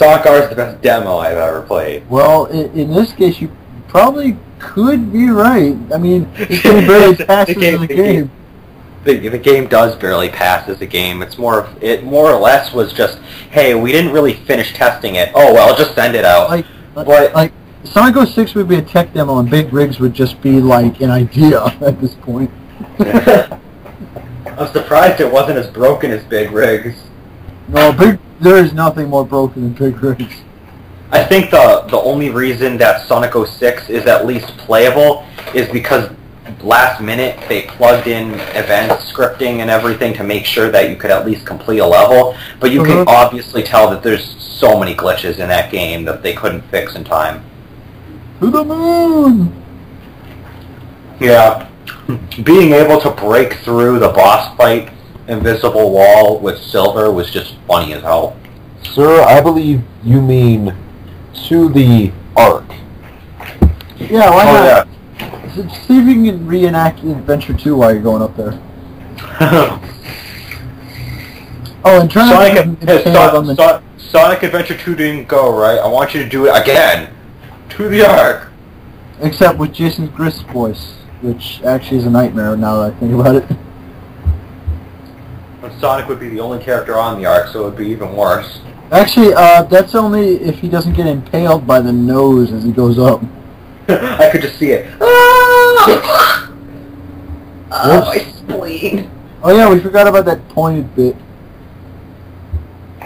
Sonic R is the best demo I've ever played. Well, in this case, you probably could be right. I mean, this game barely passes as a game. The game does barely pass as a game. It more or less was just, hey, we didn't really finish testing it. Oh well, just send it out. Like Sonic 06 would be a tech demo, and Big Rigs would just be like an idea at this point. I'm surprised it wasn't as broken as Big Rigs. No, there is nothing more broken than Big Rigs. I think the only reason that Sonic 06 is at least playable is because last minute they plugged in event scripting and everything to make sure that you could at least complete a level, but you can obviously tell that there's so many glitches in that game that they couldn't fix in time. To the moon! Yeah. Being able to break through the boss fight invisible wall with Silver was just funny as hell. Sir, I believe you mean to the Ark. Yeah, why not? Yeah. See if you can reenact Adventure 2 while you're going up there. Oh, and try Sonic Adventure 2 didn't go right. I want you to do it again. To the Ark. Except with Jason Grist's voice, which actually is a nightmare now that I think about it. And Sonic would be the only character on the Ark, so it would be even worse. Actually, that's only if he doesn't get impaled by the nose as he goes up. I could just see it. Oh, my spleen. Oh yeah, we forgot about that pointed bit.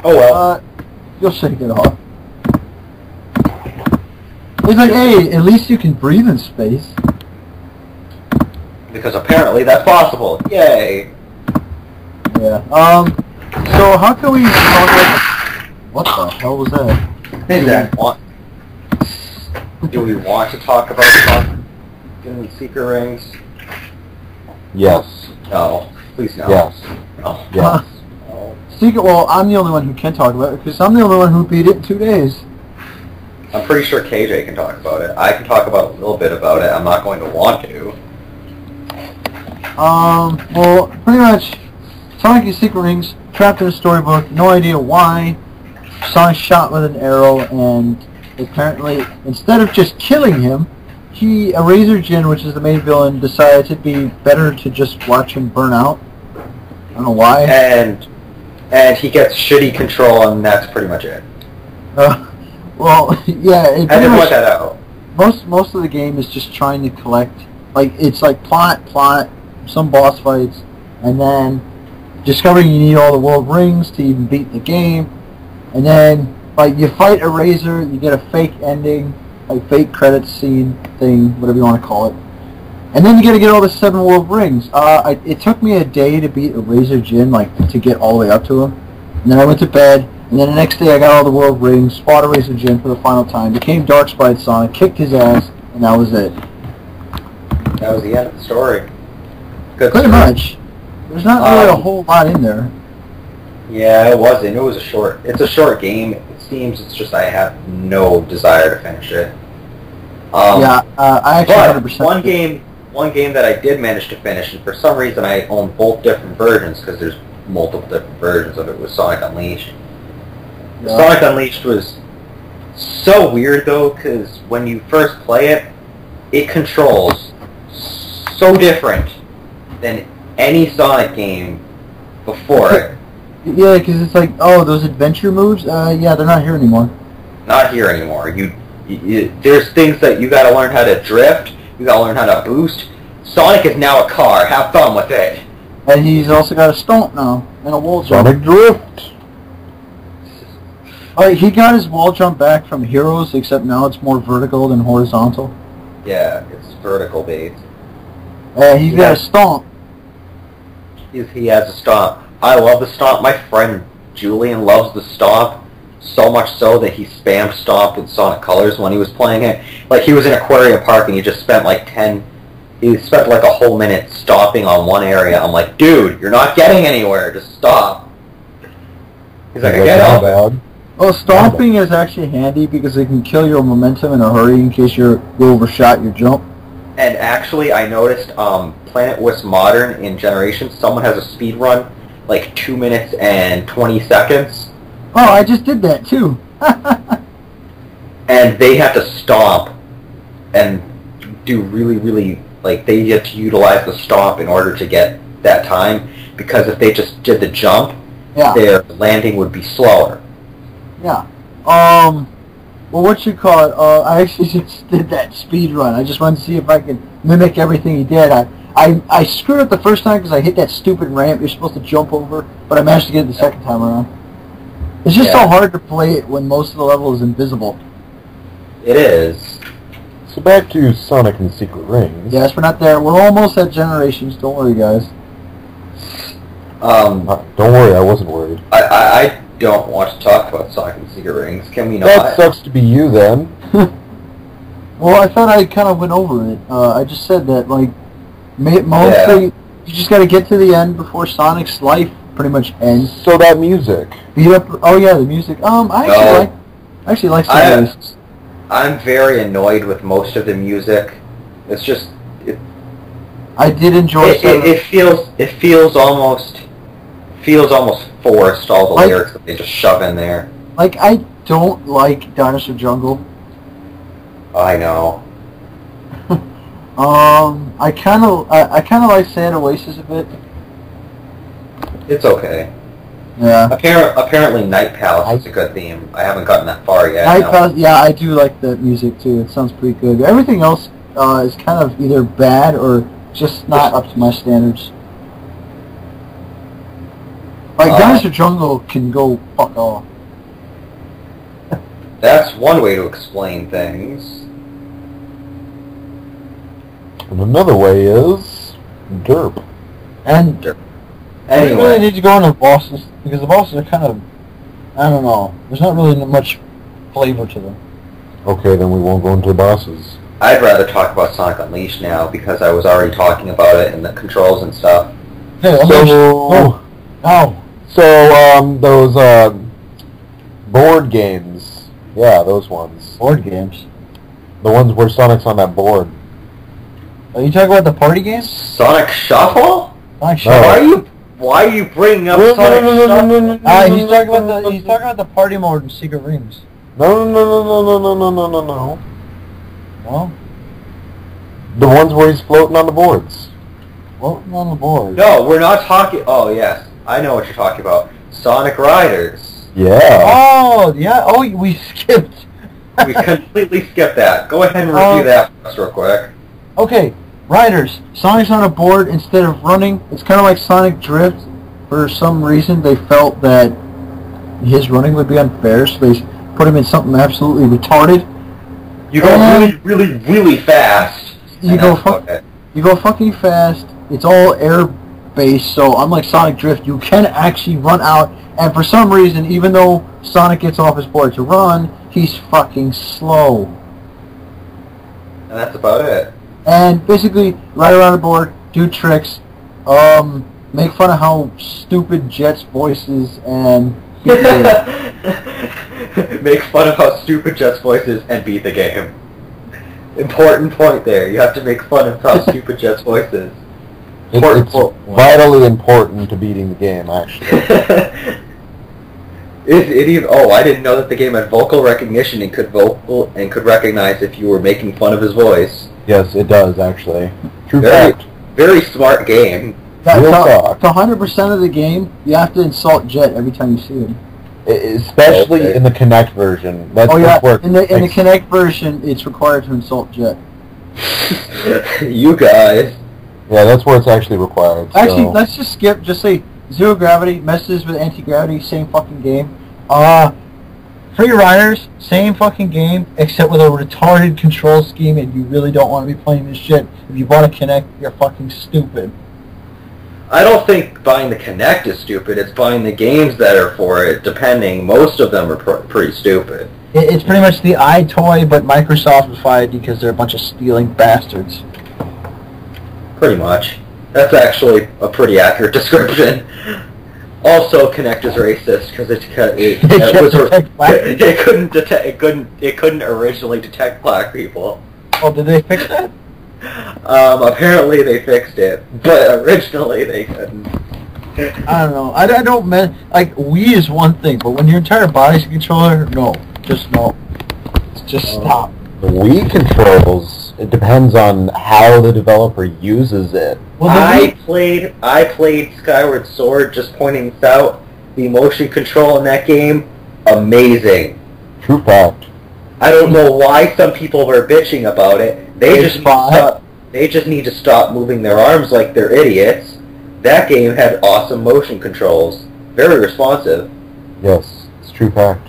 Oh well. You'll shake it off. It's like, hey, at least you can breathe in space. Because apparently that's possible. Yay. Yeah. So how can we talk about... What the hell was that? Do we want to talk about Sonic and Secret Rings? Yes. No. Please no. Yes. No. Yes. No. Well, I'm the only one who can talk about it, because I'm the only one who beat it in 2 days. I'm pretty sure KJ can talk about it. I can talk about a little bit about it. I'm not going to want to. Well, pretty much, Sonic and Secret Rings, trapped in a storybook, no idea why. Sonic shot with an arrow, and apparently, instead of just killing him, Razor Jin, which is the main villain, decided it'd be better to just watch him burn out. I don't know why. And he gets shitty control, and that's pretty much it. Well, yeah, it I didn't want that out. Most of the game is just trying to collect, it's like plot, some boss fights, and then discovering you need all the world rings to even beat the game, and then you fight a Razor, you get a fake ending, fake credits scene thing, whatever you want to call it, and then you got to get all the 7 world rings. It took me a day to beat a Razor Jin, to get all the way up to him, and then I went to bed. And then the next day I got all the world rings, fought a Razor Jin for the final time, became Dark Spite Sonic, kicked his ass, and that was it. That was the end of the story. Good Pretty story. much. There's not really a whole lot in there. Yeah, it wasn't. It's a short game. It seems it's just I have no desire to finish it. I actually But 100%. one game that I did manage to finish, and for some reason I own both different versions, because there's multiple different versions of it, was Sonic Unleashed. Yeah. Sonic Unleashed was so weird though, because when you first play it, it controls so different than any Sonic game before it. Yeah, because it's like, oh, those adventure moves? Yeah, they're not here anymore. Not here anymore. There's things that you gotta learn how to drift, you gotta learn how to boost. Sonic is now a car, have fun with it. And he's also got a stomp now, and a wall jump. Sonic Drift. He got his wall jump back from Heroes, except now it's more vertical than horizontal. Yeah, it's vertical based. He's got a stomp. He has a stomp. I love the stomp. My friend Julian loves the stomp so much so that he spammed stomp with Sonic Colors when he was playing it. He was in Aquarium Park and he just spent a whole minute stomping on one area. I'm like, dude, you're not getting anywhere. Just stop. He's like, I get it. Well, stomping is actually handy because it can kill your momentum in a hurry in case you overshot your jump. And actually, I noticed Planet Wisp Modern in Generations, someone has a speed run 2 minutes and 20 seconds. Oh, I just did that too. and they have to stomp and do really, like, they have to utilize the stomp in order to get that time, because if they just did the jump, their landing would be slower. Yeah. Well, what you call it? I actually just did that speed run. I just wanted to see if I could mimic everything he did. I screwed up the first time because I hit that stupid ramp you're supposed to jump over, but I managed to get it the second time around. It's just so hard to play it when most of the level is invisible. It is. So back to Sonic and Secret Rings. Yes, we're not there. We're almost at Generations. Don't worry, guys. Don't worry, I wasn't worried. I don't want to talk about Sonic and Secret Rings. Can we not? That sucks to be you, then. Well, I thought I kind of went over it. I just said that, like, mostly you just got to get to the end before Sonic's life pretty much ends. So that music. Beat up. Oh yeah, the music. I actually like some of this. I'm very annoyed with most of the music. It's just I did enjoy. It feels almost forced. All the lyrics that they just shove in there. Like, I don't like Dinosaur Jungle. I know. I kind of like Sand Oasis a bit. It's okay. Yeah. Apparently, Night Palace is a good theme. I haven't gotten that far yet. Night Palace, yeah, I do like the music too. It sounds pretty good. Everything else is kind of either bad or just not up to my standards. Like, Dinosaur Jungle can go fuck off. That's one way to explain things. And another way is derp. And derp. Anyway, we really need to go on the bosses, because the bosses are kind of, I don't know, there's not really much flavor to them. Okay, then we won't go into the bosses. I'd rather talk about Sonic Unleashed now, because I was already talking about it and the controls and stuff. Hey, those board games, yeah, those ones. Board games? The ones where Sonic's on that board. Are you talking about the party games? Sonic Shuffle? Sonic Shuffle. Why are you bringing up Sonic Shuffle? He's talking about the party mode in Secret Rings. No. No? The ones where he's floating on the boards. Floating on the board? No, we're not talking... Oh, yes. I know what you're talking about. Sonic Riders. Yeah. Oh, yeah. Oh, we skipped. We completely skipped that. Go ahead and review that for us real quick. Okay. Riders. Sonic's on a board instead of running. It's kind of like Sonic Drift. For some reason, they felt that his running would be unfair, so they put him in something absolutely retarded. You go really fast. You go fucking fast. It's all air-based, so unlike Sonic Drift, you can actually run out. And for some reason, even though Sonic gets off his board to run, he's fucking slow. And that's about it. And basically, ride around the board, do tricks, make fun of how stupid Jet's voice is, and beat the game. Make fun of how stupid Jet's voice is, and beat the game. Important point there. You have to make fun of how stupid Jet's voice is. It's vitally important to beating the game, actually. I didn't know that the game had vocal recognition and could recognize if you were making fun of his voice. Yes, it does, actually. True fact. Very smart game. Real talk. To 100% of the game, you have to insult Jet every time you see him. Especially in the Kinect version. In the Kinect version, it's required to insult Jet. You guys. Yeah, that's where it's actually required. Actually, let's just skip. Just say Zero Gravity messes with anti-gravity. Same fucking game. Free Riders, same fucking game, except with a retarded control scheme, and you really don't want to be playing this shit. If you bought a Kinect, you're fucking stupid. I don't think buying the Kinect is stupid. It's buying the games that are for it, depending. Most of them are pretty stupid. It's pretty much the iToy, but Microsoft-ified because they're a bunch of stealing bastards. Pretty much. That's actually a pretty accurate description. Also, Kinect is racist because it couldn't originally detect black people. Oh, did they fix that? Apparently they fixed it, but originally they couldn't. I don't know. I don't like Wii is one thing, but when your entire body's a controller, no. Just no. Just stop. The Wii controls, it depends on how the developer uses it. Well, I played Skyward Sword, just pointing this out. The motion control in that game, amazing. True fact. I don't know why some people were bitching about it. They just need to stop moving their arms like they're idiots. That game had awesome motion controls. Very responsive. Yes, it's true fact.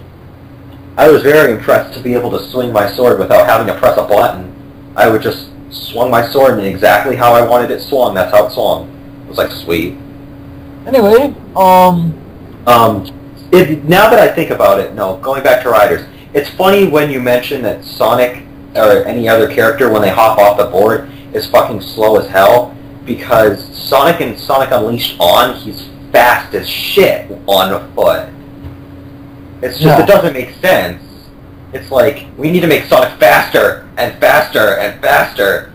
I was very impressed to be able to swing my sword without having to press a button. I would just swung my sword in exactly how I wanted it swung. That's how it swung. It was like, sweet. Anyway, Now that I think about it, no, going back to Riders, it's funny when you mention that Sonic, or any other character, when they hop off the board, is fucking slow as hell, because Sonic and Sonic Unleashed on, he's fast as shit on foot. It's just, It doesn't make sense. It's like, we need to make Sonic faster, and faster, and faster,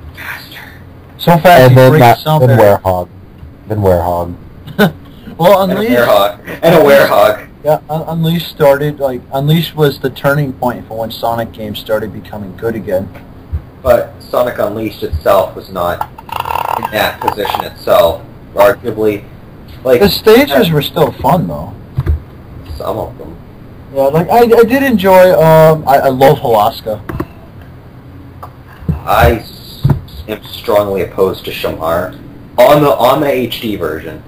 and faster. so fast And he then, breaks something. then Werehog. Then Werehog. Well, And a Unleashed. werehog. Yeah, Unleashed started, like, Unleashed was the turning point for when Sonic games started becoming good again. But Sonic Unleashed itself was not in that position itself. Arguably, like... The stages were still fun, though. Some of them. Yeah, like, I did enjoy, I love Halaska. I am strongly opposed to Shamar. On the HD version.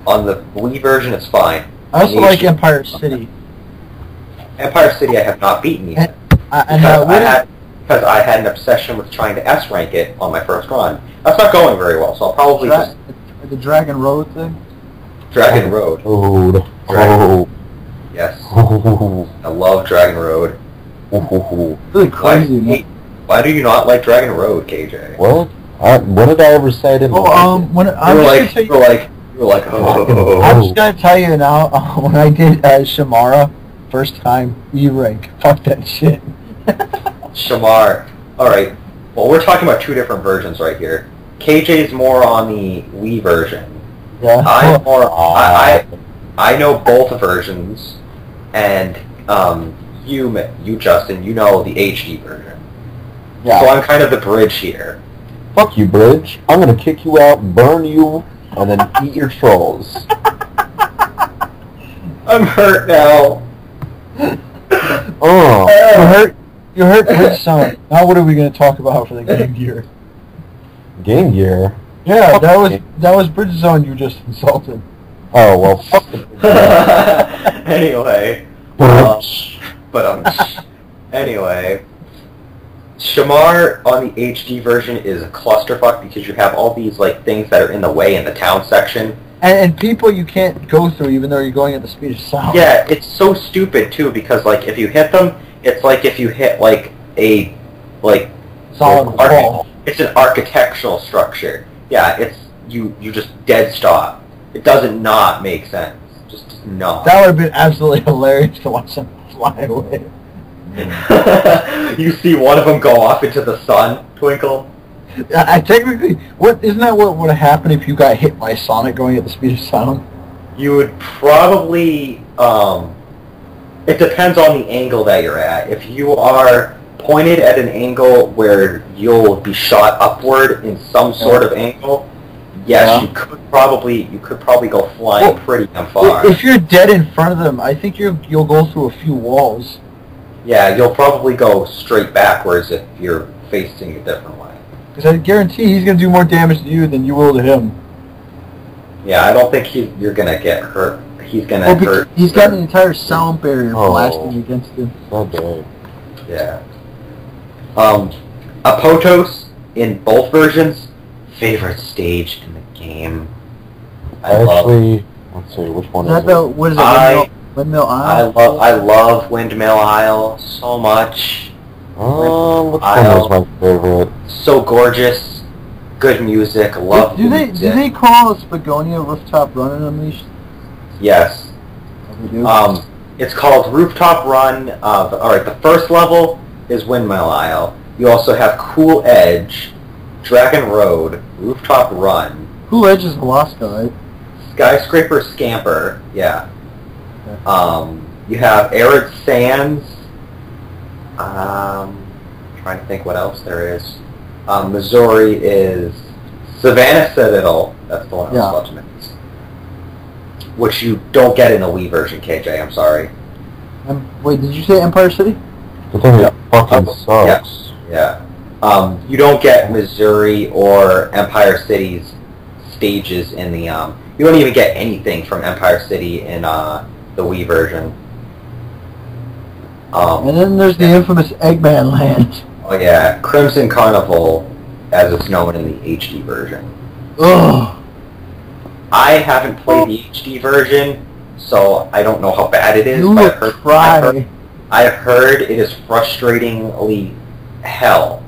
On the Wii version, it's fine. I also On the like HD Empire City. Empire City I have not beaten yet. Because I had an obsession with trying to S-rank it on my first run. That's not going very well, so I'll probably just... The Dragon Road thing? Dragon Road. Oh. Yes. I love Dragon Road. Really crazy, man. Why do you not like Dragon Road, KJ? What? When did I ever say I didn't like it? You were like, oh. I'm just gonna tell you now, when I did Shamara, first time E-rank, fuck that shit. Shamar. Alright. Well, we're talking about two different versions right here. KJ's more on the Wii version. Yeah. I'm more... I know both versions, and you Justin, you know the HD version. Yeah. So I'm kind of the bridge here. Fuck you, Bridge. I'm gonna kick you out, burn you, and then eat your trolls. I'm hurt now. Oh. You hurt Bridge Son. Now what are we gonna talk about for the Game Gear? Game Gear? Yeah, that was Bridge Zone you just insulted. Oh, well, fuck the Anyway. Anyway. Shamar on the HD version is a clusterfuck because you have all these like things that are in the way in the town section. And people you can't go through even though you're going at the speed of sound. Yeah, it's so stupid too because like if you hit them, it's like if you hit like a solid wall. It's an architectural structure. Yeah, it's you just dead stop. It doesn't not make sense. Just not. That would have been absolutely hilarious to watch them fly away. You see one of them go off into the sun twinkle. I technically, isn't that what would have happened if you got hit by Sonic going at the speed of sound? You would probably. It depends on the angle that you're at. If you are pointed at an angle where you'll be shot upward in some sort of angle, yes, you could probably go flying pretty damn far. If you're dead in front of them, I think you'll go through a few walls. Yeah, you'll probably go straight backwards if you're facing a different way. Because I guarantee he's going to do more damage to you than you will to him. Yeah, I don't think you're going to get hurt. He's going to hurt. He's got an entire sound barrier blasting against him. Okay. Yeah. Apotos, in both versions, favorite stage in the game. Let's see, which one is it? What is it? Windmill Isle? I love Windmill Isle so much. Which one was my favorite? So gorgeous, good music, love do music. they call a Spagonia Rooftop Run in Unleashed? Yes. They do? It's called Rooftop Run. Alright, the first level is Windmill Isle. You also have Cool Edge, Dragon Road, Rooftop Run. Cool Edge is Alaska, right? Skyscraper Scamper, yeah. Okay. You have Arid Sands. Trying to think what else there is. Missouri is Savannah Citadel. That's the one I was about to mention. Which you don't get in the Wii version, KJ. I'm sorry. Wait, did you say Empire City? The thing that fucking sucks. Yeah. You don't get Missouri or Empire City's stages in the. You don't even get anything from Empire City in the Wii version. And then there's the infamous Eggman Land. Oh yeah, Crimson Carnival, as it's known in the HD version. Ugh. I haven't played the HD version, so I don't know how bad it is. You but I've heard it is frustratingly hell.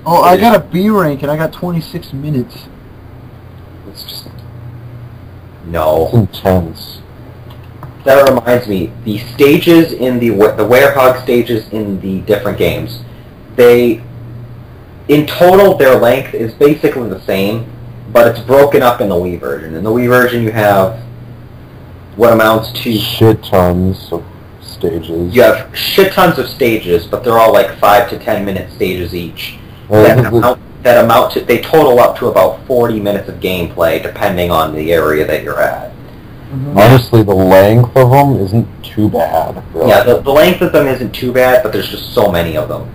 Oh, I got a B rank and I got 26 minutes. It's just no. It's intense. That reminds me, the stages in the Werehog stages in the different games, in total their length is basically the same, but it's broken up in the Wii version. In the Wii version you have what amounts to shit tons of stages. You have shit tons of stages, but they're all like 5 to 10 minute stages each. They total up to about 40 minutes of gameplay, depending on the area that you're at. Mm-hmm. Honestly, the length of them isn't too bad. Really. Yeah, the length of them isn't too bad, but there's just so many of them.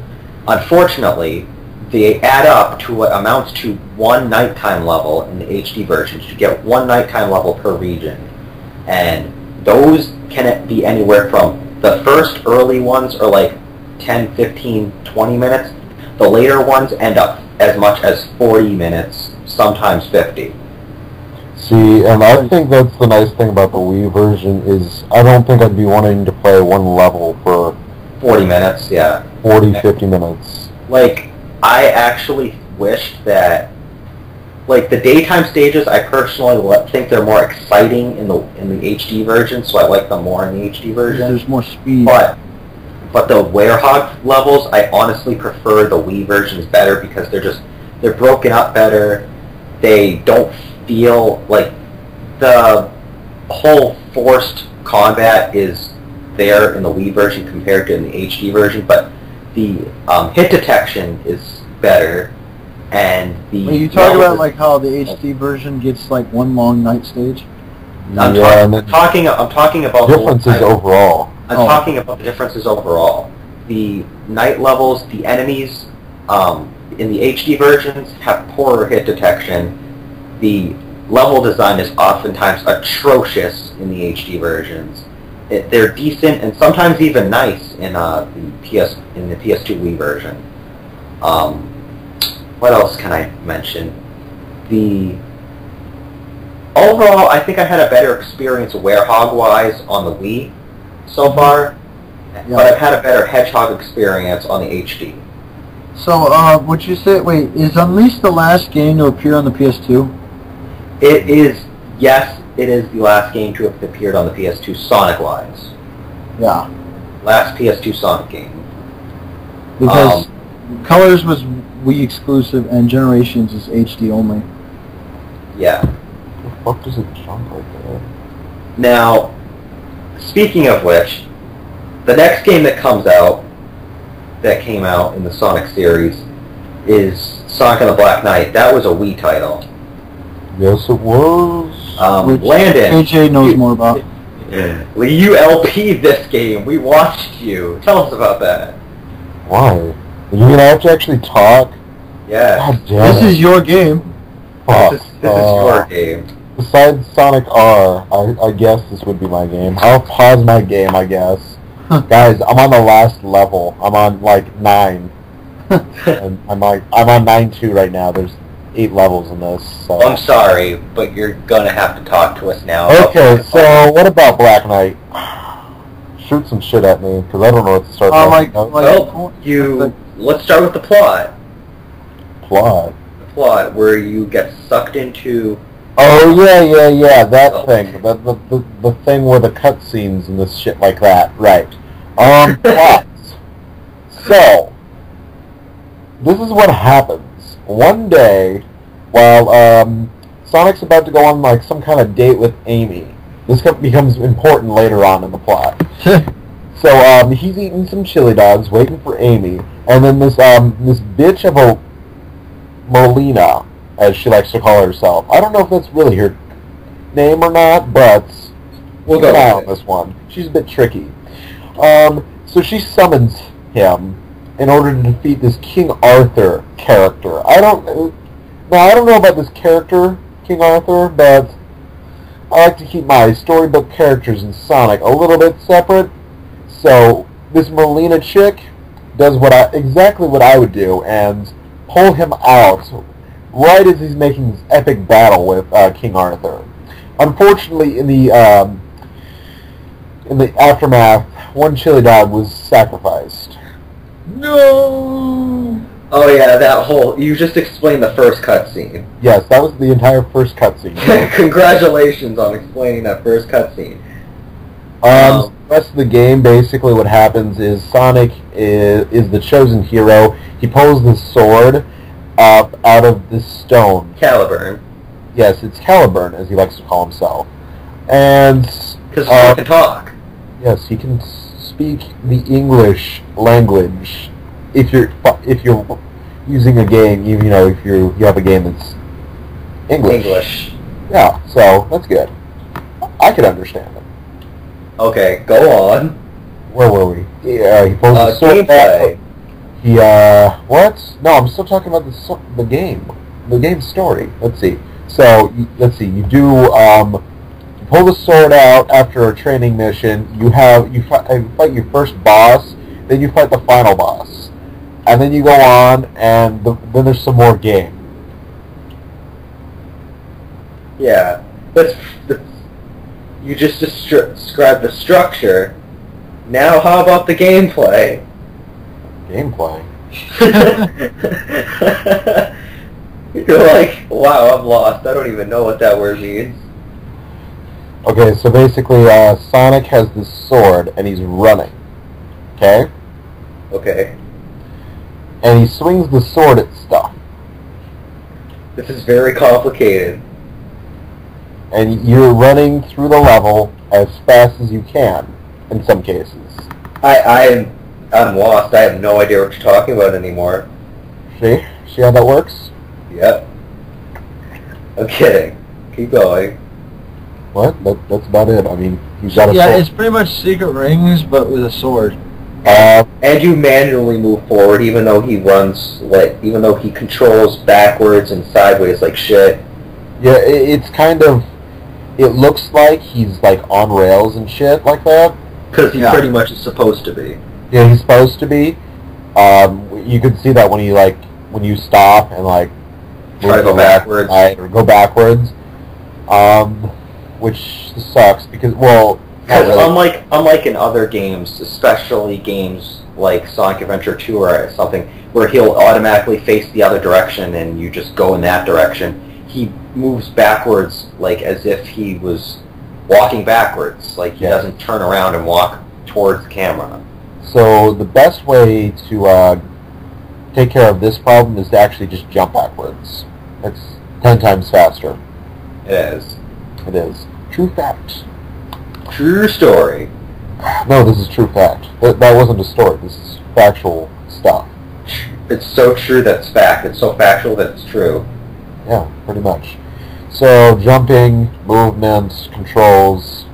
Unfortunately, they add up to what amounts to one nighttime level in the HD version. You get one nighttime level per region. And those can be anywhere from the first early ones are like 10, 15, 20 minutes. The later ones end up as much as 40 minutes, sometimes 50. See, and I think that's the nice thing about the Wii version is I don't think I'd be wanting to play one level for 40 minutes, yeah. 40, 50 minutes. Like, I actually wish that, like, the daytime stages, I personally think they're more exciting in the HD version, so I like them more in the HD version. There's more speed. But the Werehog levels, I honestly prefer the Wii versions better because they're broken up better. They don't feel like the whole forced combat is there in the Wii version compared to in the HD version, but the hit detection is better, and the. Well, you talk about like how the HD version gets like one long night stage. I'm talking about differences overall. I'm talking about the differences overall. The night levels, the enemies in the HD versions have poorer hit detection. The level design is oftentimes atrocious in the HD versions. They're decent and sometimes even nice in the PS2 Wii version. What else can I mention? Overall, I think I had a better experience Werehog-wise on the Wii so far, but I've had a better Hedgehog experience on the HD. So, would you say, wait, is Unleashed the last game to appear on the PS2? It is, yes, it is the last game to have appeared on the PS2 Sonic-wise. Yeah. Last PS2 Sonic game. Because Colors was Wii exclusive and Generations is HD only. Yeah. The fuck does it jump like that? Now, speaking of which, the next game that came out in the Sonic series is Sonic and the Black Knight. That was a Wii title. Yes, it was. Which Landon, AJ knows more about. You LP'd this game. We watched you. Tell us about that. Why? You're gonna have to actually talk? Yeah. God damn This is your game. Fuck. This is your game. Besides Sonic R, I guess this would be my game. I'll pause my game, I guess. Guys, I'm on the last level. I'm on like 9. And I'm on 9-2 right now. There's 8 levels in this. So. I'm sorry, but you're gonna have to talk to us now. Okay, so what about Black Knight? Shoot some shit at me, because I don't know what to start with. Let's start with the plot. Plot? The plot, where you get sucked into... Oh, yeah, that thing. The thing where the cutscenes and this shit like that. Right. Plots. So, this is what happens. One day, while Sonic's about to go on like some kind of date with Amy, this becomes important later on in the plot. So he's eating some chili dogs, waiting for Amy, and then this bitch of a Merlina, as she likes to call herself. I don't know if that's really her name or not, but we'll go on this one. She's a bit tricky. So she summons him in order to defeat this King Arthur character. I don't know about this character, King Arthur, but I like to keep my storybook characters in Sonic a little bit separate. So this Merlina chick does exactly what I would do and pull him out right as he's making this epic battle with King Arthur. Unfortunately, in the aftermath, one chili dog was sacrificed. No! Oh yeah, that whole... You just explained the first cutscene. Yes, that was the entire first cutscene. Congratulations on explaining that first cutscene. The rest of the game, basically what happens is Sonic is the chosen hero. He pulls the sword up out of this stone. Caliburn. Yes, it's Caliburn, as he likes to call himself. And... Because he can talk. Yes, he can speak the English language. If you're using a game, if you have a game that's English. Yeah, so that's good. I could understand it. Okay, go on. Where were we? Yeah, he pulls the sword gameplay. What? No, I'm still talking about the game. The game's story. Let's see. So, you do, you pull the sword out after a training mission, you fight your first boss, then you fight the final boss. And then you go on, and then there's some more game. Yeah. You just described the structure. Now how about the gameplay? Gameplay? You're like, wow, I'm lost. I don't even know what that word means. Okay, so basically, Sonic has this sword, and he's running. Okay? Okay. And he swings the sword at stuff. This is very complicated. And you're running through the level as fast as you can, in some cases. I'm lost. I have no idea what you're talking about anymore. See? See how that works? Yep. I'm kidding. Keep going. What? That's about it. I mean, you've got a sword. Yeah, it's pretty much Secret Rings, but with a sword. And you manually move forward, even though he controls backwards and sideways like shit. Yeah, it's kind of... It looks like he's, like, on rails and shit like that. Because he pretty much is supposed to be. Yeah, he's supposed to be. You can see that when you stop and, like... Try to go backwards. Or go backwards. Which sucks, because, well... Because unlike in other games, especially games like Sonic Adventure 2 or something, where he'll automatically face the other direction and you just go in that direction, he moves backwards like as if he was walking backwards. Like he doesn't turn around and walk towards the camera. So the best way to take care of this problem is to actually just jump backwards. It's 10 times faster. It is. It is. True fact. True story. No, this is true fact. That wasn't a story. This is factual stuff. It's so true that it's fact. It's so factual that it's true. Yeah, pretty much. So, jumping, movements, controls.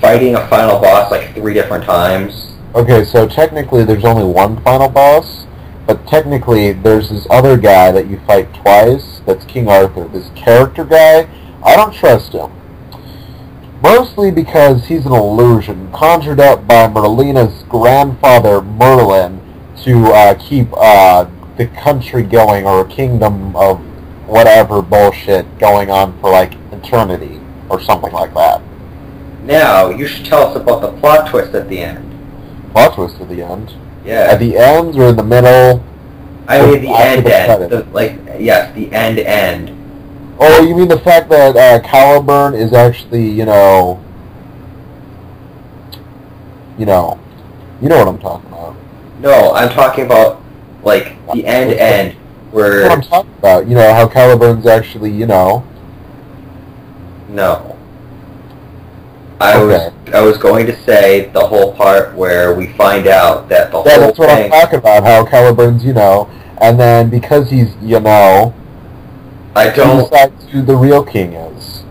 Fighting a final boss like 3 different times. Okay, so technically there's only one final boss, but technically there's this other guy that you fight twice, that's King Arthur. This character guy, I don't trust him. Mostly because he's an illusion conjured up by Merlina's grandfather, Merlin, to keep the country going, or a kingdom of whatever bullshit going on for, like, eternity, or something like that. Now, you should tell us about the plot twist at the end. Plot twist at the end? Yeah. At the end, or in the middle? I mean the end. The end. Oh, you mean the fact that Caliburn is actually, you know what I'm talking about. No, I'm talking about, like, the end, where... That's what I'm talking about. You know, how Caliburn's actually, No. I was going to say the whole part where we find out that the whole thing... Yeah, that's what I'm talking about, how Caliburn's, and then because he's, I don't... he decides who the real king is.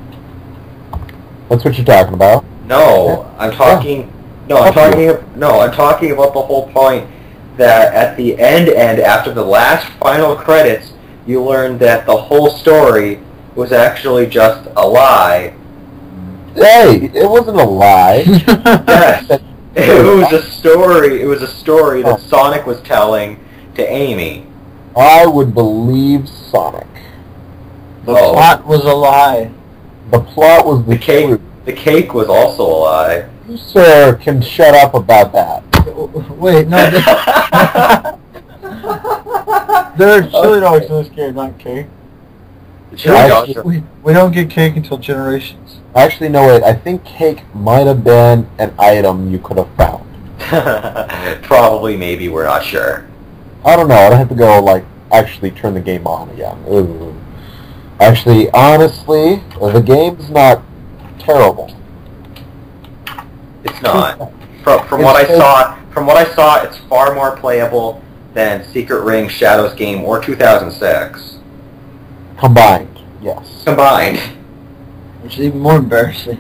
That's what you're talking about. No, Yeah. I'm talking... No, I'm talking about the whole point that at the end and after the last final credits, you learn that the whole story was actually just a lie. Hey, it wasn't a lie. Yes, it was a story. It was a story that Sonic was telling to Amy. I would believe Sonic. The plot was a lie. The plot was the cake. truth. The cake was also a lie. You, sir, can shut up about that. Wait, no. There's chili dogs in this game, not cake. We don't get cake until Generations. Actually, no, wait. I think cake might have been an item you could have found. Probably, maybe, we're not sure. I don't know. I'd have to go, actually turn the game on again. Ooh. Actually, honestly, the game's not terrible. It's not. From what I saw, it's far more playable than Secret Ring, Shadows game, or 2006. Combined, yes. Combined. Which is even more embarrassing.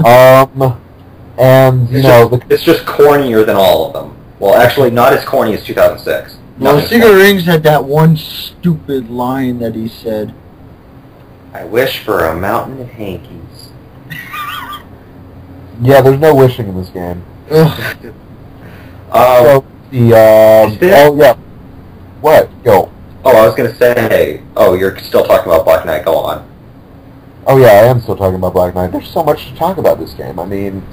And, it's just cornier than all of them. Well, actually, not as corny as 2006. Well, Secret Rings had that one stupid line that he said. I wish for a mountain of hankies. Yeah, there's no wishing in this game. Oh yeah. What? Go. Oh, I was gonna say. Oh, you're still talking about Black Knight. Go on. Oh yeah, I am still talking about Black Knight. There's so much to talk about this game. I mean,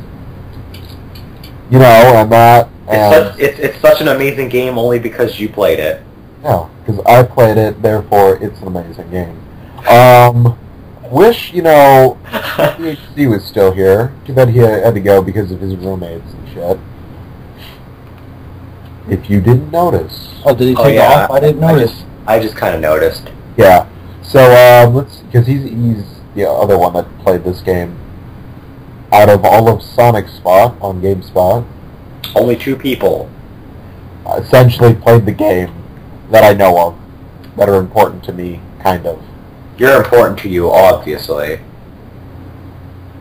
and that. And It's such an amazing game only because you played it. Yeah, because I played it, therefore it's an amazing game. Wish, PhD was still here. Too bad he had to go because of his roommates and shit. If you didn't notice. Oh, did he take off? I didn't notice. I just kind of noticed. Yeah. So, because he's the other one that played this game. Out of all of Sonic's spot on GameSpot. Only 2 people. Essentially played the game that I know of. That are important to me, kind of. You're important to you, obviously.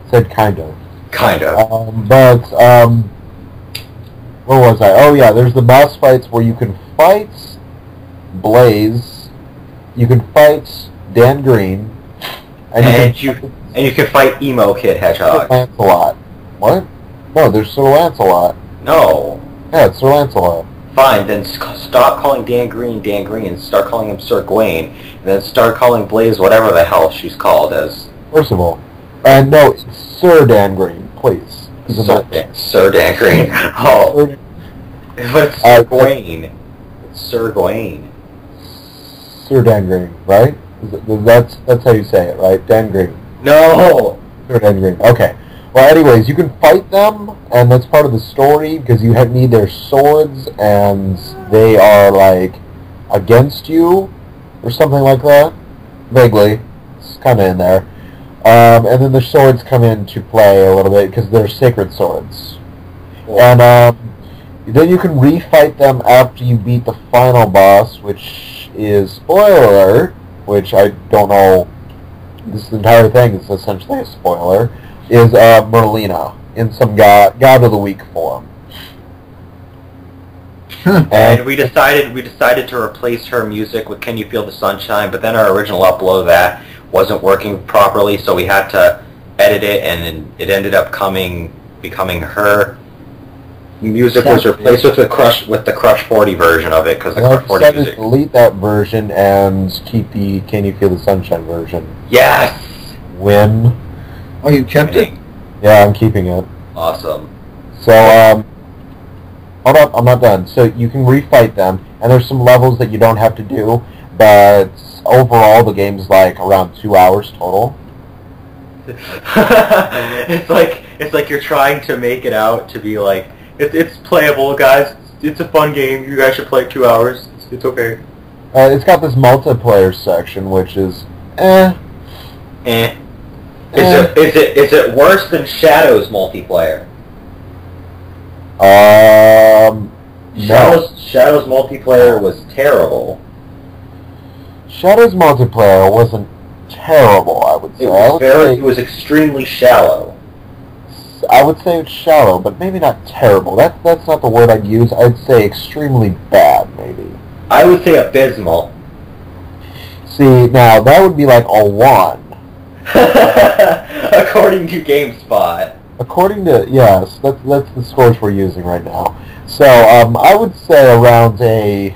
Said kind of. Kind of. Where was I? Oh yeah, there's the boss fights where you can fight Blaze, you can fight Dan Green, and you can fight Emo Kid Hedgehog. Sir Lancelot. What? No, there's Sir Lancelot. No. Yeah, it's Sir Lancelot. Fine, then stop calling Dan Green, and start calling him Sir Gawain, and then start calling Blaze whatever the hell she's called as. First of all, no, it's Sir Dan Green, please. Sir Dan Green. Oh. But it's Sir Gawain. It's Sir Gawain. Sir Dan Green, right? That's how you say it, right? Dan Green. No! Sir Dan Green. Okay. Well, anyways, you can fight them, and that's part of the story, because you need their swords, and they are, against you, or something like that. Vaguely. It's kind of in there. And then the swords come into play a little bit, because they're sacred swords. Cool. And then you can refight them after you beat the final boss, which is, spoiler alert, which I don't know, this entire thing is essentially a spoiler, is Merlina in some God of the Week form. And we decided to replace her music with "Can You Feel the Sunshine," but then our original upload of that wasn't working properly, so we had to edit it, and it ended up becoming her music was replaced with the Crush 40 version of it, because the Crush 40 music. Delete that version and keep the "Can You Feel the Sunshine" version. Yes. Win. Oh, you kept it? Yeah, I'm keeping it. Awesome. So, hold up, I'm not done. So you can refight them, and there's some levels that you don't have to do, but overall the game's around 2 hours total. It's like you're trying to make it out to be it's playable, guys. It's a fun game. You guys should play it 2 hours. It's okay. It's got this multiplayer section, which is Is it worse than Shadow's multiplayer? No. Shadow's multiplayer was terrible. Shadow's multiplayer wasn't terrible, I would say. It was extremely shallow. I would say it's shallow, but maybe not terrible. That's not the word I'd use. I'd say extremely bad, maybe. I would say abysmal. See, now that would be like a 1. According to GameSpot. According to, yes, that's the scores we're using right now. So, I would say around a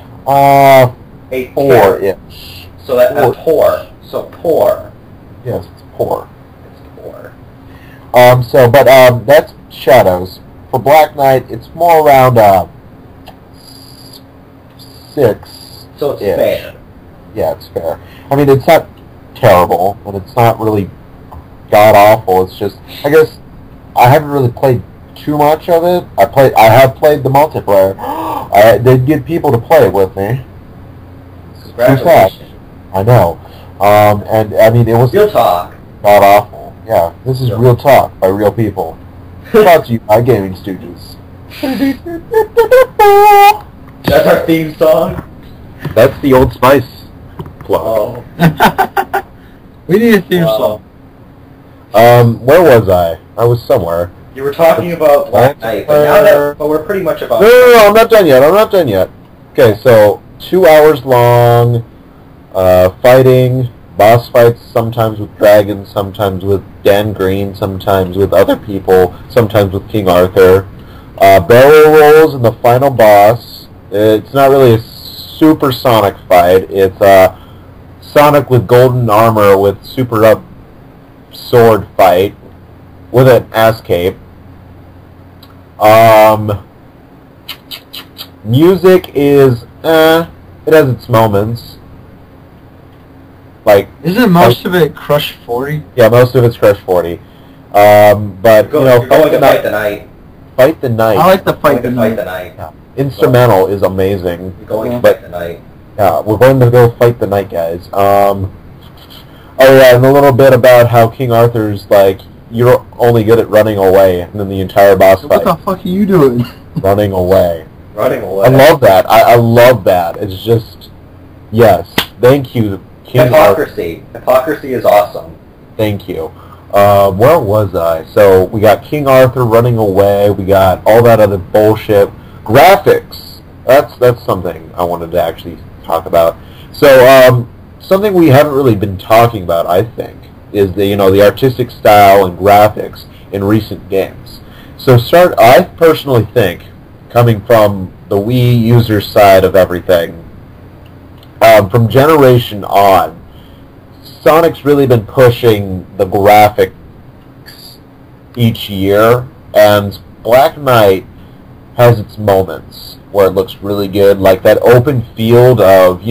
4-ish. So that's poor. So poor. Yes, it's poor. It's poor. That's Shadows. For Black Knight, it's more around 6. So it's fair. Yeah, it's fair. I mean, it's not terrible, and it's not really god-awful. It's just, I guess, I haven't really played too much of it. I have played the multiplayer. I did get people to play it with me. Congratulations. I know. And, I mean, it was... Real talk. God-awful. Yeah, this is real talk by real people. Brought to you by GamingStooges. That's our theme song? That's the Old Spice plug. Oh. We need a theme song. Where was I? I was somewhere. You were talking about Black Knight, but we're pretty much about... No, I'm not done yet. Okay, so 2 hours long, fighting, boss fights, sometimes with dragons, sometimes with Dan Green, sometimes with other people, sometimes with King Arthur. Barrel rolls in the final boss. It's not really a super Sonic fight. It's Sonic with golden armor with super up sword fight with an ass cape. Music is it has its moments. Like, isn't most of it Crush 40? Yeah, most of it's Crush 40. But You're going to Fight the Night. Fight the Night. I like the Fight the Night. Yeah. Instrumental is amazing. You're going to Fight the Night. Yeah, we're going to go fight the night, guys. Oh yeah, and a little bit about how King Arthur's like, you're only good at running away, and then the entire boss fight. What the fuck are you doing? Running away. Running away. I love that. I love that. It's just, yes. Thank you, King Hypocrisy. Hypocrisy is awesome. Thank you. Where was I? So we got King Arthur running away. We got all that other bullshit. Graphics. That's something I wanted to actually talk about. So something we haven't really been talking about, I think, is the artistic style and graphics in recent games. So I personally think, coming from the Wii user side of everything, from generation on, Sonic's really been pushing the graphics each year, and Black Knight has its moments where it looks really good, like that open field of,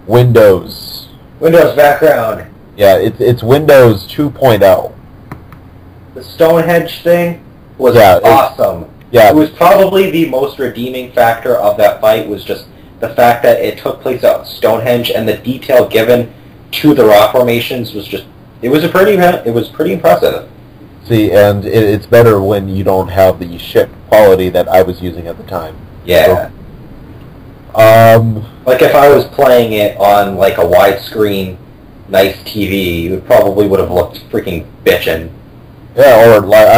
Windows. Windows background. Yeah, it's Windows 2.0. The Stonehenge thing was awesome. It was probably the most redeeming factor of that fight was just the fact that it took place at Stonehenge, and the detail given to the rock formations was just, it was pretty impressive. See, and it's better when you don't have the shit quality that I was using at the time. Yeah. So, like if I was playing it on like a widescreen, nice TV, it probably would have looked freaking bitchin'. Yeah, or like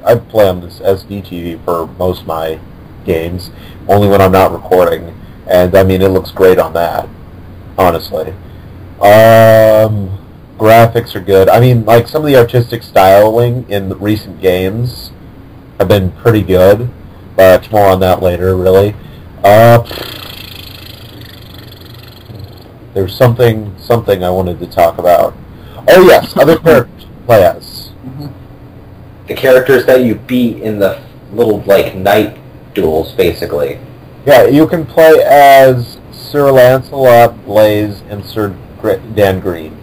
I play on this SD TV for most of my games, only when I'm not recording, and I mean it looks great on that, honestly. Graphics are good. I mean, like some of the artistic styling in the recent games have been pretty good, but more on that later, really. There's something I wanted to talk about. Oh yes, other characters to play as. The characters that you beat in the little like night duels, basically. Yeah, you can play as Sir Lancelot, Blaze, and Sir Dan Green.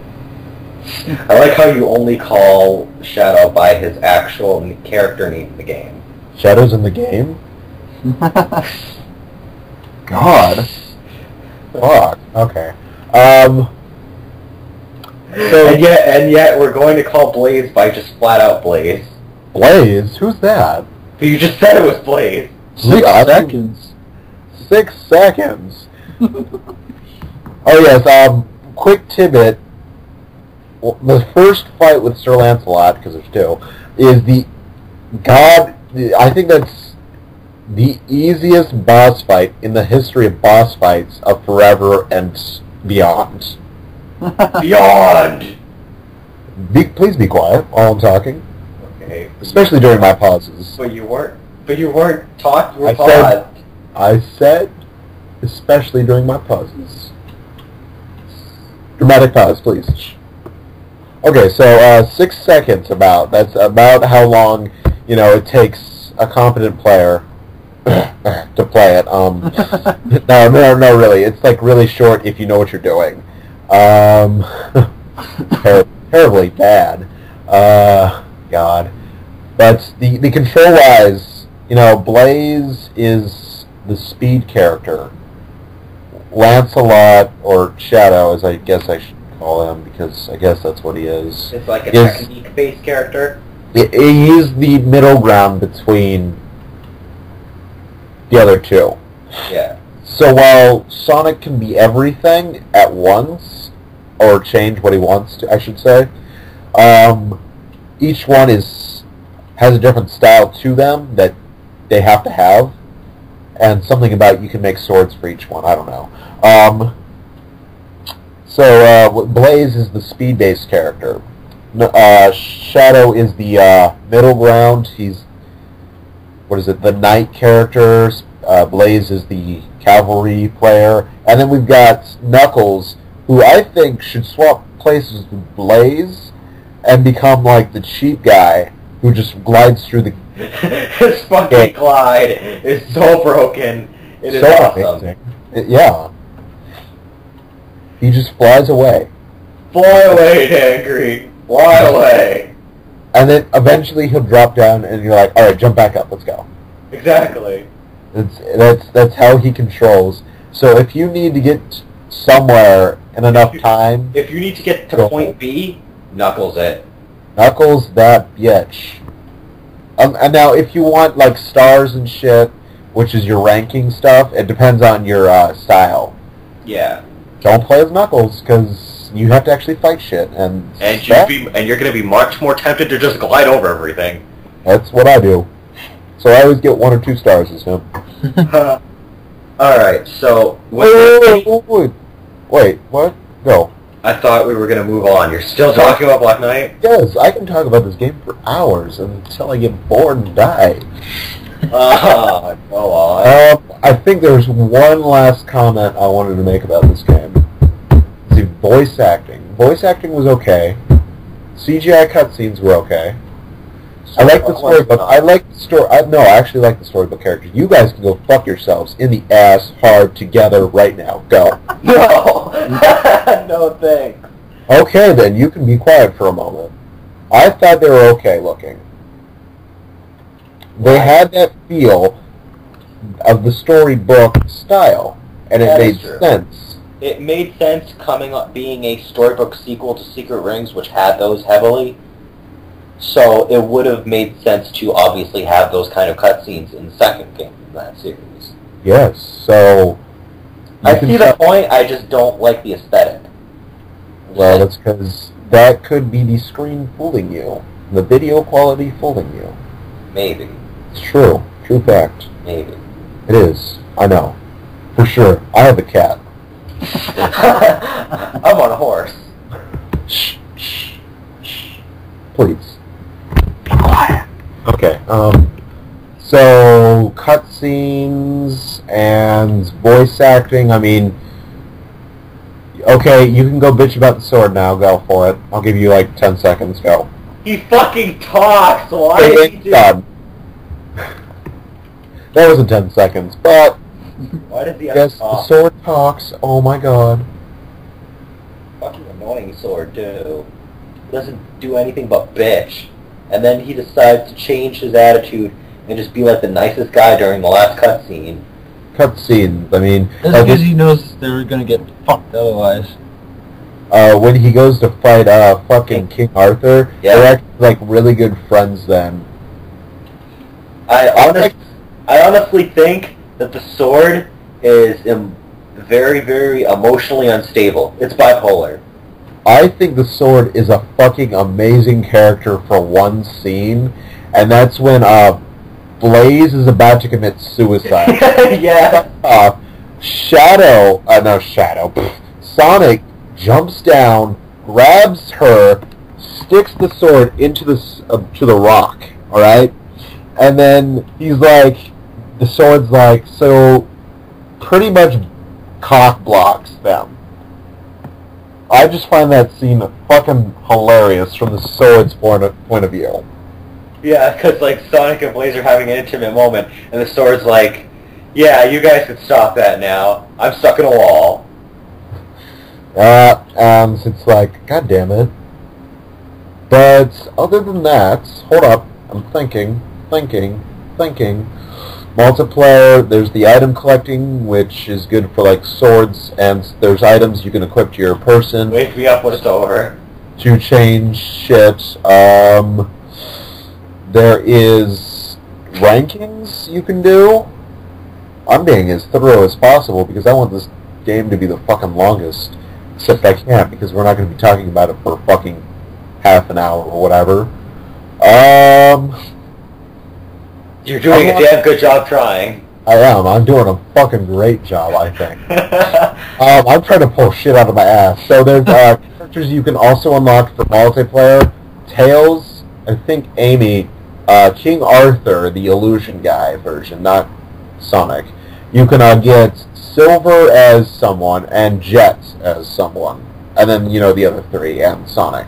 I like how you only call Shadow by his actual character name in the game. Shadow's in the game? God. Fuck. Okay. and yet we're going to call Blaze by just flat out Blaze. Blaze? Who's that? But you just said it was Blaze. 6 seconds. 6 seconds. Oh yes, quick tidbit. The first fight with Sir Lancelot, because there's 2, is I think that's the easiest boss fight in the history of boss fights of Forever and beyond. Beyond! Please be quiet while I'm talking. Okay. Especially during my pauses. But you weren't talking. I said, especially during my pauses. Dramatic pause, please. Okay, so 6 seconds that's about how long, it takes a competent player to play it. No, really. It's like really short if you know what you're doing. Terribly bad. God. But the control-wise, Blaze is the speed character. Lancelot, or Shadow, as I guess I should call him, because I guess that's what he is. It's like a technique-based character? He's the middle ground between the other 2. Yeah. So while Sonic can be everything at once, or change what he wants to, I should say, each one has a different style to them that they have to have, and something about you can make swords for each one, I don't know. So Blaze is the speed-based character. Shadow is the middle ground. He's, the knight character. Blaze is the cavalry player. And then we've got Knuckles, who I think should swap places with Blaze and become like the cheap guy who just glides through the... His fucking glide is so broken. It is awesome. Yeah. He just flies away. Fly away, Dangry. Fly away. And then eventually he'll drop down and you're like, alright, jump back up, let's go. Exactly. That's how he controls. So if you need to get somewhere in enough time... If you need to get to point B, Knuckles it. Knuckles that bitch. And now if you want like stars and shit, which is your ranking stuff, it depends on your style. Yeah. Don't play as Knuckles, because you have to actually fight shit. And you're going to be much more tempted to just glide over everything. That's what I do. So I always get 1 or 2 stars as him. Alright, so... Wait, what? Go. I thought we were going to move on. You're still talking about Black Knight? Yes, I can talk about this game for hours until I get bored and die. Go on. I think there's one last comment I wanted to make about this game. See, voice acting. Voice acting was okay. CGI cutscenes were okay. I like the storybook. I actually like the storybook characters. You guys can go fuck yourselves in the ass hard together right now. Go. No! No thanks. Okay, then you can be quiet for a moment. I thought they were okay looking. They had that feel of the storybook style, and it made sense. It made sense coming up being a storybook sequel to Secret Rings, which had those heavily. So it would have made sense to obviously have those kind of cutscenes in the second game in that series. Yes, so... I see the point, I just don't like the aesthetic. Well, that's because that could be the screen fooling you. The video quality fooling you. Maybe. It's true. True fact. Maybe. It is. I know. For sure. I have a cat. I'm on a horse. Shh. Please. Be quiet. Okay, so cutscenes and voice acting, I mean, okay, you can go bitch about the sword now, go for it. I'll give you like 10 seconds, go. He fucking talks! Why Hey, did he do done. That wasn't 10 seconds, but... Why does he have yes, to the talk? sword talks, oh my god. Fucking annoying sword, too. He doesn't do anything but bitch. And then he decides to change his attitude and just be like the nicest guy during the last cutscene. Cutscenes, I mean... That's because he knows they're gonna get fucked otherwise. when he goes to fight fucking King Arthur, they're actually like really good friends then. I honestly think that the sword is very, very emotionally unstable. It's bipolar. I think the sword is a fucking amazing character for one scene, and that's when Blaze is about to commit suicide. Yeah. Sonic jumps down, grabs her, sticks the sword into to the rock, alright? And then he's like, the sword's like, so pretty much cock blocks them. I just find that scene fucking hilarious from the sword's point of view. Yeah, because like Sonic and Blaze are having an intimate moment, and the sword's like, yeah, you guys can stop that now. I'm stuck in a wall. It's like, god damn it. But other than that, hold up, I'm thinking. Multiplayer, there's the item collecting, which is good for like swords, and there's items you can equip to your person. Wake me up when it's over. To change shit. There is rankings you can do. I'm being as thorough as possible because I want this game to be the fucking longest. Except I can't because we're not going to be talking about it for fucking half an hour or whatever. You're doing a damn good job trying. I am. I'm doing a fucking great job, I think. I'm trying to pull shit out of my ass. So there's characters you can also unlock for multiplayer. Tails, I think Amy, King Arthur, the illusion guy version, not Sonic. You can get Silver as someone and Jet as someone. And then, you know, the other three and Sonic.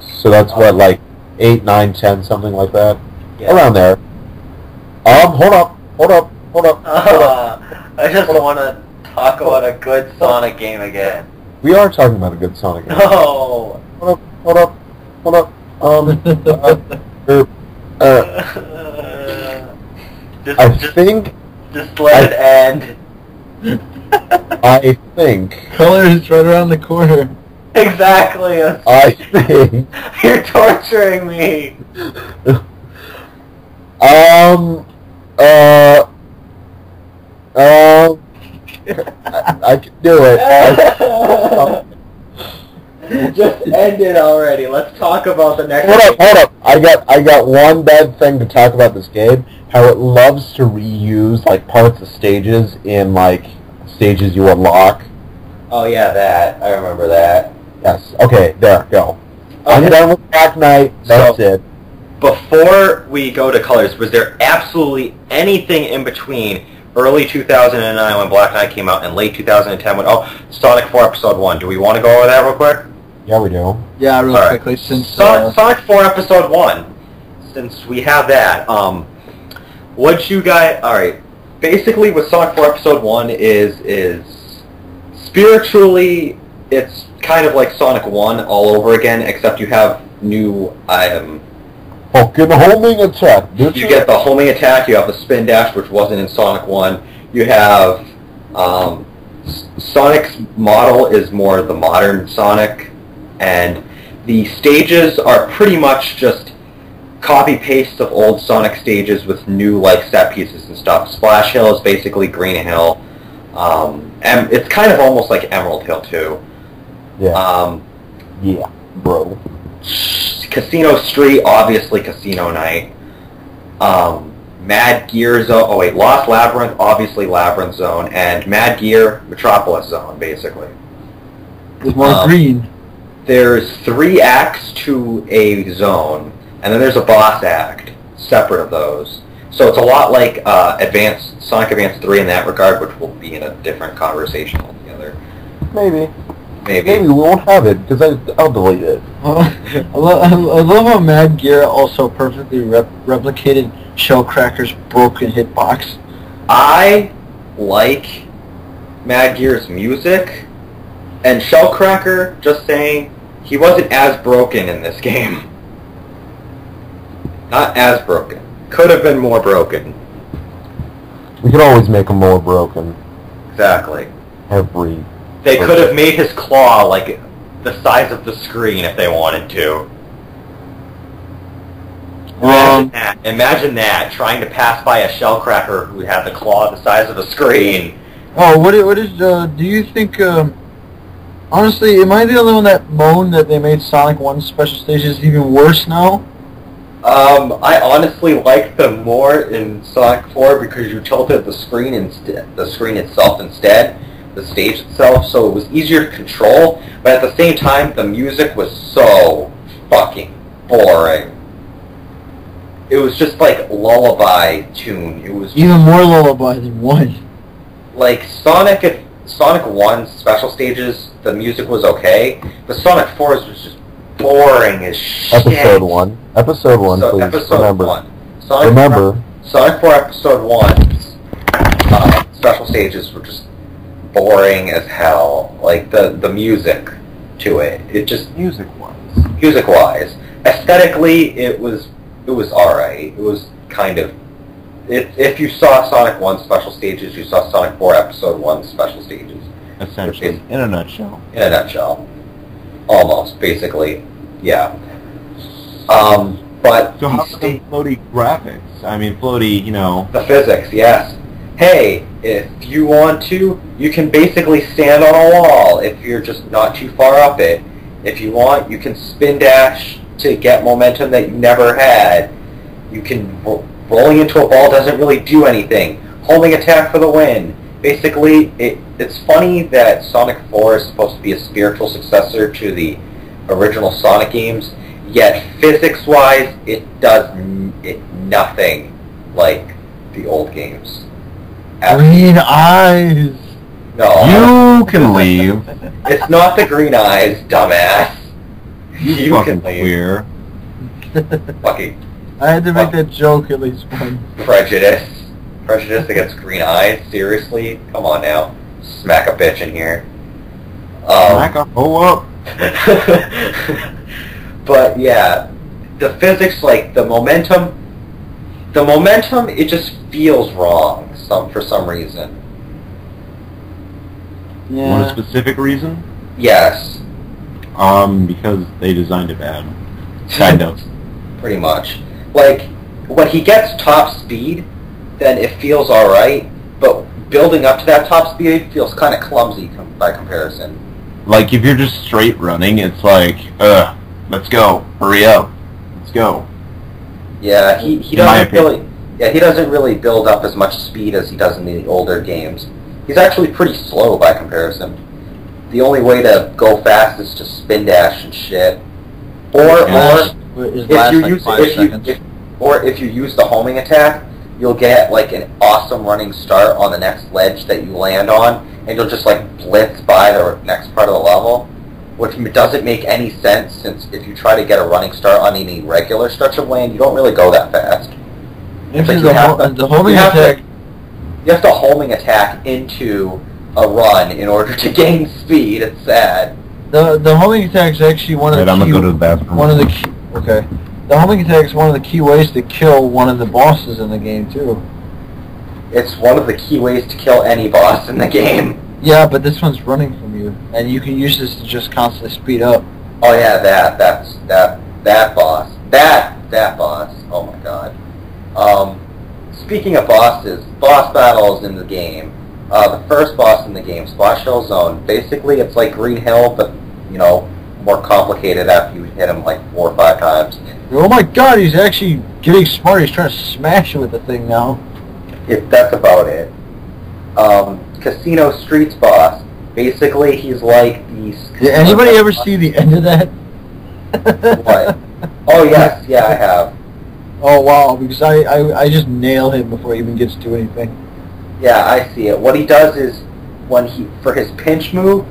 So that's what, like 8, 9, 10, something like that? Yeah. Around there. Hold up. I just want to talk about a good Sonic game again. We are talking about a good Sonic game. No! Hold up. Just let it end. I think. Color is right around the corner. Exactly. I think. You're torturing me. I can do it. Just end it already. Let's talk about the next Hold up. I got one bad thing to talk about this game. How it loves to reuse like parts of stages in like stages you unlock. Oh yeah, that. I remember that. Yes. Okay, there, go. Okay. I'm done with Black Knight. That's it. Before we go to colors, was there absolutely anything in between early 2009 when Black Knight came out and late 2010 when Sonic 4 Episode 1? Do we want to go over that real quick? Yeah, we do. Yeah, really All right. quickly, since... Sonic 4 Episode 1, since we have that, what you guys... Alright, basically what Sonic 4 Episode 1 is spiritually, it's kind of like Sonic 1 all over again, except you have new... Fucking homing attack, bitch. You get the homing attack, you have the spin dash, which wasn't in Sonic 1. You have... Sonic's model is more the modern Sonic, and the stages are pretty much just copy-paste of old Sonic stages with new like set pieces and stuff. Splash Hill is basically Green Hill, and it's kind of almost like Emerald Hill too. Yeah. Yeah, bro. Casino Street, obviously Casino Night. Mad Gear Zone, Lost Labyrinth, obviously Labyrinth Zone, and Mad Gear, Metropolis Zone, basically. There's more green. There's 3 acts to a zone, and then there's a boss act, separate of those. So it's a lot like Sonic Advance 3 in that regard, which will be in a different conversation altogether. Maybe we won't have it, because I'll delete it. I love how Mad Gear also perfectly replicated Shellcracker's broken hitbox. I like Mad Gear's music, and Shellcracker, just saying, he wasn't as broken in this game. Not as broken. Could have been more broken. We could always make them more broken. Exactly. Every They could have made his claw like the size of the screen if they wanted to. Imagine that, trying to pass by a shellcracker who had the claw the size of a screen. Oh, what is, do you think, honestly, am I the only one that moaned that they made Sonic 1 special stages even worse now? I honestly liked them more in Sonic 4 because you tilted the screen itself instead, the stage itself, so it was easier to control, but at the same time, the music was so fucking boring. It was just like lullaby tune. It was even more lullaby than 1. Like Sonic 1's special stages, the music was okay, but Sonic 4's was just boring as shit. Episode 1, so, please. Episode remember. 1. Remember. Sonic 4 Episode 1's special stages were just boring as hell. Like the music to it just music-wise, aesthetically, it was alright. It was kind of... If you saw Sonic 1 special stages, you saw Sonic 4 Episode 1 special stages. Essentially, in a nutshell. In a nutshell. Almost, basically. Yeah. But... So how about the floaty graphics? I mean, floaty, you know... The physics, yes. Hey, if you want to, you can basically stand on a wall if you're just not too far up it. If you want, you can spin dash to get momentum that you never had. You can... Rolling into a ball doesn't really do anything. Homing attack for the win. Basically, it's funny that Sonic 4 is supposed to be a spiritual successor to the original Sonic games, yet physics-wise, it does nothing like the old games. Green eyes! No. You can leave. It's not the green eyes, dumbass. You fucking queer. Fucking I had to make that joke at least once. prejudice. Prejudice against green eyes? Seriously? Come on now. Smack a bitch in here. Smack a hoe up. But yeah, the physics, like the momentum, it just feels wrong for some reason. Yeah. Want a specific reason? Yes. Because they designed it bad. Kind of. Pretty much. Like, when he gets top speed, then it feels alright, but building up to that top speed feels kind of clumsy by comparison. Like, if you're just straight running, it's like, let's go, hurry up, let's go. Yeah, he doesn't really build up as much speed as he does in the older games. He's actually pretty slow by comparison. The only way to go fast is to spin dash and shit. Or if you use the homing attack, you'll get like an awesome running start on the next ledge that you land on, and you'll just like blitz by the next part of the level, which doesn't make any sense since if you try to get a running start on any regular stretch of land, you don't really go that fast. Like you have to homing attack into a run in order to gain speed. It's sad. The homing attack is actually one of the I'm key... gonna go to the bathroom. Okay. The homing attack is one of the key ways to kill one of the bosses in the game, too. It's one of the key ways to kill any boss in the game. Yeah, but this one's running from you, and you can use this to just constantly speed up. Oh yeah, that boss. That boss. Oh my god. Speaking of bosses, boss battles in the game. The first boss in the game, Splash Hill Zone, basically it's like Green Hill, but, you know, more complicated after you hit him like 4 or 5 times. Oh my god, he's actually getting smart. He's trying to smash you with the thing now. That's about it. Casino Streets boss. Basically, he's like the... Did anybody ever see the end of that? What? Oh, yes. Yeah, I have. Oh, wow, because I just nail him before he even gets to anything. Yeah, I see it. What he does is, for his pinch move,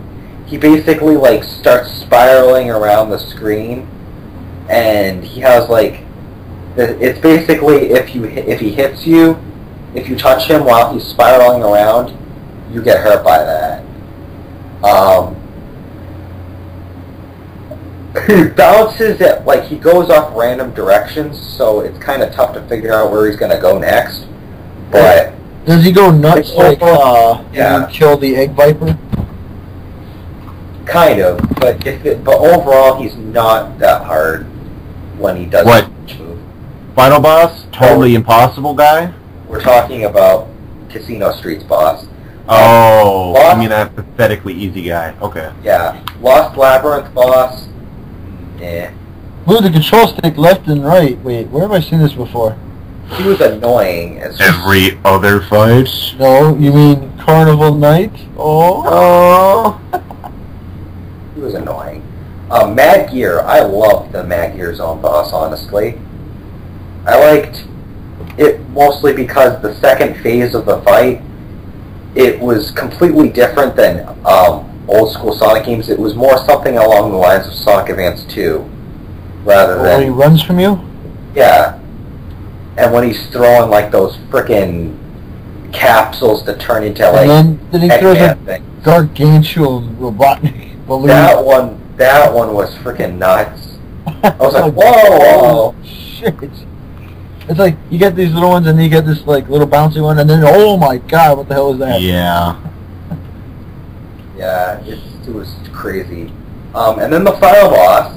he basically, like, starts spiraling around the screen, and he has, like... It's basically, if he hits you, if you touch him while he's spiraling around, you get hurt by that. He bounces at, like, he goes off random directions, so it's kind of tough to figure out where he's going to go next. But does he go nuts like yeah. and kill the egg viper? Kind of, but but overall, he's not that hard when he does What? each move. Final boss, totally impossible guy. We're talking about Casino Street's boss. Oh, Lost- I mean that pathetically easy guy. Okay. Yeah, Lost Labyrinth boss. Eh. Move the control stick left and right. Wait, where have I seen this before? He was annoying as Every other fight. No, you mean Carnival Night? Oh. He was annoying. Mad Gear. I loved the Mad Gear Zone boss, honestly. I liked it mostly because the second phase of the fight, it was completely different than old school Sonic games. It was more something along the lines of Sonic Advance 2, rather When he than... runs from you? Yeah. And when he's throwing, like, those frickin' capsules that turn into, like, And then he throws Eggman a thing. gargantuan Robotnik balloon. That one was freaking nuts. I was like, whoa, oh, whoa. shit. It's like, you get these little ones and then you get this, like, little bouncy one and then, oh my god, what the hell is that? Yeah. Yeah, it was crazy. And then the final boss.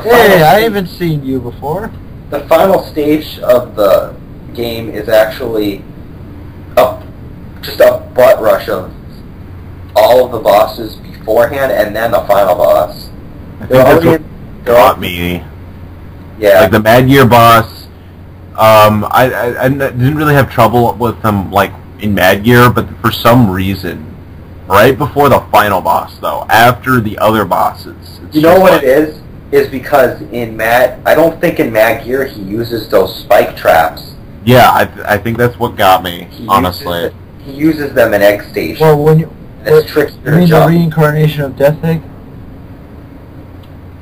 Hey, I haven't seen you before. The final stage of the game is actually just a butt rush of all of the bosses beforehand, and then the final boss. I think that's what got me. Yeah. Like the Mad Gear boss, I didn't really have trouble with them like in Mad Gear, but for some reason, right before the final boss though, after the other bosses, it's You know just what like, it is because I don't think in Mad Gear he uses those spike traps. Yeah, I think that's what got me, honestly. He uses them in Egg Station. Well, when you... It's tricks You mean the reincarnation of Death Egg?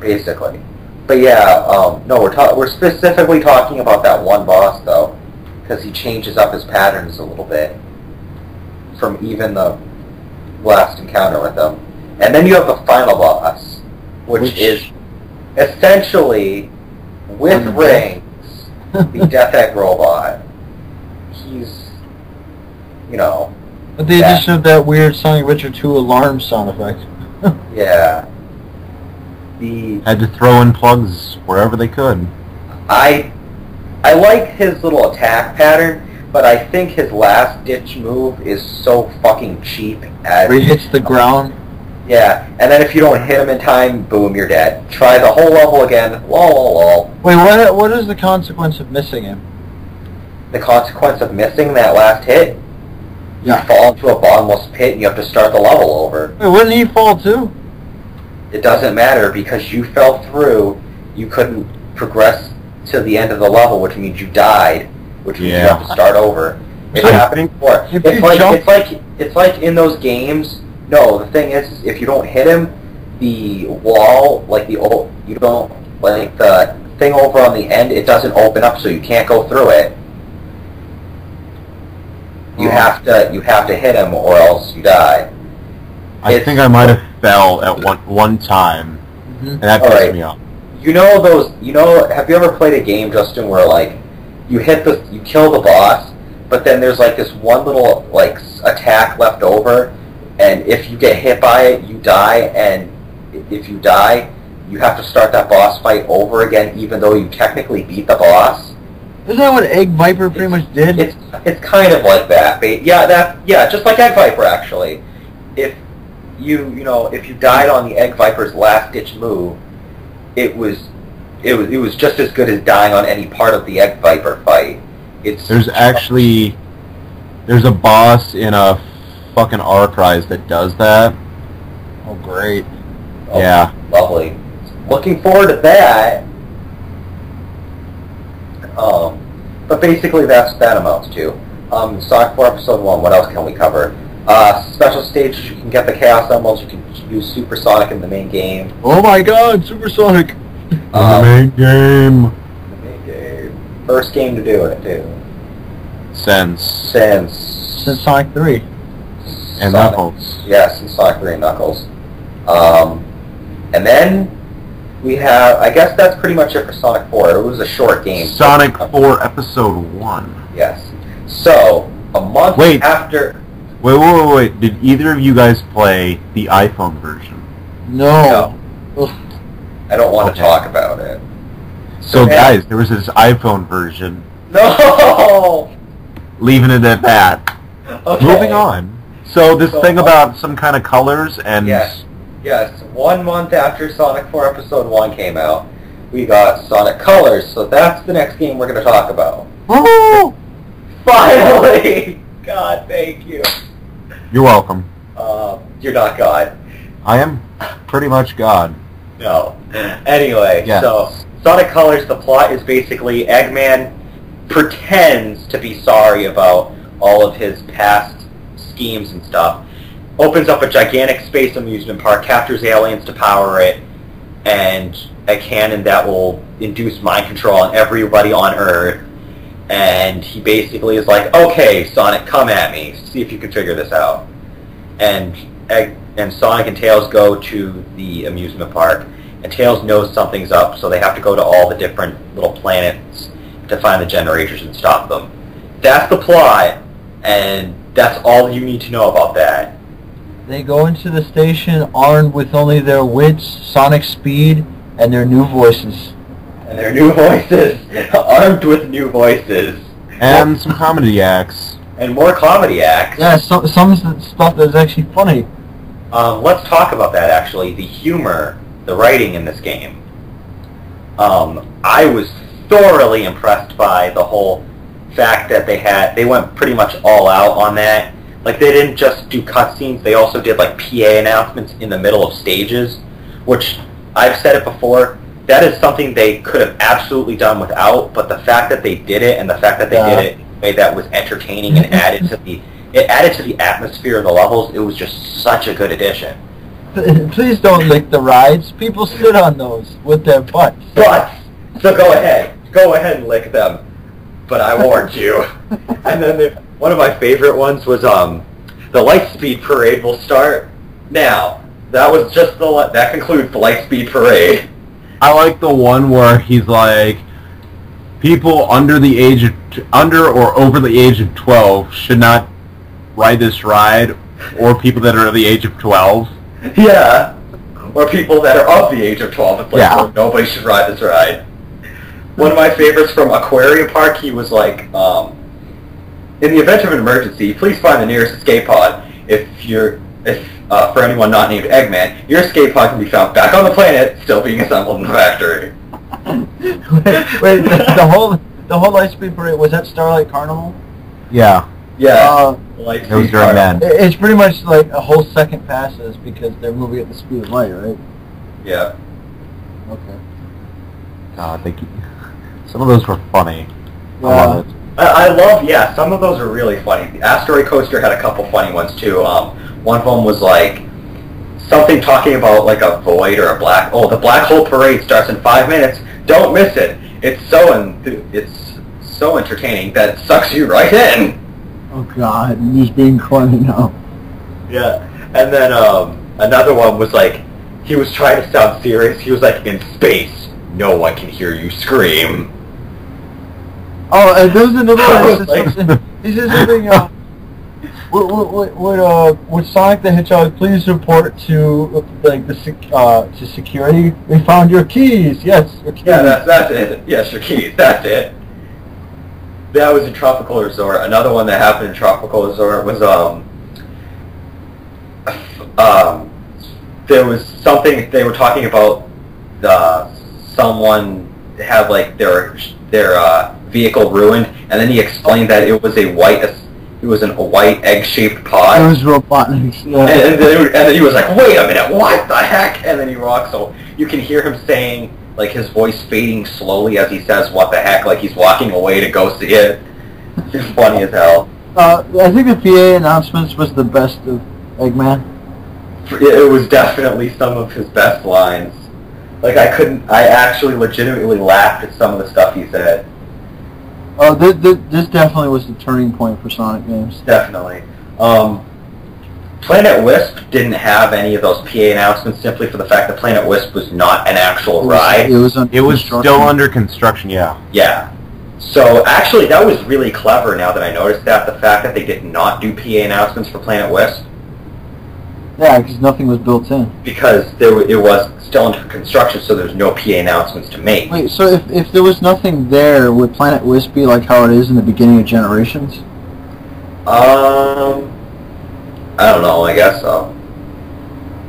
Basically. But yeah, no, we're specifically talking about that one boss though, because he changes up his patterns a little bit from even the last encounter with him. And then you have the final boss, which is essentially, with rings, the Death Egg robot. He's, With the addition of that weird Sonic Adventure 2 alarm sound effect. yeah. Had to throw in plugs wherever they could. I like his little attack pattern, but I think his last ditch move is so fucking cheap. Where he hits the ground. Yeah, and then if you don't hit him in time, boom, you're dead. Try the whole level again. Lol, lol, lol. Wait, what is the consequence of missing him? The consequence of missing that last hit? Yeah. You fall into a bottomless pit and you have to start the level over. Wait, wouldn't he fall too? It doesn't matter because you fell through. You couldn't progress to the end of the level, which means you died, which means you have to start over. It's happening before. It's like in those games. No, the thing is, if you don't hit him, the wall, you don't the thing over on the end, it doesn't open up, so you can't go through it. You have to hit him, or else you die. I think I might have fell at one time, and that pissed me off. Have you ever played a game, Justin, where you kill the boss, but then there's this one little attack left over, and if you get hit by it, you die, and if you die, you have to start that boss fight over again, even though you technically beat the boss. Isn't that what Egg Viper pretty much did? It's kind of like that. Just like Egg Viper actually. If you died on the Egg Viper's last ditch move, it was just as good as dying on any part of the Egg Viper fight. There's a boss in a fucking Arcrise that does that. Oh, great. Oh, yeah. Lovely. Looking forward to that. But basically that amounts to. Sonic 4 Episode 1, what else can we cover? Special stages, you can get the Chaos Emeralds, you can use Super Sonic in the main game. Oh my god, Super Sonic! The main game. The main game. First game to do it, too. Since Sonic 3. And Knuckles. Yes, and Sonic 3 and Knuckles. And then we have, I guess that's pretty much it for Sonic 4. It was a short game. Sonic 4 Episode 1. Yes. So, a month after... Wait. Did either of you guys play the iPhone version? No. I don't want Okay. to talk about it. So guys, there was this iPhone version. No! Leaving it at that. Okay. Moving on. So this So, thing about some kind of colors and Yes. 1 month after Sonic 4 Episode 1 came out, we got Sonic Colors, so that's the next game we're going to talk about. Woo! Finally! God, thank you. You're welcome. You're not God. I am pretty much God. No. Anyway, Yes. so Sonic Colors, the plot is basically Eggman pretends to be sorry about all of his past schemes and stuff, opens up a gigantic space amusement park, captures aliens to power it, and a cannon that will induce mind control on everybody on Earth. And he basically is like, okay, Sonic, come at me. See if you can figure this out. And Sonic and Tails go to the amusement park. And Tails knows something's up, so they have to go to all the different little planets to find the generators and stop them. That's the plot, and that's all you need to know about that. They go into the station armed with only their wits, sonic speed, and their new voices. And their new voices, armed with new voices. And some comedy acts. And more comedy acts. Yeah, some stuff that's actually funny. Let's talk about that, actually. The humor, the writing in this game. I was thoroughly impressed by the whole fact that they went pretty much all out on that. Like, they didn't just do cutscenes, they also did, like, PA announcements in the middle of stages, which, I've said it before, that is something they could have absolutely done without, but the fact that they did it, and the fact that they did it in a way that was entertaining and added to the atmosphere of the levels, it was just such a good addition. Please don't lick the rides. People sit on those with their butts. But, so go ahead and lick them. But I warned you. And then one of my favorite ones was the Lightspeed Parade will start now. That was just that concludes the Lightspeed Parade. I like the one where he's like, people under or over the age of 12 should not ride this ride, or people that are the age of 12. Yeah. Or people that are of the age of 12. It's like, Yeah. oh, nobody should ride this ride. One of my favorites from Aquarium Park, he was like, in the event of an emergency, please find the nearest escape pod. For anyone not named Eggman, your escape pod can be found back on the planet, still being assembled in the factory. Wait, the whole Lightspeed Parade, was that Starlight Carnival? Yeah. Yeah. It was during then. It's pretty much like a whole second passes because they're moving at the speed of light, right? Yeah. Okay. God, some of those were funny. I Yeah. love it. I love, some of those are really funny. The Asteroid Coaster had a couple funny ones too. One of them was like something talking about like a void or a black. Oh, the Black Hole Parade starts in 5 minutes. Don't miss it. It's so entertaining that it sucks you right in. Oh God, he's being corny now. Yeah. And then another one was like he was trying to sound serious. He was like, in space, no one can hear you scream. Oh, and there was another Like- one. He said something. Would Sonic the Hedgehog please report to like to security? We found your keys. Yes, your keys. Yeah, that's it. Yes, your keys. That's it. That was in Tropical Resort. Another one that happened in Tropical Resort was there was something they were talking about. Someone had like their vehicle ruined, and then he explained that it was a white egg-shaped pod. It was Robotnik's. Yeah. And then he was like, wait a minute, what the heck? And then he walks, so you can hear him saying, like, his voice fading slowly as he says, what the heck, like he's walking away to go see it. It's funny as hell. I think the PA announcements was the best of Eggman. It was definitely some of his best lines. Like, I actually legitimately laughed at some of the stuff he said. Oh, this definitely was the turning point for Sonic games. Definitely. Planet Wisp didn't have any of those PA announcements simply for the fact that Planet Wisp was not an actual ride. It was Still under construction, yeah. Yeah. So actually that was really clever now that I noticed that, the fact that they did not do PA announcements for Planet Wisp. Yeah, because nothing was built in. because it was still under construction, so there's no PA announcements to make. Wait, so if there was nothing there, would Planet Wisp be like how it is in the beginning of Generations? I don't know. I guess so.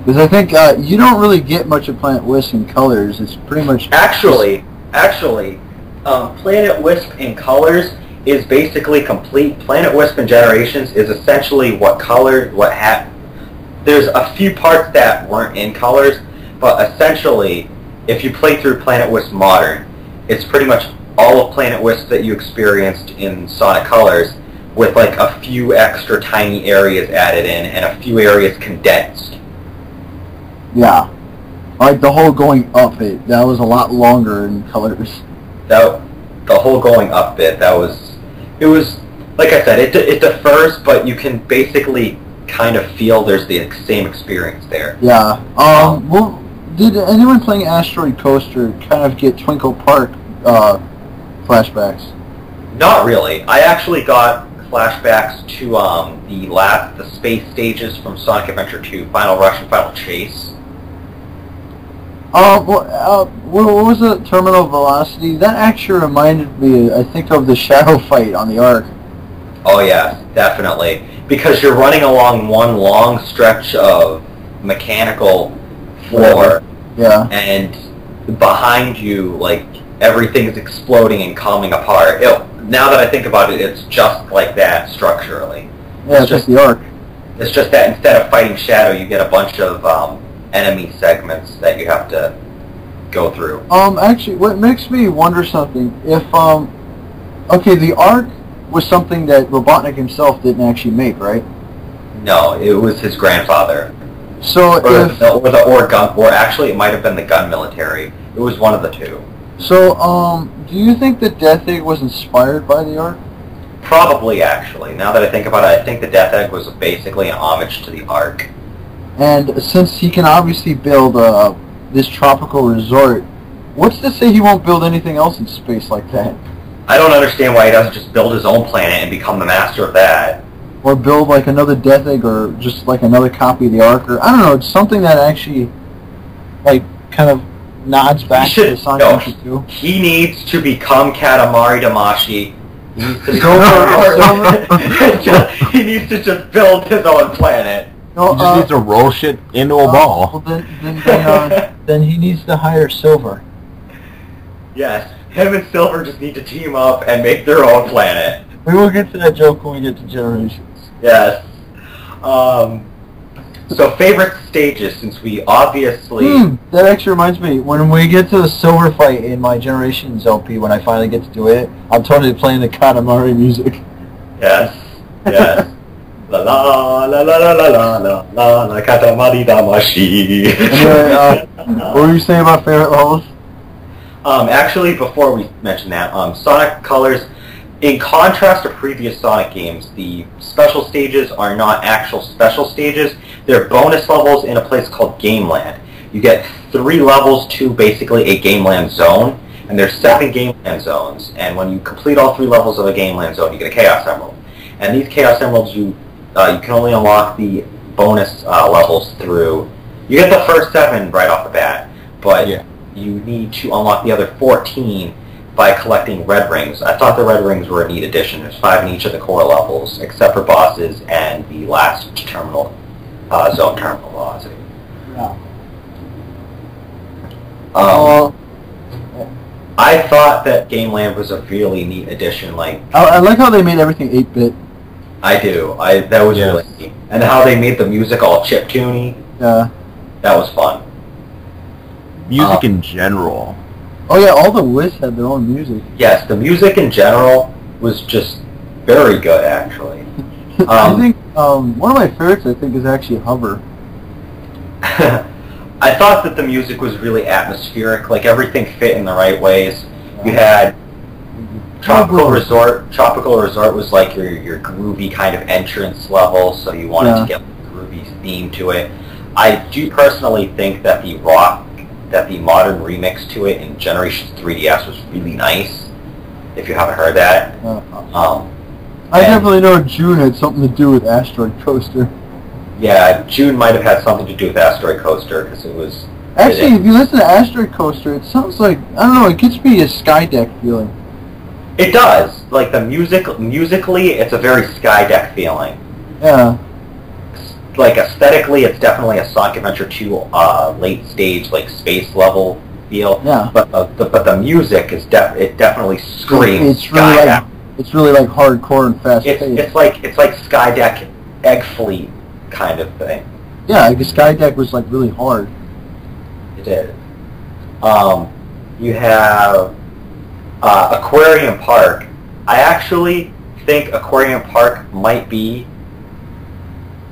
Because I think you don't really get much of Planet Wisp in colors. It's pretty much... Actually, Planet Wisp in colors is basically complete. Planet Wisp in Generations is essentially there's a few parts that weren't in colors, but essentially, if you play through Planet Wisp Modern, it's pretty much all of Planet Wisp that you experienced in Sonic Colors, with like a few extra tiny areas added in and a few areas condensed. Yeah. Like the whole going up that was a lot longer in colors. The whole going up bit, it was, like I said, it differs, but you can basically kind of feel there's the same experience there. Yeah. Well, did anyone playing Asteroid Coaster kind of get Twinkle Park flashbacks? Not really. I actually got flashbacks to the space stages from Sonic Adventure 2, Final Rush and Final Chase. What was the Terminal Velocity? That actually reminded me, I think, of the Shadow fight on the Ark. Oh yeah, definitely. Because you're running along one long stretch of mechanical floor, yeah, and behind you, like, everything's exploding and coming apart. Now that I think about it, it's just like that structurally. Yeah, it's just the Ark. It's just that instead of fighting Shadow, you get a bunch of enemy segments that you have to go through. Actually, what makes me wonder something, if, okay, the Ark was something that Robotnik himself didn't actually make, right? No, it was his grandfather. So or actually it might have been the Gun Military. It was one of the two. So, do you think that Death Egg was inspired by the Ark? Probably, actually. Now that I think about it, I think the Death Egg was basically an homage to the Ark. And since he can obviously build this tropical resort, what's to say he won't build anything else in space like that? I don't understand why he doesn't just build his own planet and become the master of that. Or build like another Death Egg, or just like another copy of the Ark, or I don't know, it's something that actually like kind of nods back to the Sonic Adventure 2. He needs to become Katamari Damacy. He needs to he needs to just build his own planet. No, he just needs to roll shit into a ball. Well, then he needs to hire Silver. Yes, him and Silver just need to team up and make their own planet. We will get to that joke when we get to Generations. Yes. So favorite stages, since we obviously... That actually reminds me, when we get to the Silver fight in my Generations LP, when I finally get to do it, I'm totally playing the Katamari music. Yes, yes. La la la la la la la la la Katamari Damacy. Anyway, what were you saying about favorite levels? Actually, before we mention that, Sonic Colors, in contrast to previous Sonic games, the special stages are not actual special stages. They're bonus levels in a place called Gameland. You get 3 levels to basically a Gameland zone, and there's 7 Gameland zones. And when you complete all 3 levels of a Gameland zone, you get a Chaos Emerald. And these Chaos Emeralds, you can only unlock the bonus levels through... You get the first 7 right off the bat, but you need to unlock the other 14 by collecting red rings. I thought the red rings were a neat addition. There's 5 in each of the core levels, except for bosses and the last terminal, zone terminal velocity. Yeah. I thought that Gameland was a really neat addition. Like, I like how they made everything 8-bit. I do. That was really neat. And how they made the music all chiptune-y. Yeah. That was fun. Music in general. Oh yeah, all the Wisps had their own music. Yes, the music in general was just very good, actually. I think one of my favorites, I think, is actually Hover. I thought that the music was really atmospheric, like everything fit in the right ways. You had Tropical Resort. Tropical Resort was like your groovy kind of entrance level, so you wanted to get a groovy theme to it. I do personally think that the modern remix to it in Generations 3DS was really nice, if you haven't heard that. I definitely know June had something to do with Asteroid Coaster. Yeah, June might have had something to do with Asteroid Coaster because it was. Actually, if you listen to Asteroid Coaster, it sounds like, I don't know, it gives me a Skydeck feeling. It does. Like the musically, it's a very Skydeck feeling. Yeah. Like aesthetically, it's definitely a Sonic Adventure 2 late stage, like space level feel. Yeah. But the music is it definitely screams It's really Skydeck. it's really like hardcore and fast paced. It's like Skydeck Egg Fleet kind of thing. Yeah, like Skydeck was like really hard. It is. You have Aquarium Park. I actually think Aquarium Park might be,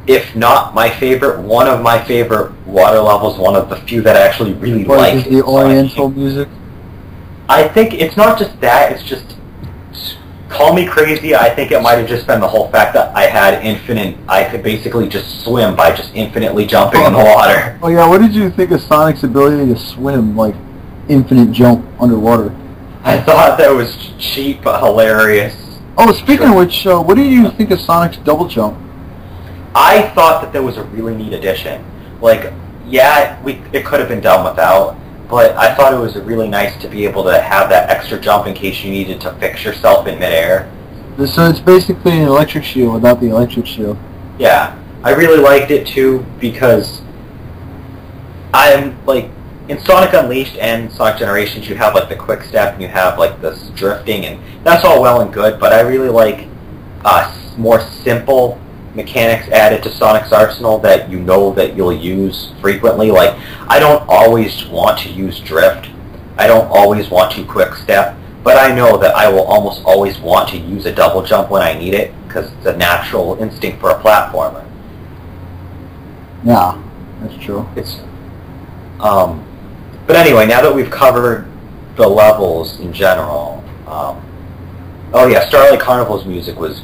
if not my favorite, one of my favorite water levels, one of the few that I actually really like. Is the Oriental music? I think it's not just that, it's just, call me crazy, I think it might have just been the whole fact that I could basically just swim by just infinitely jumping in the water. Oh yeah, what did you think of Sonic's ability to swim, like infinite jump underwater? I thought that was cheap but hilarious. Oh, speaking of which, what did you think of Sonic's double jump? I thought that was a really neat addition. Like, yeah, it could have been done without, but I thought it was really nice to be able to have that extra jump in case you needed to fix yourself in midair. So it's basically an electric shield without the electric shield. Yeah, I really liked it too because I'm like, in Sonic Unleashed and Sonic Generations, you have like the quick step and you have like this drifting, and that's all well and good, but I really like more simple mechanics added to Sonic's arsenal that you know that you'll use frequently. Like, I don't always want to use drift, I don't always want to quick step, but I know that I will almost always want to use a double jump when I need it because it's a natural instinct for a platformer. Yeah, that's true. It's but anyway, now that we've covered the levels in general, oh yeah, Starlight Carnival's music was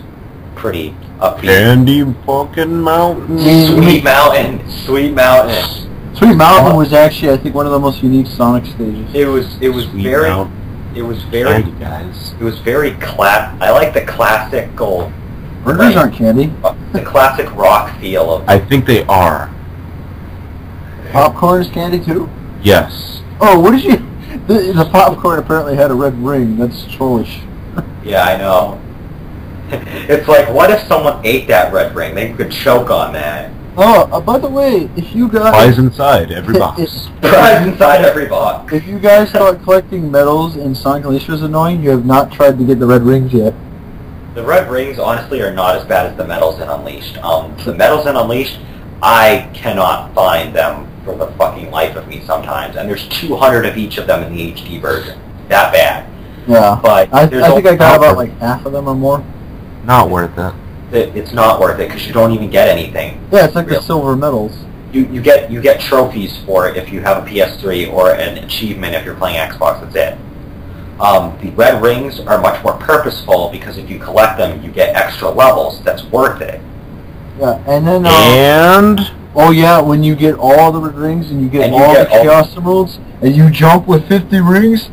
pretty upbeat. Candy fucking Mountain. Sweet Mountain, Sweet Mountain. Sweet Mountain was actually, I think, one of the most unique Sonic stages. It was Sweet very, Mountain. it was very, Candy, guys. it was very I like the classic gold. Burgers aren't candy. The classic rock feel of. I think they are. Popcorn is candy too? Yes. Oh, what did you... The popcorn apparently had a red ring. That's trollish. Yeah, I know. It's like, what if someone ate that red ring? They could choke on that. Oh, by the way, if you guys... Flies inside every box. Fries inside every box. If you guys thought collecting medals in Sonic Unleashed was annoying, you have not tried to get the red rings yet. The red rings, honestly, are not as bad as the medals in Unleashed. The medals in Unleashed, I cannot find them for the fucking life of me sometimes, and there's 200 of each of them in the HD version. That bad. Yeah. But I think I got about like half of them or more. Not worth it. It's not worth it because you don't even get anything. Yeah, it's like the silver medals. You get trophies for it if you have a PS3 or an achievement if you're playing Xbox. That's it. The red rings are much more purposeful because if you collect them, you get extra levels. That's worth it. Yeah, and then... And... Oh yeah, when you get all the red rings and you get And you all get the Chaos Emeralds and you jump with 50 rings...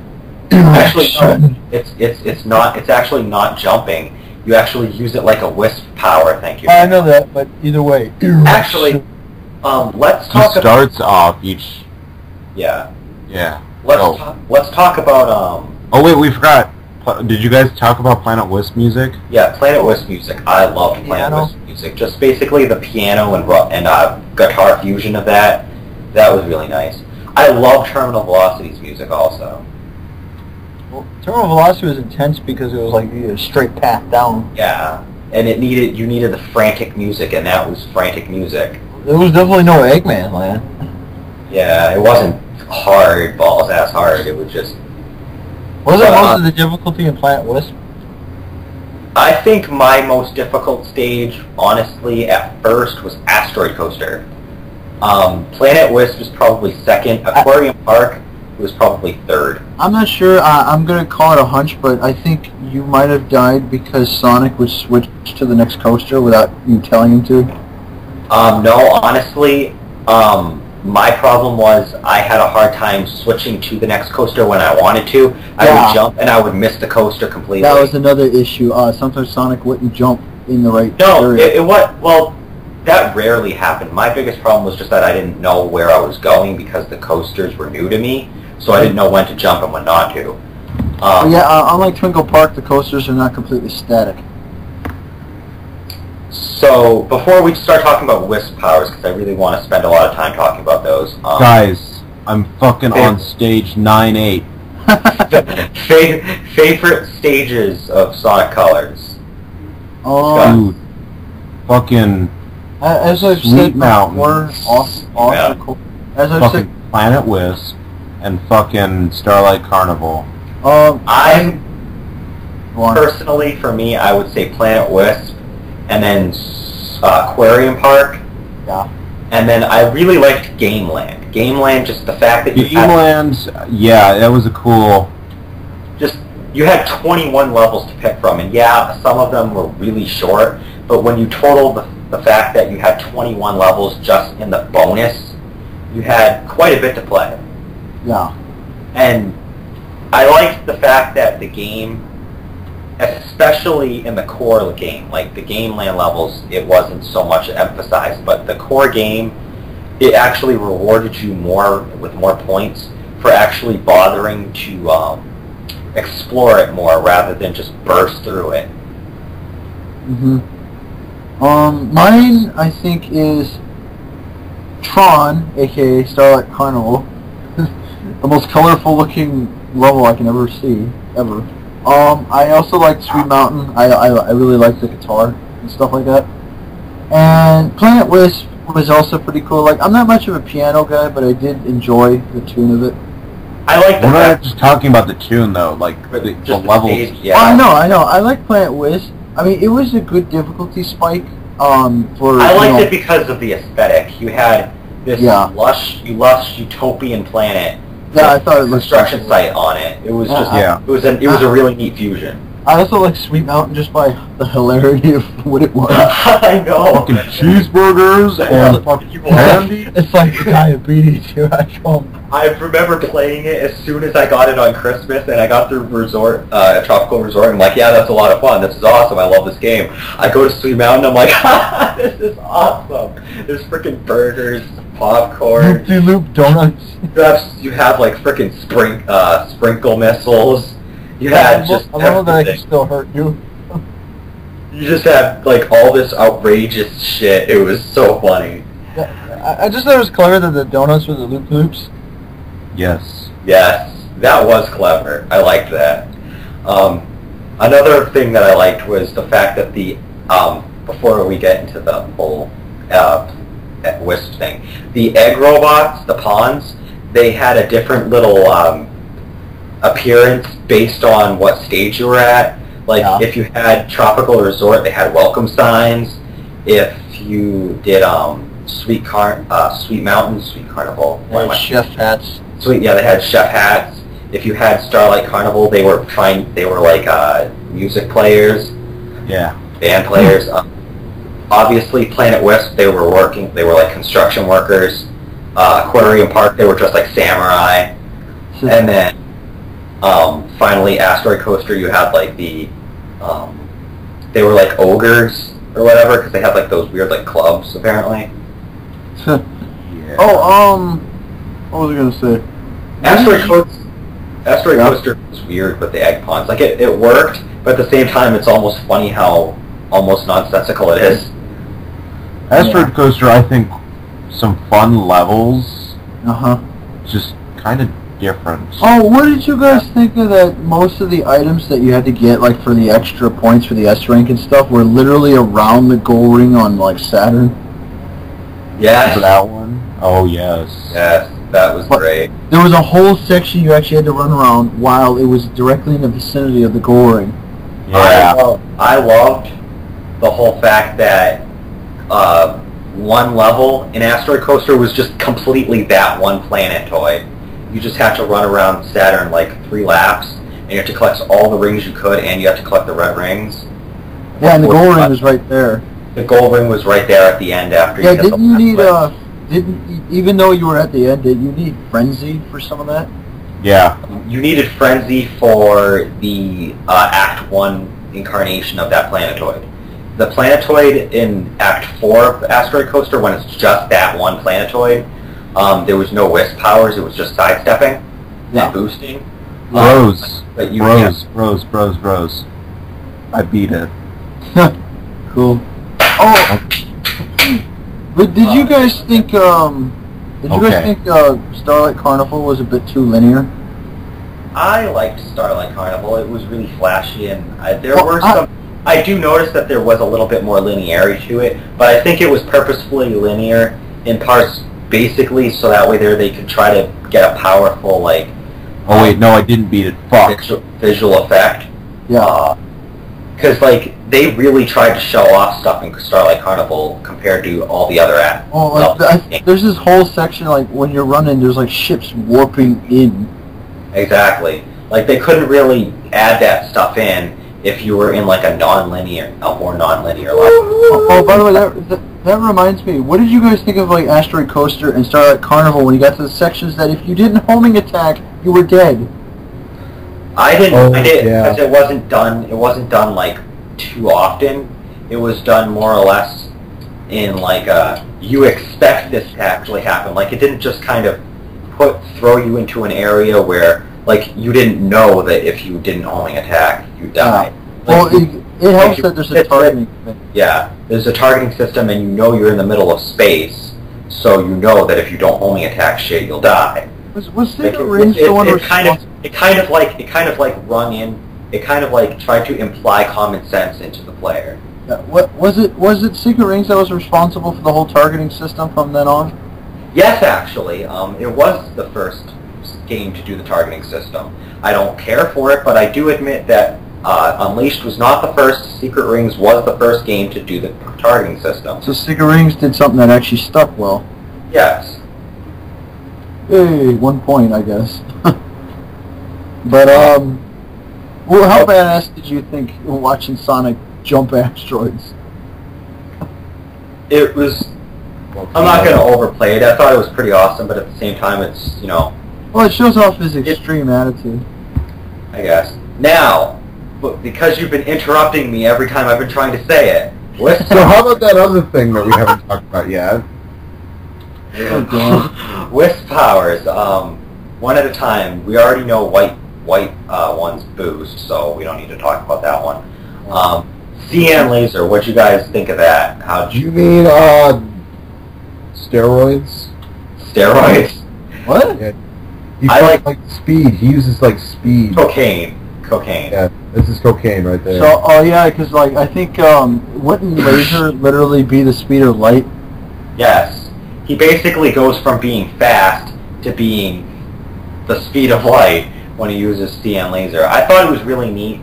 Actually, no, it's not. It's actually not jumping. You actually use it like a wisp power. Thank you. I know that, but either way... Actually, let's He talk. starts off each... Yeah. Yeah. Let's talk about Oh wait, we forgot. Did you guys talk about Planet Wisp music? Yeah, Planet Wisp music. I loved Planet Wisp music. Just basically the piano and guitar fusion of that. That was really nice. I love Terminal Velocity's music also. Well, Terminal Velocity was intense because it was like a straight path down. Yeah, and you needed the frantic music, and that was frantic music. There was definitely no Eggman Land. Yeah, it wasn't hard, balls ass hard. It was just. Wasn't most of the difficulty in Planet Wisp? I think my most difficult stage, honestly, at first was Asteroid Coaster. Planet Wisp was probably second. Aquarium Park was probably third. I'm not sure. I'm going to call it a hunch, but I think you might have died because Sonic would switch to the next coaster without you telling him to. No, honestly, my problem was I had a hard time switching to the next coaster when I wanted to. I would jump and I would miss the coaster completely. That was another issue. Sometimes Sonic wouldn't jump in the right No, area. it was, well, that rarely happened. My biggest problem was just that I didn't know where I was going because the coasters were new to me, so I didn't know when to jump and when not to. Unlike Twinkle Park, the coasters are not completely static. So, before we start talking about Wisp powers, because I really want to spend a lot of time talking about those. Guys, I'm fucking on stage 9-8. Favorite stages of Sonic Colors? Dude, fucking As I've Sweet said Mountain. before, as I've fucking Planet Wisp, and fucking Starlight Carnival. I'm personally, for me, I would say Planet Wisp, and then Aquarium Park. Yeah. And then I really liked Gameland. Gameland, just the fact that Yeah, that was a cool. You had 21 levels to pick from, and yeah, some of them were really short, but when you total the fact that you had 21 levels just in the bonus, you had quite a bit to play. Yeah. And I liked the fact that the game, especially in the core of the game, like the Gameland levels, it wasn't so much emphasized, but the core game, it actually rewarded you more with more points for actually bothering to explore it more rather than just burst through it. Mine, I think, is Tron, aka Starlight Carnival. The most colorful looking level I can ever see, ever. I also like Sweet Mountain. I really like the guitar and stuff like that. And Planet Wisp was also pretty cool. Like, I'm not much of a piano guy, but I did enjoy the tune of it. I like We're not just talking about the tune, though, like the levels. Yeah. I know. I like Planet Wisp. I mean, it was a good difficulty spike. For I liked it because of the aesthetic. You had this lush utopian planet. Yeah, I thought it looked construction site on it. It was just it was a really neat fusion. I also like Sweet Mountain just by the hilarity of what it was. I know. Fucking cheeseburgers and fucking candy. It's like diabetes. Here I come. I remember playing it as soon as I got it on Christmas, and I got through Tropical Resort, and I'm like, yeah, that's a lot of fun. This is awesome. I love this game. I go to Sweet Mountain, I'm like, this is awesome. There's freaking burgers, popcorn. Loop donuts. You have like freaking sprinkle missiles. You had just I love that I can still hurt you. You just had like all this outrageous shit. It was so funny. Yeah, I just thought it was clever that the donuts were the Loop Loops. Yes. Yes, that was clever. I liked that. Another thing that I liked was the fact that the before we get into the whole Wisp thing, the egg robots, the pawns, they had a different little appearance based on what stage you were at. Like if you had Tropical Resort, they had welcome signs. If you did Sweet Mountain, Sweet Carnival, Chef hats. They had chef hats. If you had Starlight Carnival, they were like music players. Yeah. Band players. Obviously, Planet Wisp, they were like construction workers. Aquarium Park, they were just like samurai. And then finally, Asteroid Coaster, you had like they were like ogres or whatever, because they had like those weird like clubs apparently. Yeah. What was I gonna say? Asteroid Coaster was weird with the egg pawns. Like it worked, but at the same time, it's almost funny how almost nonsensical it is. Asteroid Coaster, I think, some fun levels. Just kind of different. Oh, what did you guys think of that? Most of the items that you had to get, like for the extra points for the S rank and stuff, were literally around the goal ring on like Saturn. Yes. For that one. Oh yes. Yes, that was great. There was a whole section you actually had to run around while it was directly in the vicinity of the goal ring. Yeah. I loved the whole fact that one level in Asteroid Coaster was just completely that one planetoid. You just have to run around Saturn like 3 laps, and you have to collect all the rings you could, and you have to collect the red rings. Yeah, and the goal ring was right there. The gold ring was right there at the end after you didn't you need even though you were at the end, did you need Frenzy for some of that? Yeah. You needed Frenzy for the Act 1 incarnation of that planetoid. the planetoid in Act 4 of Asteroid Coaster, when it's just that one planetoid, there was no wisp powers, it was just sidestepping and boosting. Bros. But you Bros. I beat it. Cool. Oh, but did you guys think? Starlight Carnival was a bit too linear? I liked Starlight Carnival. It was really flashy, and I do notice that there was a little bit more linearity to it, but I think it was purposefully linear in parts, basically, so that way they could try to get a powerful Oh wait, no, I didn't beat it. Fuck. Visual effect. Yeah. Because they really tried to show off stuff in Starlight Carnival compared to all the other apps. Oh, there's this whole section when you're running, there's ships warping in. Exactly. They couldn't really add that stuff in if you were in a more non-linear level. Oh, by the way, that reminds me. What did you guys think of Asteroid Coaster and Starlight Carnival when you got to the sections that if you didn't homing attack, you were dead? I didn't because it wasn't done. It wasn't done too often. It was done more or less in you expect this to actually happen. It didn't just kind of throw you into an area where you didn't know that if you didn't homing attack, you died. Well, it helps that there's a targeting. Yeah, there's a targeting system, and you know you're in the middle of space, so you know that if you don't homing attack shit, you'll die. Was Secret Rings the one responsible? It kind of rung in. It kind of tried to imply common sense into the player. Yeah, was it Secret Rings that was responsible for the whole targeting system from then on? Yes, actually, it was the first game to do the targeting system. I don't care for it, but I do admit that Unleashed was not the first. Secret Rings was the first game to do the targeting system. So Secret Rings did something that actually stuck well. Yes. Hey, 1 point, I guess. But well, how badass did you think watching Sonic jump asteroids? It was. I'm not going to overplay it. I thought it was pretty awesome, but at the same time, it's Well, it shows off his extreme attitude. I guess. Now, because you've been interrupting me every time I've been trying to say it. So how about that other thing that we haven't talked about yet? Wisp powers. One at a time. We already know white one's boost, so we don't need to talk about that one. CN laser. What'd you guys think of that? How'd you mean steroids? Steroids? What? Yeah. Like speed. He uses speed. Cocaine. Yeah, this is cocaine right there. So, because I think wouldn't laser literally be the speed of light? Yes. He basically goes from being fast to being the speed of light when he uses CN laser. I thought it was really neat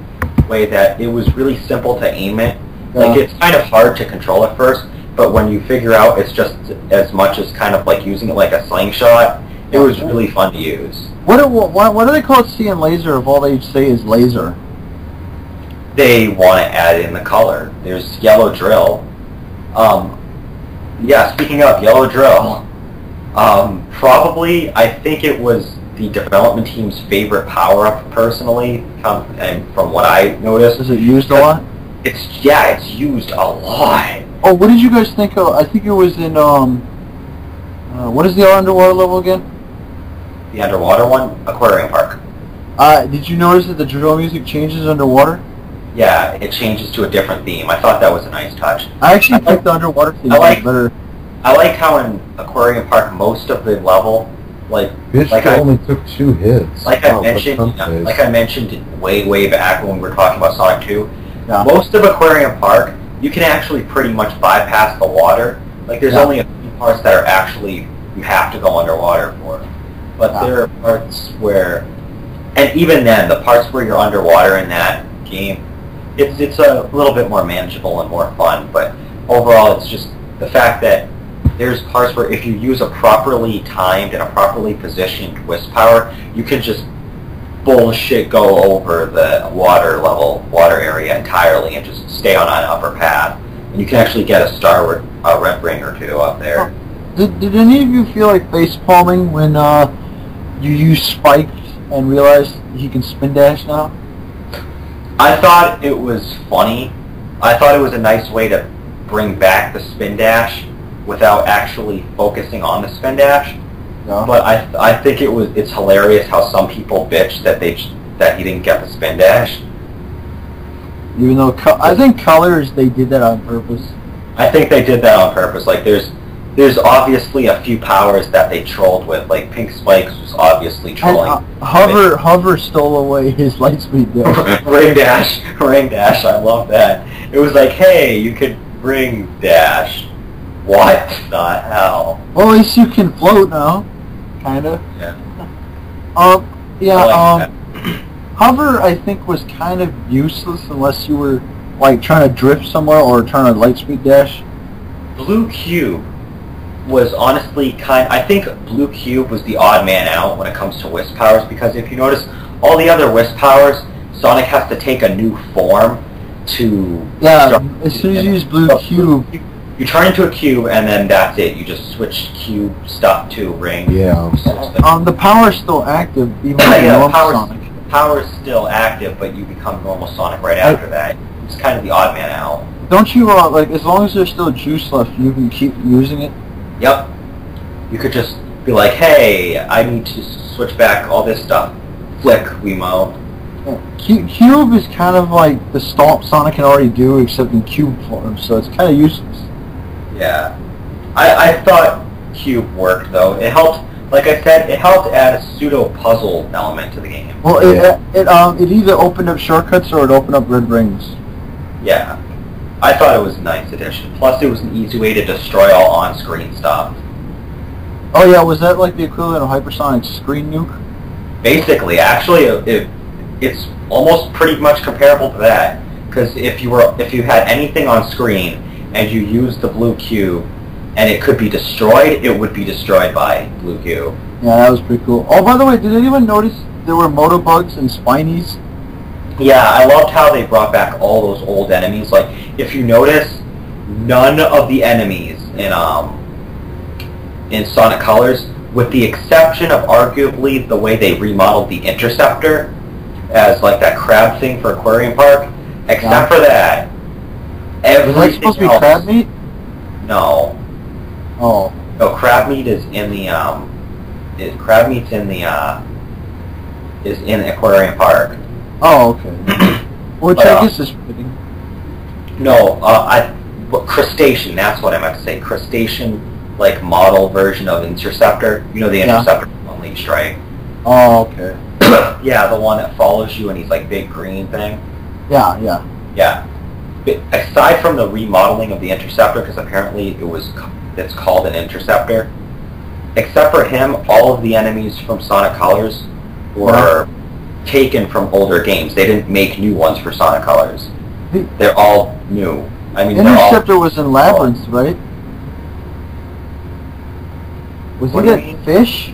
way that it was really simple to aim it. It's kind of hard to control at first, but when you figure out it's just as much as kind of using it like a slingshot, it was really fun to use. Why do they call it CN laser if all they say is laser? They want to add in the color. There's yellow drill. Yeah, speaking of yellow drill, probably I think it was the development team's favorite power-up personally, and from what I noticed. Is it used a lot? It's used a lot. Oh, what did you guys think of? I think it was in what is the underwater level again? The underwater one, Aquarium Park. Did you notice that the drill music changes underwater? Yeah, it changes to a different theme. I thought that was a nice touch. I actually think the underwater theme is better. I like how in Aquarium Park most of the level, only took 2 hits. I mentioned way back when we were talking about Sonic 2. Yeah. Most of Aquarium Park, you can actually pretty much bypass the water. There's only a few parts that are actually you have to go underwater for. But there are parts where, and even then, the parts where you're underwater in that game, it's a little bit more manageable and more fun. But overall, it's just the fact that there's parts where if you use a properly timed and a properly positioned wisp power, you can just bullshit go over the water area entirely and just stay on an upper path. And you can actually get a red ring or 2 up there. Did any of you feel like face palming when you use Spike and realized he can spin dash now? I thought it was funny I thought it was a nice way to bring back the spin dash without actually focusing on the spin dash. Yeah. But I think it's hilarious how some people bitch that he didn't get the spin dash. Even though I think colors, they did that on purpose. I think they did that on purpose. Like there's obviously a few powers that they trolled with. Like Pink Spikes was obviously trolling. And, Hover stole away his light speed dash. Ring dash. I love that. It was like, hey, you could ring dash. What the hell? Well, at least you can float now, kinda. Yeah. Hover, I think, was kind of useless unless you were like trying to drift somewhere or trying to light speed dash. Blue Cube was honestly I think Blue Cube was the odd man out when it comes to Wisp powers, because if you notice, all the other Wisp powers, Sonic has to take a new form to... Yeah, as soon as you use Blue Cube... You turn into a cube, and then that's it. You just switch cube stuff to ring. Yeah. The power's still active, even with normal Sonic. The power's still active, but you become normal Sonic right after that. It's kind of the odd man out. Don't you, like, as long as there's still juice left, you can keep using it? Yep. You could just be like, hey, I need to switch back all this stuff. Flick, Wiimote. Cube is kind of like the stomp Sonic can already do, except in cube form, so it's kind of useless. Yeah. I thought Cube worked, though. It helped, like I said, it helped add a pseudo-puzzle element to the game. Well, it either opened up shortcuts or it opened up red rings. Yeah. I thought it was a nice addition. Plus, it was an easy way to destroy all on-screen stuff. Oh yeah, was that like the equivalent of Hypersonic's screen nuke? Basically, actually, it's almost pretty much comparable to that. Because if you had anything on screen and you used the Blue Cube and it could be destroyed, it would be destroyed by Blue Cube. Yeah, that was pretty cool. Oh, by the way, did anyone notice there were Motobugs and Spinies? Yeah, I loved how they brought back all those old enemies. Like, if you notice, none of the enemies in Sonic Colors, with the exception of arguably the way they remodeled the Interceptor as like that crab thing for Aquarium Park, except for that, everything Was that supposed to be crab meat? No. Oh. No, crab meat is in the crab meat's in the is in Aquarium Park. Oh, okay. Which I guess is fitting. No, crustacean, that's what I meant to say. Crustacean, like, model version of Interceptor. You know the Interceptor from Unleashed, right? Oh, okay. Yeah, the one that follows you and he's like big green thing. Yeah, yeah. Yeah. But aside from the remodeling of the Interceptor, because apparently it's called an Interceptor, except for him, all of the enemies from Sonic Colors were taken from older games. They didn't make new ones for Sonic Colors. They're all new. I mean, Interceptor was in Labyrinth, right? Was he that fish?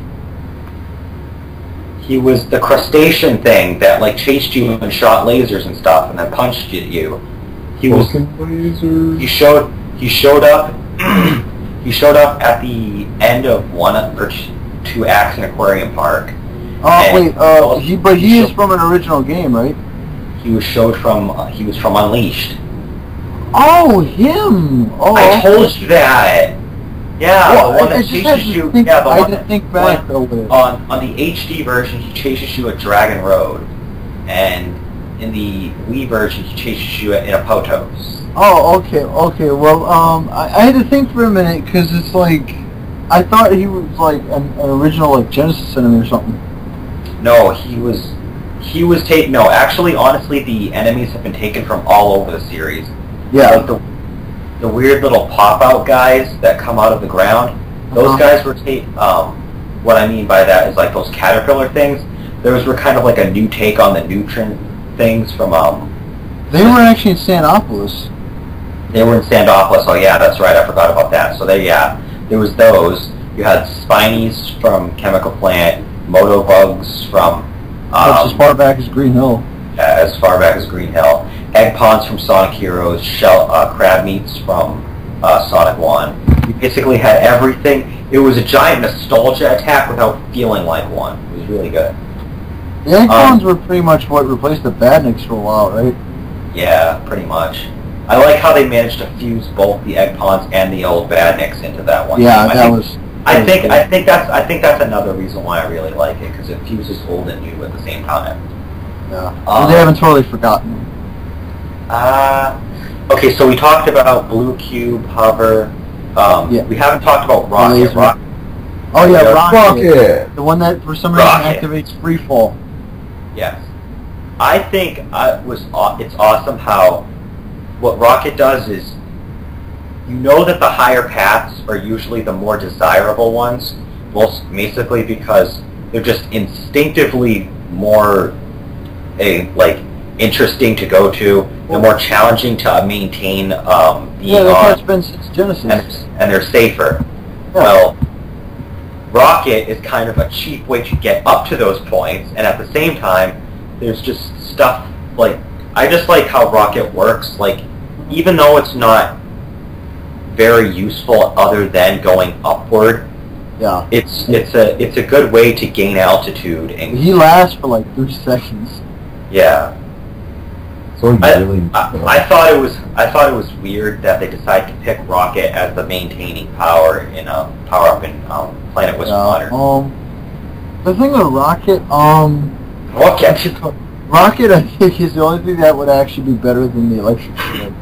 He was the crustacean thing that like chased you and shot lasers and stuff, and then punched you. He was. He showed up. He showed up at the end of one or two acts in Aquarium Park. Oh wait, he is from an original game, right? He was from Unleashed. Oh, him! Oh, I told you that. Yeah, well, the one that chases you. I had to think back over it. On the HD version, he chases you at Dragon Road, and in the Wii version, he chases you in a Potos. Oh, okay. Well, I had to think for a minute because it's like I thought he was like an original like Genesis enemy or something. No, he was taken. No, actually, honestly, the enemies have been taken from all over the series. Yeah. Like the weird little pop-out guys that come out of the ground. Those guys were taken. What I mean by that is like those caterpillar things. Those were kind of like a new take on the Neutron things from. They were actually in Sandopolis. They were in Sandopolis. Oh yeah, that's right. I forgot about that. So there was those. You had Spinies from Chemical Plant. Motobugs from... as far back as Green Hill. As far back as Green Hill. Egg Ponds from Sonic Heroes. Crab Meats from Sonic 1. You basically had everything. It was a giant nostalgia attack without feeling like one. It was really good. The Egg Ponds were pretty much what replaced the Badniks for a while, right? Yeah, pretty much. I like how they managed to fuse both the Egg Pawns and the Yellow Badniks into that one. Yeah, game. that was. I think that's another reason why I really like it, because it fuses old and new at the same time. Yeah. They haven't totally forgotten. Okay, so we talked about Blue Cube, Hover. Yeah. We haven't talked about Rocket. Oh yeah, Rocket. Rocket. The one that for some reason activates free fall. Yes. I think it's awesome how what Rocket does is, you know that the higher paths are usually the more desirable ones, basically because they're just instinctively more interesting to go to. They're more challenging to maintain. Yeah, that's how it's been since Genesis. And they're safer. Yeah. Well, Rocket is kind of a cheap way to get up to those points, and at the same time, there's just stuff like, I just like how Rocket works. Like, even though it's not very useful other than going upward, yeah, it's a good way to gain altitude. And he lasts for like 3 seconds. Yeah. So really, I thought it was weird that they decided to pick Rocket as the maintaining power in power up in Planet Wisp Water. The thing with Rocket, Rocket, I think, is the only thing that would actually be better than the electric shield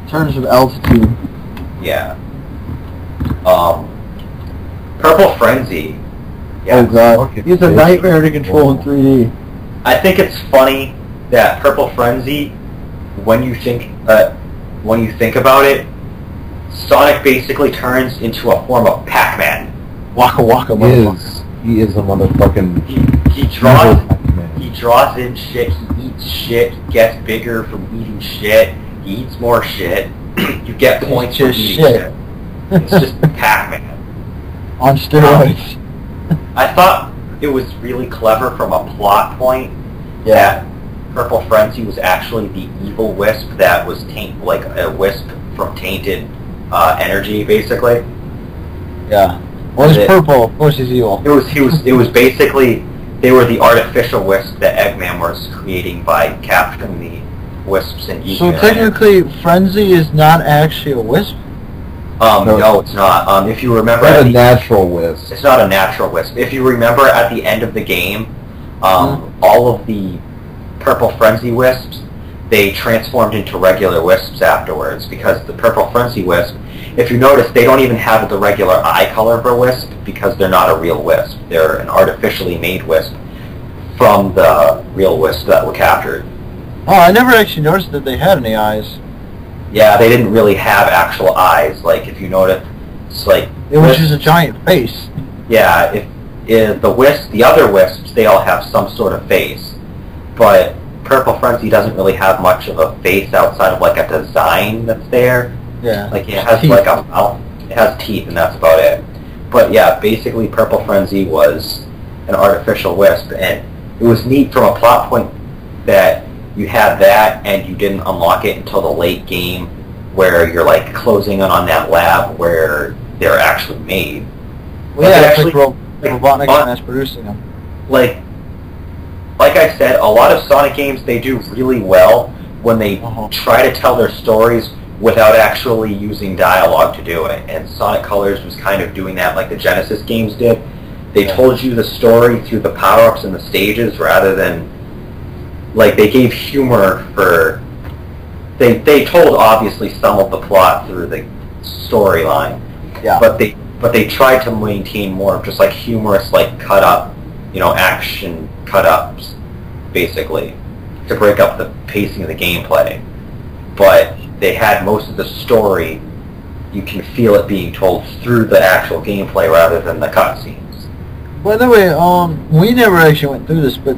in terms of altitude. Yeah. Purple Frenzy. Yeah. Oh god, he's a nightmare to control in 3D. I think it's funny that Purple Frenzy, when you think about it, Sonic basically turns into a form of Pac-Man. Waka waka. He is a motherfucking. He draws in shit. He eats shit. He gets bigger from eating shit. He eats more shit. You get points for eating shit. It's just Pac-Man on steroids. I thought it was really clever from a plot point that Purple Frenzy was actually the evil wisp that was like a wisp from tainted energy, basically. Yeah. Well, he's purple. Of course, he's evil. It was basically, they were the artificial wisp that Eggman was creating by capturing the wisps and eating. So technically, Frenzy is not actually a wisp. No, it's not. If you remember, it's not a natural wisp. It's not a natural wisp. If you remember, at the end of the game, all of the Purple Frenzy wisps, they transformed into regular wisps afterwards, because the Purple Frenzy wisp, if you notice, they don't even have the regular eye color of a wisp, because they're not a real wisp. They're an artificially made wisp from the real wisps that were captured. Oh, I never actually noticed that they had any eyes. Yeah, they didn't really have actual eyes. Like, if you notice, it's like... It was just a giant face. Yeah, if the other wisps, they all have some sort of face. But Purple Frenzy doesn't really have much of a face outside of, like, a design that's there. Yeah. Like, it has, like, a mouth. It has teeth, and that's about it. But, yeah, basically, Purple Frenzy was an artificial wisp, and it was neat from a plot point that you had that, and you didn't unlock it until the late game, where you're like closing in on that lab where they're actually made. Well, yeah, actually, Robotnik and mass producing them. Like I said, a lot of Sonic games, they do really well when they try to tell their stories without actually using dialogue to do it. And Sonic Colors was kind of doing that, like the Genesis games did. They told you the story through the power-ups and the stages rather than, like, they gave humor for... They told, obviously, some of the plot through the storyline. Yeah. But they tried to maintain more of just, like, humorous, like, cut-up, action cut-ups, basically, to break up the pacing of the gameplay. But they had most of the story, you can feel it being told through the actual gameplay rather than the cutscenes. By the way, we never actually went through this, but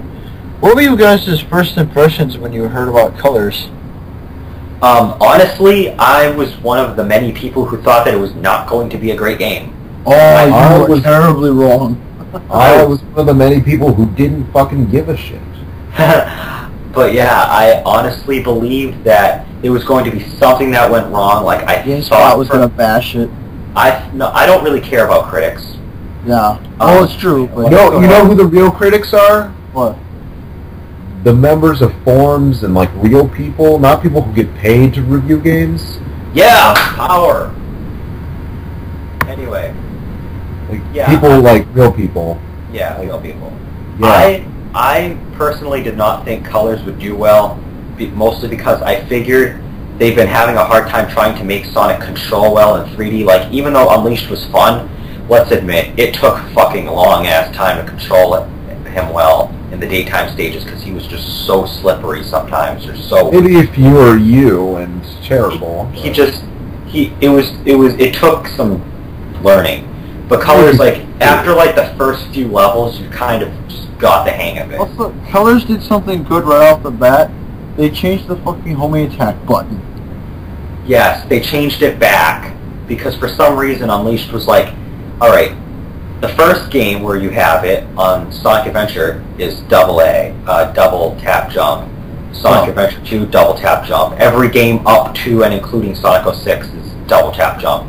what were you guys' first impressions when you heard about Colors? Honestly, I was one of the many people who thought that it was not going to be a great game. Oh, you were terribly wrong. I was one of the many people who didn't fucking give a shit. But yeah, I honestly believed that it was going to be something that went wrong. Like, I thought I was going to bash it. I don't really care about critics. Yeah. Oh, it's true. But you know who the real critics are? What? the members of forums and like real people, not people who get paid to review games. Yeah, power. Anyway. Like Yeah. people like real people. Yeah, real people. Yeah. I personally did not think Colors would do well, mostly because I figured they've been having a hard time trying to make Sonic control well in 3D. Like, even though Unleashed was fun, let's admit, it took fucking long-ass time to control him well in the daytime stages because he was just so slippery sometimes, or so... Maybe if you were you and terrible. It took some learning. But Colors, like, after, like, the first few levels, you kind of just got the hang of it. Also, Colors did something good right off the bat. They changed the fucking homing attack button. Yes, they changed it back, because for some reason Unleashed was like, alright, the first game where you have it on Sonic Adventure is double A, double tap jump. Sonic Adventure 2, double tap jump. Every game up to and including Sonic 06 is double tap jump.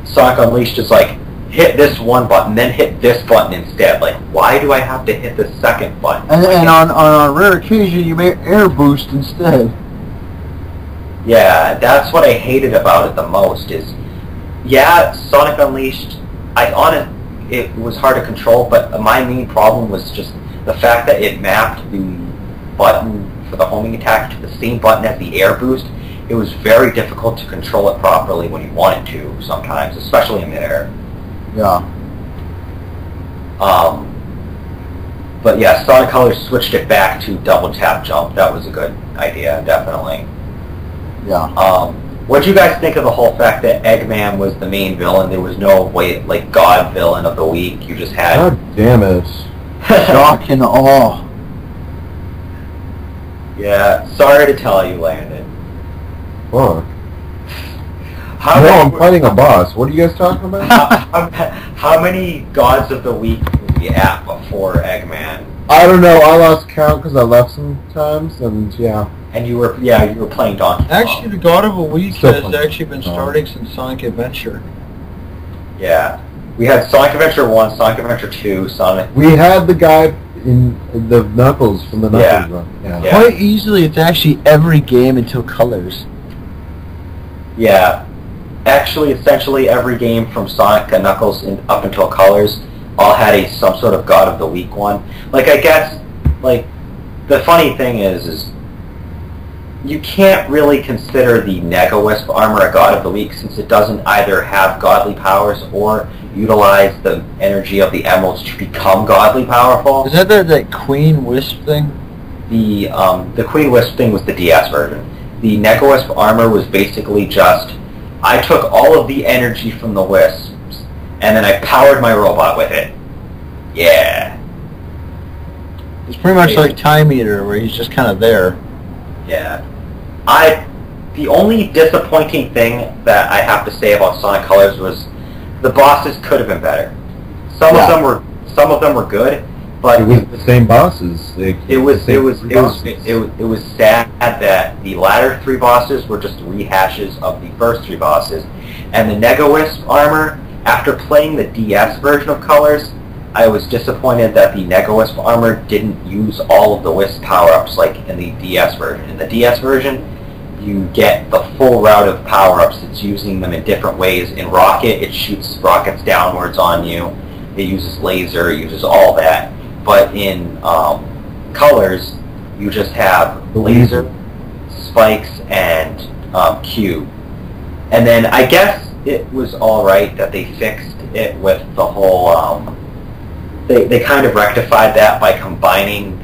Sonic Unleashed is like, hit this one button, then hit this button instead. Like, why do I have to hit the second button? And on a rare occasion, you may air boost instead. Yeah, that's what I hated about it the most. Is, yeah, Sonic Unleashed. It was hard to control, but my main problem was just the fact that it mapped the button for the homing attack to the same button as the air boost. It was very difficult to control it properly when you wanted to. Sometimes, especially in midair. Yeah. But yeah, Sonic Colors switched it back to double tap jump. That was a good idea, definitely. Yeah. What do you guys think of the whole fact that Eggman was the main villain? There was no way, like, God villain of the week. You just had... God damn it. Shock and awe. Yeah, sorry to tell you, Landon. Fuck. How No, many- I'm fighting a boss. What are you guys talking about? How many Gods of the Week were we at before Eggman? I don't know. I lost count because I left sometimes, and yeah. And you were playing Donkey Kong. Actually, the God of a Week Still has fun. actually been starting since Sonic Adventure. Yeah. We had Sonic Adventure 1, Sonic Adventure 2, Sonic... We had the guy in the Knuckles from the Knuckles Yeah. run. Yeah. Yeah. Quite easily, it's actually every game until Colors. Yeah. Actually, essentially every game from Sonic and Knuckles up until Colors all had some sort of God of the Week one. Like, I guess, like, the funny thing is you can't really consider the Nega-Wisp armor a God of the Week since it doesn't either have godly powers or utilize the energy of the emeralds to become godly powerful. Is that Queen Wisp thing? The Queen Wisp thing was the DS version. The Nega-Wisp armor was basically just, I took all of the energy from the Wisps, and then I powered my robot with it. Yeah. It's pretty much like Time Eater, where he's just kind of there. Yeah. The only disappointing thing that I have to say about Sonic Colors was the bosses could have been better. Some of them were good, but It was the same bosses. it was sad that the latter three bosses were just rehashes of the first three bosses, and the Nega-Wisp armor. After playing the DS version of Colors, I was disappointed that the Nega-Wisp armor didn't use all of the Wisp power-ups like in the DS version. In the DS version, you get the full route of power-ups. It's using them in different ways. In Rocket, it shoots rockets downwards on you. It uses laser, it uses all that. But in Colors, you just have laser, spikes, and cube. And then I guess it was alright that they fixed it with the whole... They kind of rectified that by combining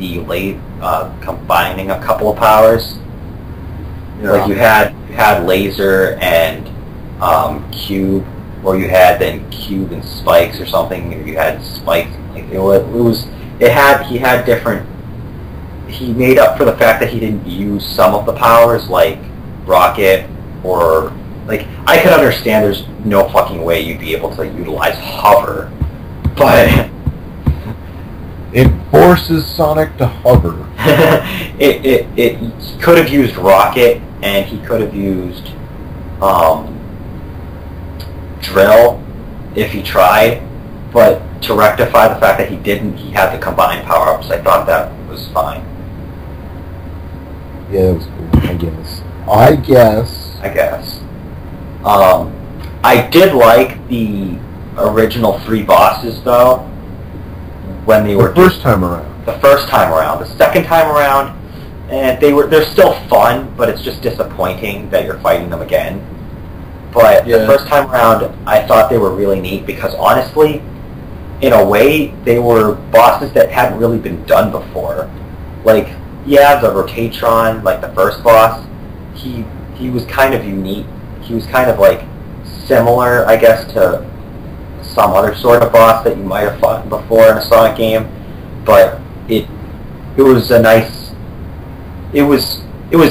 combining a couple of powers. Yeah. Like you had laser and cube, or you had then cube and spikes or something. Or you had spikes. Like he made up for the fact that he didn't use some of the powers, like rocket or like I could understand. There's no fucking way you'd be able to utilize hover, but. It forces Sonic to hover. it could have used rocket, and he could have used drill if he tried, but to rectify the fact that he didn't, he had to combine power-ups. I thought that was fine. Yeah, it was cool, I guess. I guess. I did like the original 3 bosses, though, when they were... The first time around. The first time around. The second time around, they're still fun, but it's just disappointing that you're fighting them again. But the first time around, I thought they were really neat because, honestly, in a way, they were bosses that hadn't really been done before. Like, yeah, the Rotatron, like the first boss, he was kind of unique. He was kind of, like, similar, I guess, to some other sort of boss that you might have fought before in a Sonic game. But it was a nice... It was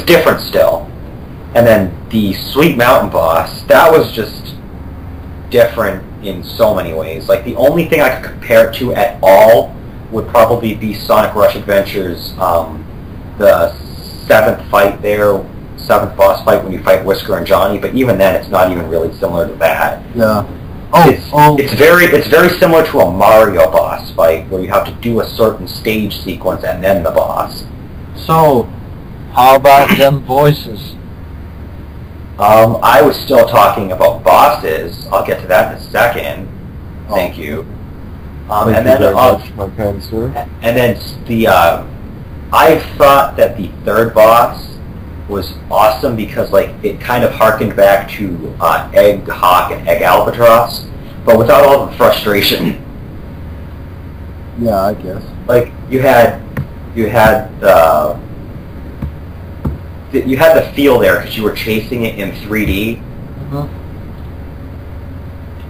different still. And then the Sweet Mountain boss, that was just different in so many ways. Like, the only thing I could compare it to at all would probably be Sonic Rush Adventures, the 7th boss fight when you fight Whisker and Johnny, but even then it's not even really similar to that. Yeah. It's very similar to a Mario boss fight where you have to do a certain stage sequence and then the boss. So, how about them voices? I was still talking about bosses. I'll get to that in a second. Thank you. And then my kind sir. And then I thought that the 3rd boss was awesome because like it kind of harkened back to Egg Hawk and Egg Albatross, but without all the frustration. Yeah, I guess. Like you had the feel there because you were chasing it in 3D. Mm-hmm.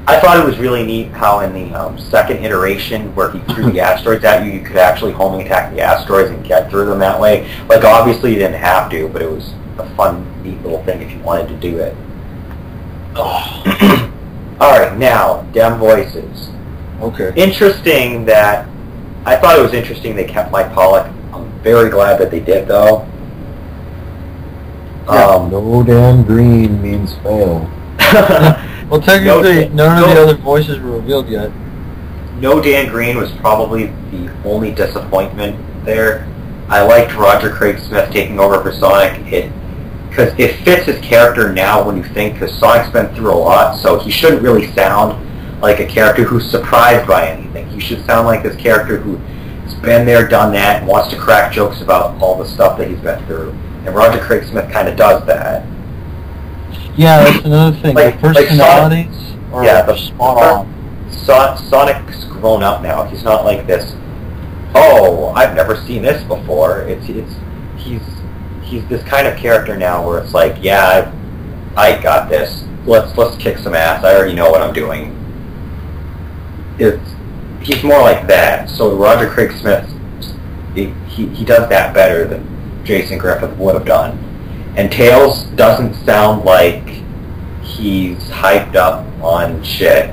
I thought it was really neat how in the 2nd iteration where he threw the asteroids at you, you could actually homing attack the asteroids and get through them that way. Like, obviously you didn't have to, but it was a fun, neat little thing if you wanted to do it. Alright, now, dem voices. Okay. Interesting that... I thought it was interesting they kept Mike Pollock. I'm very glad that they did, though. No Dan Green means fail. Well, technically, none of the other voices were revealed yet. No Dan Green was probably the only disappointment there. I liked Roger Craig Smith taking over for Sonic, because it fits his character now when you think, because Sonic's been through a lot, so he shouldn't really sound like a character who's surprised by anything. He should sound like this character who's been there, done that, and wants to crack jokes about all the stuff that he's been through. And Roger Craig Smith kind of does that. Yeah, that's another thing. Like the personalities are spot on. Sonic's grown up now. He's not like this, oh, I've never seen this before. He's this kind of character now where it's like, yeah, I got this. Let's kick some ass. I already know what I'm doing. He's more like that. So Roger Craig Smith, he does that better than Jason Griffith would have done. And Tails doesn't sound like he's hyped up on shit.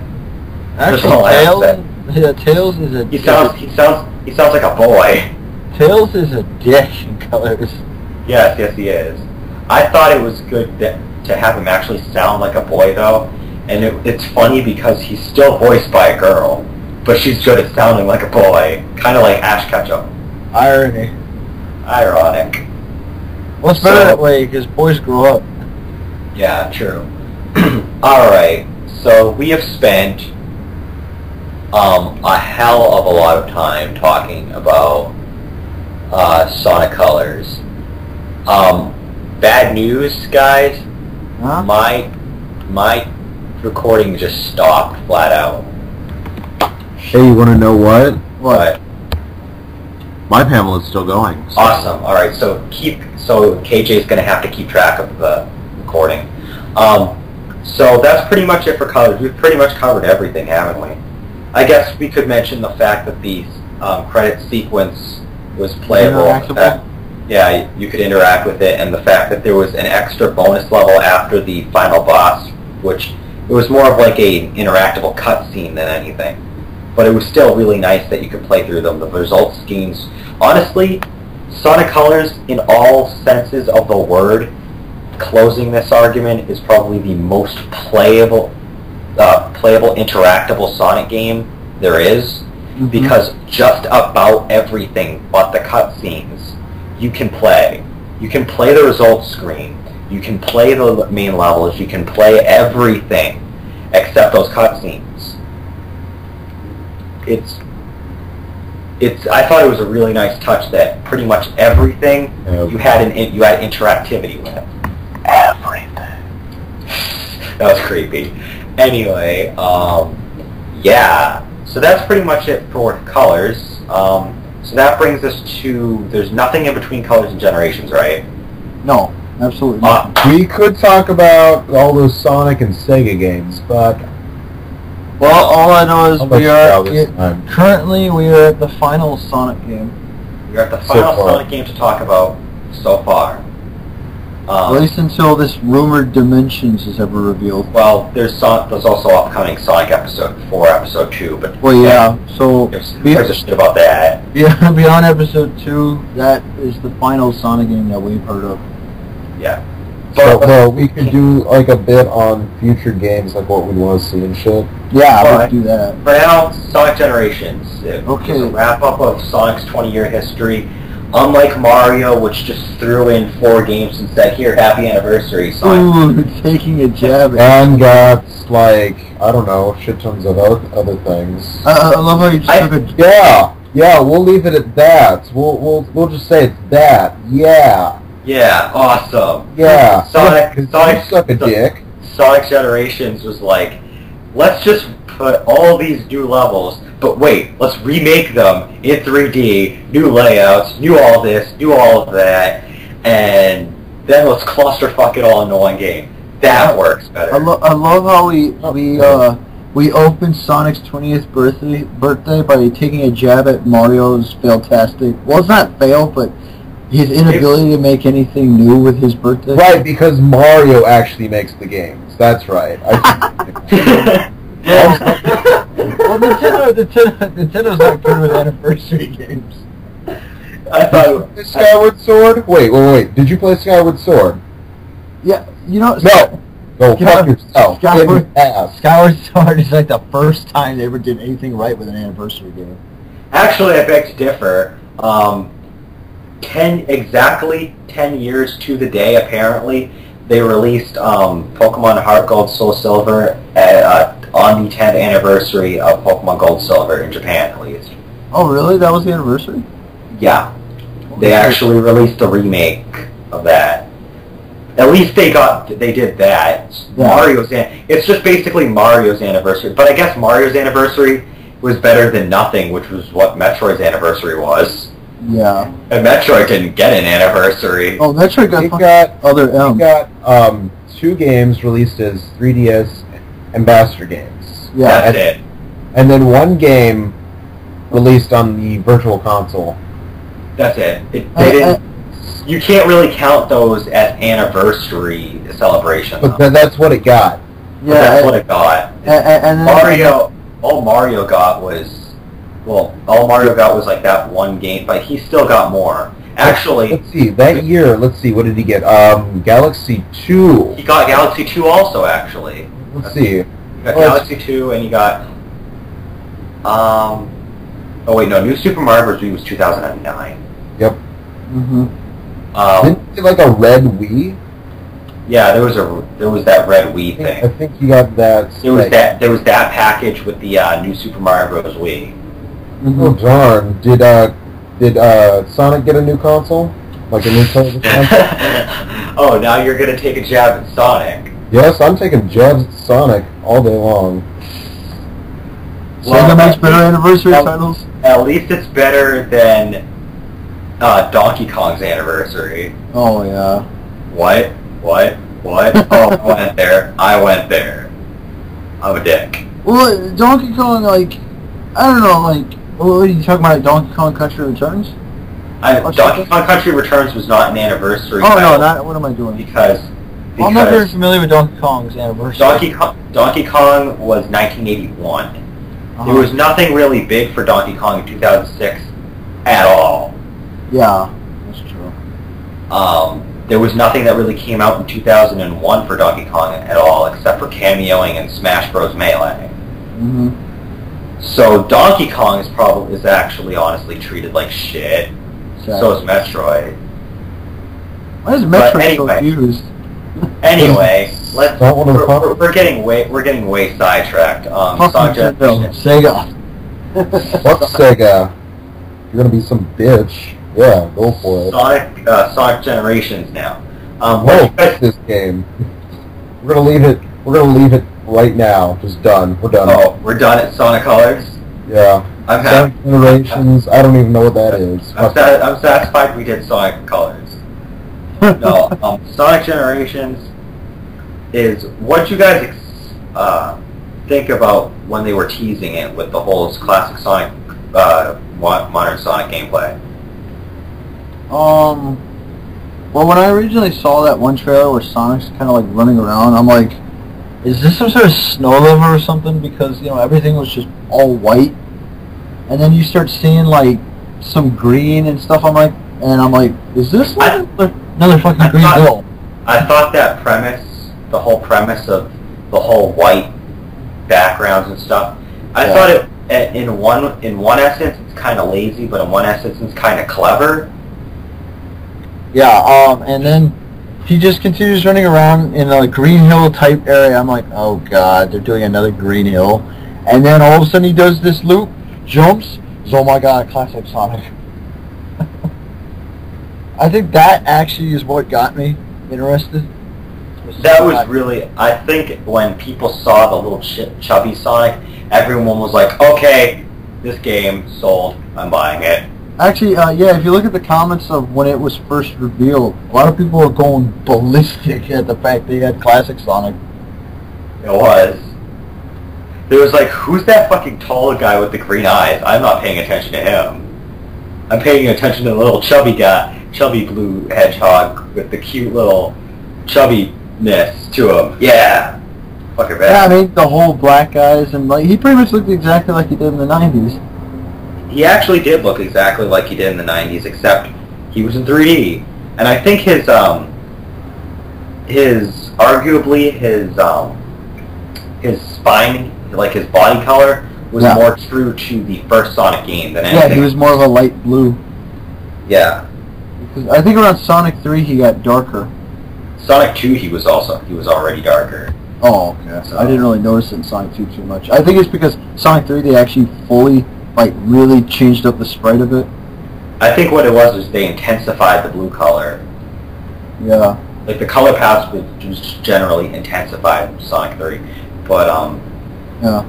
Actually, Tails is a... He sounds like a boy. Tails is a dick in Colors. Yes, he is. I thought it was good to have him actually sound like a boy, though. And it's funny because he's still voiced by a girl, but she's good at sounding like a boy. Kind of like Ash Ketchum. Irony. Ironic. Well, it's better that way, because boys grow up. Yeah, true. Alright, so we have spent a hell of a lot of time talking about Sonic Colors. Bad news, guys. Huh? My recording just stopped flat out. Hey, you want to know what? What? My panel is still going. So. Awesome. All right. So KJ's going to have to keep track of the recording. So that's pretty much it for colors. We've pretty much covered everything, haven't we? I guess we could mention the fact that the credit sequence was playable. Yeah, you could interact with it, and the fact that there was an extra bonus level after the final boss, which it was more of like a interactable cutscene than anything. But it was still really nice that you could play through them. The result schemes, honestly, Sonic Colors, in all senses of the word, closing this argument, is probably the most playable, interactable Sonic game there is, because just about everything but the cutscenes you can play. You can play the results screen. You can play the main levels. You can play everything except those cutscenes. I thought it was a really nice touch that pretty much everything you had interactivity with. Everything. That was creepy. Anyway, yeah. So that's pretty much it for colors. So that brings us to, there's nothing in between colors and generations, right? No, absolutely not. We could talk about all those Sonic and Sega games, but... Well, all I know is currently we are at the final Sonic game. We're at the final Sonic game to talk about so far. At least until this rumored Dimensions is ever revealed. Well, there's also upcoming Sonic Episode 4, Episode 2, but... Well, yeah, so... There's a shit about that. Yeah, beyond Episode 2, that is the final Sonic game that we've heard of. Yeah. But we could do like a bit on future games, like what we want to see and shit. Yeah, I would do that. For now, Sonic Generations. Okay. It's a wrap-up of Sonic's 20-year history. Unlike Mario, which just threw in 4 games and said, here, happy anniversary, Sonic. Ooh, taking a jab at And got, like, I don't know, shit tons of other things. I love how you just took a... Yeah, we'll leave it at that. We'll just say it's that. Yeah. Yeah, awesome. Yeah. Sonic suck a dick. Sonic Generations was like, let's just put all these new levels, but wait, let's remake them in 3D, new layouts, new all this, new all of that, and then let's clusterfuck it all into one game. That works better. I love how we opened Sonic's 20th birthday by taking a jab at Mario's fail-tastic. Well, it's not fail, but his inability to make anything new with his birthday. Right, because Mario actually makes the games. That's right. Well, Nintendo's not good with anniversary games. I thought Skyward Sword? Wait. Did you play Skyward Sword? Yeah, you know... No. Go fuck yourself. Skyward Sword is like the first time they ever did anything right with an anniversary game. Actually, I beg to differ. Exactly 10 years to the day, apparently, they released Pokemon Heart Gold Soul Silver on the 10th anniversary of Pokemon Gold Silver in Japan, at least. Oh, really? That was the anniversary? Yeah. They actually released a remake of that. At least they did that. Yeah. It's just basically Mario's anniversary. But I guess Mario's anniversary was better than nothing, which was what Metroid's anniversary was. Yeah. And Metroid didn't get an anniversary. Oh, Metroid got other M. He got 2 games released as 3DS Ambassador games. Yeah, that's it. And then 1 game released on the Virtual Console. That's it. You can't really count those as anniversary celebrations. But that's what it got. Yeah, that's what it got. And all Mario got was like that 1 game, but he still got more. Actually, let's see. That year, what did he get? Galaxy 2. He got Galaxy 2 also, actually. Let's see. He got Galaxy 2, and he got... New Super Mario Bros. Wii was 2009. Yep. Mm-hmm. Didn't he get like a red Wii? Yeah, there was that red Wii thing. I think he got that. There was that package with the new Super Mario Bros. Wii. Mm-hmm. Oh darn! Did Sonic get a new console? Like a new console? Oh, now you're gonna take a jab at Sonic. Yes, I'm taking jabs at Sonic all day long. Sega makes better anniversary titles. At least it's better than Donkey Kong's anniversary. Oh yeah. What? Oh, I went there. I'm a dick. Well, Donkey Kong, like, I don't know, like, what are you talking about? Donkey Kong Country Returns? Donkey Kong Country Returns was not an anniversary. Oh no, not what am I doing? Because I'm not very familiar with Donkey Kong's anniversary. Donkey Kong was 1981. Uh-huh. There was nothing really big for Donkey Kong in 2006 at all. Yeah, that's true. There was nothing that really came out in 2001 for Donkey Kong at all, except for cameoing in Smash Bros. Melee. Mm-hmm. So Donkey Kong is actually honestly treated like shit. Exactly. So is Metroid. Why is But Metroid so anyway. used? Anyway, Not one of the fun- we're getting way sidetracked. Fuck Sonic Nintendo. Generations. Sega. Fuck Sega. You're gonna be some bitch. Yeah, go for it. Sonic Generations now. Whoa, What you fuck guys- this game. We're gonna leave it. We're gonna leave it right now. Just done. We're done. Oh, we're done at Sonic Colors. Yeah. I'm Sonic happy. Generations. I don't even know what that is. I'm satisfied we did Sonic Colors. No, Sonic Generations is what you guys think about when they were teasing it with the whole classic Sonic, modern Sonic gameplay. Well, when I originally saw that one trailer where Sonic's kind of like running around, I'm like, is this some sort of snow level or something? Because, you know, everything was just all white. And then you start seeing like some green and stuff. I'm like, is this like another fucking green hill? I thought that premise, the whole premise of the whole white backgrounds and stuff, I thought it in one essence it's kind of lazy, but in one essence it's kind of clever. Yeah, and then he just continues running around in a Green Hill type area. I'm like, oh god, they're doing another Green Hill. And then all of a sudden he does this loop, jumps, oh my god, classic Sonic. I think that actually is what got me interested. That was really, I think when people saw the little chubby Sonic, everyone was like, okay, this game sold, I'm buying it. Actually, yeah, if you look at the comments of when it was first revealed, a lot of people were going ballistic at the fact that you had classic Sonic. It was. There was like, who's that fucking tall guy with the green eyes? I'm not paying attention to him. I'm paying attention to the little chubby guy, chubby blue hedgehog with the cute little chubbiness to him. Yeah. Fucking bad. Yeah, I mean, the whole black guys, and like, he pretty much looked exactly like he did in the 90s. He actually did look exactly like he did in the 90s, except he was in 3D. And I think arguably his spine, like his body color, was more true to the first Sonic game than anything. Yeah, he was more of a light blue. Yeah. Because I think around Sonic 3 he got darker. Sonic 2 he was already darker. Oh, okay. So I didn't really notice it in Sonic 2 too much. I think it's because Sonic 3 they actually fully, like, really changed up the sprite of it. I think what it was they intensified the blue color. Yeah. Like the color palette was generally intensified in Sonic 3. But yeah.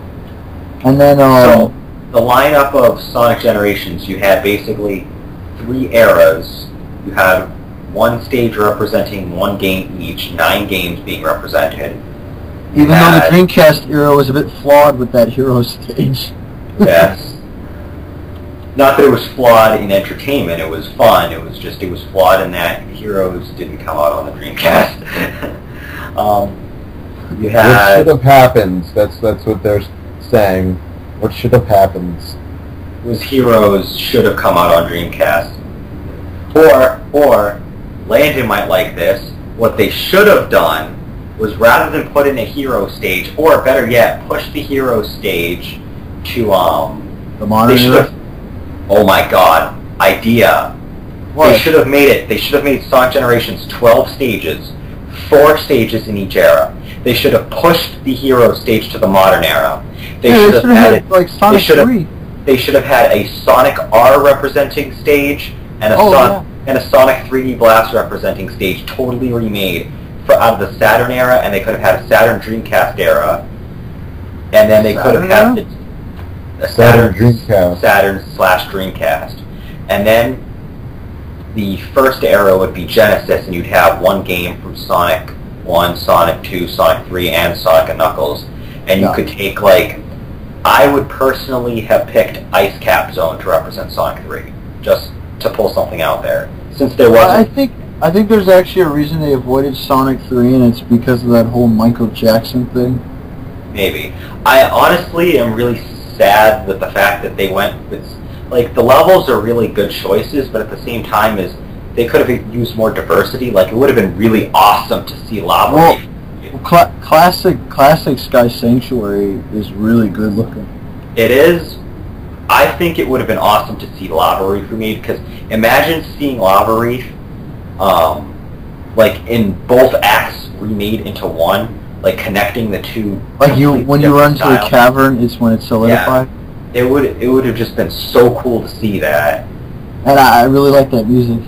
And then so the lineup of Sonic Generations, you had basically 3 eras. You had one stage representing one game each, 9 games being represented. Even though the Dreamcast era was a bit flawed with that hero stage. Yes. Not that it was flawed in entertainment, it was fun, it was flawed in that Heroes didn't come out on the Dreamcast. You had... What should have happened? That's what they're saying. What should have happened? Was Heroes should have come out on Dreamcast. Or, Landon might like this, what they should have done was rather than put in a hero stage, or better yet, push the hero stage to, the modern era? Oh my god, idea. What? They should have made Sonic Generations 12 stages, 4 stages in each era. They should have pushed the hero stage to the modern era. They should have had like Sonic 3. They should have had a Sonic R representing stage and a Sonic 3D Blast representing stage totally remade for out of the Saturn era, and they could have had a Saturn Dreamcast era. And then they could have had a Saturn / Dreamcast. And then the first era would be Genesis, and you'd have one game from Sonic 1, Sonic 2, Sonic 3, and Sonic & Knuckles. And you could take, like, I would personally have picked Ice Cap Zone to represent Sonic 3, just to pull something out there. Since there wasn't... I think there's actually a reason they avoided Sonic 3, and it's because of that whole Michael Jackson thing. Maybe. I honestly am really sad with the fact that they went with... Like, the levels are really good choices, but at the same time they could have used more diversity. Like, it would have been really awesome to see Lava Reef. Classic Sky Sanctuary is really good looking. It is. I think it would have been awesome to see Lava Reef remade, because imagine seeing Lava Reef like in both acts remade into one, like connecting the two. Like when you run to the styles. cavern, it's when it's solidified. It would have just been so cool to see that. And I really like that music.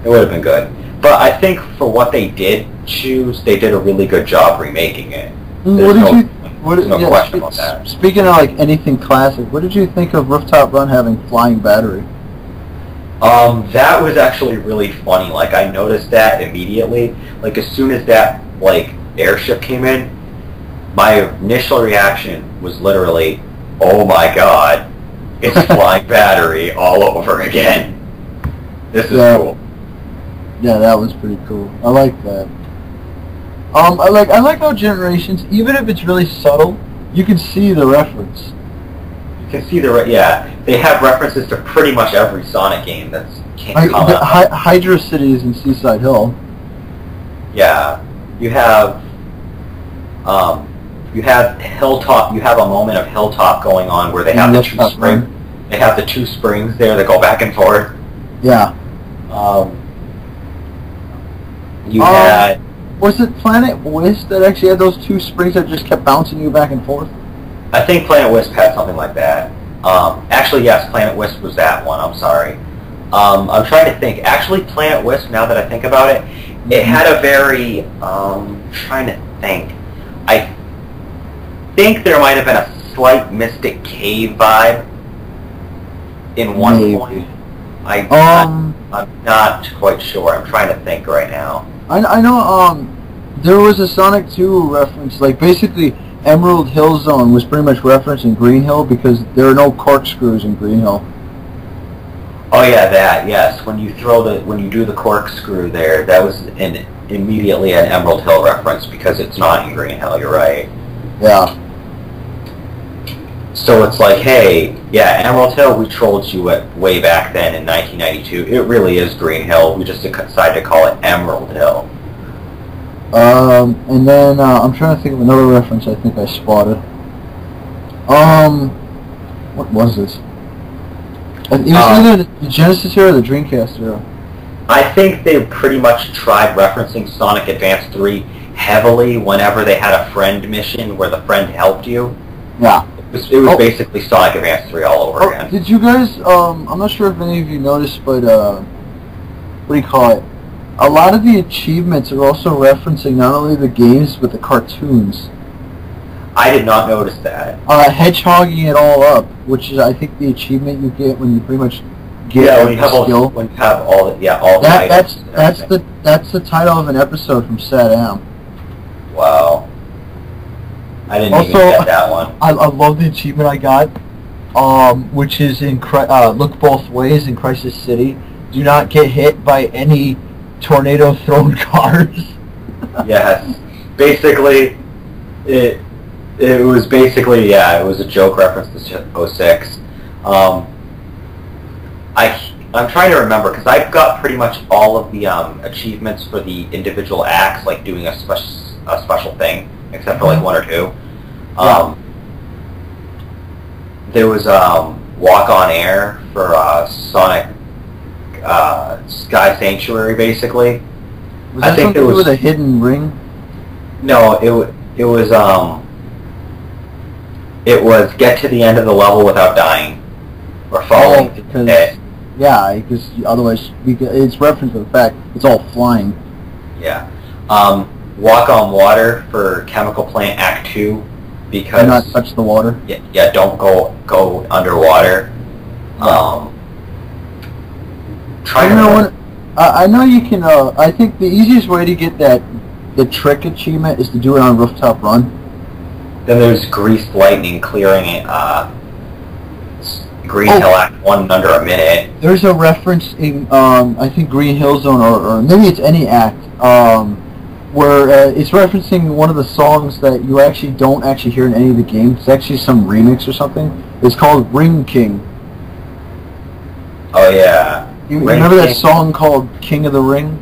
It would have been good. But I think for what they did choose, they did a really good job remaking it. There's no question about that. Speaking of like anything classic, what did you think of Rooftop Run having flying battery? That was actually really funny. Like I noticed that immediately. Like as soon as that like airship came in, my initial reaction was literally, "Oh my god, it's flying battery all over again. This is cool." Yeah, that was pretty cool. I like that. I like how Generations, even if it's really subtle, you can see the reference. You can see they have references to pretty much every Sonic game that's come out. Hydra City is in Seaside Hill. Yeah, you have Hilltop. You have a moment of Hilltop going on where they have the two springs. They have the two springs there that go back and forth. Yeah. You had. Was it Planet Wisp that actually had those two springs that just kept bouncing you back and forth? I think Planet Wisp had something like that. Actually, yes, Planet Wisp was that one. I'm sorry. I'm trying to think. Actually, Planet Wisp, now that I think about it, it had a very, trying to think. I think there might have been a slight Mystic Cave vibe in one point. I'm not quite sure. I'm trying to think right now. I know there was a Sonic 2 reference, like basically Emerald Hill Zone was pretty much referencing Green Hill because there are no corkscrews in Green Hill. Oh yeah, that, yes. When you do the corkscrew there, that was immediately an Emerald Hill reference because it's not in Green Hill, you're right. Yeah. So it's like, hey, yeah, Emerald Hill, we trolled you way back then in 1992. It really is Green Hill. We just decided to call it Emerald Hill. And then I'm trying to think of another reference I think I spotted. What was this? It was either the Genesis era or the Dreamcast era. I think they pretty much tried referencing Sonic Advance 3 heavily whenever they had a friend mission where the friend helped you. Yeah. It was basically Sonic Advance 3 all over again. Did you guys, I'm not sure if any of you noticed, but, what do you call it? A lot of the achievements are also referencing not only the games, but the cartoons. I did not notice that. Hedgehogging it all up, which is, I think, the achievement you get when you pretty much get when you have skill. when you have all the items. That's the title of an episode from Sad-Am. Wow. I didn't even get that one. I love the achievement I got, which is in Look Both Ways in Crisis City. Do not get hit by any tornado-thrown cars. Yes. Basically, it was basically, it was a joke reference to 06. I'm trying to remember, because I've got pretty much all of the achievements for the individual acts, like doing a special thing, except for like one or two. There was Walk on Air for Sonic Sky Sanctuary, basically. Was that something to do with a hidden ring? No, it was get to the end of the level without dying or falling to the pit. Yeah, because otherwise it's reference to the fact it's all flying. Yeah. Walk on Water for Chemical Plant Act 2 because... Do not touch the water? Yeah, don't go underwater. I know you can, I think the easiest way to get the trick achievement is to do it on Rooftop Run. Then there's Greased Lightning clearing Green Hill Act 1 in under a minute. There's a reference in, I think Green Hill Zone, or maybe it's any act, where it's referencing one of the songs that you actually don't actually hear in any of the games. It's actually some remix or something. It's called Ring King. Oh yeah. You remember that song called King of the Ring?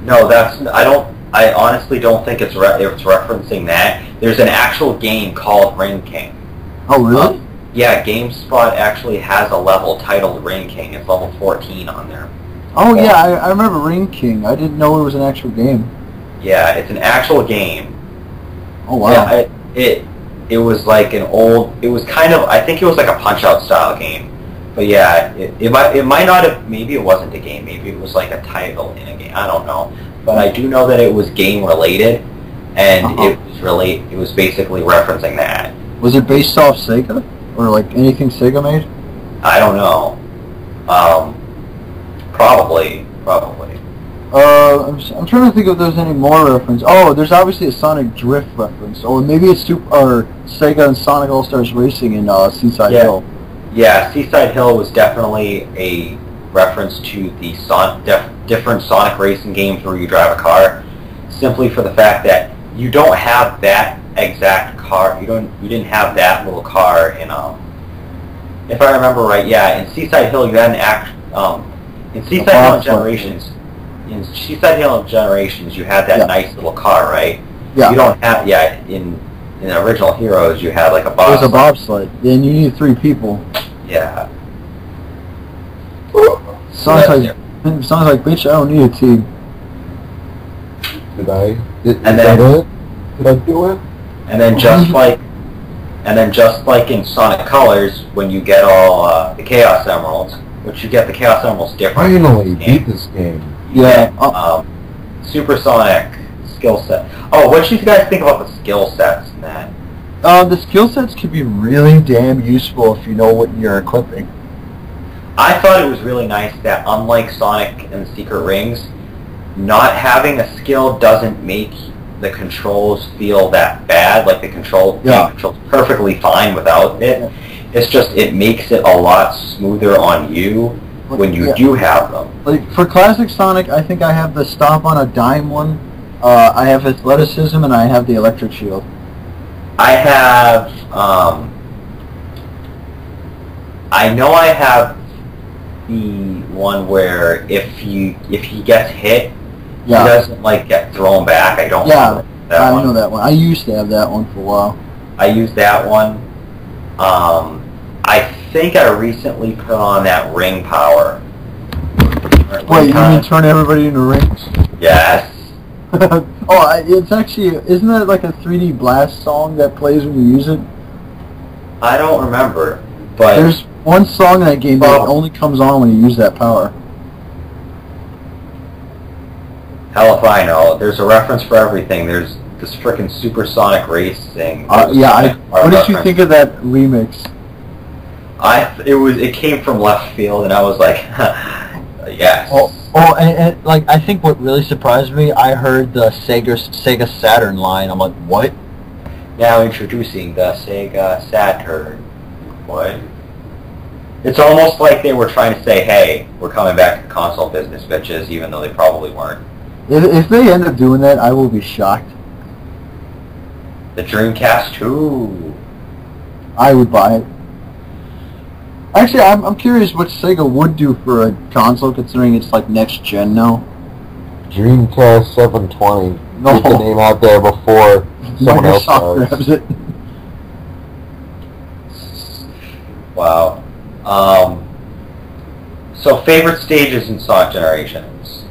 No, I honestly don't think it's referencing that. There's an actual game called Ring King. Oh really? Yeah, GameSpot actually has a level titled Ring King. It's level 14 on there. Oh yeah, I remember Ring King. I didn't know it was an actual game. Yeah, it's an actual game. Oh wow. Yeah, it was like an old. It was kind of. I think it was like a Punch-Out style game. But yeah, it might not have. Maybe it wasn't a game. Maybe it was like a title in a game. I don't know. But I do know that it was game related, and it was basically referencing that. Was it based off Sega or like anything Sega made? I don't know. Probably. I'm trying to think if there's any more reference. Oh, there's obviously a Sonic Drift reference. Or maybe it's Sega and Sonic All-Stars Racing in Seaside Hill. Yeah, Seaside Hill was definitely a reference to the different Sonic racing games where you drive a car, simply for the fact that you don't have that exact car. You didn't have that little car in if I remember right. Yeah, in Seaside Hill you had in Seaside Hill Generations. In Seaside Hill Generations, you had that nice little car, right? Yeah. You don't have in the original Heroes, you had like a bobsled. It was a bobsled, and you needed 3 people. Yeah. Sounds like bitch. I don't need a team. Did I? Did I do it? And then just like in Sonic Colors, when you get all the Chaos Emeralds, which you get the Chaos Emeralds different. Finally beat this game. Yeah. Supersonic skill set. Oh, what do you guys think about the skill sets in that? The skill sets could be really damn useful if you know what you're equipping. I thought it was really nice that, unlike Sonic and the Secret Rings, not having a skill doesn't make the controls feel that bad. Like the controls perfectly fine without it. It's just it makes it a lot smoother on you when you do have them. Like for classic Sonic, I think I have the stomp on a dime one. I have athleticism and I have the electric shield. I have. I know I have the one where if he gets hit, he doesn't like get thrown back. I don't. Yeah, I know that one. I used to have that one for a while. I used that one. I think I recently put on that ring power. Wait, you mean turn everybody into rings? Yes. It's actually, isn't that like a 3D Blast song that plays when you use it? I don't remember, but there's one song in that game that only comes on when you use that power. Hell if I know. There's a reference for everything. There's this frickin' supersonic racing. What did you think of that remix? It came from left field, and I was like, yes. And like I think what really surprised me, I heard the Sega Saturn line. I'm like, what? Now introducing the Sega Saturn. What? It's almost like they were trying to say, hey, we're coming back to the console business, bitches, even though they probably weren't. If they end up doing that, I will be shocked. The Dreamcast 2. I would buy it. Actually, I'm curious what Sega would do for a console, considering it's like next gen now. Dreamcast 720. No. Get the name out there before someone else Microsoft grabs it. Wow. So favorite stages in Sonic Generations?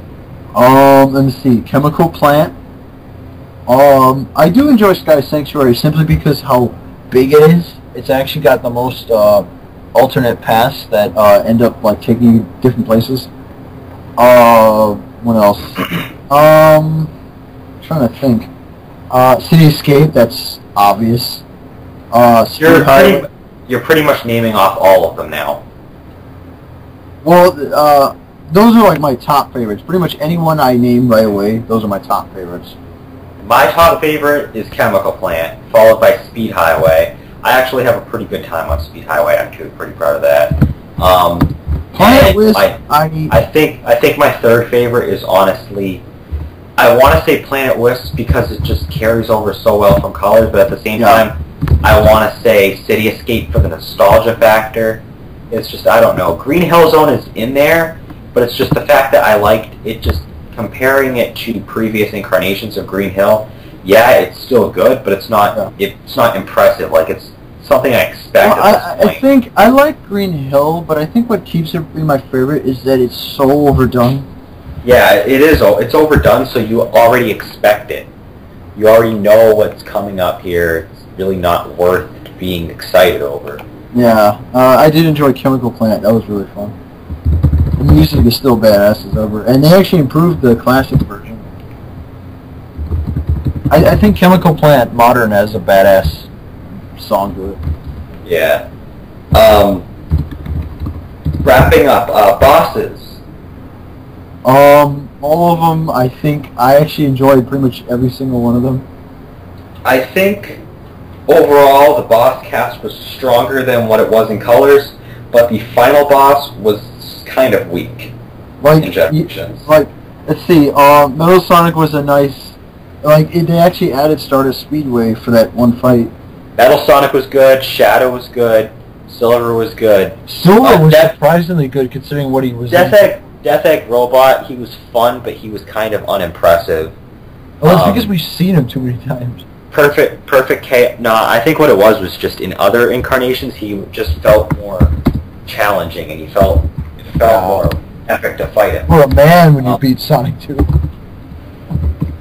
Let me see. Chemical Plant. I do enjoy Sky Sanctuary simply because how big it is. It's actually got the most alternate paths that end up like taking you different places. What else? Trying to think. City Escape. That's obvious. You're pretty much naming off all of them now. Well, those are like my top favorites. Pretty much anyone I name right away, those are my top favorites. My top favorite is Chemical Plant, followed by Speed Highway. I actually have a pretty good time on Speed Highway. I'm pretty proud of that. Planet Wisp, I think my third favorite is honestly, I want to say Planet Wisp because it just carries over so well from Colors, but at the same time, I want to say City Escape for the nostalgia factor. It's just, I don't know. Green Hill Zone is in there, but it's just the fact that I liked it, just comparing it to previous incarnations of Green Hill. Yeah, it's still good, but it's not it's not impressive. Like, it's something I expect Well, at this I point. think I like Green Hill, but I think what keeps it being my favorite is that it's so overdone. Yeah, it is. It's overdone, so you already expect it. You already know what's coming up here. It's really not worth being excited over. Yeah, I did enjoy Chemical Plant. That was really fun. The music is still badass as ever, and they actually improved the classic version. I think Chemical Plant Modern has a badass song to it. Yeah. Wrapping up, bosses. All of them, I think I actually enjoyed pretty much every single one of them. I think overall the boss cast was stronger than what it was in Colors, but the final boss was kind of weak Like, in Generations. Let's see, Metal Sonic was a nice, they actually added Stardust Speedway for that one fight. Metal Sonic was good, Shadow was good, Silver was good. Silver was Death- surprisingly good considering what he was Death Egg Robot, he was fun, but he was kind of unimpressive. Well, it's because we've seen him too many times. Perfect Chaos. No, I think what it was just in other incarnations he just felt more challenging, and it felt more epic to fight him. You're a man when you beat Sonic 2.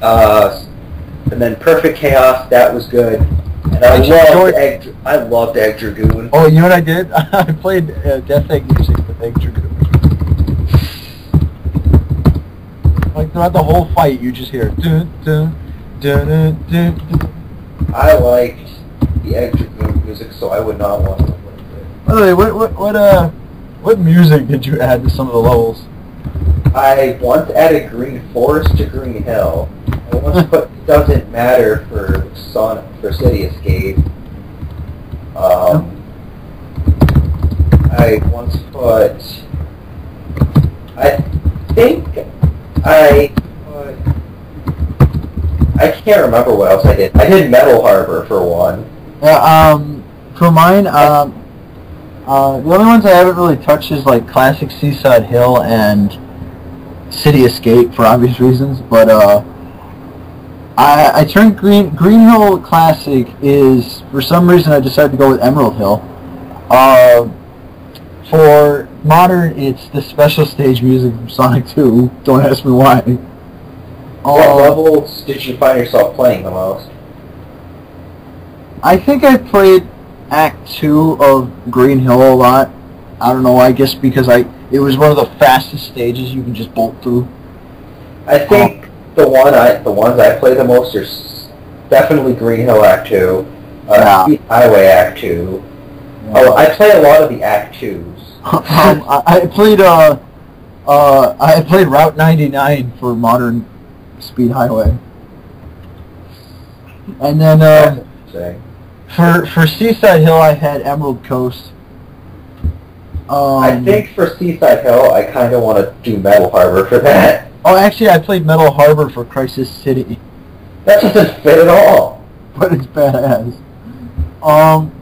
And then Perfect Chaos, that was good. And I loved Egg Dragoon. Oh, you know what I did? I played Death Egg music with Egg Dragoon. Like throughout the whole fight, you just hear dun dun dun dun dun. Dun. I liked the Egg Dragoon music, so I would not want to play it. By the way, what music did you add to some of the levels? I once added Green Forest to Green Hill. I once put It Doesn't Matter for City Escape. I once put... I can't remember what else I did. I did Metal Harbor for one. Yeah, for mine, the only ones I haven't really touched is like classic Seaside Hill and City Escape for obvious reasons, but I turned Green Hill Classic is, for some reason I decided to go with Emerald Hill. For Modern, it's the special stage music from Sonic 2. Don't ask me why. What levels did you find yourself playing the most? I think I played Act 2 of Green Hill a lot. I don't know, I guess because it was one of the fastest stages you can just bolt through. I think the ones I play the most are definitely Green Hill Act 2, Speed Highway Act 2. Yeah. Oh, I play a lot of the Act 2s. I played Route 99 for Modern Speed Highway. And then for Seaside Hill I had Emerald Coast. I think for Seaside Hill I kind of want to do Metal Harbor for that. Oh, actually I played Metal Harbor for Crisis City. That doesn't fit at all. But it's badass.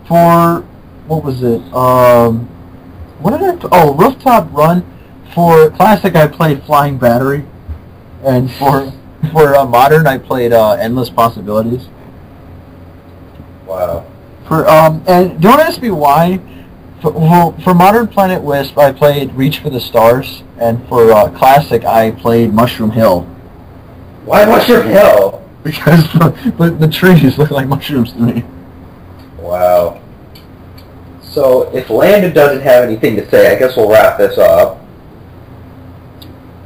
For what was it? What did Rooftop Run. For Classic I played Flying Battery. And for Modern I played Endless Possibilities. Wow. And don't ask me why. For Modern Planet Wisp I played Reach for the Stars, and for Classic I played Mushroom Hill. Why Mushroom Hill? Because the trees look like mushrooms to me. Wow. So if Landon doesn't have anything to say, I guess we'll wrap this up.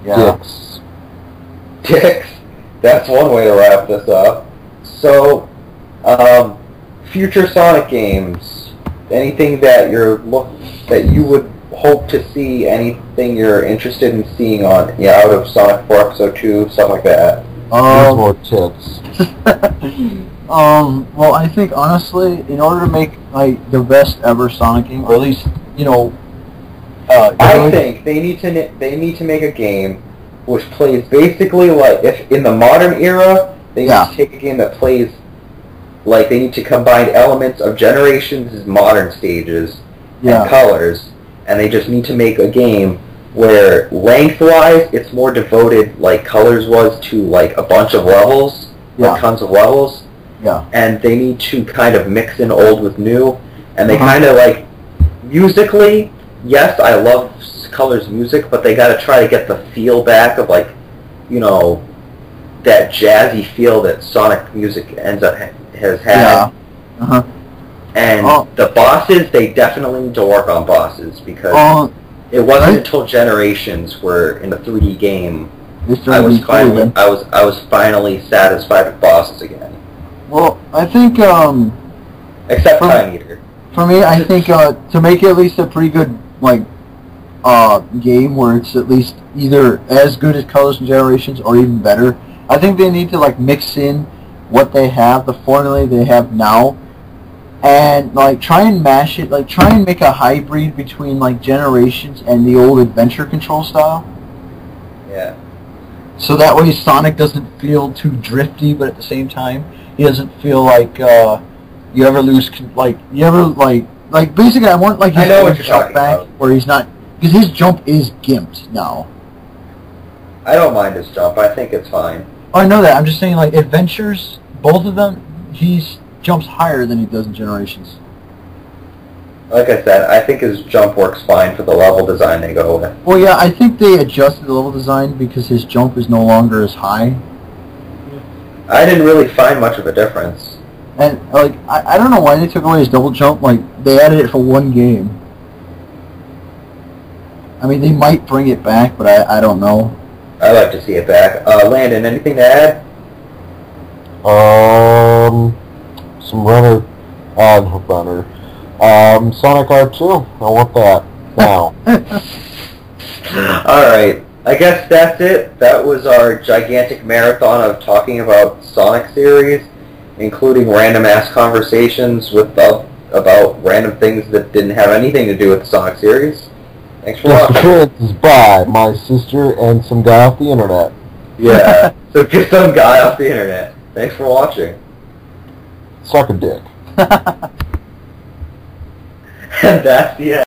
Yeah. Dicks. That's one way to wrap this up. So, future Sonic games. Anything that that you would hope to see? Anything you're interested in seeing out of Sonic 4 Episode 2, stuff like that? More tips. Well, I think honestly, in order to make like the best ever Sonic game, or at least I think they need to make a game which plays basically like if in the modern era they need to take a game that plays like they need to combine elements of Generations' modern stages and Colors, and they just need to make a game where lengthwise it's more devoted like Colors was to like a bunch of levels, like tons of levels. Yeah. And they need to kind of mix in old with new, and they kind of like musically. Yes, I love Color's music, but they got to try to get the feel back of like, you know, that jazzy feel that Sonic music has had. Yeah. Uh-huh. And the bosses, they definitely need to work on bosses because it wasn't until Generations where in the 3D game I was finally satisfied with bosses again. Well, I think Except Time Eater. for me, I think to make it at least a pretty good like game where it's at least either as good as Colors and Generations or even better, I think they need to like mix in what they have, the formula they have now, and like try and mash it, like try and make a hybrid between like Generations and the old adventure control style. Yeah. So that way Sonic doesn't feel too drifty, but at the same time he doesn't feel like you ever lose like basically I want like his I know what jump you're talking back about. where he's not, because his jump is gimped now. I don't mind his jump. I think it's fine. Oh, I know that. I'm just saying like Adventures, both of them, he jumps higher than he does in Generations. Like I said, I think his jump works fine for the level design they go with. Well, yeah, I think they adjusted the level design because his jump is no longer as high. I didn't really find much of a difference. And like I don't know why they took away his double jump. Like they added it for one game. I mean, they might bring it back, but I don't know. I'd like to see it back. Landon, anything to add? Some runner, Sonic R2. I want that now. Alright, I guess that's it. That was our gigantic marathon of talking about Sonic series, including random-ass conversations about random things that didn't have anything to do with the Sonic series. Thanks for Just watching. appearances by my sister and some guy off the internet. Yeah, so just some guy off the internet. Thanks for watching. Suck a dick. And that's the end.